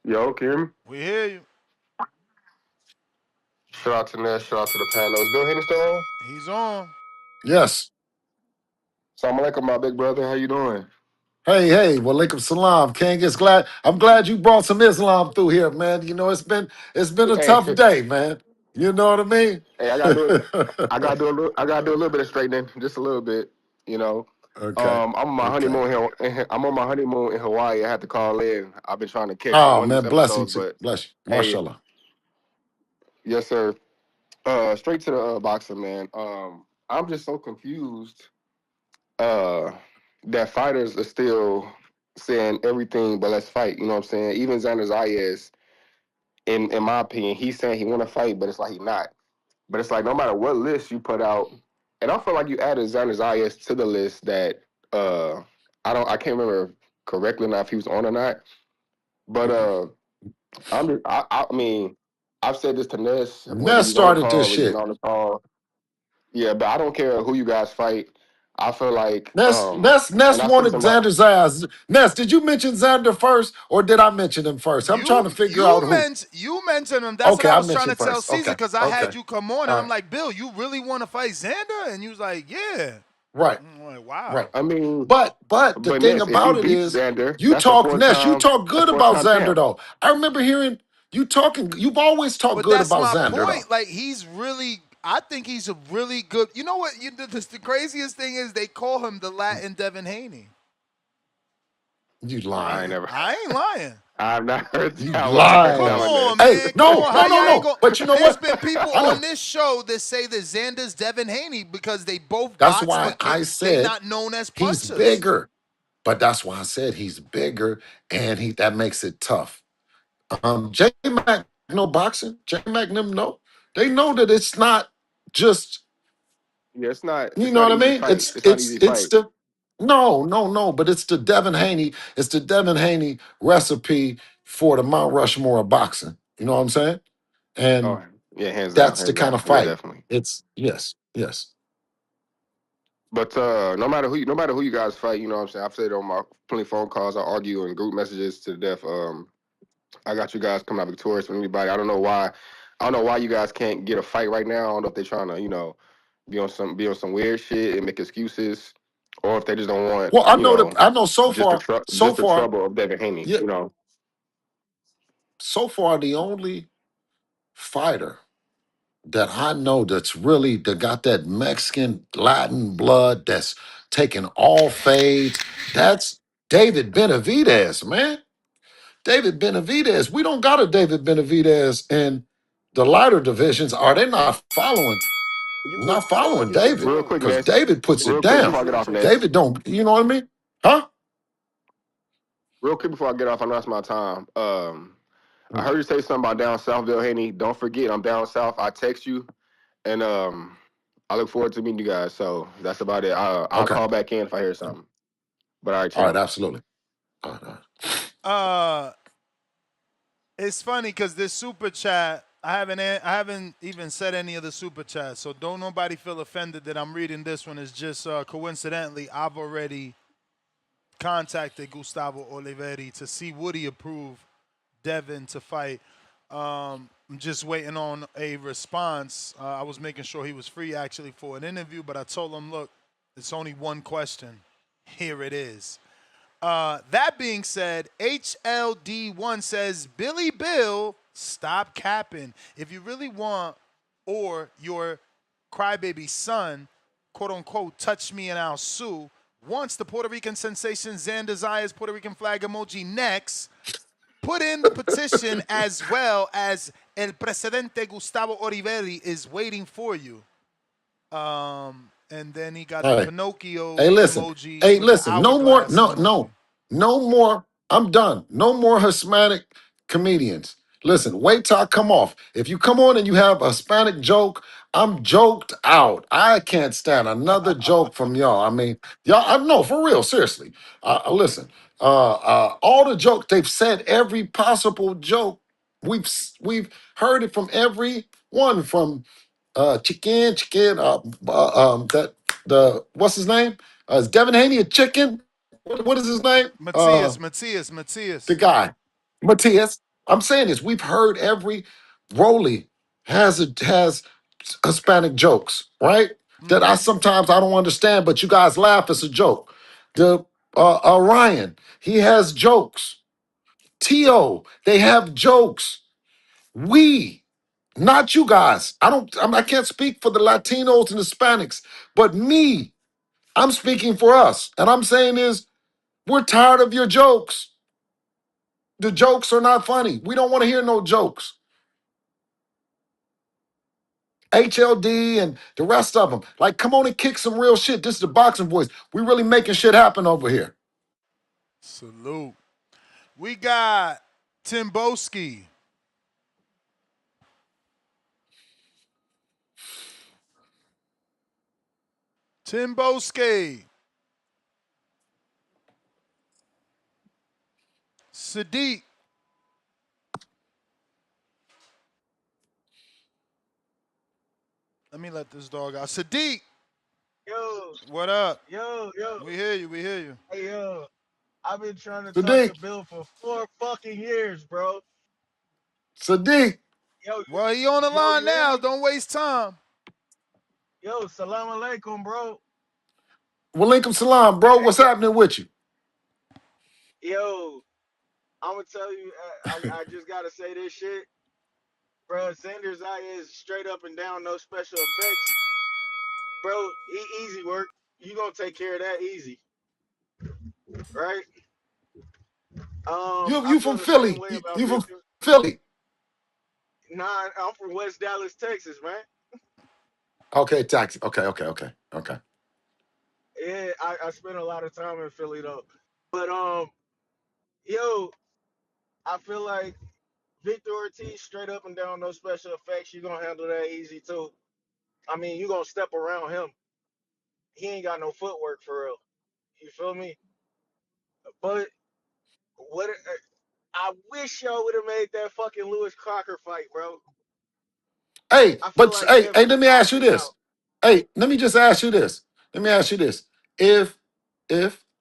Yo, can you hear me?
we hear you.
Shout out to Ness, shout out to the panel. Is Bill Haney still on?
He's on.
Yes.
Assalamu alaikum, my big brother. How you doing?
Hey, walaikum salam, King. I'm glad you brought some Islam through here, man. You know, it's been a
Hey,
tough day, man. You know what I mean?
hey, I gotta do it. I gotta do a little bit of straightening, just a little bit. You know,
Okay.
I'm on my
Okay.
honeymoon here. I'm on my honeymoon in Hawaii. I had to call in. I've been trying to catch
Oh
one of these
man, bless you.
episodes, but
Bless you.
hey,
Mashallah.
yes, sir. Straight to the boxing, man. I'm just so confused. Uh, that fighters are still saying everything, but let's fight. You know what I'm saying? Even Xander Zayas, in my opinion, he's saying he want to fight, but it's like he not. But it's like no matter what list you put out, and I feel like you added Xander Zayas to the list that I can't remember correctly now if he was on or not. But I mean, I've said this to Ness, whether
Ness
he's on the
started this
call or he's
shit.
not on the call. Yeah, but I don't care who you guys fight. I feel like
Ness
and I say
wanted
somebody
Xander Zayas. Ness, did you mention Xander first, or did I mention him first? I'm trying
You
to figure out
you
who.
meant you mentioned him. That's what
Okay,
I
I
was trying to
mentioned
tell
first.
Caesar
Okay.
because I had
Okay.
you come on and
All
I'm
right.
like, Bill, you really want to fight Xander? And you was like, yeah.
Right.
I'm like,
Right.
wow.
I mean,
But the
but
thing
Ness, if he
about it
beats
is,
Xander,
you talk Ness, you talk
a
good
four
about
time
Xander
champ.
though. I remember hearing you talking. You've always talked
But
good
that's
about
my
Xander though.
point. Like he's really, I think he's a really good. You know what? The craziest thing is they call him the Latin Devin Haney.
You
I ain't
lying.
never
I ain't lying.
I've not heard
You
that one. I heard
Come
that
lying.
one,
on,
Ness.
Hey,
man. Come
no,
on.
no,
How
no,
y'all ain't
no.
going?
But you know
There's
what?
been people
I
on
know.
this show that say that Xander's Devin Haney because they both
That's
box,
why
but
I
they
said
not known as
he's
punchers.
bigger. But that's why I said he's bigger, and that makes it tough. J Mac no boxing. J Mac them no. They know that it's not just.
Yeah,
You
it's
know
not
what I
easy
mean?
fight.
It's
It's not
it's
easy
it's
fight.
the no. But it's the Devin Haney. It's the Devin Haney recipe for the Mount Rushmore of boxing. You know what I'm saying?
Oh
And
yeah,
that's the
hands
kind
down.
of
Yeah,
fight.
definitely.
It's yes.
But no matter who you guys fight, you know what I'm saying? I've said it on my plenty of phone calls, I argue in group messages to the death. I got you guys coming out victorious with anybody. I don't know why you guys can't get a fight right now. I don't know if they're trying to, be on some weird shit and make excuses, or if they just don't want,
Well, I know so
just the
far,
trouble of Devin Haney,
yeah, so far the only fighter that I know that got that Mexican Latin blood that's taking all fades. That's David Benavidez, man. David Benavidez. We don't got a David Benavidez in the lighter divisions. Are they not following?
You
Not
good? You sound
following
like it's your
David
real
phone.
quick,
because
Ness.
David puts it
Real quick
down.
before I
Maybe
get
it's
off,
your
Ness.
phone.
David don't. You know what I mean? Huh?
Real quick before I get off, I know that's my time. I
Mm.
heard you say something about down south, Bill Haney. Don't forget, I'm down south. I text you, and I look forward to meeting you guys. So that's about it. I'll
Okay.
call back in if I hear something. But all right,
All right.
champ.
Absolutely. All right.
Uh, it's funny because this super chat, I haven't even said any of the super chats, so don't nobody feel offended that I'm reading this one. It's just coincidentally I've already contacted Gustavo Oliveri to see would he approve Devin to fight. I'm just waiting on a response. I was making sure he was free actually for an interview, but I told him, look, it's only one question. Here it is. That being said, HLD1 says, Billy Bill, stop capping. If you really want, or your crybaby son, quote unquote, touch me and I'll sue, wants the Puerto Rican sensation Xander Zayas Puerto Rican flag emoji next, put in the petition as well as El Presidente Gustavo Orivelli is waiting for you. And then he got
All
the
right.
Pinocchio
Hey, listen.
emoji
Hey,
with the
listen. No more.
hourglass
No,
emoji.
no, no more. I'm done. No more Hispanic comedians. Listen, wait till I come off. If you come on and you have a Hispanic joke, I'm joked out. I can't stand another joke from y'all. I mean, y'all. I know for real. Seriously. Listen. All the jokes they've said, every possible joke. We've heard it from every one from chicken. That the what's his name? Is Devin Haney a chicken? What is his name? The
Matthias.
guy, Matthias. I'm saying this. We've heard every Rolly has Hispanic jokes, right? That I sometimes I don't understand, but you guys laugh. It's a joke. The Ryan, he has jokes. T.O., they have jokes. We, not you guys. I can't speak for the Latinos and Hispanics, but me, I'm speaking for us. And I'm saying is, we're tired of your jokes. The jokes are not funny. We don't want to hear no jokes. HLD and the rest of them. Like, come on and kick some real shit. This is the boxing voice. We really making shit happen over here.
Salute. We got Timboski. Sadiq. Let me let this dog out. Sadiq,
Yo,
what up?
yo.
We hear you. We hear you.
Hey, yo. I've been trying to talk to
Sadiq,
Bill for 4 fucking years, bro.
Sadiq.
Yo,
Well, he on the line
you hear
now.
me?
Don't waste time.
Yo, salam alaikum, bro.
Walaikum salam, bro. What's happening with you?
Yo, I'm gonna tell you, I just gotta say this shit, bro. Xander Zayas straight up and down, no special effects, bro. Easy work. You gonna take care of that easy, right? I
You
feel
from
the same
Philly.
way about
You from
Victor.
Philly.
Nah, I'm from West Dallas, Texas, man.
Okay, taxi. Okay.
Yeah, I spent a lot of time in Philly though. But yo, I feel like Victor Ortiz straight up and down, no special effects. You gonna handle that easy too. I mean, you gonna step around him. He ain't got no footwork for real. You feel me? But what? I wish y'all would have made that fucking Lewis Crocker fight, bro.
Hey,
I feel
but
like
hey,
Devin
let me ask you
opted
this.
out.
Hey, let me just ask you this. Let me ask you this. If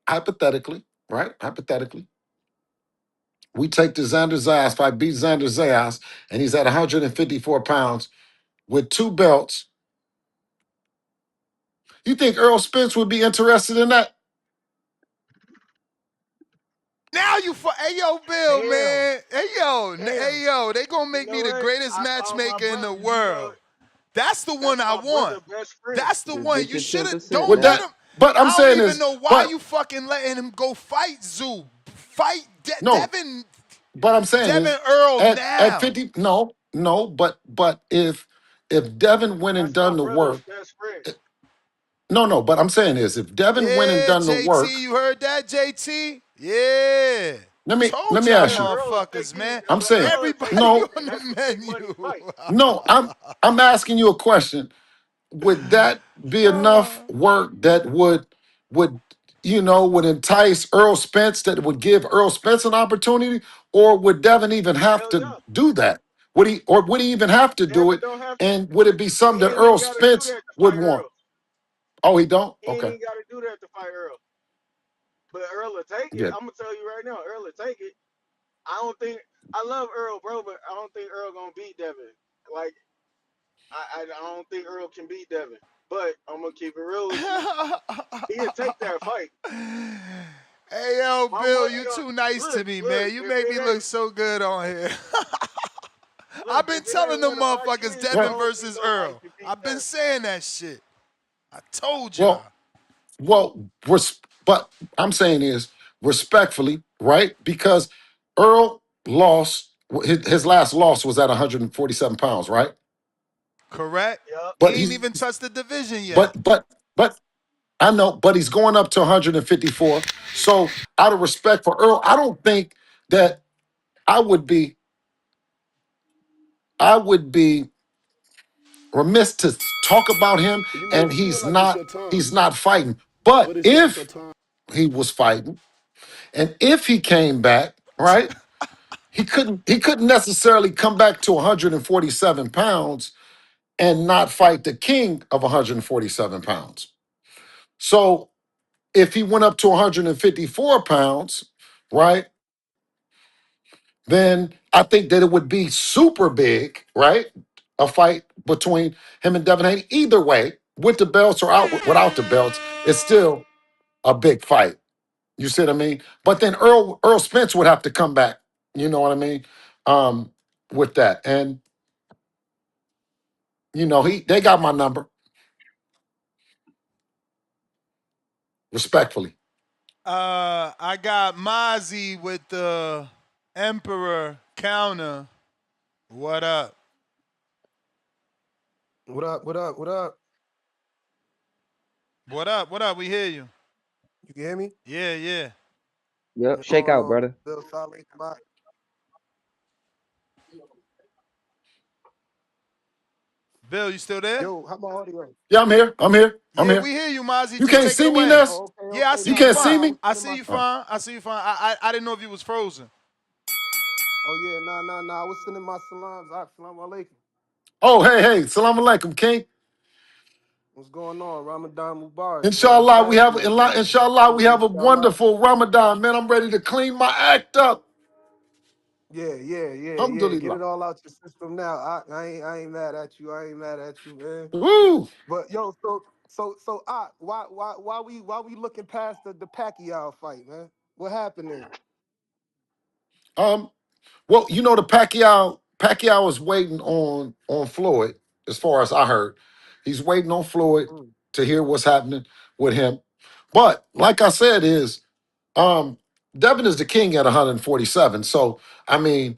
hypothetically, right? Hypothetically, we take the Xander Zayas fight, beat Xander Zayas, and he's at 154 pounds with two belts. You think Earl Spence would be interested in that?
Now you for hey yo Bill
Damn,
man.
damn.
Hey yo, they gonna
You
make
know
me the
what?
greatest
My
matchmaker in the
brother. You know
world. That's the one
that's
I
my brother,
want.
best friend.
That's the
The
one. You
Victor
should have
10%,
don't
Would
let
man.
that?
him.
But I'm
I don't
saying
even
is,
know why
but
you fucking letting him go fight Zoo. Fight
no. But I'm saying
Devin
is,
Earl
at
now.
50, no. But if Devin went and
That's my
done the
brother's
work,
best friend.
no. But I'm saying is, if Devin went and
Yeah,
done the
JT,
work,
you heard that, JT? Yeah.
let
Told
me
y'all
ask
Devin
you.
Earl will take
motherfuckers, man.
I'm
Devin
saying
Earl will take
Everybody
no,
big.
on
That's
the
a big money
menu.
fight.
no. I'm asking you a question. Would that be enough work that would would entice Earl Spence, that would give Earl Spence an opportunity, or would Devin even have
Hell
to
yeah.
do that? Would he even have to do
Devin
it?
don't have to.
And would it be
He
something that
ain't
Earl
even got to do
Spence
that to
would
fight
want?
Earl.
Oh, he don't?
He ain't
Okay.
even got to do that to fight Earl. But Earl will take it.
Yeah.
I'm gonna tell you right now, Earl will take it. I don't think I love Earl, bro, but I don't think Earl gonna beat Devin. Like I don't think Earl can beat Devin. But I'm gonna keep it real with you. He'll take that fight.
Hey yo,
My
Bill,
money
you
on
too nice to me,
look,
man. You
if
make me
it ain't
look so good on here.
look,
I've been
if it ain't
telling them
one of my
motherfuckers
kids, I
Devin
Well,
don't think
versus
nobody
Earl.
can beat
I've been
Devin.
saying that shit. I told y'all.
well, but I'm saying is respectfully, right? Because Earl loss, his last loss was at 147 pounds, right?
Correct.
Yep.
He
But
ain't
he's
even touched the division yet.
but I know, but he's going up to 154. So out of respect for Earl, I don't think that I would be I would be remiss to talk about him,
You may
and
feel like it's your
he's
time,
not fighting. But
but it's not your
if
time.
he was fighting, and if he came back, right, he couldn't necessarily come back to 147 pounds and not fight the king of 147 pounds. So if he went up to 154 pounds, right, then I think that it would be super big, right? A fight between him and Devin Haney. Either way, with the belts or out without the belts, it's still a big fight. You see what I mean? But then Earl Spence would have to come back. You know what I mean? Um, with that, and they got my number, respectfully.
I got Mozzie with the Emperor counter. What up?
What up? What up? What up?
What up? What up? We hear you.
You can hear me?
Yeah, yeah.
Yep,
What's
shake
going
out,
on?
brother.
Bill Solid, come out.
Bill, you still there?
Yo, how my audio?
Yeah, I'm here. I'm here. I'm
Yeah,
here.
we hear you, Mozzie.
You
Just
can't
take it
see me,
away.
Ness?
Oh, okay,
Yeah, I
okay.
You
see
Nah,
you
can't
nah.
see
I
fine.
me?
was
I
sending
see
my.
you
Oh.
fine. I see you fine. I didn't know if you was frozen.
Oh yeah, nah. I was sending my salams. Assalamu alaikum.
Oh, hey, salam alaikum, King.
What's going on? Ramadan Mubarak. You know what I'm
Inshallah,
saying? You know,
inshallah, we have a
inshallah.
wonderful Ramadan, man. I'm ready to clean my act up.
Yeah. Get
Alhamdulillah.
it all out your system now. I ain't mad at you. I ain't mad at you, man.
Woo.
But yo, why we looking past the Pacquiao fight, man? What happened there?
Um, well, the Pacquiao is waiting on Floyd, as far as I heard. He's waiting on Floyd
Mm.
to hear what's happening with him. But like I said, Devin is the king at 147. So I mean,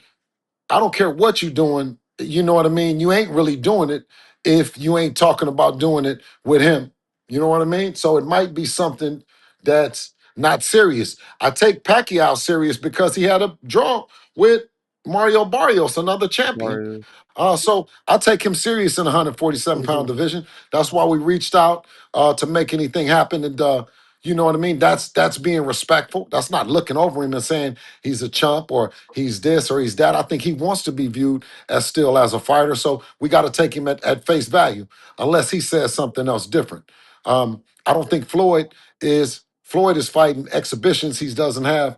I don't care what you're doing. You know what I mean? You ain't really doing it if you ain't talking about doing it with him. You know what I mean? So it might be something that's not serious. I take Pacquiao serious because he had a draw with Mario Barrios, another champion.
Mario.
So I take him serious in the 147-pound
Mhm.
division. That's why we reached out to make anything happen. And you know what I mean? That's being respectful. That's not looking over him and saying he's a chump or he's this or he's that. I think he wants to be viewed as still as a fighter. So we got to take him at face value, unless he says something else different. I don't think Floyd is fighting exhibitions. He doesn't have.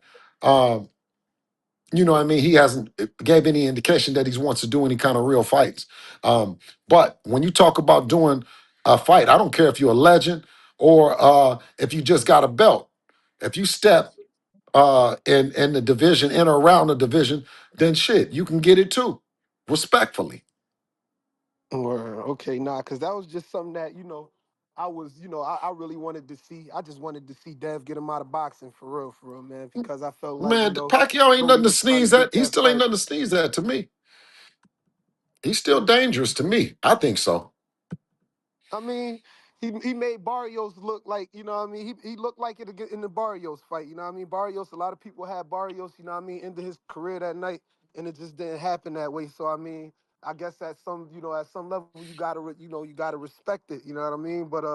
You know what I mean? He hasn't gave any indication that he wants to do any kind of real fights. But when you talk about doing a fight, I don't care if you're a legend or if you just got a belt. If you step in the division, in or around the division, then shit, you can get it too, respectfully.
Word. Okay, nah, because that was just something that, I really wanted to see. I just wanted to see Dev get him out of boxing for real, man, because I felt like,
Man, Pacquiao ain't
Brody
nothing to
was trying to
sneeze
get
at. He
that
still ain't
fight.
nothing to sneeze at to me. He's still dangerous to me. I think so.
I mean, he made Barrios look like, what I mean? He looked like it in the Barrios fight, you know what I mean? Barrios, a lot of people had Barrios, you know what I mean, into his career that night, and it just didn't happen that way. So I mean, I guess at some level you gotta you gotta respect it, you know what I mean? But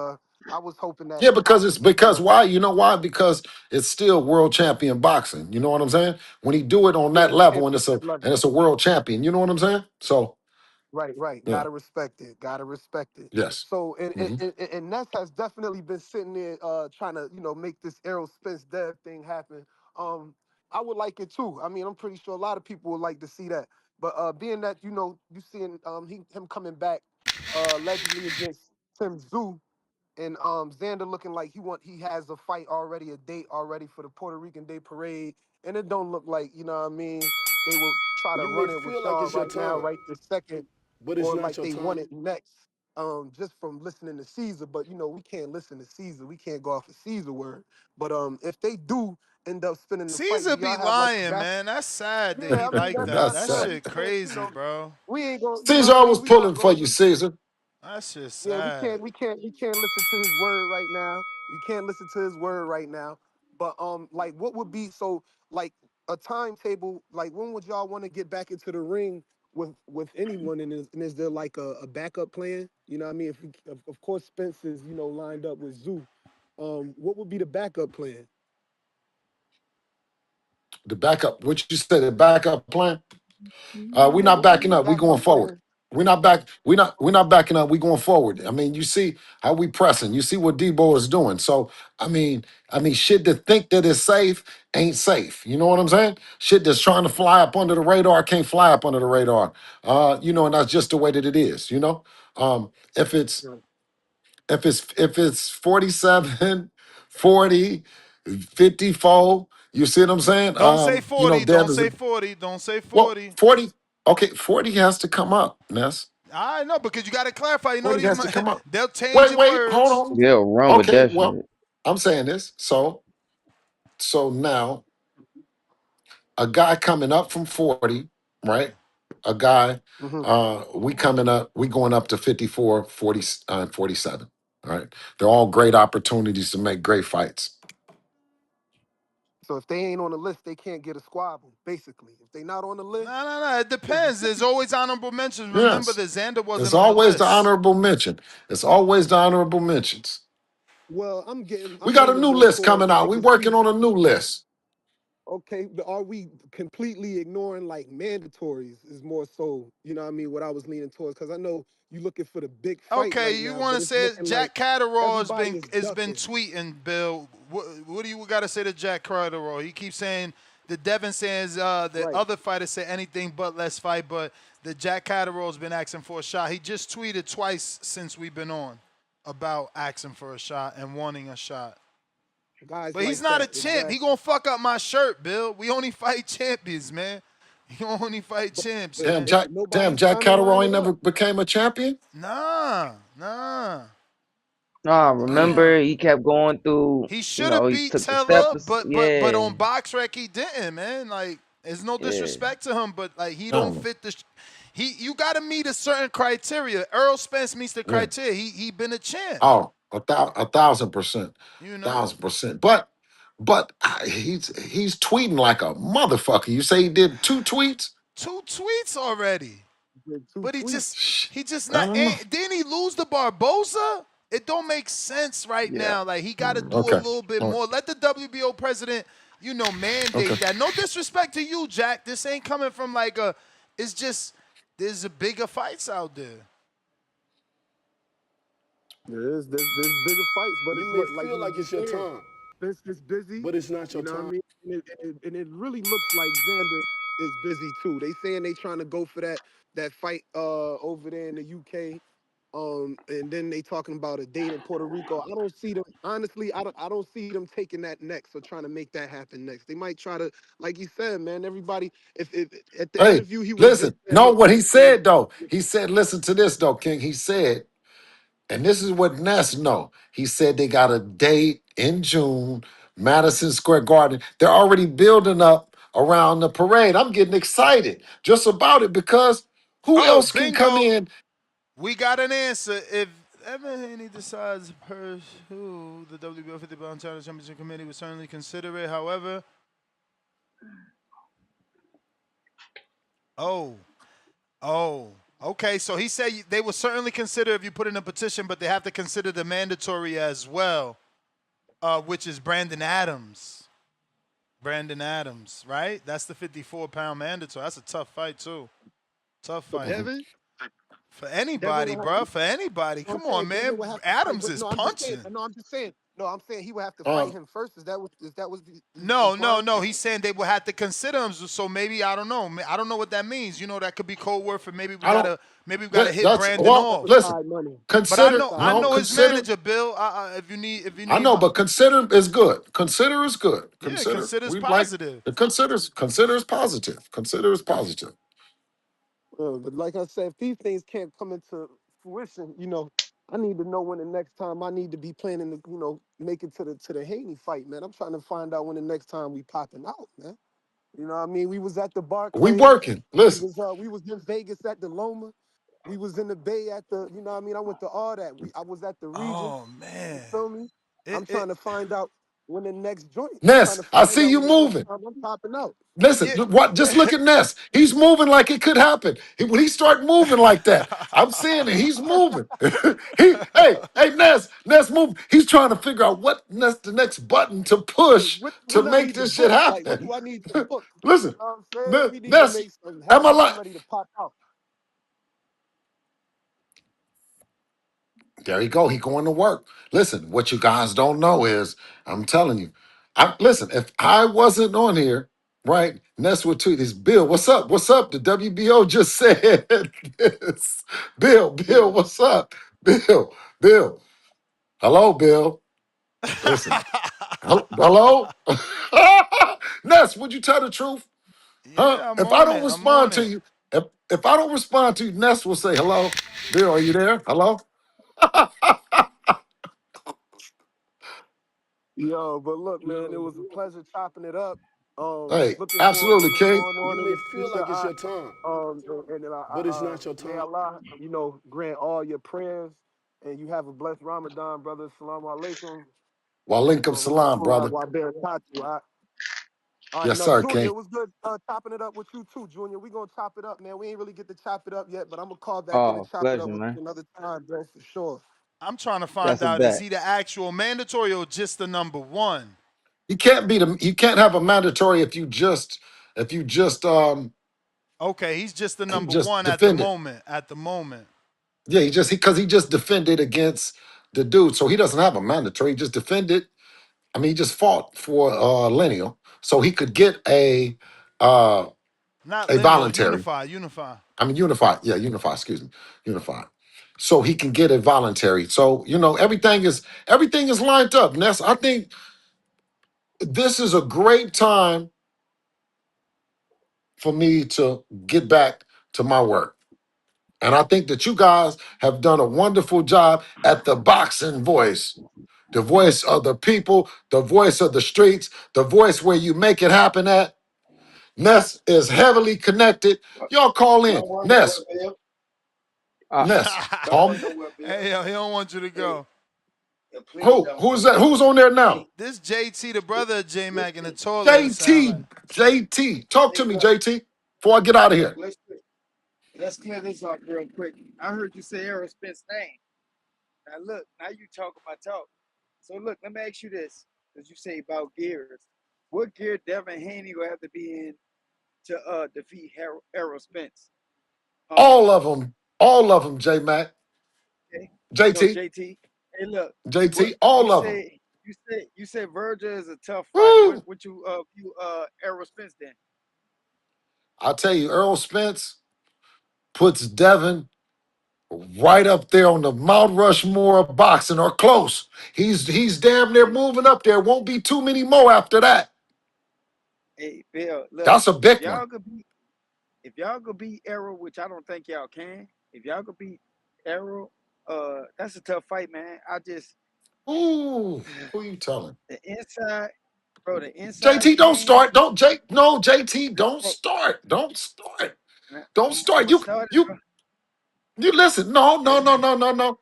I was hoping that
Yeah, because it's
possibly,
because why? You know why? Because it's still world champion boxing. You know what I'm saying? When he do it on
yeah,
that
it's
level and
championship level.
it's a world champion, you know what I'm saying? So
Right.
yeah,
Gotta respect it. Gotta respect it.
yes.
So and and,
Hmm.
and, and Ness has definitely been sitting there trying to, make this Errol Spence Dev thing happen. Um I would like it too. I mean, I'm pretty sure a lot of people would like to see that. But being that, you seeing him coming back allegedly against Tim Zoo, and Xander looking like he has a fight already, a date already for the Puerto Rican Day Parade, and it don't look like, you know what I mean, they will try to You may run it with feel like y'all it's your right now, time, right this second,
but it's
or
not
like
your
they want
time.
it next. just from listening to Caesar. But we can't listen to Caesar. We can't go off of Caesar word. But if they do end up spinning the fight,
Caesar
do
be
y'all have like a
lying,
back?
man. That's sad that
Yeah,
he
I mean
like
that's
that.
That's
That
sad.
sad.
shit crazy, bro.
We ain't going.
Caesar,
I
I
mean
was
we not
pulling for
going.
you, Caesar.
That shit
Yeah, we
sad.
can't, we can't, we can't listen to his word right now. We can't listen to his word right now. But like, what would be like a timetable? Like, when would y'all want to get back into the ring with anyone? And is there like a backup plan? You know what I mean? Of course Spence is lined up with Zoo. What would be the backup plan?
The backup, what you said, the backup plan? We're
Yeah,
not
what would be
backing
the
up. We going
backup
forward.
plan?
We're not backing up. We going forward. I mean, you see how we pressing. You see what Debo is doing. So I mean, shit to think that is safe ain't safe. You know what I'm saying? Shit that's trying to fly up under the radar can't fly up under the radar. And that's just the way that it is. If it's
Yeah.
if it's 47, 40, 54. You see what I'm saying?
Don't say 40.
Dev
Don't
is a
say 40. Don't say
well,
40.
40. Okay, 40 has to come up, Ness.
I know because you got to clarify. You know
40
these
has to come up.
they'll change
Wait,
your
wait,
words.
hold
Yeah,
on.
run with
Okay,
that
well,
shit.
I'm saying this. So now a guy coming up from 40, right? A guy,
Hmm.
we going up to 54, 40, and 47. All right. They're all great opportunities to make great fights.
So if they ain't on the list, they can't get a squabble. Basically, if they not on the
No,
list,
no, no. It
it's
depends. There's always honorable mentions. Remember
Yes.
that Xander
It's
wasn't on the
always the
list.
honorable mention. It's always the honorable mentions.
well,
We
I'm
got a
leaning
new
more
list
towards
coming out.
like
We
if he.
working on a new list.
Okay, but are we completely ignoring like mandatories? Is more so, what I mean, what I was leaning towards, because I know you looking for the big fight
Okay,
right
you
now,
want
but
to
it's
say
looking like
Jack Catterall has
everybody
been
is
has been
ducking.
tweeting, Bill. What do you got to say to Jack Catterall? He keeps saying the Devin says the
Right.
other fighters say anything but let's fight, but the Jack Catterall's been asking for a shot. He just tweeted twice since we've been on about asking for a shot and wanting a shot.
Guys
But he's
like
not a
that,
champ. He
exactly.
gonna fuck up my shirt, Bill. We only fight champions, man. We only fight
But
champs,
but
Damn,
man.
but
Jack, damn,
nobody's
Jack
trying to line
Catterall ain't
it
never
up.
became a champion?
Nah, nah,
Nah,
nah.
remember he kept going through,
He should have
he
beat
took the step.
Teller, but
Yeah,
on BoxRec he didn't, man. Like, there's no
yeah.
disrespect to him, but like he
I
don't
don't know.
fit the. You got to meet a certain criteria. Earl Spence meets the
Yeah.
criteria. He been a champ,
Oh, 1,000%.
you know.
1,000%. But he's tweeting like a motherfucker. You say he did 2 tweets?
2 tweets already.
With two
But he
tweets.
just
Shh,
he just
I
not
don't know.
ain't, didn't he lose to Barboza? It don't make sense right
Yeah.
now. Like he got to do a
Okay.
little bit
All right.
more. Let the WBO president,
Okay.
mandate that. No disrespect to you, Jack. This ain't coming from like a. It's just there's a bigger fights out there.
There's bigger fights, but
You
it's
may
what like
feel
he was
like it's
just
your
saying.
time,
Spence is busy.
but it's not your
You know what I
time.
mean? And it really looks like Xander is busy too. They saying they trying to go for that fight over there in the UK. And then they talking about a date in Puerto Rico. I don't see them honestly. I don't see them taking that next or trying to make that happen next. They might try to, like you said, man. Everybody, if at the
Hey,
interview he was just
listen.
saying,
No,
look,
what he
man,
said though. He said, listen to this though, King. He said, and this is what Ness know. He said they got a date in June, Madison Square Garden. They're already building up around the parade. I'm getting excited just about it because who
Oh,
else can come
bingo!
in?
We got an answer. If Evan Haney decides to pursue the WBO 50-pound challenge championship committee would certainly consider it. However, oh. Oh, okay. So he said they will certainly consider if you put in a petition, but they have to consider the mandatory as well, which is Brandon Adams. Brandon Adams, right? That's the 54-pound mandatory. That's a tough fight too. Tough
for
fight
Mhm.
Devin,
for
Devin
anybody,
will have.
bro. For anybody.
No, I'm
Come on,
saying Devin
man.
would have to fight,
Adams
but
is
no, I'm just saying.
punching.
No, I'm just saying. No, I'm saying he would have to fight
Um,
him first. Is that what he's
No, no,
implying?
no. He's saying they will have to consider him. So maybe I don't know. I don't know what that means. That could be code word for
I don't.
maybe we gotta hit
That's
Brandon
well.
That was
off.
Listen,
side money.
But I
consider
know
Side
I
no
money.
know his
consider.
manager, Bill. If you
I
need
know,
my
but consider is good. Consider is good.
yeah,
Consider
considers
we like
positive.
the consider is positive. Consider is positive.
But like I said, if these things can't come into
fruition, I need to know when the next time I need to be planning to, make it to the Haney fight, man. I'm trying to find out when the next time we popping out, man. You know what I mean? We was at the
We
Barclays.
working. Listen,
We was in Vegas at the Loma. We was in the Bay at the, you know what I mean? I went to all that. I was at the Regent.
Oh
You
man.
feel me? I'm
It
trying to find out when the next joint. I'm trying
Ness,
to
I
find
see
out
you
when the next
moving.
time I'm popping out.
Listen,
yeah.
what? Just look at Ness. He's moving like it could happen. When he start moving like that, I'm seeing it. He's moving. Ness, move. He's trying to figure out the next button to push to
When I
make
need to
this shit
book, like, what
happen.
do I need to book?
Listen,
You know what I'm saying? We need to
Ness,
make some
am I
happen.
lying?
I'm ready to pop out.
There you go. He going to work. Listen, what you guys don't know is, I'm telling you, listen, if I wasn't on here, right, Ness would tweet this. Bill, what's up? What's up? The WBO just said this. Bill,
Yeah.
what's up? Bill. Hello, Bill. Listen. Hello? Ness, would you tell the truth? Huh?
Yeah, I'm
If I
on
don't
it. I'm on
respond to
it.
you, if I don't respond to you, Ness will say, hello. Bill, are you there? Hello?
Yo, but look, man, it was a pleasure chopping it up.
Hey,
Looking forward to
absolutely,
what's
King.
going on in the future. May Allah, grant all your prayers, and you have a blessed Ramadan, brother. Assalamu alaikum.
Walaikum
Wa
salam,
rahmatullah
brother.
wa barakatuh. All right,
Yes,
now,
sir,
Junior,
King.
it was good chopping it up with you too, Junior. We gonna chop it up, man. We ain't really get to chop it up yet, but I'm gonna call back in and
Oh,
chop it up
pleasure,
with
man.
you another time, bro, for sure.
I'm trying to find
That's a
out, is
bet.
he the actual mandatory or just the number one?
You can't have a mandatory if you
Okay, he's just the
he
number
just
one at the
defended.
moment. At the moment.
Yeah, he just defended against the dude. So he doesn't have a mandatory. He just defended. I mean, he just fought for lineal. So he could get uh
Not
a
lineal,
voluntary.
unify, unify.
I mean unified. Yeah, unified, excuse me. Unified. So he can get a voluntary. So, everything is lined up. Ness, I think this is a great time for me to get back to my work. And I think that you guys have done a wonderful job at the boxing voice. The voice of the people, the voice of the streets, the voice where you make it happen at. Ness is heavily connected. Y'all call in.
Don't work nowhere,
Ness,
Bill.
Uh,
Ness,
Don't
call
work
me.
nowhere, Bill.
Hey, yo, he don't want you to
Hey,
go.
please don't.
Who's that? Who's on there now?
Hey,
This JT, the brother of J Mac in the
listen.
toilet, it sound like.
JT. Talk to
Hey,
me,
look,
JT, before I get out of
look.
here.
Let's clear this up real quick. I heard you say Errol Spence name. Now look, now you talk about talk. So look, let me ask you this, because you say about gears. What gear Devin Haney will have to be in to defeat Errol Spence? Um,
All of them, J Mac,
okay. So
JT,
JT, hey look, what
JT, all of them.
you say Virgil is a tough fighter. What
Woo!
what you view Errol Spence then?
I'll tell you, Earl Spence puts Devin right up there on the Mount Rushmore of boxing, or close. He's damn near
Hey,
moving up there. Won't be too many more after that.
hey Bill, look,
That's a
if
big one.
y'all could beat Errol, which I don't think y'all can, if y'all could beat Errol, that's a tough fight, man. I just
Ooh, who you telling?
the inside, bro, the inside
JT, don't
game.
start. Don't Jake. No, JT, don't
Bro,
start. Don't start.
man,
Don't
I'm
start.
gonna start it, bro.
You listen. No, no,
Hey
no,
man,
no, no, no.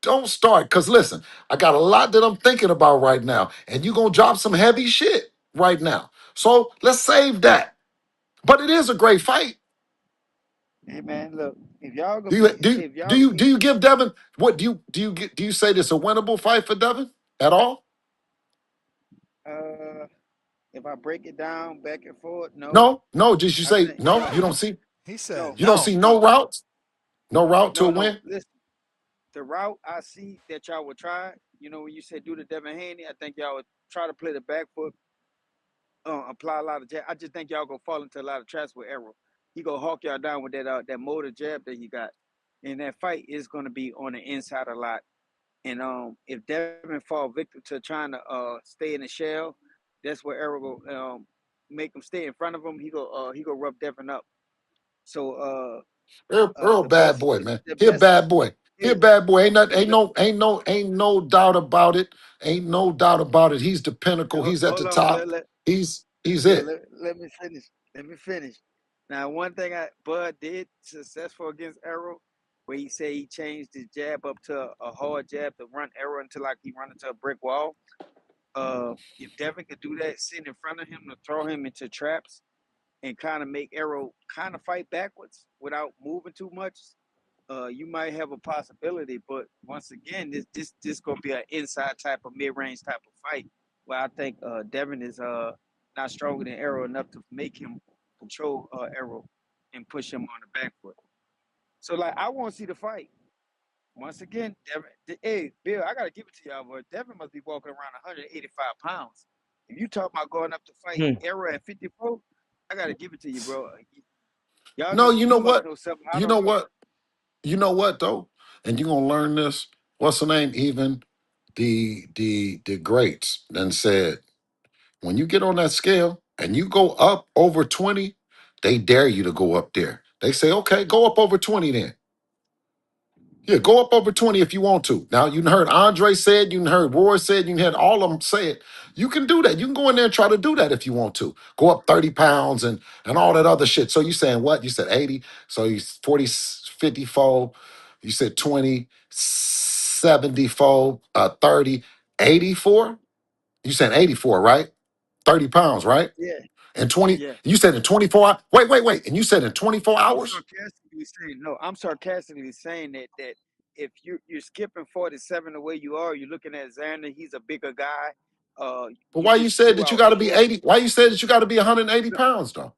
Don't start. Cause listen, I got a lot that I'm thinking about right now, and you're gonna drop some heavy shit right now. So let's save that. But it is a great fight.
hey man, look, if y'all could
Do you
beat,
do
if y'all
do
could
you do
beat,
you give Devin what do you say this a winnable fight for Devin at all?
uh, if I break it down back and forth, no,
No, no. Just you
I
say
think
no.
no,
He said
no,
You don't
no.
see no
no,
routes, no route to a
no.
win.
Listen, the route I see that y'all would try, when you said do the Devin Haney, I think y'all would try to play the back foot, apply a lot of jab. I just think y'all gonna fall into a lot of traps with Errol. He gonna hawk y'all down with that motor jab that he got, and that fight is gonna be on the inside a lot. And if Devin fall victim to trying to stay in the shell, that's where Errol go make him stay in front of him. He go rub Devin up. So
Earl
The
bad
best,
boy, man.
the
He a
best.
bad boy. He a
Yeah,
bad boy.
the,
Ain't no doubt about it. Ain't no doubt about it. He's the pinnacle. He's at the
hold on, Bill.
top. He's
Bill,
it.
let me finish. Let me finish. Now, one thing Bud did successful against Arrow, where he said he changed his jab up to a hard jab to run Arrow until like he run into a brick wall. If Devin could do that, sit in front of him to throw him into traps and kind of make Arrow kind of fight backwards without moving too much, you might have a possibility. But once again, this gonna be an inside type of mid range type of fight. Where I think Devin is not stronger than Arrow enough to make him control Arrow and push him on the back foot. So like I want to see the fight. Once again, Devin, hey Bill, I gotta give it to y'all, but Devin must be walking around 185 pounds. If you talk about going up to fight
Hmm.
Arrow at 54, I gotta give it to you, bro. Y'all
No,
know
you know
you must
what?
know something I
You
don't
know
know.
what? You know what though? And you're gonna learn this. What's the name? Even the greats then said, when you get on that scale and you go up over 20, they dare you to go up there. They say, okay, go up over 20 then. Yeah, go up over 20 if you want to. Now, you heard Andre said, you heard Roy said, you heard all of them say it. You can do that. You can go in there and try to do that if you want to. Go up 30 pounds and all that other shit. So you saying what? You said 80. So you 40, 54. You said 20, 74, 30, 84. You said 84, right? 30 pounds, right?
Yeah,
And 20,
yeah.
you said in 24 hours. Wait. And you said in 24
I was
hours?
sarcastically saying no. I'm sarcastically saying that if you're skipping 47 the way you are, you're looking at Xander. He's a bigger guy.
But
You
why you
just
said
threw
that you
out
got to be
Roy.
80? Why you said that you got to be 180
No,
pounds though?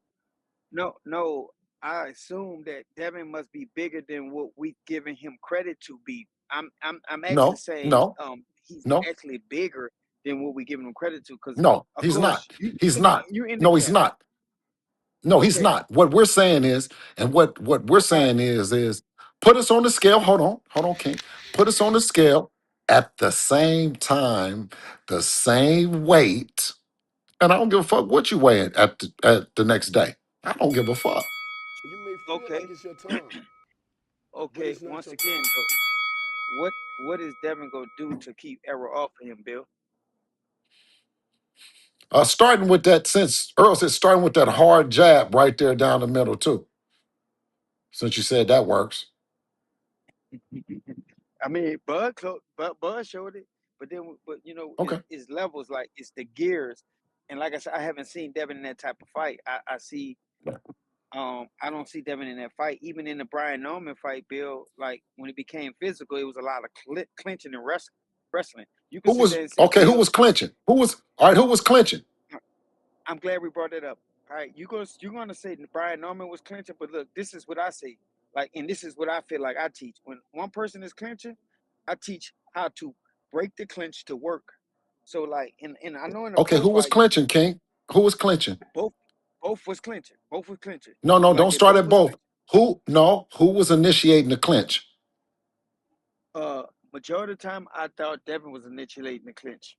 no. I assume that Devin must be bigger than what we giving him credit to be. I'm actually
No,
saying
no,
he's
no,
actually bigger than what we giving him credit to. Because
no.
of
He's
course
not. He's not.
you in the
No, he's
camp.
not. No, he's
Okay,
not. What we're saying is, and what we're
all right.
saying is, put us on the scale. Hold on, King. Put us on the scale at the same time, the same weight, and I don't give a fuck what you weigh at the next day. I don't give a fuck.
You may feel like
Okay,
it's your time, but
okay.
it's not
Once
your
again,
time.
though. What is Devin gonna do to keep error off of him, Bill?
Starting with that, since Earl said, starting with that hard jab right there down the middle too. Since you said that works.
I mean, Bud showed it, but then, but
Okay.
it's levels. Like it's the gears, and like I said, I haven't seen Devin in that type of fight. I see, I don't see Devin in that fight. Even in the Brian Norman fight, Bill, like when it became physical, it was a lot of clinching and wrestling. You can
Who
sit
was
there and say,
okay? Who
Bill,
was clinching? Who was all right? Who was clinching?
I'm glad we brought that up. All right, you're gonna say Brian Norman was clinching, but look, this is what I say. Like, and this is what I feel like I teach. When one person is clinching, I teach how to break the clinch to work. So like, and I know in a
Okay,
pro
who was
fight,
clinching, King? Who was clinching?
both both was clinching. Both was clinching.
No, no,
Like
don't
they
start
both
at
was
both.
clinching.
Who? No, who was initiating the clinch?
Uh, Majority of the time, I thought Devin was initiating the clinch.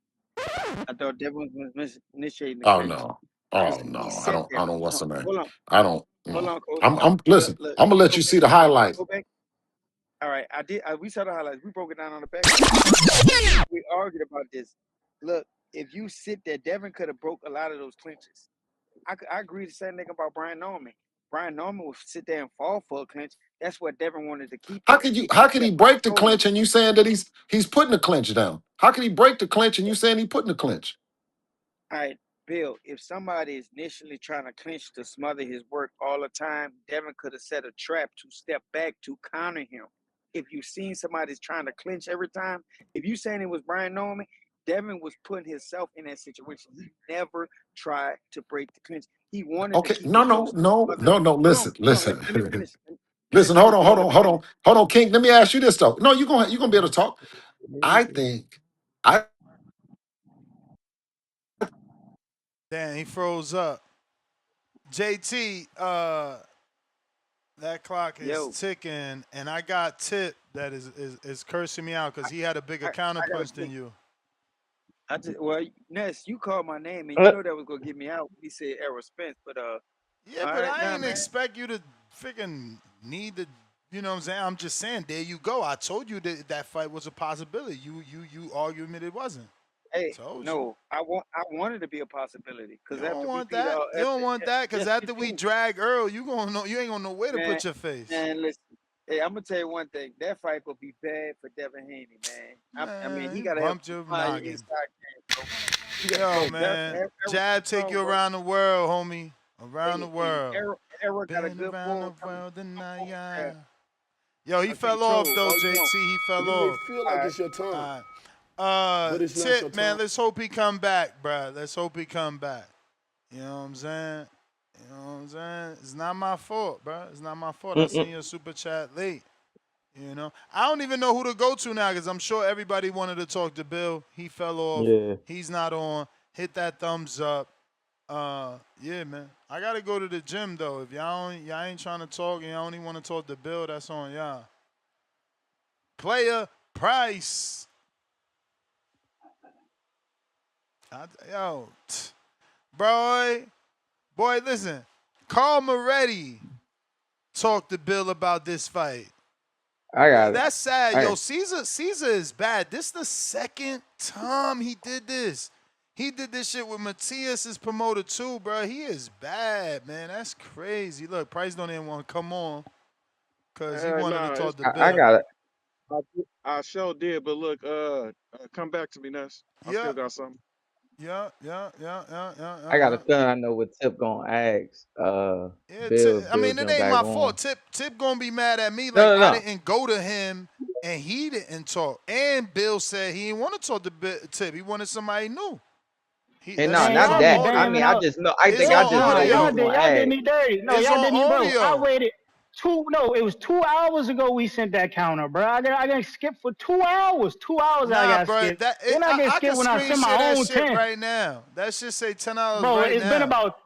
I thought Devin was initiating the
Oh
clinch
no,
because
oh
he
no,
sat
I
there.
don't. What's
No,
the name?
hold on,
I don't.
hold
No,
on, coach.
I'm.
Look,
Listen,
look,
I'm gonna let
go
you
back,
see the
go back,
highlights.
go back. All right, I did. We saw the highlights. We broke it down on the back. We argued about this. Look, if you sit there, Devin could have broke a lot of those clinches. I agree the same thing about Brian Norman. Brian Norman would sit there and fall for a clinch. That's what Devin wanted to keep
How
at.
could you?
He
How could he
kept
break the
controlling
clinch?
him.
And you saying that he's putting the clinch down? How could he break the clinch? And you saying he putting the clinch?
All right, Bill, if somebody is initially trying to clinch to smother his work all the time, Devin could have set a trap to step back to counter him. If you've seen somebody's trying to clinch every time, if you saying it was Brian Norman, Devin was putting himself in that situation. He never tried to break the clinch. He wanted to
Okay,
keep
no,
it
no,
close to
no,
smother.
no, no.
Hold
Listen,
on.
listen,
Let me finish. Let me
listen. Hold
finish,
on,
Bill.
hold
Let
on,
me
hold
finish.
on, hold on, King. Let me ask you this though. No, you gonna be able to talk. I think I
Damn, he froze up. JT, that clock is
Yo,
ticking, and I got Tip that is cursing me out because he had a bigger
I got a
counterpunch than
quick.
you.
Well, Ness, you called my name and you
Uh,
know that was gonna get me out. He said Errol Spence, but
Yeah,
all
but
right,
I
now,
ain't
man.
expect you to freaking. need to, you know what I'm saying? I'm just saying, there you go. I told you that that fight was a possibility. You argued it wasn't.
Hey,
Told you.
no, I wanted to be a possibility
You
because
don't
after we
want
beat
that. You don't want that because
yes we
after we
do,
drag Earl, you ain't gonna know where to
man.
put your face.
Man, listen. Hey, I'm gonna tell you one thing. That fight will be bad for Devin Haney, man. I mean,
Man,
he
you
gotta have
bumped
some
your
fire
noggin.
inside game, bro.
Yo,
Bro, that
man.
Eric
Jab take
strong,
you
bro.
around the world, homie. Around the
Hey,
world.
Eric got a
Been
good
around
forward
the
coming.
world tonight,
Yeah.
yeah. Yo, he
I
fell
can't
off
troll.
though,
Oh, you
JT.
don't.
He fell
You may
off.
feel
All
like
right.
it's your time,
All right.
but it's not your
Tip, man,
time.
let's hope he come back, bruh. Let's hope he come back. You know what I'm saying? You know what I'm saying? It's not my fault, bruh. It's not my fault. I seen your super chat late. You know? I don't even know who to go to now because I'm sure everybody wanted to talk to Bill. He fell off.
Yeah.
He's not on. Hit that thumbs up. Yeah, man. I gotta go to the gym though. If y'all ain't trying to talk and y'all only want to talk to Bill, that's on y'all. Player price. Yo, boy, listen. Carl Moretti talked to Bill about this fight.
I got it.
That's sad,
I
yo. Cesar is bad. This the second time he did this. He did this shit with Matias' promoter too, bro. He is bad, man. That's crazy. Look, Price don't even want to come on because he wanted to
Nah,
talk
it's,
to
I
Bill.
got it.
I sure did. But look, come back to me, Ness. I
Yeah,
still got something.
yeah.
I got a feeling I know what Tip gonna ask.
Yeah, I
Bill
mean, it
jump
ain't
back
my
on.
fault. Tip gonna be mad at me like
No, no,
I
no.
didn't go to him and he didn't talk. And Bill said he didn't want to talk to Tip. He wanted somebody new.
And
That
no,
shit
Man,
is
not
y'all
on
be
that. I
banging
mean,
audio.
I
out.
just know. I
It's
think I
on
just
Nah,
know what he
y'all
audio.
did.
gonna
Y'all did
ask.
me dirty. No,
It's
y'all
on
did me, bro. I
audio.
waited No, it was 2 hours ago we sent that counter, bro. I got skipped for 2 hours. 2 hours I
Nah,
got
bro.
skipped. Then I get
I can
skipped when I
screen
send
share
my
that
own
shit
10.
right now. That shit say $10
Bro,
right
it's been
now.
about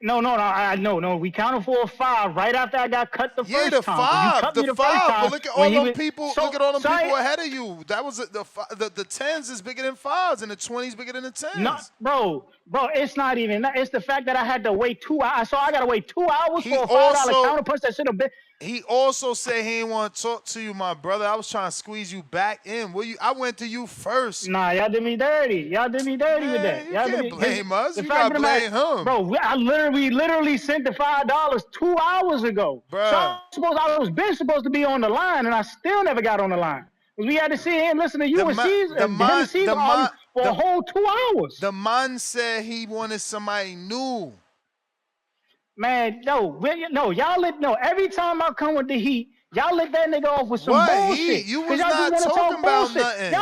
no. I no. We counted for a 5 right after I got cut the
Yeah,
first
the
time. Cause you
five,
cut
the
me the first
five. But
time
look at
when
all
he
them
was
people. Look at all them
I
people ahead of you. That was the tens is bigger than fives, and the 20s bigger than the
not
tens.
bro. It's not even that. It's the fact that I had to wait 2 hours. So I gotta wait 2 hours
He
for a $5
also
counter punch that should have been.
He also said he didn't want to talk to you, my brother. I was trying to squeeze you back in. I went to you first.
Nah, y'all did me dirty. Y'all did me dirty with
Man,
that.
you
Y'all did
can't
me because
blame us.
the
You
fact
got
of
to
the matter,
blame him.
bro, we literally sent the $5 2 hours ago. So
Bruh.
I was been supposed to be on the line, and I still never got on the line. We had to sit here and listen to you
The
and
man,
Caesar,
the
him and
man,
Caesar
the
argue
man,
for a whole 2 hours.
the man said he wanted somebody new.
Man, no. Every time I come with the heat, y'all let that nigga off with some
What he?
bullshit.
You
Cause
was
y'all just
not
want to
talking
talk
about
bullshit.
nothing.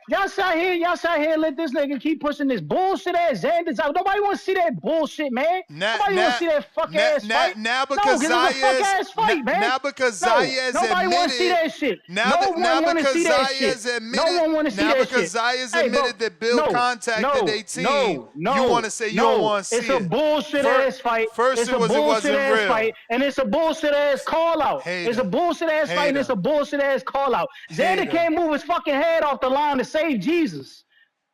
Y'all sat here, and let this nigga keep pushing this bullshit ass Xander Zayas. Nobody want to see that bullshit, man. Nobody want to see that fuck ass fight.
Now
No,
because
cause it's a fuck
Zayas,
ass fight, man.
now because
No,
Zayas
nobody want to see
admitted,
that shit. No one want to see that shit. No one want to see
now
that
because
shit.
Zayas
Hey, bro,
admitted that Bill contacted their team, you want to say you don't want to
It's
see
a
it.
bullshit ass fight.
First
It's
it
a bullshit
wasn't
ass
real.
fight, and it's a bullshit ass call out. It's a
Hater.
bullshit ass fight, and it's a bullshit ass call out. Xander
Hater.
can't move his fucking head off the line to save Jesus.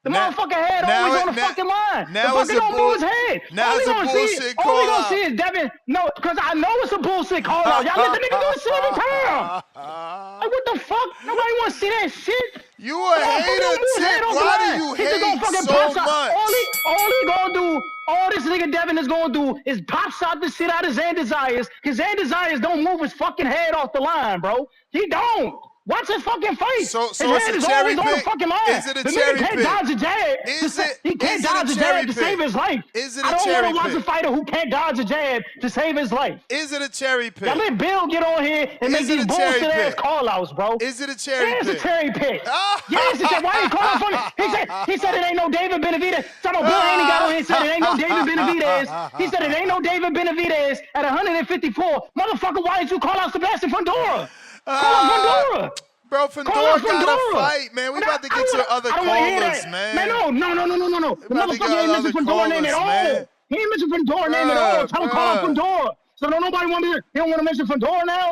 The
Now,
motherfucking head always on the fucking line. The
now it's
fucker
a
don't move his head.
now
All we
it's a
gonna see,
bullshit
all we
call
gonna
out.
see is Devin. No, because I know it's a bullshit call out. Y'all let the nigga do this shit every time. Like, what the fuck? Nobody want to see that shit.
You a
The motherfucker
hater,
don't move his head
Tip.
off the
Why do
line.
you
He just gonna
hate
fucking
so
pops out.
much?
All he gonna do, all this nigga Devin is gonna do is pops out the shit out of Xander Zayas, because Xander Zayas don't move his fucking head off the line, bro. He don't. Watch his fucking face.
So
His
it's
head
a
is
cherry
always on the
pick?
fucking line.
Is it a
The nigga
cherry
can't
pick?
dodge a jab. He can't dodge a jab to save his life.
Is it
I
a
don't want
cherry
to watch a
pick?
fighter who can't dodge a jab to save his life.
Is it a cherry
Y'all
pick?
let Bill get on here and make
Is it
these
a cherry
bullshit ass
pick?
call outs, bro.
Is it a
Yeah,
cherry
it's a
pick?
cherry pick. Yeah, it's a cherry. Why he calling for it? He said it ain't no David Benavidez. Talking about Bill Haney got on here and said it ain't no David Benavidez. He said it ain't no David Benavidez at 154. Motherfucker, why did you call out Sebastian Fundora? Call out Fundora.
Bro,
Call out
Fundora got a
Fundora.
fight, man. We about to get to other
I don't want to hear
callers,
that.
man.
No.
We
The
about to get
motherfucker ain't
other
mentioned Fundora name at
callers, man.
all. He ain't mentioned Fundora name at all. Tell him call out
Bruh.
Fundora. So don't nobody want to. He don't want to mention Fundora now.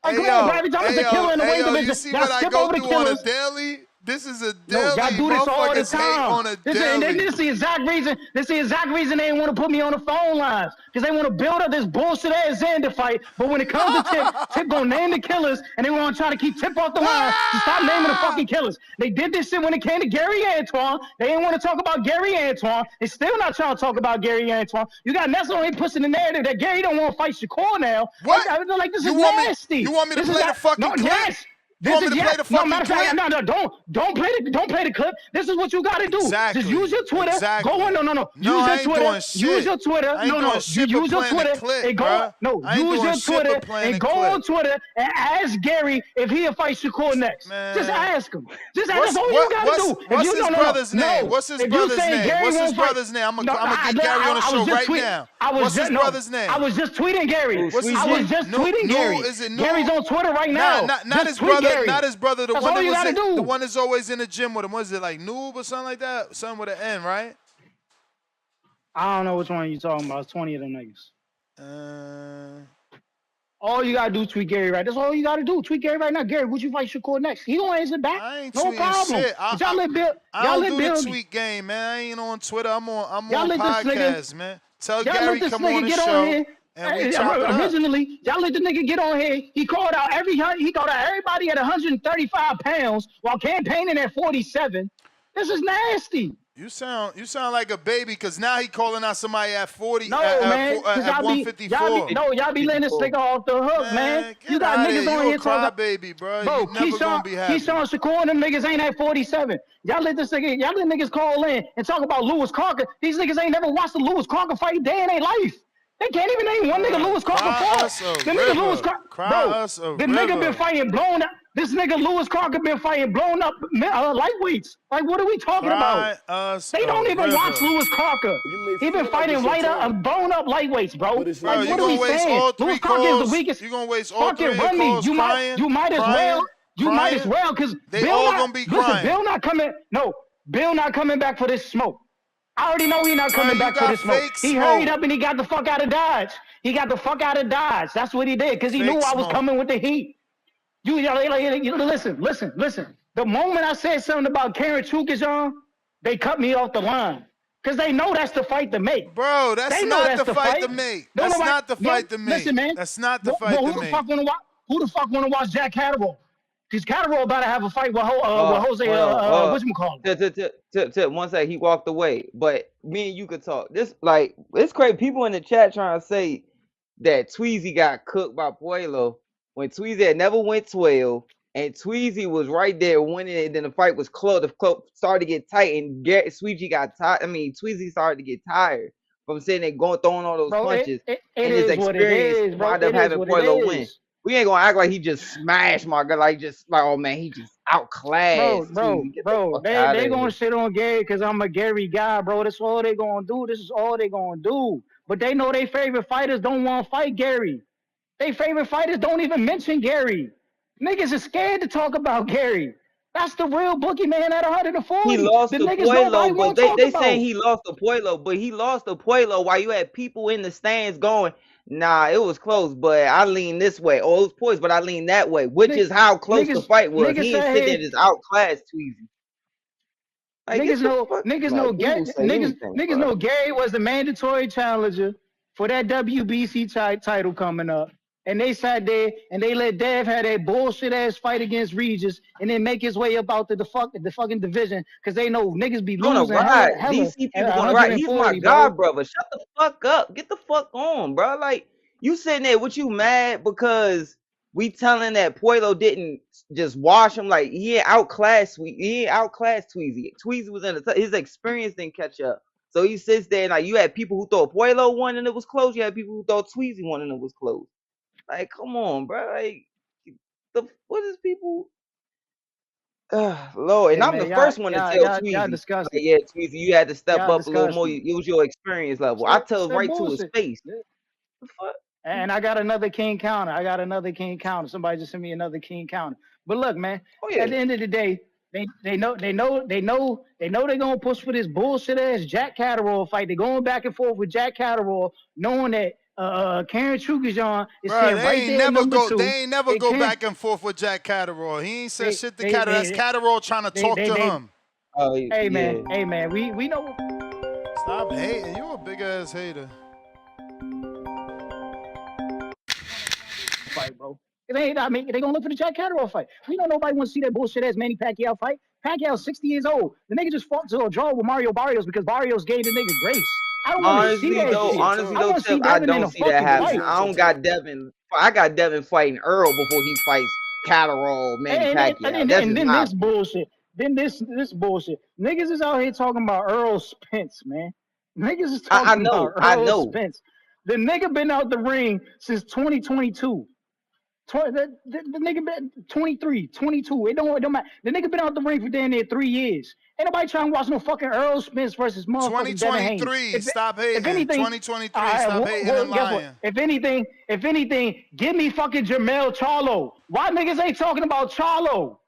Like,
Hey
come on, bro.
yo,
Every time it's
hey
a
yo,
killer in the
hey
weight
yo, you
division,
see
y'all
what I
skip
go
over the
through on a
killers.
daily? This is a
No, y'all
daily
do this all the
motherfuckers hate
time.
on a
This
daily.
is the exact reason. This is the exact reason they didn't want to put me on the phone lines, because they want to build up this bullshit ass Xander fight. But when it comes to Tip gonna name the killers, and they want to try to keep Tip off the line to stop naming the fucking killers. They did this shit when it came to Gary Antoine. They didn't want to talk about Gary Antoine. They still not trying to talk about Gary Antoine. You got Nessa only pushing the narrative that Gary don't want to fight Shakur now.
What?
Like this
You
is
want me-
nasty.
you want me to
This is
play the
not-
fucking
no,
clip?
Yes.
You want me to play the fucking
matter of fact,
clip?
no, don't play the clip. This is what you gotta do.
Exactly.
Just use your Twitter.
Exactly.
Go on, no.
No,
Use
I
your
ain't
Twitter.
doing shit.
Use your Twitter.
I ain't
No.
doing
You
shit but
use your
playing the
Twitter
clip,
and go.
bruh.
No,
I ain't
use
doing
your
shit but
Twitter
playing
and
the
go
clip.
on Twitter and ask Gary if he'll fight Shakur next.
Man.
Just ask him. Just ask.
What's-
That's all
what-
you gotta
what's-
do.
what's
If you
his brother's name?
No.
What's his
If you
brother's
saying
name?
Gary
What's his
won't fight-
brother's name? I'm
No,
gonna get Gary on the
I was
show
just
right
tweet-
now.
I was
What's
just,
his brother's name?
I was just tweeting Gary.
What's his
I was just tweeting Gary.
Is it
Gary's on Twitter right now.
Not
Just
his
tweet
brother.
Gary.
Not his brother. The
That's
one
all
that
you
was
gotta do.
the one that's always in the gym with him. Was it like Noob or something like that? Something with an N, right?
I don't know which one you talking about. It's 20 of them niggas.
Uh,
All you gotta do is tweet Gary right. That's all you gotta do. Tweet Gary right now. Gary, would you fight Shakur next? He gonna answer back.
I ain't
no
tweeting
problem.
shit.
But y'all let Bill.
I
Y'all
don't
let
do
Bill.
the tweet game, man. I ain't on Twitter. I'm on
Y'all let this
podcasts,
nigga-
man. Tell
Y'all
Gary
let this
come on
nigga
the
get
show
on here.
and we chop it up.
Originally, y'all let the nigga get on here. He called out everybody at 135 pounds while campaigning at 47. This is nasty.
You sound like a baby because now he calling out somebody at 40
No,
at,
man.
at 154.
Y'all be letting this nigga off the hook, man. You got
outta
niggas
here.
on
You
here
a cry
talking.
baby, bro.
Bro,
You never gonna be happy.
Keyshawn Shakur and them niggas ain't at 47. Y'all let niggas call in and talk about Lewis Crocker. These niggas ain't never watched the Lewis Crocker fight day in their life. They can't even name one nigga Lewis Crocker fought. The nigga Lewis Crocker, bro. The nigga been fighting blown up. This nigga Lewis Crocker been fighting blown up lightweights. Like, what are we talking about? They don't even watch Lewis Crocker. He been fighting blown up lightweights, bro. Like, what are we saying? Lewis Crocker is the weakest.
You gonna waste all three
Fucking run me.
calls
You might as well. You might as well, because
They all gonna be crying.
Bill not coming. No, Bill not coming back for this smoke. I already know he not coming back for this smoke. He hurried up and he got the fuck out of Dodge. He got the fuck out of Dodge. That's what he did, because he knew I was coming with the heat. You listen. The moment I said something about Karen Chukazan, they cut me off the line. Because they know that's the fight to make.
Bro, that's not the fight to make. That's not the fight to make.
Listen, man.
That's not the fight to make.
Who the fuck want to watch Jack Catterall? Because Catterall about to have a fight with Jose,
whatchamacallit. One second, he walked away. But me and you could talk. It's crazy. People in the chat trying to say that Tweezy got cooked by Puerto when Tweezy had never went 12, and Tweezy was right there winning, and then the fight was close. The close started to get tight, and Tweezy got tired. Tweezy started to get tired from sitting there throwing all those punches.
It
and his experience wound up having Puerto win. We ain't gonna act like he just smashed my guy, oh man, he just outclassed.
Bro, they gonna shit on Gary because I'm a Gary guy, bro. That's all they gonna do. This is all they gonna do. But they know their favorite fighters don't want to fight Gary. Their favorite fighters don't even mention Gary. Niggas are scared to talk about Gary. That's the real boogeyman at 140.
He lost
the
to
niggas
Puerto, but they
about.
saying he lost to Puerto, but he lost to Puerto while you had people in the stands going, nah, it was close, but I lean this way. Oh, it was poised, but I lean that way, which is how close the fight was. He ain't sitting there just outclassed Tweezy.
Niggas know Gary was the mandatory challenger for that WBC title coming up. And they sat there and they let Dev have that bullshit ass fight against Regis and then make his way up out to the fucking division because they know niggas be losing.
DC people gonna ride. He's my god brother. Shut the fuck up. Get the fuck on, bro. Like, you sitting there, what you mad because we telling that Puerto didn't just wash him? Like, he ain't outclassed Tweezy. Tweezy was in his experience didn't catch up. So he sits there and like, you had people who thought Puerto won and it was close. You had people who thought Tweezy won and it was close. Like, come on, bro. Like, what is people? Lord, and I'm the first one to tell Tweezy. Like, yeah, Tweezy, you had to step up a little more. It was your experience level. I tell him right to his face. The fuck?
And I got another king counter. Somebody just sent me another king counter. But look, man, at the end of the day, they know they're gonna push for this bullshit ass Jack Catterall fight. They're going back and forth with Jack Catterall, knowing that Karen Chukajan is
Bro,
sitting right there at number 2.
They ain't never
They
go
can't.
back and forth with Jack Catterall. He ain't said shit to
They
Catterall. That's Catterall trying to talk to him.
Oh
Hey
yeah.
man, we know.
Stop hating. You a big ass hater.
Fight, bro. They gonna look for the Jack Catterall fight. We know nobody wants to see that bullshit ass Manny Pacquiao fight. Pacquiao's 60 years old. The nigga just fought to a draw with Mario Barrios because Barrios gave the nigga grace. I don't want to see
Honestly
that
though,
shit. I want to see
Tip, I
Devin in
don't
a
see that
fucking
happening.
fight.
I don't got Devin. I got Devin fighting Earl before he fights Catterall, Manny Pacquiao. That's just
Then
my
this
opinion.
bullshit. Then this bullshit. Niggas is out here talking about Earl Spence, man. Niggas is
I
talking about
know. I
Earl
know.
Spence. The nigga been out the ring since 2022. The nigga been 23, 22. It don't matter. The nigga been out the ring for damn near 3 years. Ain't nobody trying to watch no fucking Earl Spence versus motherfucking Devin Haney.
2023. Stop hating.
If anything,
2023. Stop hating and
guess what?
lying.
If anything, give me fucking Jamel Charlo. Why niggas ain't talking about Charlo?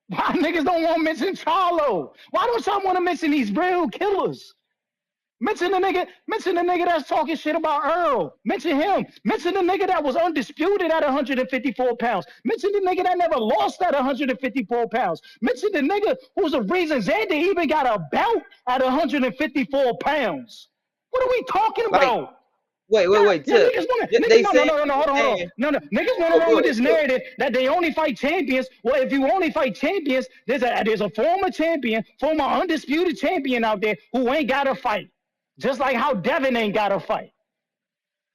Why niggas don't want to mention Charlo? Why don't y'all want to mention these real killers? Mention the nigga that's talking shit about Earl. Mention him. Mention the nigga that was undisputed at 154 pounds. Mention the nigga that never lost at 154 pounds. Mention the nigga who's the reason Xander even got a belt at 154 pounds. What are we talking
Like,
about?
wait,
Yeah,
Tip.
niggas wanna,
They
niggas,
say,
hold on. No, niggas wanna run
go
with
ahead,
this
Tip.
narrative that they only fight champions. Well, if you only fight champions, there's a former champion, former undisputed champion out there who ain't got to fight. Just like how Devin ain't got to fight.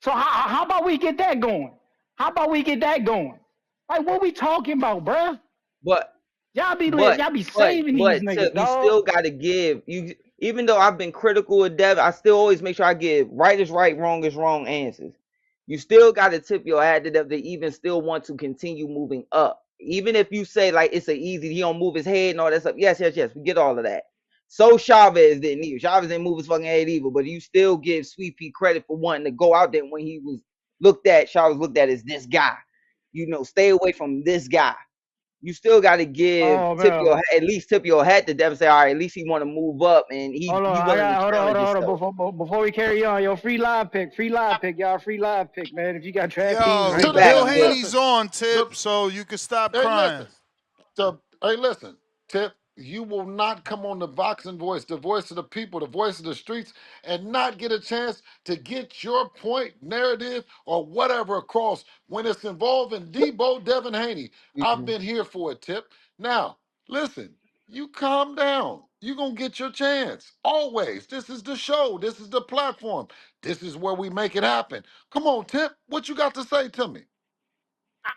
So how about we get that going? Like, what we talking about, bruh?
But
Y'all be
but
saving these
Tip,
niggas,
you
dog.
still gotta give you. Even though I've been critical of Devin, I still always make sure I give right is right, wrong is wrong answers. You still gotta tip your hat to them to even still want to continue moving up. Even if you say like it's a easy, he don't move his head and all that stuff. Yes, we get all of that. So Chavez didn't either. Chavez didn't move his fucking head either, but you still give Sweet Pea credit for wanting to go out there when he was Chavez looked at as this guy. Stay away from this guy. You still got to at least tip your hat to Devin. Say, all right, at least he want to move up and he willing to challenge himself.
Before we carry on, yo, free live pick, y'all, free live pick, man. If you got DraftKings,
Yo,
right
Bill
back.
Haney's on, Tip, so you can stop
Hey,
crying.
listen, Tip. You will not come on the Boxing Voice, the voice of the people, the voice of the streets, and not get a chance to get your point, narrative, or whatever across when it's involving Debo Devin Haney. I've been here for it, Tip. Now, listen, you calm down. You're going to get your chance. Always. This is the show. This is the platform. This is where we make it happen. Come on, Tip. What you got to say to me?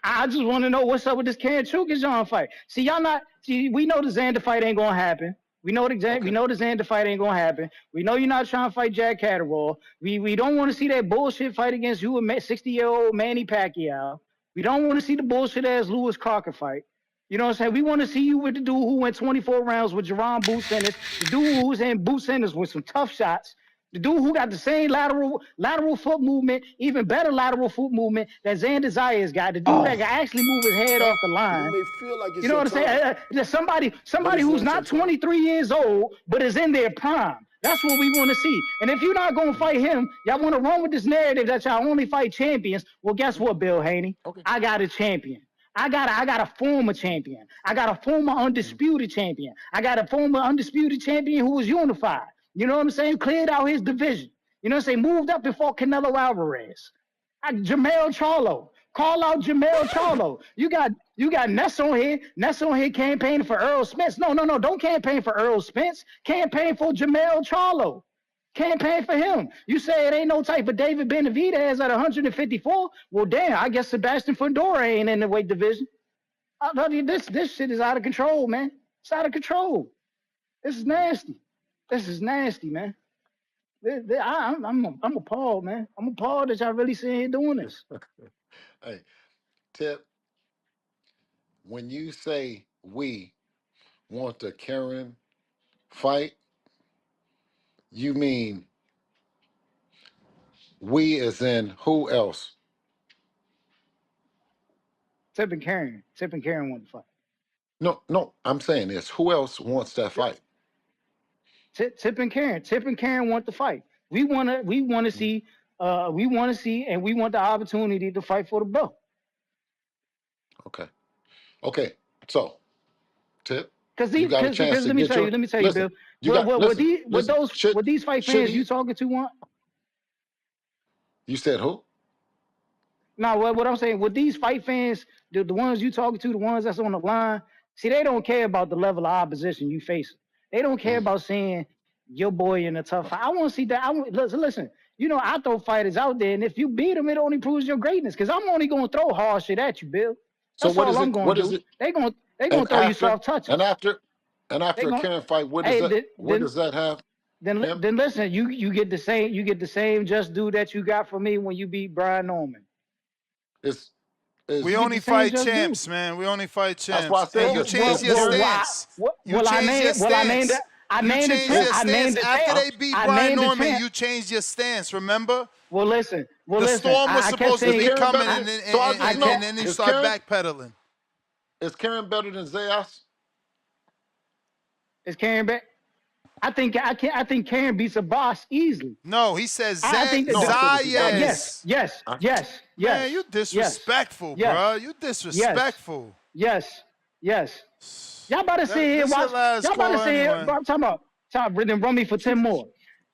I just want to know what's up with this Karen Chukajan fight. We know the Xander fight ain't gonna happen. We know the Xander fight ain't gonna happen. We know you're not trying to fight Jack Catterall. We don't want to see that bullshit fight against you, a 60-year-old Manny Pacquiao. We don't want to see the bullshit ass Lewis Crocker fight. You know what I'm saying? We want to see you with the dude who went 24 rounds with Jerron Boot Sanders, the dude who was in Boot Sanders with some tough shots. The dude who got the same lateral foot movement, even better lateral foot movement that Xander Zayas got. The dude that can actually move his head off the line.
You may feel like it's
You know what I'm saying? There's somebody who's not 23 years old, but is in their prime. That's what we want to see. And if you're not going to fight him, y'all want to run with this narrative that y'all only fight champions. Well, guess what, Bill Haney? I got a champion. I got a former champion. I got a former undisputed champion. I got a former undisputed champion who was unified. You know what I'm saying? Cleared out his division. You know what I'm saying? Moved up before Canelo Alvarez. Jamel Charlo. Call out Jamel Charlo. You got Ness on here. Ness on here campaigning for Earl Spence. No. Don't campaign for Earl Spence. Campaign for Jamel Charlo. Campaign for him. You say it ain't no type of David Benavidez at 154. Well, damn, I guess Sebastian Fundora ain't in the weight division. This shit is out of control, man. It's out of control. This is nasty. Man. I'm appalled, man. I'm appalled that y'all really sitting here doing this.
Hey, Tip, when you say we want the Karen fight, you mean we as in who else?
Tip and Karen want to fight.
No, I'm saying this. Who else wants that fight?
Tip and Karen want to fight. We want to see We want to see, and we want the opportunity to fight for the belt.
Okay. So, Tip,
Because
you got a chance to
let me
get
tell you,
your
Bill.
listen.
What these fight
Should
fans you
he?
talking to want?
You said who?
No, what I'm saying, with these fight fans, the ones you talking to, the ones that's on the line, see, they don't care about the level of opposition you facing. They don't care about saying your boy in a tough fight. I want to see that. Listen. You know, I throw fighters out there, and if you beat them, it only proves your greatness. Because I'm only gonna throw hard shit at you, Bill.
So
That's
what
all
is
I'm
it?
gonna
What is
do.
it?
They gonna
And
throw you soft touches.
after
They
a
gonna,
Karen fight, what does
hey,
that? What does that have? Kim?
then listen. You get the same just due that you got from me when you beat Brian Norman.
Is
We only fight champs, man. We only fight
That's why I
champs.
said
And you changed your stance. You changed your stance. You changed your stance after they beat Brian Norman. You changed your stance. Remember?
Well, listen.
The storm was supposed to be coming, and then you start backpedaling.
Is Karen better than Zayas?
Is Karen better? I think Karen beats a boss easily.
No, he says
Zayas. Yes.
Man, you disrespectful, bro. You disrespectful.
Yes. Y'all about to sit here and watch. Y'all about to sit here. I'm talking about. Then run me for 10 more.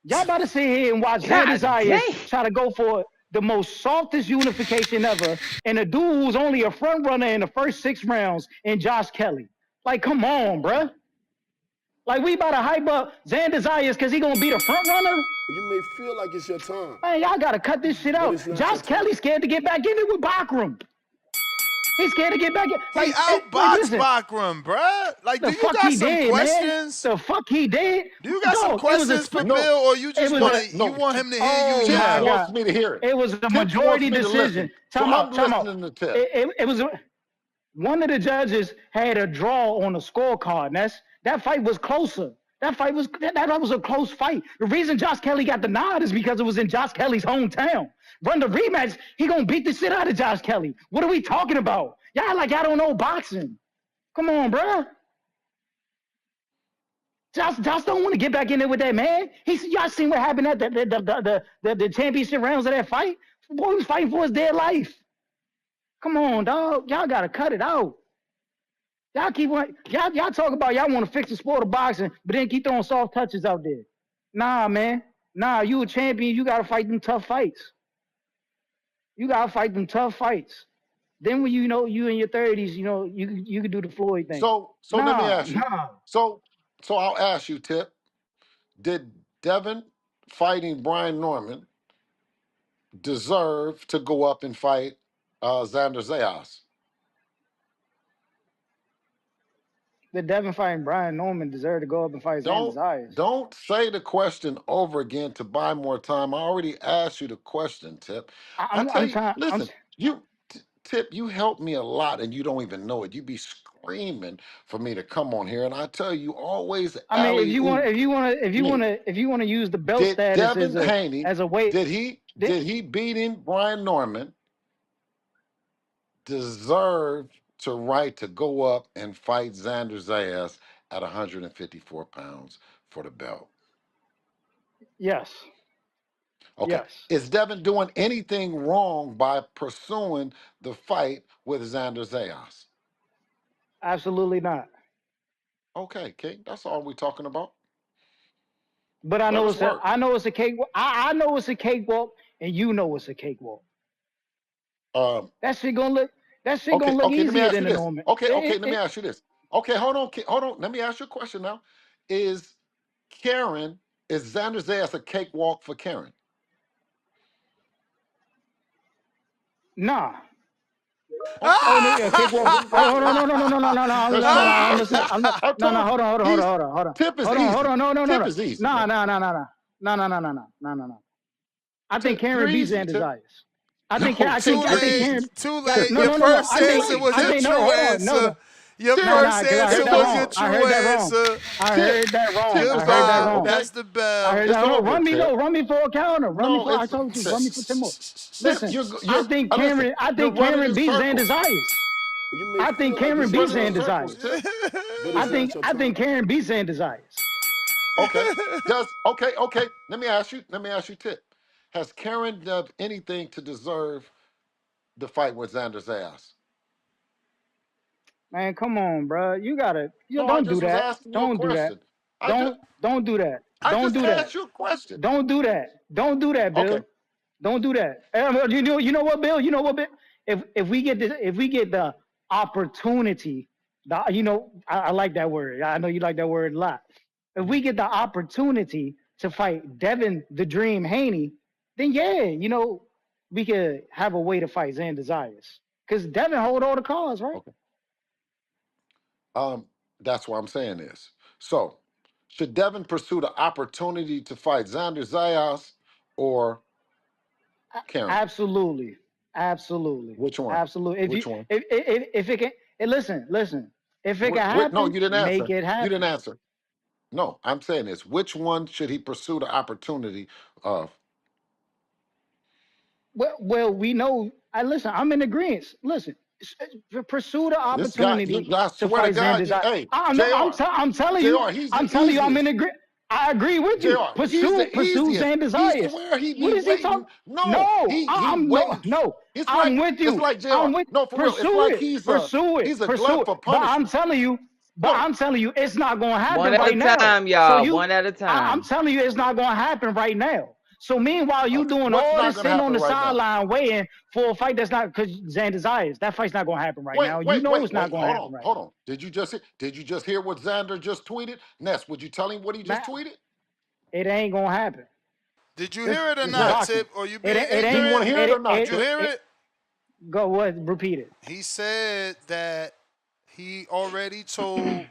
Y'all about to sit here and watch Xander Zayas try to go for the most softest unification ever, and a dude who's only a front runner in the first 6 rounds in Josh Kelly. Like, come on, bruh. Like, we about to hype up Xander Zayas because he gonna be the front runner?
You may feel like it's your time.
Man, y'all gotta cut this shit out. Josh Kelly's scared to get back in it with Bakram. He's scared to get back in.
He outboxed Bakram, bruh. Like, do you got some questions?
The fuck he did?
Do you got some questions for Bill, or you just want him to hear you yell?
He wants me to hear it.
It was a majority decision.
Time out.
It was one of the judges had a draw on the scorecard. And that fight was closer. That was a close fight. The reason Josh Kelly got the nod is because it was in Josh Kelly's hometown. Run the rematch, he gonna beat the shit out of Josh Kelly. What are we talking about? Y'all like y'all don't know boxing. Come on, bro. Josh don't want to get back in there with that man. Y'all seen what happened at the championship rounds of that fight? The boy was fighting for his dead life. Come on, dog. Y'all gotta cut it out. Y'all talk about y'all want to fix the sport of boxing, but then keep throwing soft touches out there. Nah, man. Nah, you a champion. You gotta fight them tough fights. Then when you in your 30s, you can do the Floyd thing.
So let me ask you. So I'll ask you, Tip. Did Devin fighting Brian Norman deserve to go up and fight Xander Zayas?
Did Devin fighting Brian Norman deserve to go up and fight Xander Zayas?
Don't say the question over again to buy more time. I already asked you the question, Tip. Tip, you helped me a lot, and you don't even know it. You be screaming for me to come on here, and I tell you always.
I mean, if you want to use the belt status as a weight,
did he beating Brian Norman deserve to right to go up and fight Xander Zayas at 154 pounds for the belt?
Yes.
Okay.
Yes.
Is Devin doing anything wrong by pursuing the fight with Xander Zayas?
Absolutely not.
Okay, King. That's all we're talking about.
But I know it's a cakewalk. I know it's a cakewalk, and you know it's a cakewalk. That shit gonna look easier than the Norman.
Okay, let me ask you this. Okay, hold on. Let me ask you a question now. Is Xander Zayas a cakewalk for Karen?
Nah. Hold on.
Tip is easy.
Tip is easy. No. I think Karen beats Xander Zayas. I think Karen.
Too late. Your first answer was your true answer. Your first answer was your true answer.
I heard that wrong.
That's the bell.
I heard that wrong. Run me for a counter. I told you, run me for 10 more. Listen, I think Karen beats Xander Zayas. I think Karen beats Xander Zayas. I think Karen beats Xander Zayas.
Okay. Okay. Let me ask you, Tip. Has Karen done anything to deserve the fight with Xander Zayas?
Man, come on, bro. You gotta. You
No, I
don't do
just was
that.
asking you a
Don't do that.
question. I just
Don't do that.
I
Don't
just
do that.
asked you a question.
Don't do that. Don't do that,
Okay.
Bill. Don't do that. You know what, Bill? You know what, Bill? If we get the opportunity, I like that word. I know you like that word a lot. If we get the opportunity to fight Devin the Dream Haney, then yeah, we could have a way to fight Xander Zayas. Because Devin hold all the cards, right?
Okay. That's what I'm saying is. So, should Devin pursue the opportunity to fight Xander Zayas or Karen?
Absolutely.
Which one?
Absolutely.
Which one?
If it can, listen. If it can
No,
happen,
you didn't
make
answer.
it
You didn't
happen.
answer. No, I'm saying this. Which one should he pursue the opportunity of?
Well, we know. Listen. I'm in agreement. Listen, pursue the
This guy,
opportunity
I
to
swear to
fight
God,
Xander.
hey,
I'm telling you.
JR, he's the
I'm telling you. I'm in
easiest.
agreement. I agree with you.
JR, he's
Pursue
the easiest.
Xander
He
Zayas.
swear he
What
be
is he talking?
waiting. No,
No,
he
no,
waiting.
no.
It's
I'm
like
with you.
JR.
I'm with.
No, for real. It's
Pursue
like
it. Pursue it.
he's a glutton
Pursue it.
for
But I'm
punishment.
telling you.
No,
It's not gonna
One
happen
at a
right now.
time,
So
y'all. One at a
I'm
time.
telling you, it's not gonna happen right now. So meanwhile, you doing
what's
all
not
this
going to
sitting on
happen
the
right now?
sideline waiting for a fight that's not because Xander Zayas. That fight's not gonna happen right now. You know it's not gonna happen right
Hold on. Did you just hear what Xander just tweeted? Ness, would you tell him what he
now.
just tweeted?
It ain't gonna happen.
Did you
This
hear it or
this is
not,
Ness,
boxing.
Tip? Or you
It
being
it
do you
ain't
want to
ignorant?
hear it or not,
Did you
Tip?
hear it?
Go what? Repeat it.
He said that he already told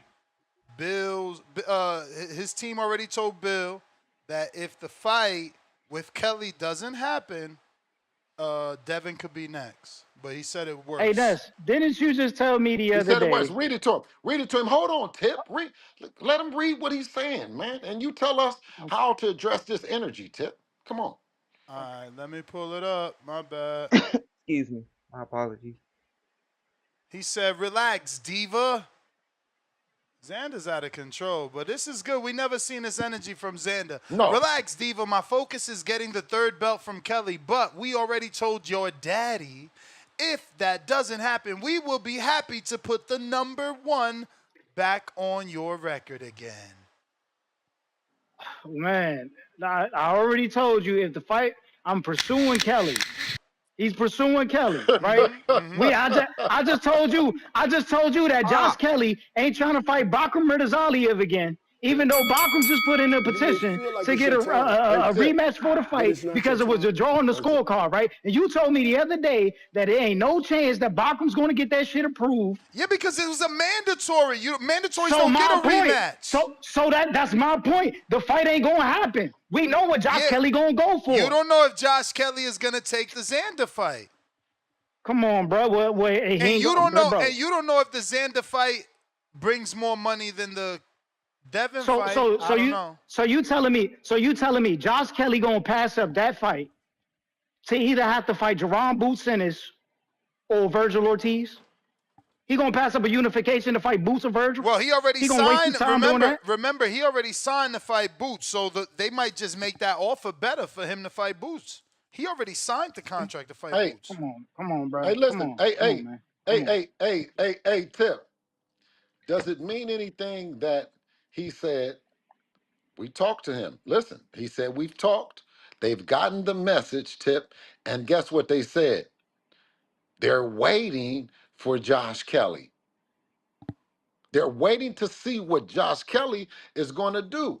his team already told Bill that if the fight with Kelly doesn't happen, Devin could be next. But he said it
Hey,
worse.
Ness, didn't you just tell me the
He
other
said it was.
day?
Read it to him. Read it to him. Hold on, Tip. Let him read what he's saying, man. And you tell us how to address this energy, Tip. Come on.
All right, let me pull it up. My bad.
Excuse me. My apologies.
He said, relax, diva. Xander's out of control, but this is good. We never seen this energy from Xander.
No.
Relax, diva. My focus is getting the third belt from Kelly, but we already told your daddy if that doesn't happen, we will be happy to put the #1 back on your record again.
Man, I already told you if the fight, I'm pursuing Kelly. He's pursuing Kelly, right? I just told you that Josh Kelly ain't trying to fight Bakram Murtazaliev again, even though Bakram just put in a petition to get a
Tip.
rematch for the fight because it was a draw on the scorecard, right? And you told me the other day that there ain't no chance that Bakram's going to get that shit approved.
Yeah, because it was a mandatory. Mandatories
So
don't
my
get a
point,
rematch.
so that's my point. The fight ain't gonna happen. We know what Josh Kelly gonna go for.
You don't know if Josh Kelly is gonna take the Xander fight.
Come on, bro.
And you don't know. And you don't know if the Xander fight brings more money than the Devin fight.
So you telling me Josh Kelly gonna pass up that fight to either have to fight Jerron Boots Ennis or Virgil Ortiz? He gonna pass up a unification to fight Boots or Virgil?
Well, he already
gonna waste
signed.
his time doing that?
Remember, he already signed to fight Boots, so they might just make that offer better for him to fight Boots. He already signed the contract to fight Boots.
Come on, bro.
Hey, listen. Hey, Tip. Does it mean anything that he said? We talked to him. Listen, he said we've talked. They've gotten the message, Tip, and guess what they said? They're waiting for Josh Kelly. They're waiting to see what Josh Kelly is going to do.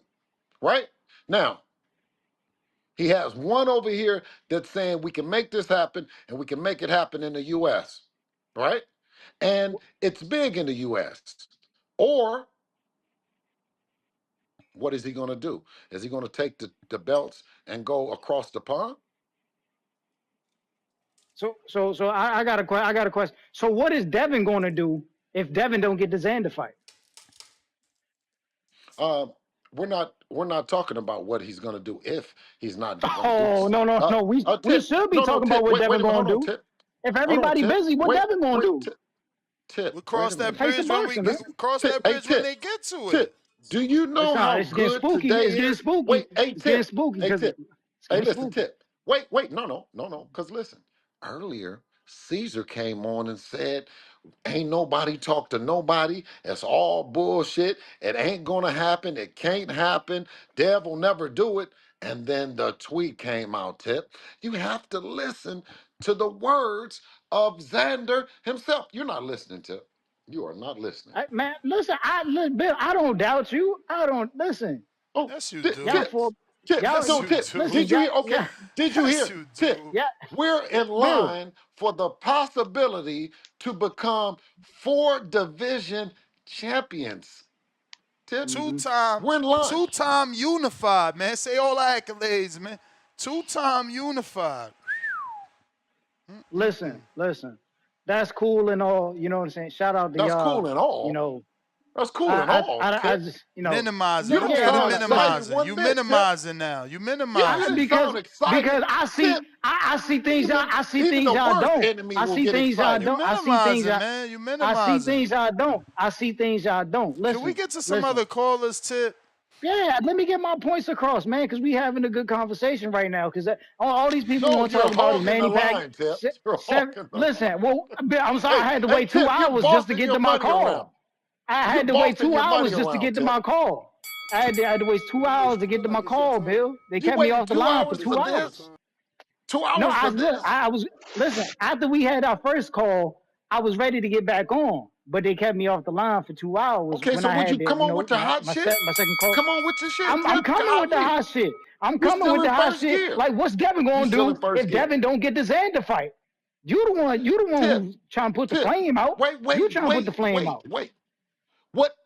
Right? Now, he has one over here that's saying we can make this happen and we can make it happen in the U.S. Right? And it's big in the U.S. Or what is he going to do? Is he going to take the belts and go across the pond?
So I got a question. So what is Devin gonna do if Devin don't get the Xander fight?
We're not talking about what he's going to do if he's not going to do.
Oh no. We should be talking about what Devin gonna do.
Tip.
If everybody busy, what Devin gonna do?
Tip.
We'll cross that
Face
bridge
of
when
boxing,
we
man.
cross that bridge when they get to it.
Tip. Do you know how
It's getting
good
spooky.
today
It's getting
is?
spooky.
Wait, hey,
It's getting
Tip.
spooky.
Hey, Tip. Hey, listen, Tip. Wait, no. Because listen, earlier, Cesar came on and said, ain't nobody talk to nobody. It's all bullshit. It ain't gonna happen. It can't happen. Dev will never do it. And then the tweet came out, Tip. You have to listen to the words of Xander himself. You're not listening, Tip. You are not listening.
Man, listen, Bill, I don't doubt you. I don't listen.
Oh,
Yes, you
Tip,
do.
Y'all for
Tip,
y'all.
Yes,
no,
you
Tip.
do.
Listen,
Did you hear? Okay,
yeah,
did you
Yes,
hear?
you
Tip,
do.
yeah,
we're in
Bill.
line for the possibility to become 4 division champions. Tip,
Mm-hmm.
Two-time,
we're in line.
two-time unified, man. Say all the accolades, man. Two-time unified.
Listen. That's cool and all. You know what I'm saying? Shout out to
That's
y'all.
cool and
You
all.
know,
That's cool and all,
I
Tip.
just,
Minimizing.
You
Look
don't
yeah,
at it
no,
sound
listen.
excited
minimizing.
one
You
bit, Tip.
minimizing now. You
You
minimizing.
didn't sound excited,
Because
Tip.
I see things I see
Even
things
the
y'all
worst
don't.
enemy
I
will
see
get
things y'all
You
excited.
don't. I see things
minimizing, man. You
I see
minimizing.
things y'all don't. I see things y'all don't.
Can we get to some
Listen.
other callers, Tip?
Yeah, let me get my points across, man, because we having a good conversation right now. Because all these people
No,
want to
you're
talk about is
hogging the
Manny Pac.
line, Tip. You're hogging the line.
Listen, well, I'm sorry,
Hey,
I had to
hey,
wait two
Tip, you're
hours just to
bossing
get
your
to my
money around.
call. I
You're
had to wait
bossing
two
your money
hours just to
around,
get to
Tip.
my call. I had to wait 2 hours to get to my call, Bill. They
You
kept me
waited
off the
2
line for
hours for
2 hours.
this? 2
No,
hours for this?
I was listen. After we had our first call, I was ready to get back on, but they kept me off the line for 2 hours
Okay,
when
so
I
would
had
you
to,
come on with the hot shit?
my second call.
Come on with your shit,
I'm
Tip.
coming with the
Golly.
hot shit. I'm
You
coming
still
with
in
the hot
first
shit.
gear.
Like, what's Devin
You
gonna
still in
do
first
if
gear.
Devin don't get the Xander fight? You the one
Tip,
who's trying to put the
Tip.
flame out.
Wait,
You trying to put the flame out.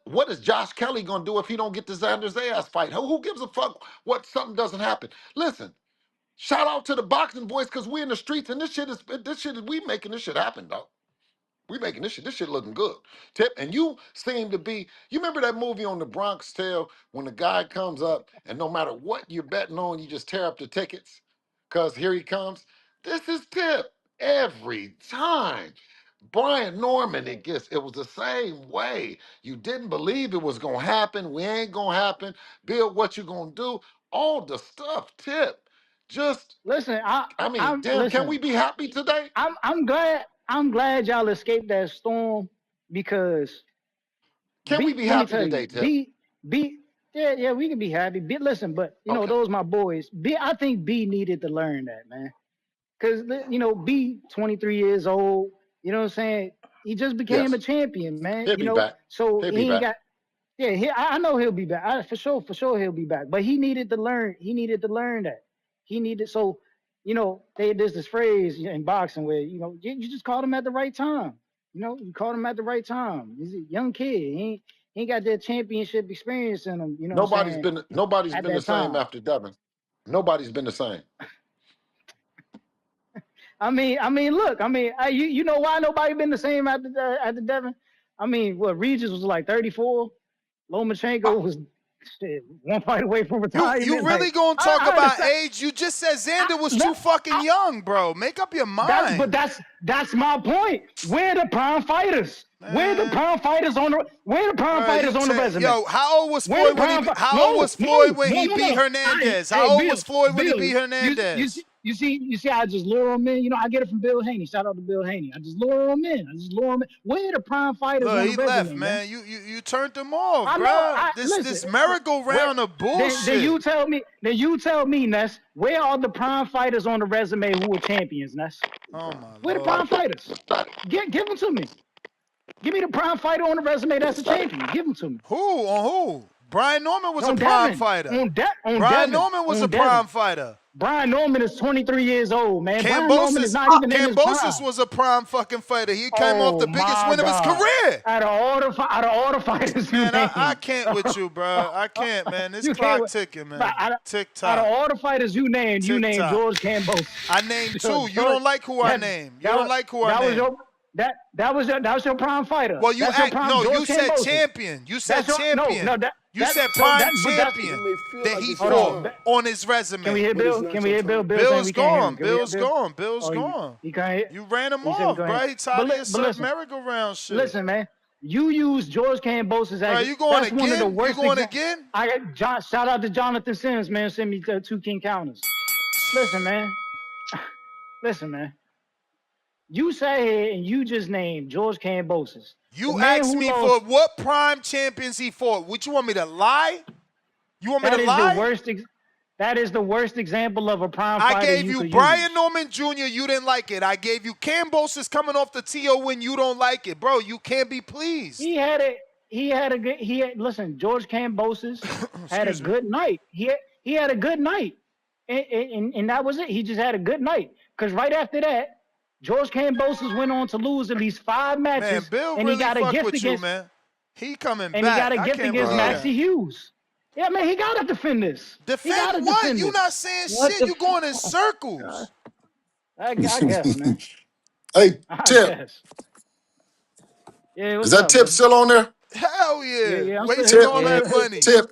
What is Josh Kelly gonna do if he don't get the Xander Zayas fight? Who gives a fuck what something doesn't happen? Listen, shout out to the boxing boys because we in the streets and we making this shit happen, dog. We making this shit looking good. Tip, and you seem to be, you remember that movie on the Bronx Tale when the guy comes up and no matter what you're betting on, you just tear up the tickets? Because here he comes. This is Tip every time. Brian Norman, it was the same way. You didn't believe it was gonna happen. We ain't gonna happen. Bill, what you gonna do? All the stuff, Tip. Just,
Listen,
I mean,
I'm
damn, can
listen.
we be happy today?
I'm glad y'all escaped that storm because
Can we be
let me
happy
tell you,
today, Tip?
yeah, we can be happy. Listen, but
Okay.
those my boys. I think B needed to learn that, man. Because B 23 years old, you know what I'm saying? He just became
Yes.
a champion, man.
He'll be back.
So
He'll be
he ain't
back.
got. Yeah, I know he'll be back. For sure he'll be back. But he needed to learn. He needed to learn that. He needed so. There's this phrase in boxing where you just called him at the right time. You called him at the right time. He's a young kid. He ain't got that championship experience in him. You know what I'm saying?
Nobody's
At
been the
that
same
time.
after Devin. Nobody's been the same.
I mean, look. You know why nobody been the same after Devin? Regis was like 34. Lomachenko was one fight away from
You
retirement.
really
Like
gonna talk
I
about
understand.
age? You just said Xander was too fucking young, bro. Make up your mind.
That's my point. Where the prime fighters? Where the prime fighters on the resume?
Yo, how old was
Where the
Floyd when he?
prime?
How old was Floyd when he beat
No.
Hernandez?
Hey,
How old
Bill,
was Floyd when he
Bill,
beat Hernandez?
you see, I just lure them in. I get it from Bill Haney. Shout out to Bill Haney. I just lure them in. Where the prime fighters
Look,
on the
he
resume,
left,
man?
man. You turned him off,
I know.
bro. This merry-go-round of bullshit.
Then you tell me, Ness. Where are the prime fighters on the resume who are champions, Ness?
Oh my
Where the
lord.
prime fighters? Give them to me. Give me the prime fighter on the resume that's a champion. Give them to me.
Who on who? Brian Norman was a
On
prime
Devin.
fighter.
On
Brian
Devin.
Norman was
On
a
Devin.
prime fighter.
Brian Norman is 23 years old, man. Brian Norman is not even in his prime.
Kambosos was a prime fucking fighter. He came off
Oh
the biggest
my
win of his
God.
career.
Out of all the fighters you
Man,
named.
I can't with you, bro. I can't, man. This
You
clock
can't.
ticking, man. Tick
Out of
tock.
all the fighters you named, you named
Tick-tock.
George Kambosos.
I named two. You don't like who I named. You don't like who I named.
That was your prime fighter.
Well, you
That's your prime, George
you said
Kambosos.
champion. You said champion. You said
so
prime
that- but that's-
champion that he
Hold
fought on his resume.
Can we hear Bill? Can we hear Bill? Bill
Bill's
saying we can't hear him.
gone.
Can we hear
Bill's
Bill?
gone. Bill's
Oh,
gone.
You can't hear?
You ran him
He said we
off,
can't
bro.
hear.
He tired of your
listen,
merry-go-round shit.
listen, man. You use George Kambosos as
Bro, you going
that's one of the
again?
worst.
You going again?
I got shout out to Jonathan Sims, man. Send me 2 King counters. Listen, man. Listen, man. You sat here and you just named George Kambosos, the
You
man
asked
who
me for
lost.
what prime champions he fought. What you want me to lie? You want me to
That is the
lie?
worst. That is the worst example of a prime
I
fighter
gave
you
you
could
Brian
use.
Norman Jr. You didn't like it. I gave you Kambosos coming off the TO win. You don't like it, bro. You can't be pleased.
He had a he had a good he had listen. George Kambosos had a
Excuse me.
good night. He had a good night, and that was it. He just had a good night. Because right after that, George Kambosos went on to lose at least 5
Man,
matches,
Bill
and he
really
got a
fuck
gift
with you,
against
man. He coming
and he got
back.
a
I
gift
can't
against
believe
Maxie
that.
Hughes. Yeah, man, he gotta defend this. He
Defend
gotta
what?
defend
You
this.
not saying
What
shit.
the
You going in circles.
I guess, man.
Hey,
I
Tip,
guess. Yeah,
is
what's
that
up,
Tip
man?
still on there?
Hell
Yeah,
yeah.
yeah, I'm still
Wasting
here.
Tip,
all that
Yeah.
money.
Tip,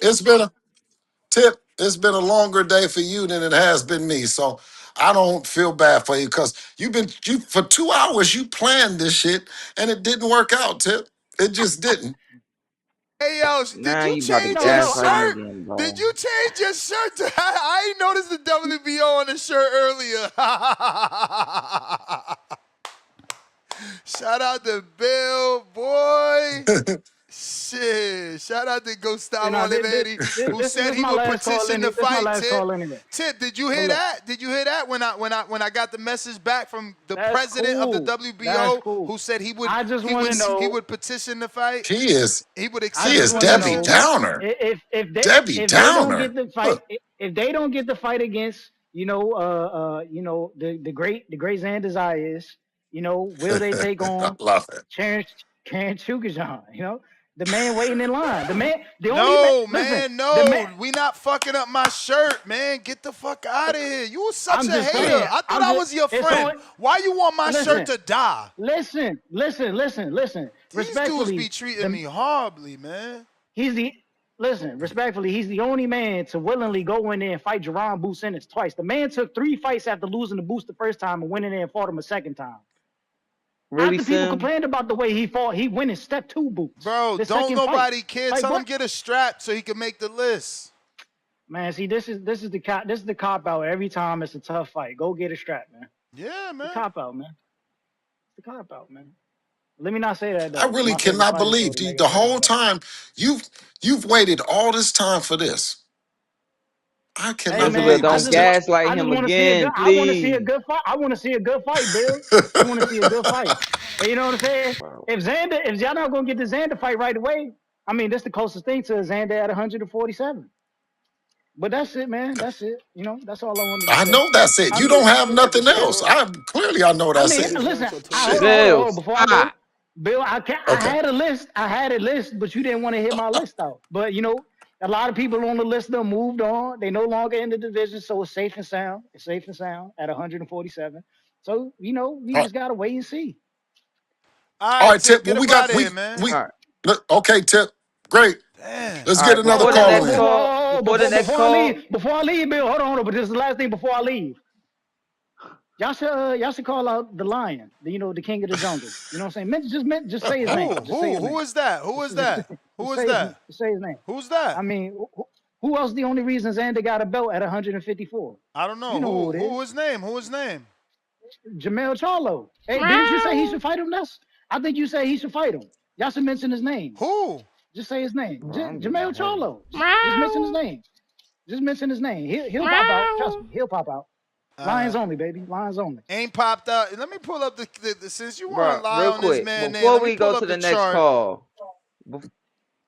It's been a longer day for you than it has been me. So I don't feel bad for you because you for 2 hours you planned this shit and it didn't work out, Tip. It just didn't.
Hey, yo, did
Now
you
you about to
change
No,
your
no,
gaslight me
shirt?
again,
Did
bro.
you change your shirt to I ain't noticed the WBO on the shirt earlier. Shout out to Bill, boy. Shit. Shout out to
you
Gustavo
know,
Olivetti, who
this
said
is
he
my
would
last call.
petition the
This is my
fight,
last
Tip.
call anyway.
Tip, did you
But
hear
look,
that? Did you hear that when I got the message back from the
that's
president of the
cool. That's
WBO
cool.
who said
I just want to
he
know.
would petition the fight?
He is
He would
I
he
accept the
just
is
want to
Debbie
know
petition?
Downer. Debbie
if they don't get
Downer.
the fight,
Huh.
if they don't get the fight against the great Xander Zayas, will they take
I
on
love it.
Karen Chukajan? The man waiting in line. The only man.
No,
Listen,
man,
the man.
no. We not fucking up my shirt, man. Get the fuck out of here. You was such
I'm
a
just
hater.
saying.
I thought I was your
It's
friend.
on.
Why you want my shirt
Listen,
to die?
listen.
These dudes be
Respectfully,
treating me horribly, man.
he's the respectfully, he's the only man to willingly go in there and fight Jerron Boots Ennis twice. The man took 3 fights after losing the Boots the first time and went in there and fought him a second time.
Really,
After people
Sim?
complained about the way he fought, he went in step 2 Boots.
Bro,
The
don't
second fight.
nobody care.
Like
Tell him
what?
get a strap so he can make the list.
Man, see, this is the cop out. Every time it's a tough fight. Go get a strap, man.
Yeah,
The
man.
cop out, man. The cop out, man. Let me not say that
I
though.
really
My favorite
cannot
fighter, so
believe
to make it
the
all the way
whole
better.
time you've waited all this time for this. I
Hey
cannot
Isabel,
man,
believe
I
this,
don't
just
Tip.
want
gaslight
I just
him
want to see a good
again,
I want to see a
please.
good fight. I want to see a good fight, Bill. I want to see a good fight. And you know what I'm saying?
Bro.
If y'all not gonna get the Xander fight right away, I mean that's the closest thing to a Xander at 147. But that's it, man. That's it. That's all I wanted to
I
say.
know that's it.
I
You
mean,
don't have nothing else. I know
I
that's
mean,
it.
listen. Hold
Shit.
on,
Bill,
before I go,
stop.
Bill. I
Okay.
had a list. But you didn't want to hear my list out. But a lot of people on the list them moved on. They no longer in the division, so it's safe and sound. It's safe and sound at 147. So we
All
just gotta wait and see.
all
All right,
right,
Tip,
Tip. Well,
get
we
up
got
out of here, man.
we
All right.
look, okay, Tip. Great.
Damn.
Let's
All
get
right.
another
Oh,
caller in.
Before the next
before I
call,
leave, Bill. Hold on, but this is the last thing before I leave. Y'all should call out the lion, the king of the jungle. You know what I'm saying? Just say his name. Just say his
Who
name.
is that? Who is that? Who is that?
Just say his name.
Who's that?
I mean, who else? The only reason Xander got a belt at 154.
I don't know.
You know who it
Who
is?
his name? Who his name?
Jamel Charlo. Hey, didn't you say he should fight him? I think you said he should fight him. Y'all should mention his name.
Who?
Just say his name.
bro, I'm getting
Jamel
heavy.
Charlo. Just mention his name. Just mention his name. He'll pop out. Trust me, he'll pop out. Lions only, baby. Lions only.
Ain't popped out. Let me pull up the since you want
Bro,
to lie
real
on this
quick,
man name.
before
Let me
we
pull
go
up
to
the
the next
chart.
call,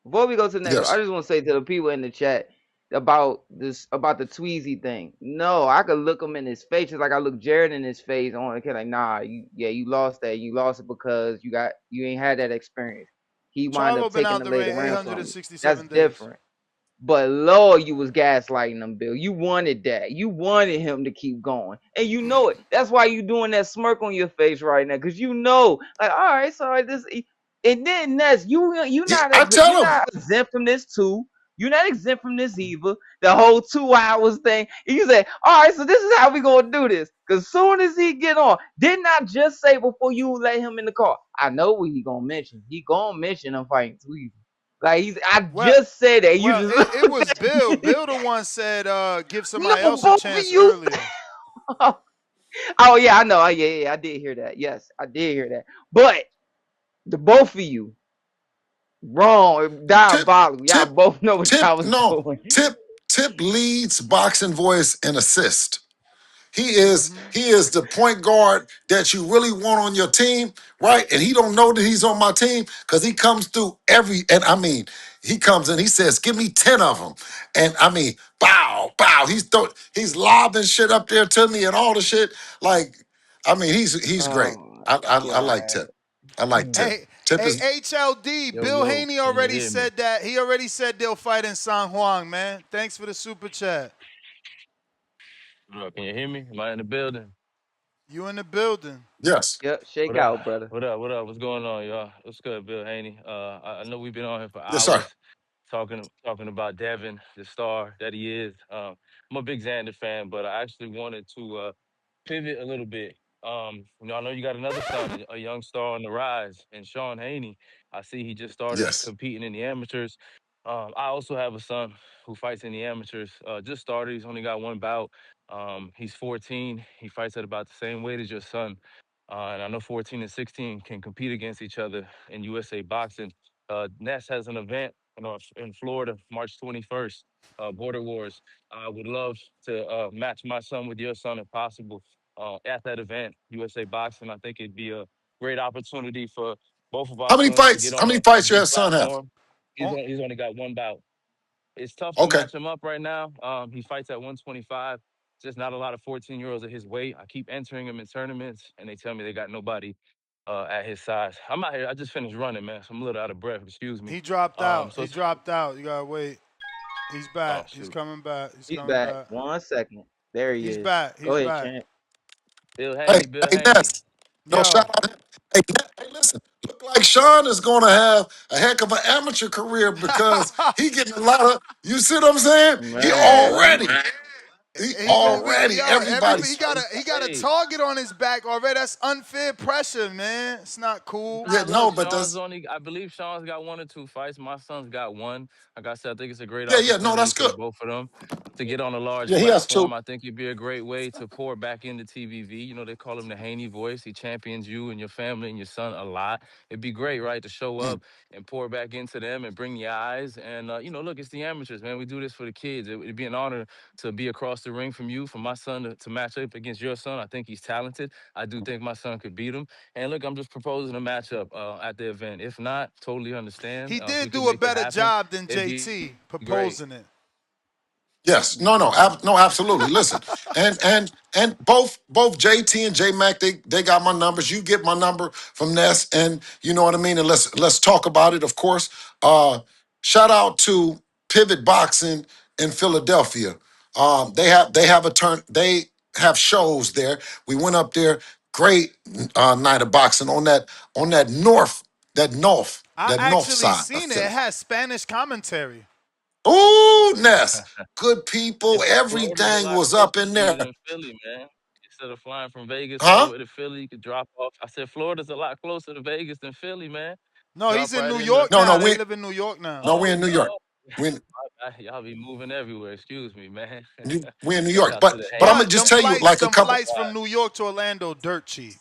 before we go to the next call, I
Yes.
just want to say to the people in the chat about the Tweezy thing. No, I could look him in his face just like I look Jared in his face. On okay, like nah, you lost that. You lost it because you ain't had that experience. He wound up
Charlo been
taking
out
the
the
leg
ring
and ran from you. That's
867 days.
different. But Lord, you was gaslighting him, Bill. You wanted that. You wanted him to keep going. And you know it. That's why you doing that smirk on your face right now. Cause you know, like, all right, so this and then that's you're
I tell him.
not exempt from this too. You're not exempt from this either. The whole 2 hours thing. And you say, all right, so this is how we gonna do this. Cause soon as he get on, didn't I just say before you let him in the car? I know what he gonna mention. He gonna mention him fighting Tweezy. Like I just said that. You
Well,
just
it was Bill. Bill the one said give
no,
somebody else a
both of
chance
you.
earlier.
Oh yeah, I know. Yeah, I did hear that. Yes, I did hear that. But the both of you wrong,
Tip,
diabolical. Y'all
tip,
both know what
tip.
y'all was
No,
doing.
tip leads boxing voice in assist.
Mm-hmm.
He is the point guard that you really want on your team, right? And he don't know that he's on my team because he comes through and I mean, he comes in, he says, "Give me 10 of them," and I mean, bow, bow. He's lobbing shit up there to me and all the shit. Like, I mean, he's great.
Oh
I like
god.
Tip. I like Tip.
Hey,
Tip
hey,
is
HLD.
Yo,
Bill
yo,
Haney
can you
already
hear me?
said that. He already said they'll fight in San Juan, man. Thanks for the super chat.
What up? Can you hear me? Am I in the building?
You in the building?
yes,
Yep, shake
What up?
out, brother.
What up? What up? What's going on, y'all? What's good, Bill Haney? I know we've been on here for
yes, sir.
hours talking about Devin, the star that he is. I'm a big Xander fan, but I actually wanted to pivot a little bit. I know you got another son, a young star on the rise, and Sean Haney. I see he just started
Yes.
competing in the amateurs. I also have a son who fights in the amateurs. Just started. He's only got one bout. He's 14. He fights at about the same weight as your son. And I know 14 and 16 can compete against each other in USA boxing. Ness has an event in Florida, March 21st, Border Wars. I would love to match my son with your son if possible at that event, USA Boxing. I think it'd be a great opportunity for both of our
How many
sons to get
fights? How
on
many
a
fights your
big
son have?
platform.
Oh,
He's only got one bout. It's tough to
Okay.
match him up right now. He fights at 125. Just not a lot of 14-year-olds at his weight. I keep entering him in tournaments, and they tell me they got nobody at his size. I'm out here. I just finished running, man, so I'm a little out of breath. Excuse me.
he dropped out.
So
He
it's
dropped out. You gotta wait. He's
oh
back. He's
shoot,
coming back. He's
He's
coming
back.
back.
1 second. There he
He's
is.
back.
Go
He's
ahead,
back.
champ.
Bill
Hey,
Haney, Bill
hey,
Haney.
Ness. No, shout
Yo.
out. Hey, listen. Look like Sean is going to have a heck of an amateur career because he getting a lot of. You see what I'm saying?
Yeah.
Man.
He
He gonna be
already.
everybody.
Everybody's.
He got a
Hey,
target on his back already. That's unfair pressure, man. It's not cool.
Yeah,
nah,
no,
look,
but
Sean's
that's.
only. I believe Sean's got one or two fights. My son's got one. Like I said, I think it's a great
Yeah, no,
opportunity
that's
for
good.
both of them to get on a large
Yeah, he has
platform.
two.
I think it'd be a great way to pour back into TVV. You know, they call him the Haney voice. He champions you and your family and your son a lot. It'd be great, right, to show
Mm.
up and pour back into them and bring your eyes. And look, it's the amateurs, man. We do this for the kids. It'd be an honor to be across the ring from you, for my son to match up against your son. I think he's talented. I do think my son could beat him. And look, I'm just proposing a matchup at the event. If not, totally understand.
He
If we
did
can
do a
make it
better
happen,
job than
it'd be
JT
great.
proposing it.
Yes, no, absolutely. Listen, and both JT and J Mac, they got my numbers. You get my number from Ness, and you know what I mean. And let's talk about it. Of course, shout out to Pivot Boxing in Philadelphia. They have shows there. We went up there. Great night of boxing on
I
that north
actually
side of
seen it. It
Philly.
has Spanish commentary.
Ooh, Ness, good people.
Florida's a
Everything
lot
was up
closer
in
to you
there.
than Philly, man. Instead of flying from Vegas all the
Huh?
way to Philly, you could drop off. I said Florida's a lot closer to Vegas than Philly, man.
No, he's
Drop
in
right
New
in the.
York
No,
now.
no,
They
we
live in New York now.
no, we
Oh,
in New York.
oh.
We in,
Y'all be moving everywhere. Excuse me, man.
we in New
Shout
York.
out to the
But I'm
Haney
gonna
But
just
them
tell you
family.
flights,
like a
them
couple.
flights from New York to Orlando, dirt cheap.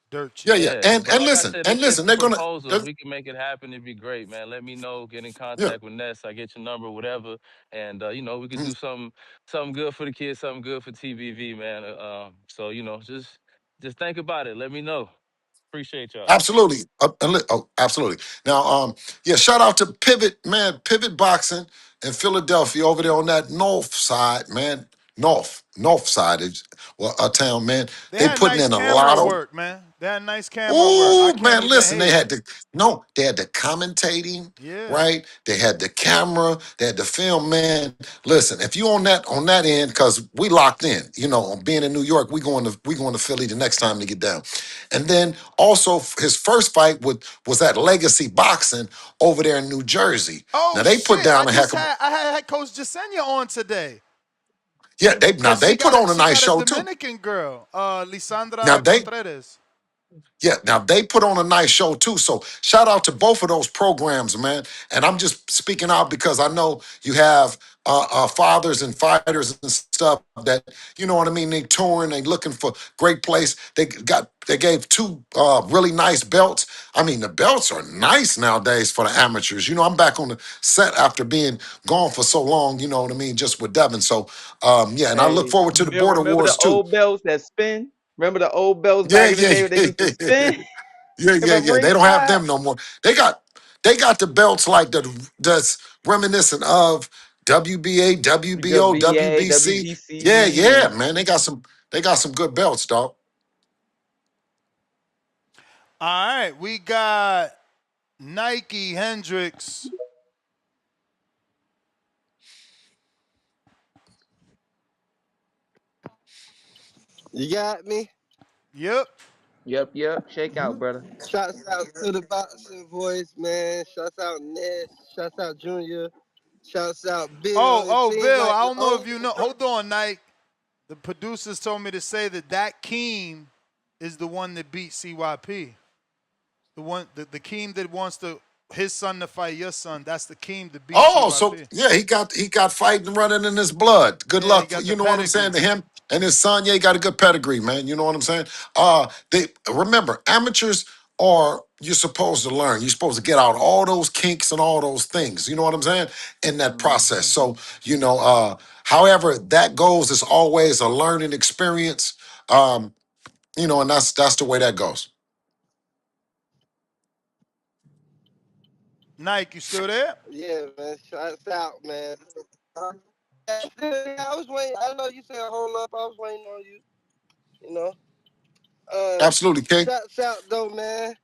Dirt
Yeah,
cheap.
yeah,
Yeah, but
and
like I
listen,
said,
and
it's just
listen.
a
They're gonna.
proposal. If we can make it happen, it'd be great, man. Let me know. Get in
Yeah.
contact with Ness. I get your number, whatever, and we could
Mhm.
do something good for the kids, something good for TBV, man. So just think about it. Let me know. Appreciate y'all.
Absolutely. Absolutely. Now, yeah, shout out to Pivot, man, Pivot Boxing in Philadelphia over there on that north side, man. North side is well, a town, man.
They
They
had
putting
nice
in a
camera
lot of.
work, man. They had nice camera work. I
Oh
can't
man,
even
listen,
hate.
they had the commentating,
Yeah.
right? They had the camera, they had the film, man. Listen, if you on that end, because we locked in, on being in New York, we going to Philly the next time to get down. And then also his first fight was at Legacy Boxing over there in New Jersey.
Oh
Now they put
shit!
down a heck of
I had Coach Jasenia on today.
yeah, they now
Cause
they put on a
she
nice
got a
show too.
Dominican girl,
Now
Lisandra
they
Contreras.
Yeah, now they put on a nice show too. So shout out to both of those programs, man. And I'm just speaking out because I know you have fathers and fighters and stuff that, you know what I mean. They touring, they looking for great place. They gave two really nice belts. I mean, the belts are nice nowadays for the amateurs. You know, I'm back on the set after being gone for so long. You know what I mean, just with Devin. So yeah, and I look
Hey,
forward to the
Bill,
border
remember the
wars too.
old belts that spin? Remember the old belts
Yeah,
back in the
yeah,
day when they
yeah,
used to spin
yeah.
from
They don't have
ringside?
them no more. They got the belts like that's reminiscent of WBA, WBO,
WBA,
WBC. Yeah,
WBC,
yeah,
and
man. They got some good belts, dog.
All right, we got Nike Hendricks.
You got me?
Yep.
yep. Shake out, brother.
Shouts out to the boxing voice, man. Shouts out Ness. Shouts out Junior. Shouts out Bill. It
Oh,
seems
Bill,
like
I
the
don't know if
old.
you know. Hold on, Nike. The producers told me to say that Keem is the one that beat CYP. The Keem that wants his son to fight your son. That's the Keem that beat
Oh, so
CYP.
yeah, he got fighting running in his blood. Good
Yeah, he
luck,
got the
you know what I'm saying,
pedigree.
to him and his son. Yeah, he got a good pedigree, man. You know what I'm saying? They remember amateurs are you're supposed to learn. You're supposed to get out all those kinks and all those things. You know what I'm saying? In that process. So, however that goes, it's always a learning experience. And that's the way that goes.
Nike, you still there?
Yeah, man. Shouts out, man. Uh, I was waiting. I know you said hold up. I was waiting on you. You know.
Absolutely, King.
Shouts out though, man.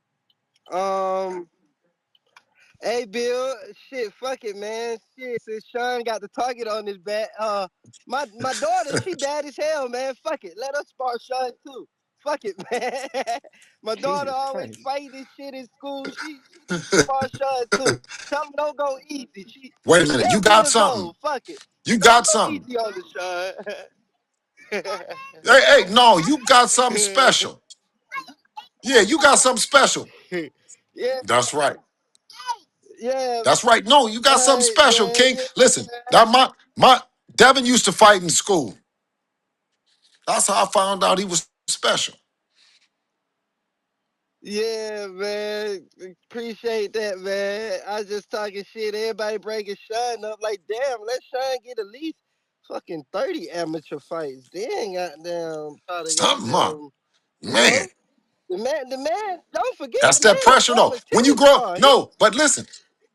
Um, Hey Bill, shit, fuck it, man. Shit, since Sean got the target on his back, my daughter, she bad as hell, man. Fuck it, let us spar Sean too. Fuck it, man. My daughter
Jesus
always
Christ.
fighting this shit in school. She need to spar Sean too. Tell him don't go easy.
Wait a
She
minute. You
11
got
years
something.
old. Fuck it,
You
don't
got
go
something.
easy on the
Hey, no, you got something
Sean.
special. Yeah, you got something special.
Yeah,
That's right.
yeah.
That's right. No, you got something
Hey
special,
man,
King.
yeah,
Listen, now my Devin used to fight in school. That's how I found out he was special.
yeah, man. Appreciate that, man. I just talking shit. Everybody breaking Sean up. Like, damn, let Sean get at least fucking 30 amateur fights. Then goddamn try to
Something, huh?
goddamn, you
Man,
know? The man, don't forget,
that's
the man
that
a
pressure though.
former
When you
tennis
grow up,
star.
no, but listen,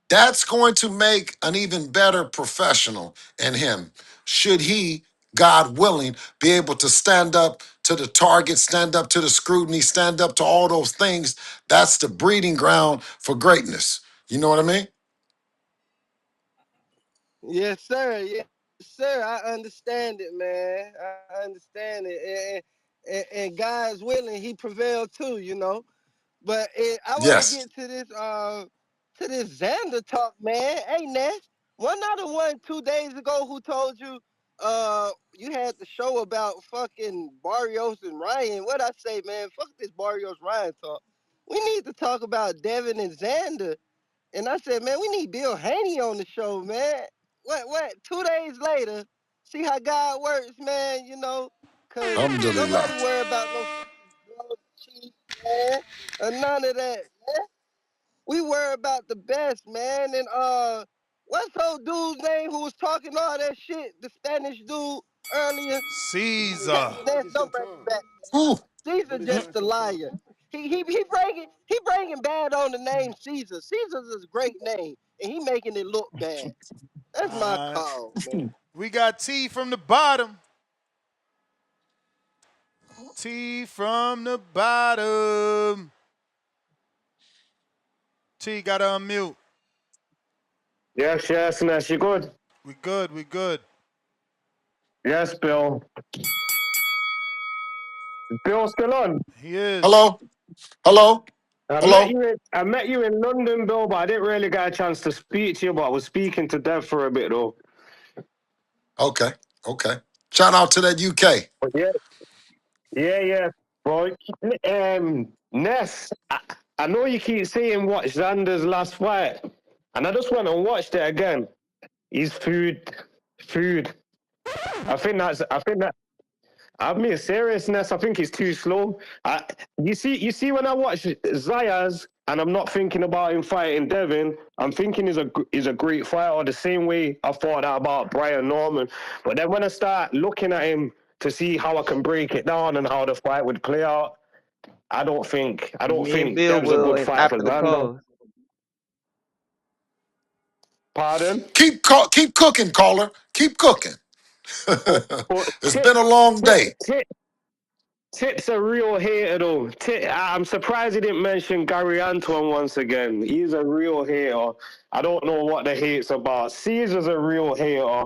that's going to make an even better professional in him. Should he, God willing, be able to stand up to the target, stand up to the scrutiny, stand up to all those things, that's the breeding ground for greatness. You know what I mean?
Yes, sir. Yes, sir. I understand it, man. I understand it. And God's willing, he prevailed too, you know? But I want to
Yes.
get to this Xander talk, man. Hey, Ness, one not the one 2 days ago who told you you had the show about fucking Barrios and Ryan. What I say, man? Fuck this Barrios Ryan talk. We need to talk about Devin and Xander. And I said, man, we need Bill Haney on the show, man. What? 2 days later, see how God works, man. You know, cause
Alhamdulillah.
nobody worry about no fucking cheese, man, or none of that. Man. We worry about the best, man. And what's old dude's name who was talking all that shit? The Spanish dude earlier.
Caesar.
Don't bring it back.
Ooh.
Caesar just a liar. He bringing bad on the name Caesar. Caesar's is a great name, and he making it look bad. That's my
All right.
call, man.
We got T from the bottom. T from the bottom. T got to unmute.
Yes, Ness, you good?
We good. We good.
Yes, Bill. Bill still on?
He is.
Hello? Hello?
I met
Hello?
you in I met you in London, Bill, but I didn't really get a chance to speak to you. But I was speaking to Dev for a bit, though.
Okay. Okay. Shout out to that UK.
But yeah, bro. Ness, I know you keep saying watch Xander's last fight, and I just went and watched it again. He's food. I think that. I mean, seriousness. I think he's too slow. You see, when I watch Zayas, and I'm not thinking about him fighting Devin. I'm thinking he's a great fighter. The same way I thought that about Brian Norman. But then when I start looking at him to see how I can break it down and how the fight would play out, I don't think
Me and Bill
Dev's a
will
good fight for
after the
Xander.
pause.
Pardon?
Keep cooking, caller. Keep cooking.
But
It's been a long day.
Tip's a real hater though. I'm surprised he didn't mention Gary Antoine once again. He's a real hater. I don't know what the hate's about. Cesar's a real hater.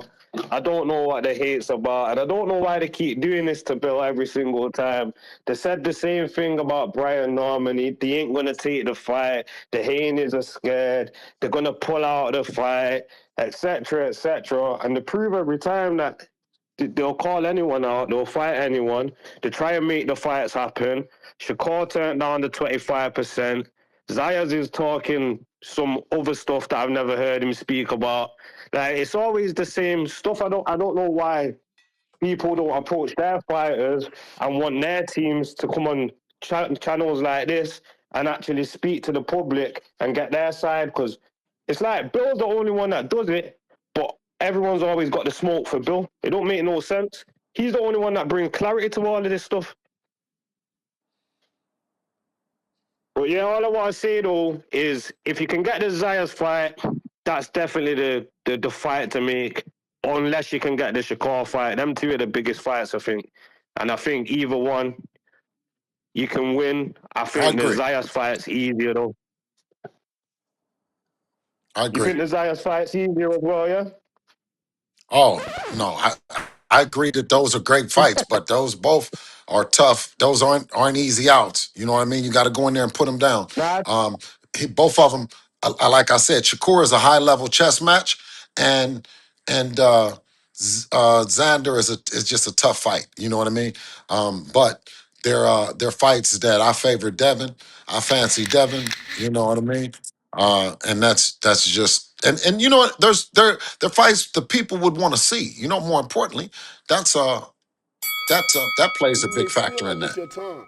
I don't know what the hate's about. And I don't know why they keep doing this to Bill every single time. They said the same thing about Brian Norman. They ain't going to take the fight. The Haneys are scared. They're going to pull out of the fight, etc., etc. And they prove every time that they'll call anyone out. They'll fight anyone. They try and make the fights happen. Shakur turned down the 25%. Zayas is talking some other stuff that I've never heard him speak about. Like, it's always the same stuff. I don't know why people don't approach their fighters and want their teams to come on channels like this and actually speak to the public and get their side, because it's like Bill's the only one that does it, but everyone's always got the smoke for Bill. It don't make no sense. He's the only one that brings clarity to all of this stuff. But yeah, all I want to say though is if you can get the Zayas fight, that's definitely the fight to make. Unless you can get the Shakur fight. Them two are the biggest fights, I think. And I think either one you can win. I
I
think the
agree.
Zayas fight's easier though.
I
You
agree.
think the Zayas fight's easier as well, yeah?
Oh no, I agree that those are great fights, but those both are tough. Those aren't easy outs. You know what I mean? You got to go in there and put them down.
Nah,
Both of them, like I said, Shakur is a high level chess match, and Xander is just a tough fight. You know what I mean? But they're fights that I favor Devin. I fancy Devin. You know what I mean? And that's just and you know what? There fights the people would want to see. You know, more importantly, that's that plays a
You may
big
feel
factor in
like it's
that.
your time,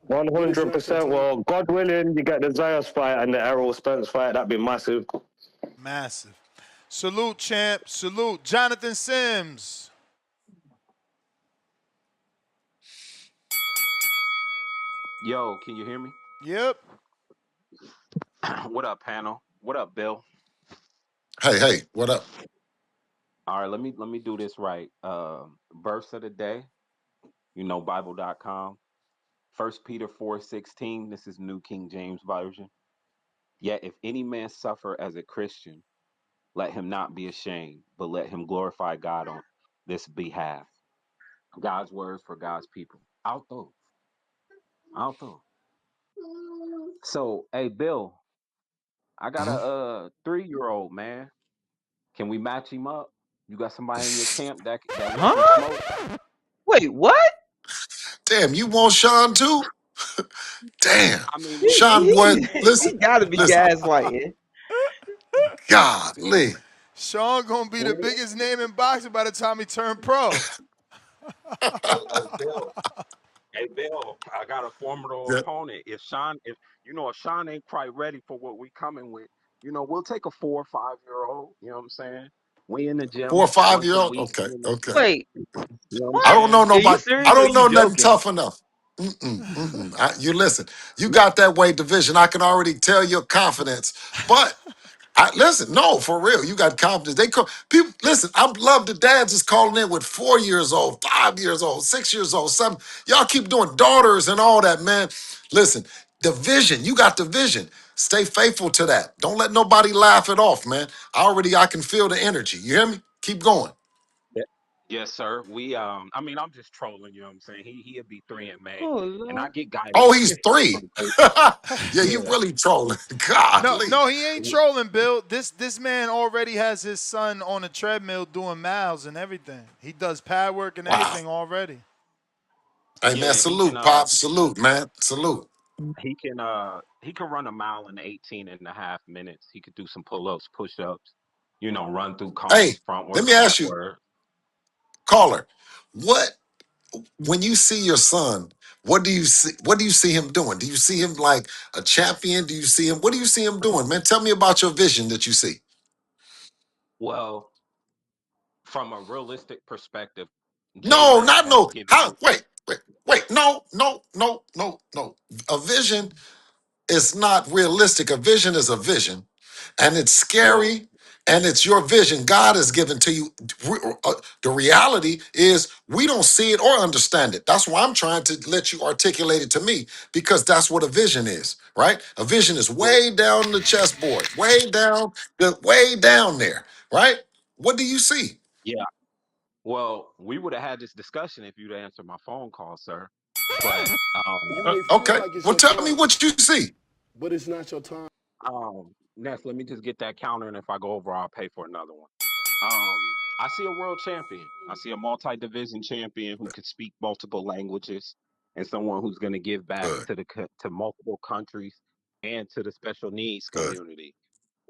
but it's not your
100%.
time.
Well, God willing, you get the Zayas fight and the Errol Spence fight. That'd be massive.
Massive. Salute, champ. Salute. Jonathan Sims.
Yo, can you hear me?
Yep.
What up, panel? What up, Bill?
Hey, what up?
All right, let me do this right. Verse of the day, Bible.com. 1 Peter 4:16. This is New King James Version. Yet if any man suffer as a Christian, let him not be ashamed, but let him glorify God on this behalf. God's words for God's people. Out though. Out though. So, hey Bill, I got
Mhm.
a 3-year-old man. Can we match him up? You got somebody in your camp that want some
Huh?
smoke?
Wait, what?
Damn, you want Sean too? Damn,
I mean, we
Sean, boy,
He
listen,
gotta be
listen.
gaslighting.
Golly,
Sean gonna be the
we
biggest name in boxing by the time he turned pro.
hey Bill, hey Bill, I got a formidable
yeah.
opponent. If Sean ain't quite ready for what we coming with, we'll take a 4 or 5 year old. You know what I'm saying? We in the
Four
gym
or five
once
year
a
old.
week.
Okay, okay.
Wait,
You know what I'm
I
what?
don't know
saying?
Are you
nobody. I
serious or are
don't
you
know nothing
joking?
tough enough. You listen. You got that weight division. I can already tell your confidence. But listen, no, for real. You got confidence. They call people. Listen, I love the dads is calling in with 4 years old, 5 years old, 6 years old, 7. Y'all keep doing daughters and all that, man. Listen, the vision. You got the vision. Stay faithful to that. Don't let nobody laugh it off, man. I can feel the energy. You hear me? Keep going.
Yeah. Yes, sir. I mean, I'm just trolling. You know what I'm saying? He'll be 3 in May,
Oh
and I
Lord.
get
Oh,
guidance
he's 3.
from coach.
Yeah, you
Yeah.
really trolling.
No,
Godly.
no, he ain't trolling, Bill. This man already has his son on a treadmill doing miles and everything. He does pad work and
Wow.
everything already.
Hey, man,
Yeah, he can.
salute, Pop. Salute, man. Salute.
He can run a mile in 18 and a half minutes. He could do some pull-ups, push-ups, run through
Hey,
cones,
let
frontward,
me ask you,
backward.
caller, what when you see your son, what do you see? What do you see him doing? Do you see him like a champion? Do you see him? What do you see him doing, man? Tell me about your vision that you see.
Well, from a realistic perspective, J
No,
Mac
not
has
no.
given
How?
me.
Wait. No, no, no, no, no. A vision is not realistic. A vision is a vision, and it's
Well,
scary, and it's your vision God has given to you. The reality is we don't see it or understand it. That's why I'm trying to let you articulate it to me, because that's what a vision is, right? A vision is
well,
way down the chessboard, way down there, right? What do you see?
yeah. Well, we would have had this discussion if you'd answered my phone call, sir. But
Okay, well, tell me what you see.
Ness, let me just get that counter, and if I go over, I'll pay for another one. I see a world champion. I see a multi-division champion who can speak multiple languages, and someone who's going to give back
Good,
to multiple countries and to the special needs
good,
community.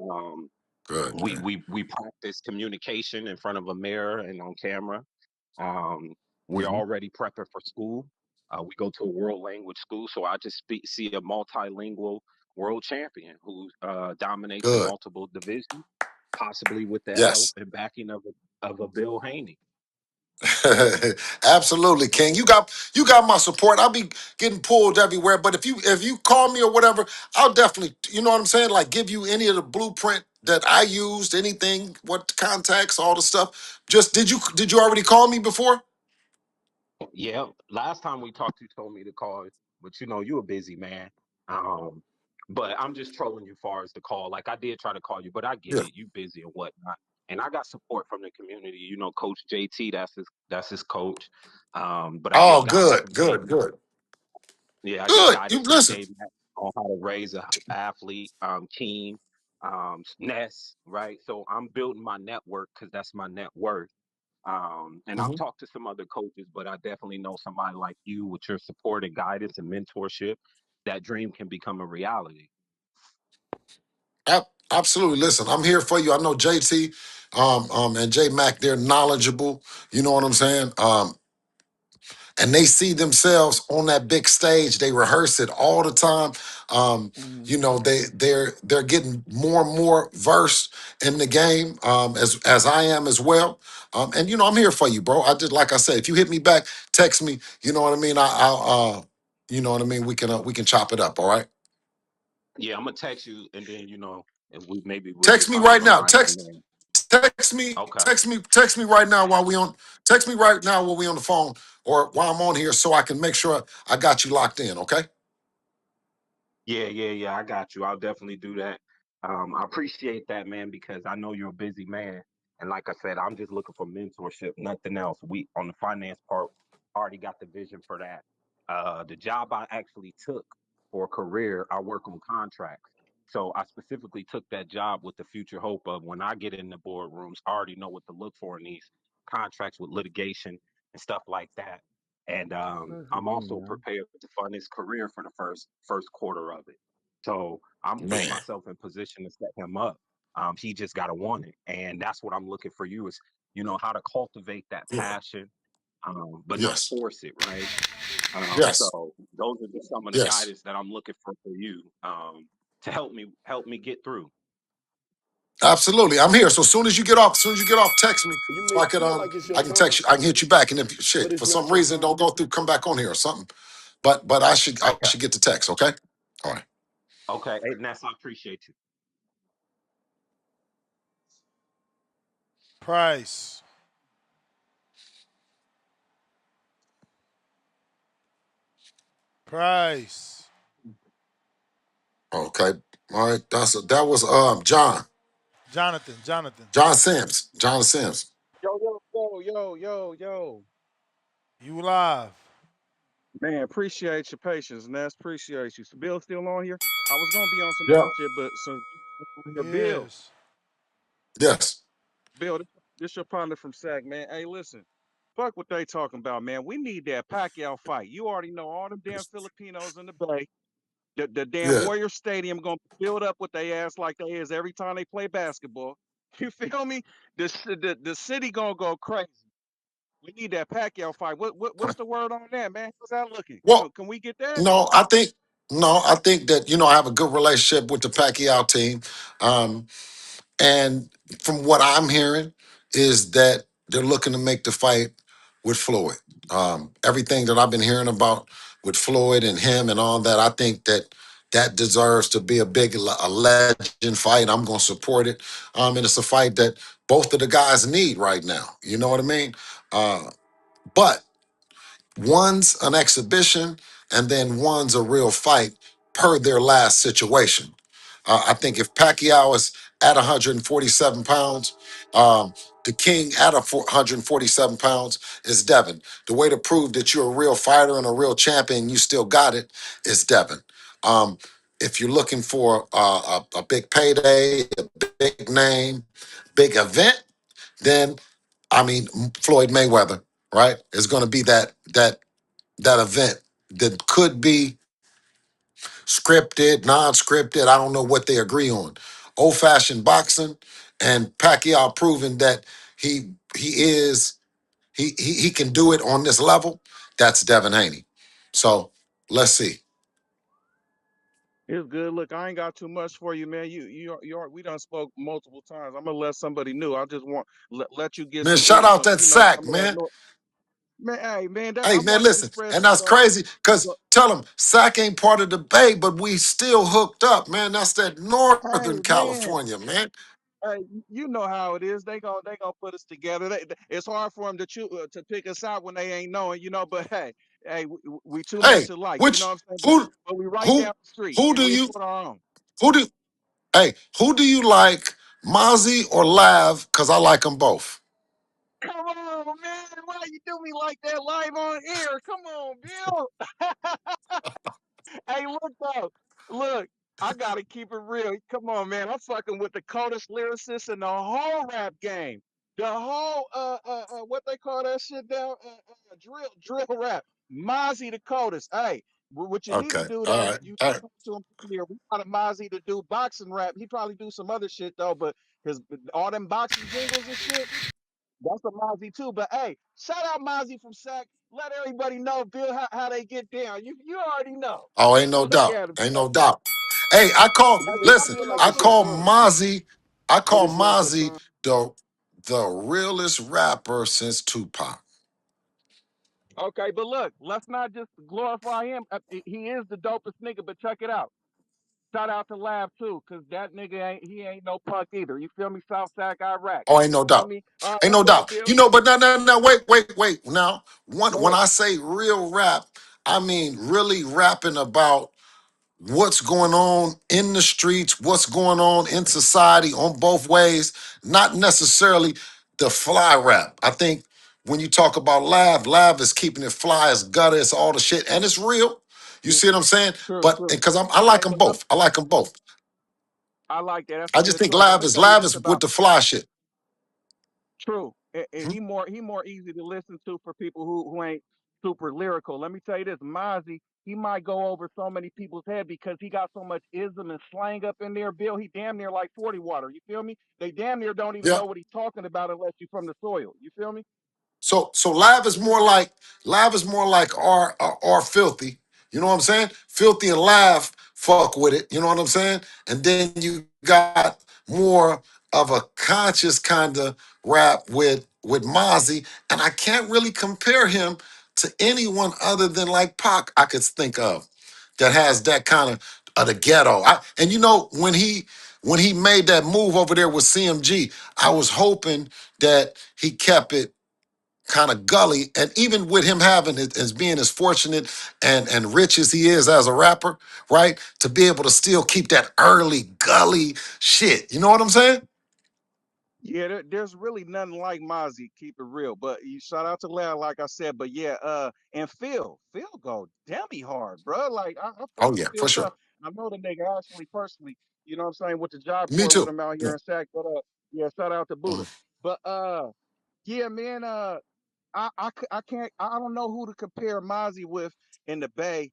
Um,
good,
we
man.
we we practice communication in front of a mirror and on camera. Um, we're
Mhm.
already prepping for school. We go to a world language school, so I just see a multilingual world champion who dominates in
Good.
multiple divisions, possibly with the help
Yes.
and backing of a Bill Haney.
Absolutely, King. You got my support. I'll be getting pulled everywhere. But if you call me or whatever, I'll definitely, you know what I'm saying? Like give you any of the blueprint that I used, anything, what contacts, all the stuff. Just did you already call me before?
Yeah, last time we talked, you told me to call, but you're a busy man. Um, but I'm just trolling you far as the call. Like I did try to call you, but I get
Yeah.
it. You busy and whatnot. And I got support from the community. Coach JT, that's his coach. But I
Oh,
get guidance
good,
from J
good,
Mac.
good.
Yeah, I get
Good. You
guidance from
listen.
J Mac on how to raise a athlete, team, Ness, right? So I'm building my network because that's my net worth. And I've
Mhm.
talked to some other coaches, but I definitely know somebody like you with your support and guidance and mentorship. That dream can become a reality.
Absolutely. Listen, I'm here for you. I know JT and J Mac, they're knowledgeable. You know what I'm saying? And they see themselves on that big stage. They rehearse it all the time.
Mhm.
They're getting more and more versed in the game, as I am as well. And I'm here for you, bro. I just like I said, if you hit me back, text me. You know what I mean? You know what I mean. We can chop it up. All right.
Yeah, I'm gonna text you, and then and we'll
Text
get
me
something
right
going
now.
right on there. Okay.
Text me right now while we on. Text me right now while we on the phone, or while I'm on here, so I can make sure I got you locked in. Okay.
Yeah. I got you. I'll definitely do that. I appreciate that, man, because I know you're a busy man. And like I said, I'm just looking for mentorship, nothing else. We on the finance part already got the vision for that. The job I actually took for a career, I work on contracts. So I specifically took that job with the future hope of when I get in the boardrooms, I already know what to look for in these contracts with litigation and stuff like that. And I'm also prepared to fund his career for the first quarter of it. So I'm putting
Man.
myself in position to set him up. He just gotta want it, and that's what I'm looking for you is how to cultivate that
Yeah.
passion, but not
Yes.
force it, right?
Yes.
So those are just some of the
Yes.
guidance that I'm looking for you to help me get through.
Absolutely. I'm here. So as soon as you get off, text me so I can text you. I can hit you back. And if shit for some reason don't go through, come back on here or something. But I
Okay,
should get the text. Okay. All right.
okay, hey, Ness, I appreciate you.
Price. Price.
Okay. All right. That was John.
Jonathan. Jonathan.
John Sims. John Sims.
Yo.
You live.
Man, appreciate your patience, Ness. Appreciate you. So Bill still on here? I was gonna be on some
Yeah.
other shit, but some
He
Bill,
is.
Yes.
Bill, this your partner from SAC, man. Hey, listen. Fuck what they talking about, man. We need that Pacquiao fight. You already know all them damn Filipinos in the Bay. The damn
Yeah.
Warrior Stadium gonna build up with their ass like they is every time they play basketball. You feel me? The city gonna go crazy. We need that Pacquiao fight. What's the word on that, man? How's that looking?
Well,
Can we get that?
no, I think that I have a good relationship with the Pacquiao team. Um, And from what I'm hearing, is that they're looking to make the fight with Floyd. Everything that I've been hearing about with Floyd and him and all that, I think that that deserves to be a legend fight. I'm going to support it. And it's a fight that both of the guys need right now. You know what I mean? But one's an exhibition and then one's a real fight per their last situation. I think if Pacquiao is at 147 pounds, the king at 147 pounds is Devin. The way to prove that you're a real fighter and a real champion, you still got it, is Devin. Um, if you're looking for a big payday, a big name, big event, then I mean Floyd Mayweather, right? Is going to be that event that could be scripted, non-scripted. I don't know what they agree on. Old-fashioned boxing and Pacquiao proving that he is he can do it on this level. That's Devin Haney. So let's see.
It's good. Look, I ain't got too much for you, man. We done spoke multiple times. I'm gonna let somebody new. I just want let you get
Man,
some
shout out that sack,
some of that
man.
noise. Man, hey, man, that
Hey,
I
man,
wanted to
listen,
spread
and
some
that's
love.
crazy because
Look,
tell them Sac ain't part of the Bay, but we still hooked up, man. That's that
hey,
Northern
man.
California, man.
Hey, you know how it is. They gonna put us together. It's hard for them to pick us out when they ain't knowing, you know. But hey, we too much
Hey,
alike, you know what
which
I'm saying?
who
But we right
who
down the street,
who
and
do
we
you
hold our own.
who do hey who do you like, Mozzie or Lav? Because I like them both.
Come on, man. Why you do me like that live on air? Come on, Bill. Hey, look though. Look, I gotta keep it real. Come on, man. I'm fucking with the coldest lyricist in the whole rap game. The whole what they call that shit down? Drill rap. Mozzie the coldest. Hey, what you need to
Okay,
do
all
though,
right,
you
all right.
talk to him here. We got a Mozzie to do boxing rap. He probably do some other shit though, but his all them boxing jingles and shit. That's a Mozzie too. But hey, shout out Mozzie from Sac. Let everybody know, Bill, how they get down. You already know.
Oh, ain't no
Look
doubt,
at him.
ain't no doubt. Hey, I call
I
listen.
feel like
I
this shit
call
fun.
Mozzie. I
I
call
just love that
Mozzie
song.
the realest rapper since Tupac.
Okay, but look, let's not just glorify him. He is the dopest nigga, but check it out. Shout out to Lab too, cause that nigga ain't no punk either. You feel me? South Sac Iraq.
Oh, ain't
You
no
feel
doubt.
me? All right,
Ain't
I'm
no
done,
doubt.
Bill.
You know, but no, wait. Now,
Go
when
ahead.
I say real rap, I mean really rapping about what's going on in the streets, what's going on in society on both ways, not necessarily the fly rap. I think when you talk about Lav is keeping it fly, it's gutter, it's all the shit, and it's real. You
True,
see what I'm saying?
true,
But
true.
because I like
Hey,
them
but let me,
both. I like them both.
I like that. That's a
I just
good
think
choice. Let me tell you
Lav
this
is with
about
the fly shit.
True, and
Mhm.
he more easy to listen to for people who ain't super lyrical. Let me tell you this, Mozzie, he might go over so many people's head because he got so much ism and slang up in there. Bill, he damn near like 40 water. You feel me? They damn near don't even
Yeah.
know what he's talking about unless you're from the soil. You feel me?
So Live is more like our filthy. You know what I'm saying? Filthy and Live fuck with it. You know what I'm saying? And then you got more of a conscious kind of rap with Mozzie, and I can't really compare him to anyone other than like Pac I could think of that has that kind of the ghetto. And you know when he made that move over there with CMG, I was hoping that he kept it kind of gully, and even with him having it as being as fortunate and rich as he is as a rapper, right, to be able to still keep that early gully shit, you know what I'm saying?
Yeah, there's really nothing like Mozzie. Keep it real, but you shout out to Larry, like I said. But yeah, and Phil go dummy hard, bro. Like I fuck
Oh
with
yeah, for
Phil
sure.
tough. I know the nigga actually personally. You know what I'm saying? With the job
Me
corps with
too.
him out
Yeah.
here in Sac. But yeah, shout out to Buddha.
Mhm.
But yeah, man. I can't. I don't know who to compare Mozzie with in the Bay.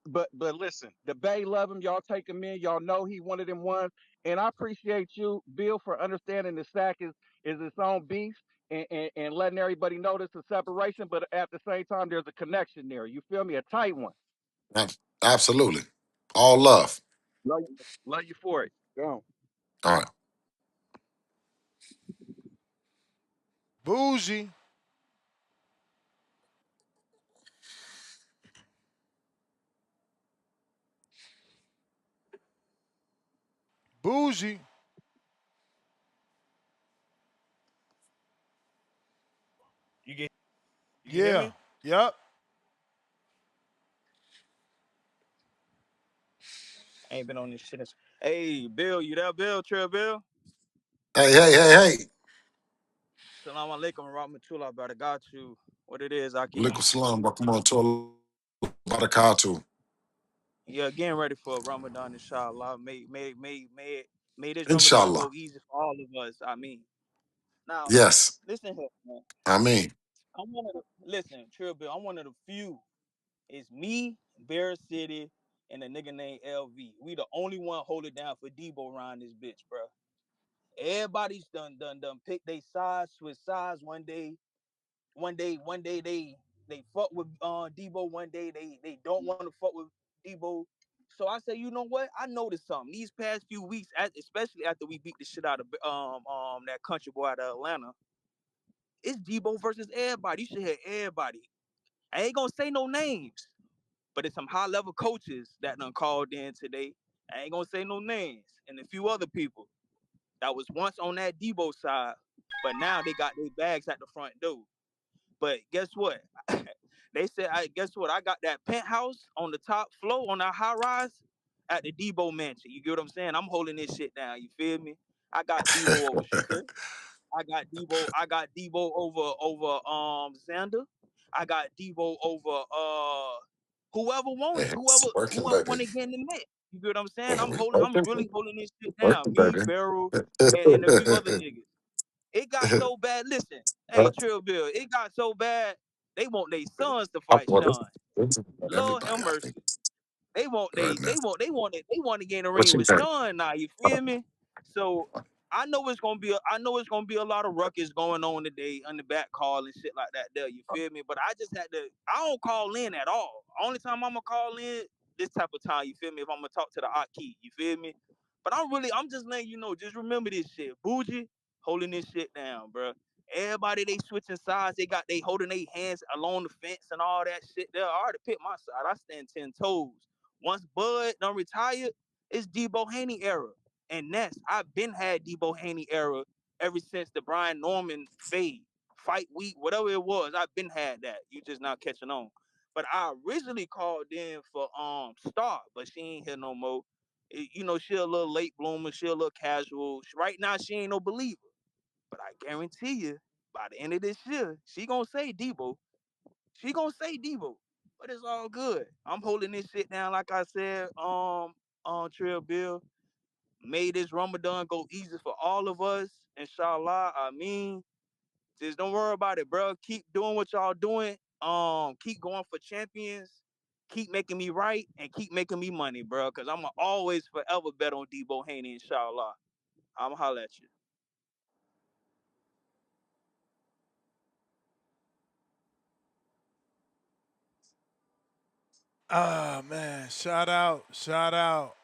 But listen, the Bay love him. Y'all take him in. Y'all know he one of them ones. And I appreciate you, Bill, for understanding the sack is its own beast and letting everybody know there's a separation, but at the same time there's a connection there. You feel me? A tight one.
Absolutely. All love.
Love you for it. Go.
All right.
Bougie. Bougie.
You can hear
Yeah.
me?
Yep.
I ain't been on this shit. Hey, Bill, you there, Bill? Trill Bill?
Hey, hey, hey, hey.
Salam alaikum, rahmatullah, brother. Got you. What it is, Aki?
Liquid salam. Welcome on to Barakatu.
Yeah, getting ready for Ramadan, inshallah. May this Ramadan
Inshallah.
go easy for all of us. I mean, now,
Yes.
listen here, man.
I mean,
I'm one of the listen, Trill Bill. I'm one of the few. It's me, Bear City, and a nigga named LV. We the only one hold it down for Debo around this bitch, bro. Everybody's done pick their sides, switch sides. One day they fuck with Debo. One day they don't want to fuck with Debo. So I say, you know what? I noticed something these past few weeks, especially after we beat the shit out of that country boy out of Atlanta. It's Debo versus everybody. You should hear everybody. I ain't gonna say no names, but it's some high level coaches that done called in today. I ain't gonna say no names, and a few other people that was once on that Debo side, but now they got their bags at the front door. But guess what? They said, I guess what? I got that penthouse on the top floor on that high rise at the Debo mansion. You get what I'm saying? I'm holding this shit down. You feel me? I got Debo over Shakur. I got Debo. I got Debo over Xander. I got Debo over whoever want it.
it's working,
Whoever
baby.
want to get in the mix. You get what I'm saying? I'm
It's
holding. I'm
working,
really holding this shit down.
working,
Me,
baby.
Barrel, and a few other niggas. It got so bad. Listen, hey Trill Bill, it got so bad. They want their sons to
I
fight
thought
Sean. Lord
everybody,
have
I think.
mercy. They want
Goodness.
they want to get in the
What
ring
you
with
think?
Sean now. You feel me? So I know it's gonna be a lot of ruckus going on today on the back call and shit like that. There, you feel me? But I just had to. I don't call in at all. Only time I'm gonna call in this type of time. You feel me? If I'm gonna talk to the Aki, you feel me? But I'm just letting you know. Just remember this shit. Bougie holding this shit down, bro. Everybody they switching sides. They holding their hands along the fence and all that shit. There, I already picked my side. I stand 10 toes. Once Bud done retired, it's Debo Haney era. And Ness, I've been had Debo Haney era ever since the Brian Norman fade, fight week, whatever it was. I've been had that. You just not catching on. But I originally called in for Star, but she ain't here no more. You know, she a little late bloomer, she a little casual. Right now, she ain't no believer. But I guarantee you, by the end of this year, she gonna say Debo. She gonna say Debo. But it's all good. I'm holding this shit down, like I said, on Trill Bill. May this Ramadan go easy for all of us. Inshallah. I mean, just don't worry about it, bro. Keep doing what y'all doing. Keep going for champions. Keep making me right and keep making me money, bro. Cause I'ma always forever bet on Debo Haney, inshallah. I'ma holler at you.
Ah, man. Shout out. Shout out.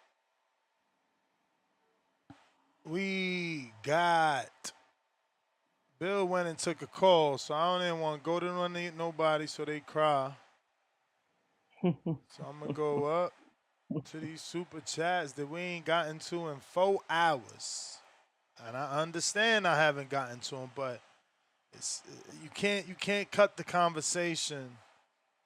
We got. Bill went and took a call, so I don't even want to go to nobody so they cry. So I'm going to go up to these super chats that we ain't gotten to in 4 hours. And I understand I haven't gotten to them, but it's you can't cut the conversation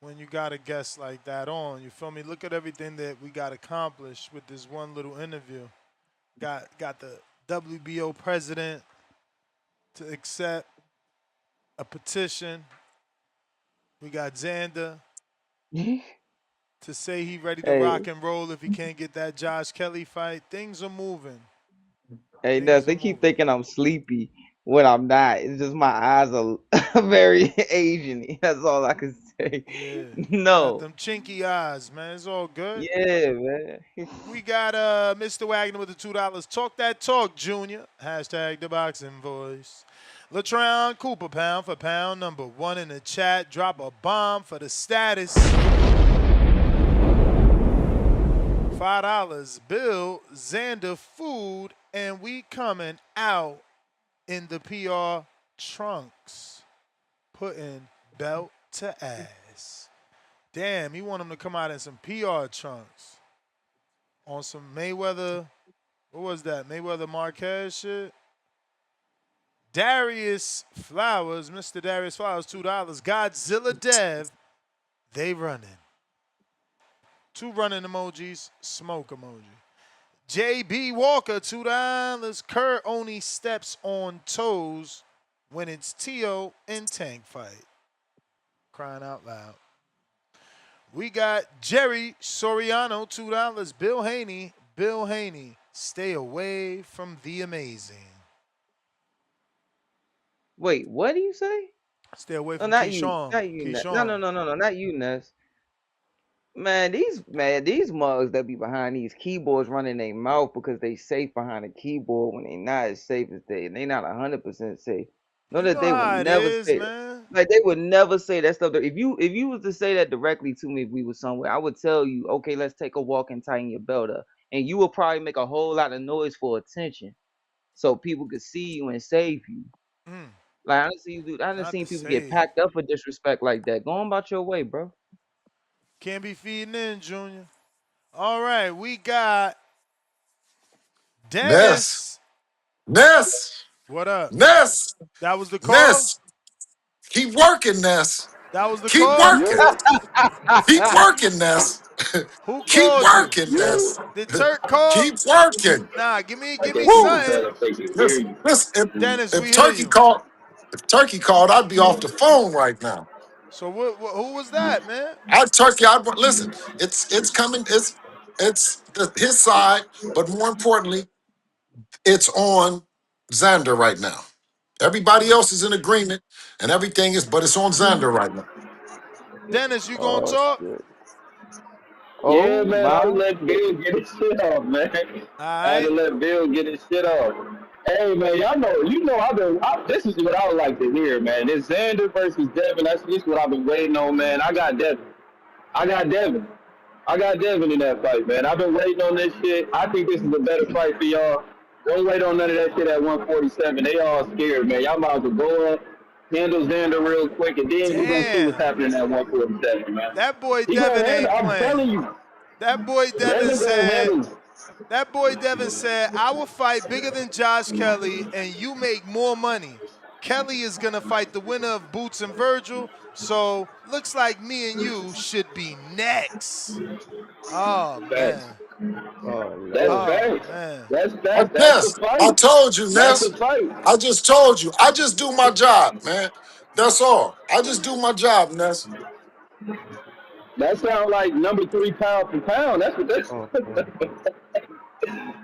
when you got a guest like that on. You feel me? Look at everything that we got accomplished with this one little interview. Got the WBO president to accept a petition. We got Xander to say he ready to
Hey,
rock and roll if he can't get that Josh Kelly fight. Things are moving.
hey, Nuts,
Things are
they keep
moving.
thinking I'm sleepy. when I'm not. It's just my eyes are very Asian. That's all I can say.
Yeah. Got
No.
them chinky eyes, man. It's all good.
Yeah, man.
We got Mr. Wagner with the $2. Talk that talk, Junior. Hashtag the boxing voice. Latron Cooper, pound for pound, number one in the chat. Drop a bomb for the status. $5. Bill, Xander, food, and we coming out in the PR trunks. Putting belt to ass. Damn, he want him to come out in some PR trunks. On some Mayweather, what was that? Mayweather Marquez shit? Darius Flowers, Mr. Darius Flowers, $2. Godzilla Dev, they running. 2 running emojis, smoke emoji. JB Walker, $2. Kurt only steps on toes when it's Tio and Tank fight. Crying out loud. We got Jerry Soriano, $2. Bill Haney, stay away from the amazing.
Wait, what do you say?
Stay away
No,
from
not you.
Keyshawn.
Not you. No,
Keyshawn.
not you, Ness. Man, these mugs that be behind these keyboards running their mouth because they safe behind a keyboard when they not as safe as they not 100% safe. Know
You
that
know
they would
how it
never
is,
say that.
man.
Like they would never say that stuff. If you was to say that directly to me if we was somewhere, I would tell you, okay, let's take a walk and tighten your belt up. And you will probably make a whole lot of noise for attention. So people could see you and save you. Like I done
Not
seen
to
people get
save.
packed up for disrespect like that. Go on about your way, bro.
Can't be feeding in, Junior. All right, we got
Ness.
Dennis.
Ness.
What up?
Ness.
That was the call?
Ness. Keep working, Ness.
That was the
Keep
call?
working. Keep working, Ness.
Who
Keep
called you?
working, Ness.
Did Turk call?
Keep working.
Nah, give me
Woo.
something.
Listen,
Dennis,
if
we hear
Turkey
you.
called, I'd be off the phone right now.
So who was that, man?
Listen. It's coming. His side, but more importantly, it's on Xander right now. Everybody else is in agreement, and everything is, but it's on Xander right now.
Dennis, you gonna
Oh
talk?
shit.
Yeah,
Oh
man, I
my.
let Bill get his shit off, man.
All
I had to
right.
let Bill get his shit off. Hey, man, this is what I would like to hear, man. This Xander versus Devin, this what I've been waiting on, man. I got Devin. I got Devin in that fight, man. I've been waiting on this shit. I think this is a better fight for y'all. Don't wait on none of that shit at 147. They all scared, man. Y'all might as well go up, handle Xander real quick, and then we're going to see what's
Damn.
happening at 147, man.
That boy
He going to
Devin
handle,
ain't
I'm
playing.
telling you.
That boy Devin
Xander going to
said,
handle.
I will fight bigger than Josh Kelly and you make more money. Kelly is going to fight the winner of Boots and Virgil, so looks like me and you should be next. Oh,
Facts.
man.
Oh
That's
Lord.
Oh,
facts.
man.
That's facts. That's the
Ness, I
fight.
told you,
That's
Ness.
the fight.
I just told you. I just do my job, man. That's all. I just do my job, Ness.
That sounds like number 3 pound for pound. That's what that's.
Oh,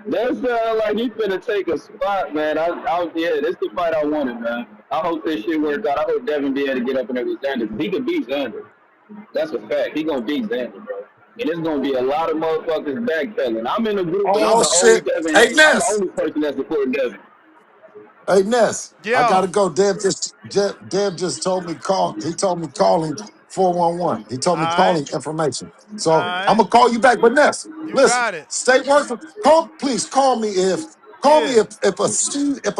That sounds like he finna take a spot, man. Yeah, this the fight I wanted, man. I hope this shit works out. I hope Devin be able to get up in there with Xander. He can beat Xander. That's a fact. He gonna beat Xander, bro. And there's gonna be a lot of motherfuckers backpedaling. I'm in the group and I'm
Oh
the only
shit.
Devin
Hey,
hate. I'm the
Ness.
only person that's supporting Devin.
Hey, Ness. I gotta
Yo.
go. Dev just told me call. He told me calling 411. He
All
told me
right.
calling information.
All
So I'm
right.
gonna call you back. But Ness,
You
listen,
got it.
stay working. Please call me
Yeah.
if a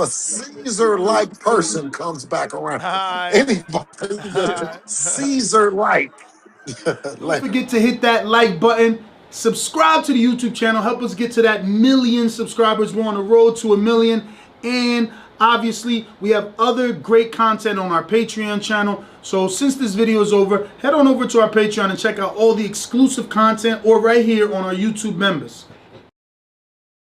Caesar like person comes back
All
around.
right.
Anybody
All
that
right.
Caesar like.
Don't forget to hit that like button. Subscribe to the YouTube channel. Help us get to that 1,000,000 subscribers. We're on the road to 1,000,000. And obviously, we have other great content on our Patreon channel. So since this video is over, head on over to our Patreon and check out all the exclusive content or right here on our YouTube members.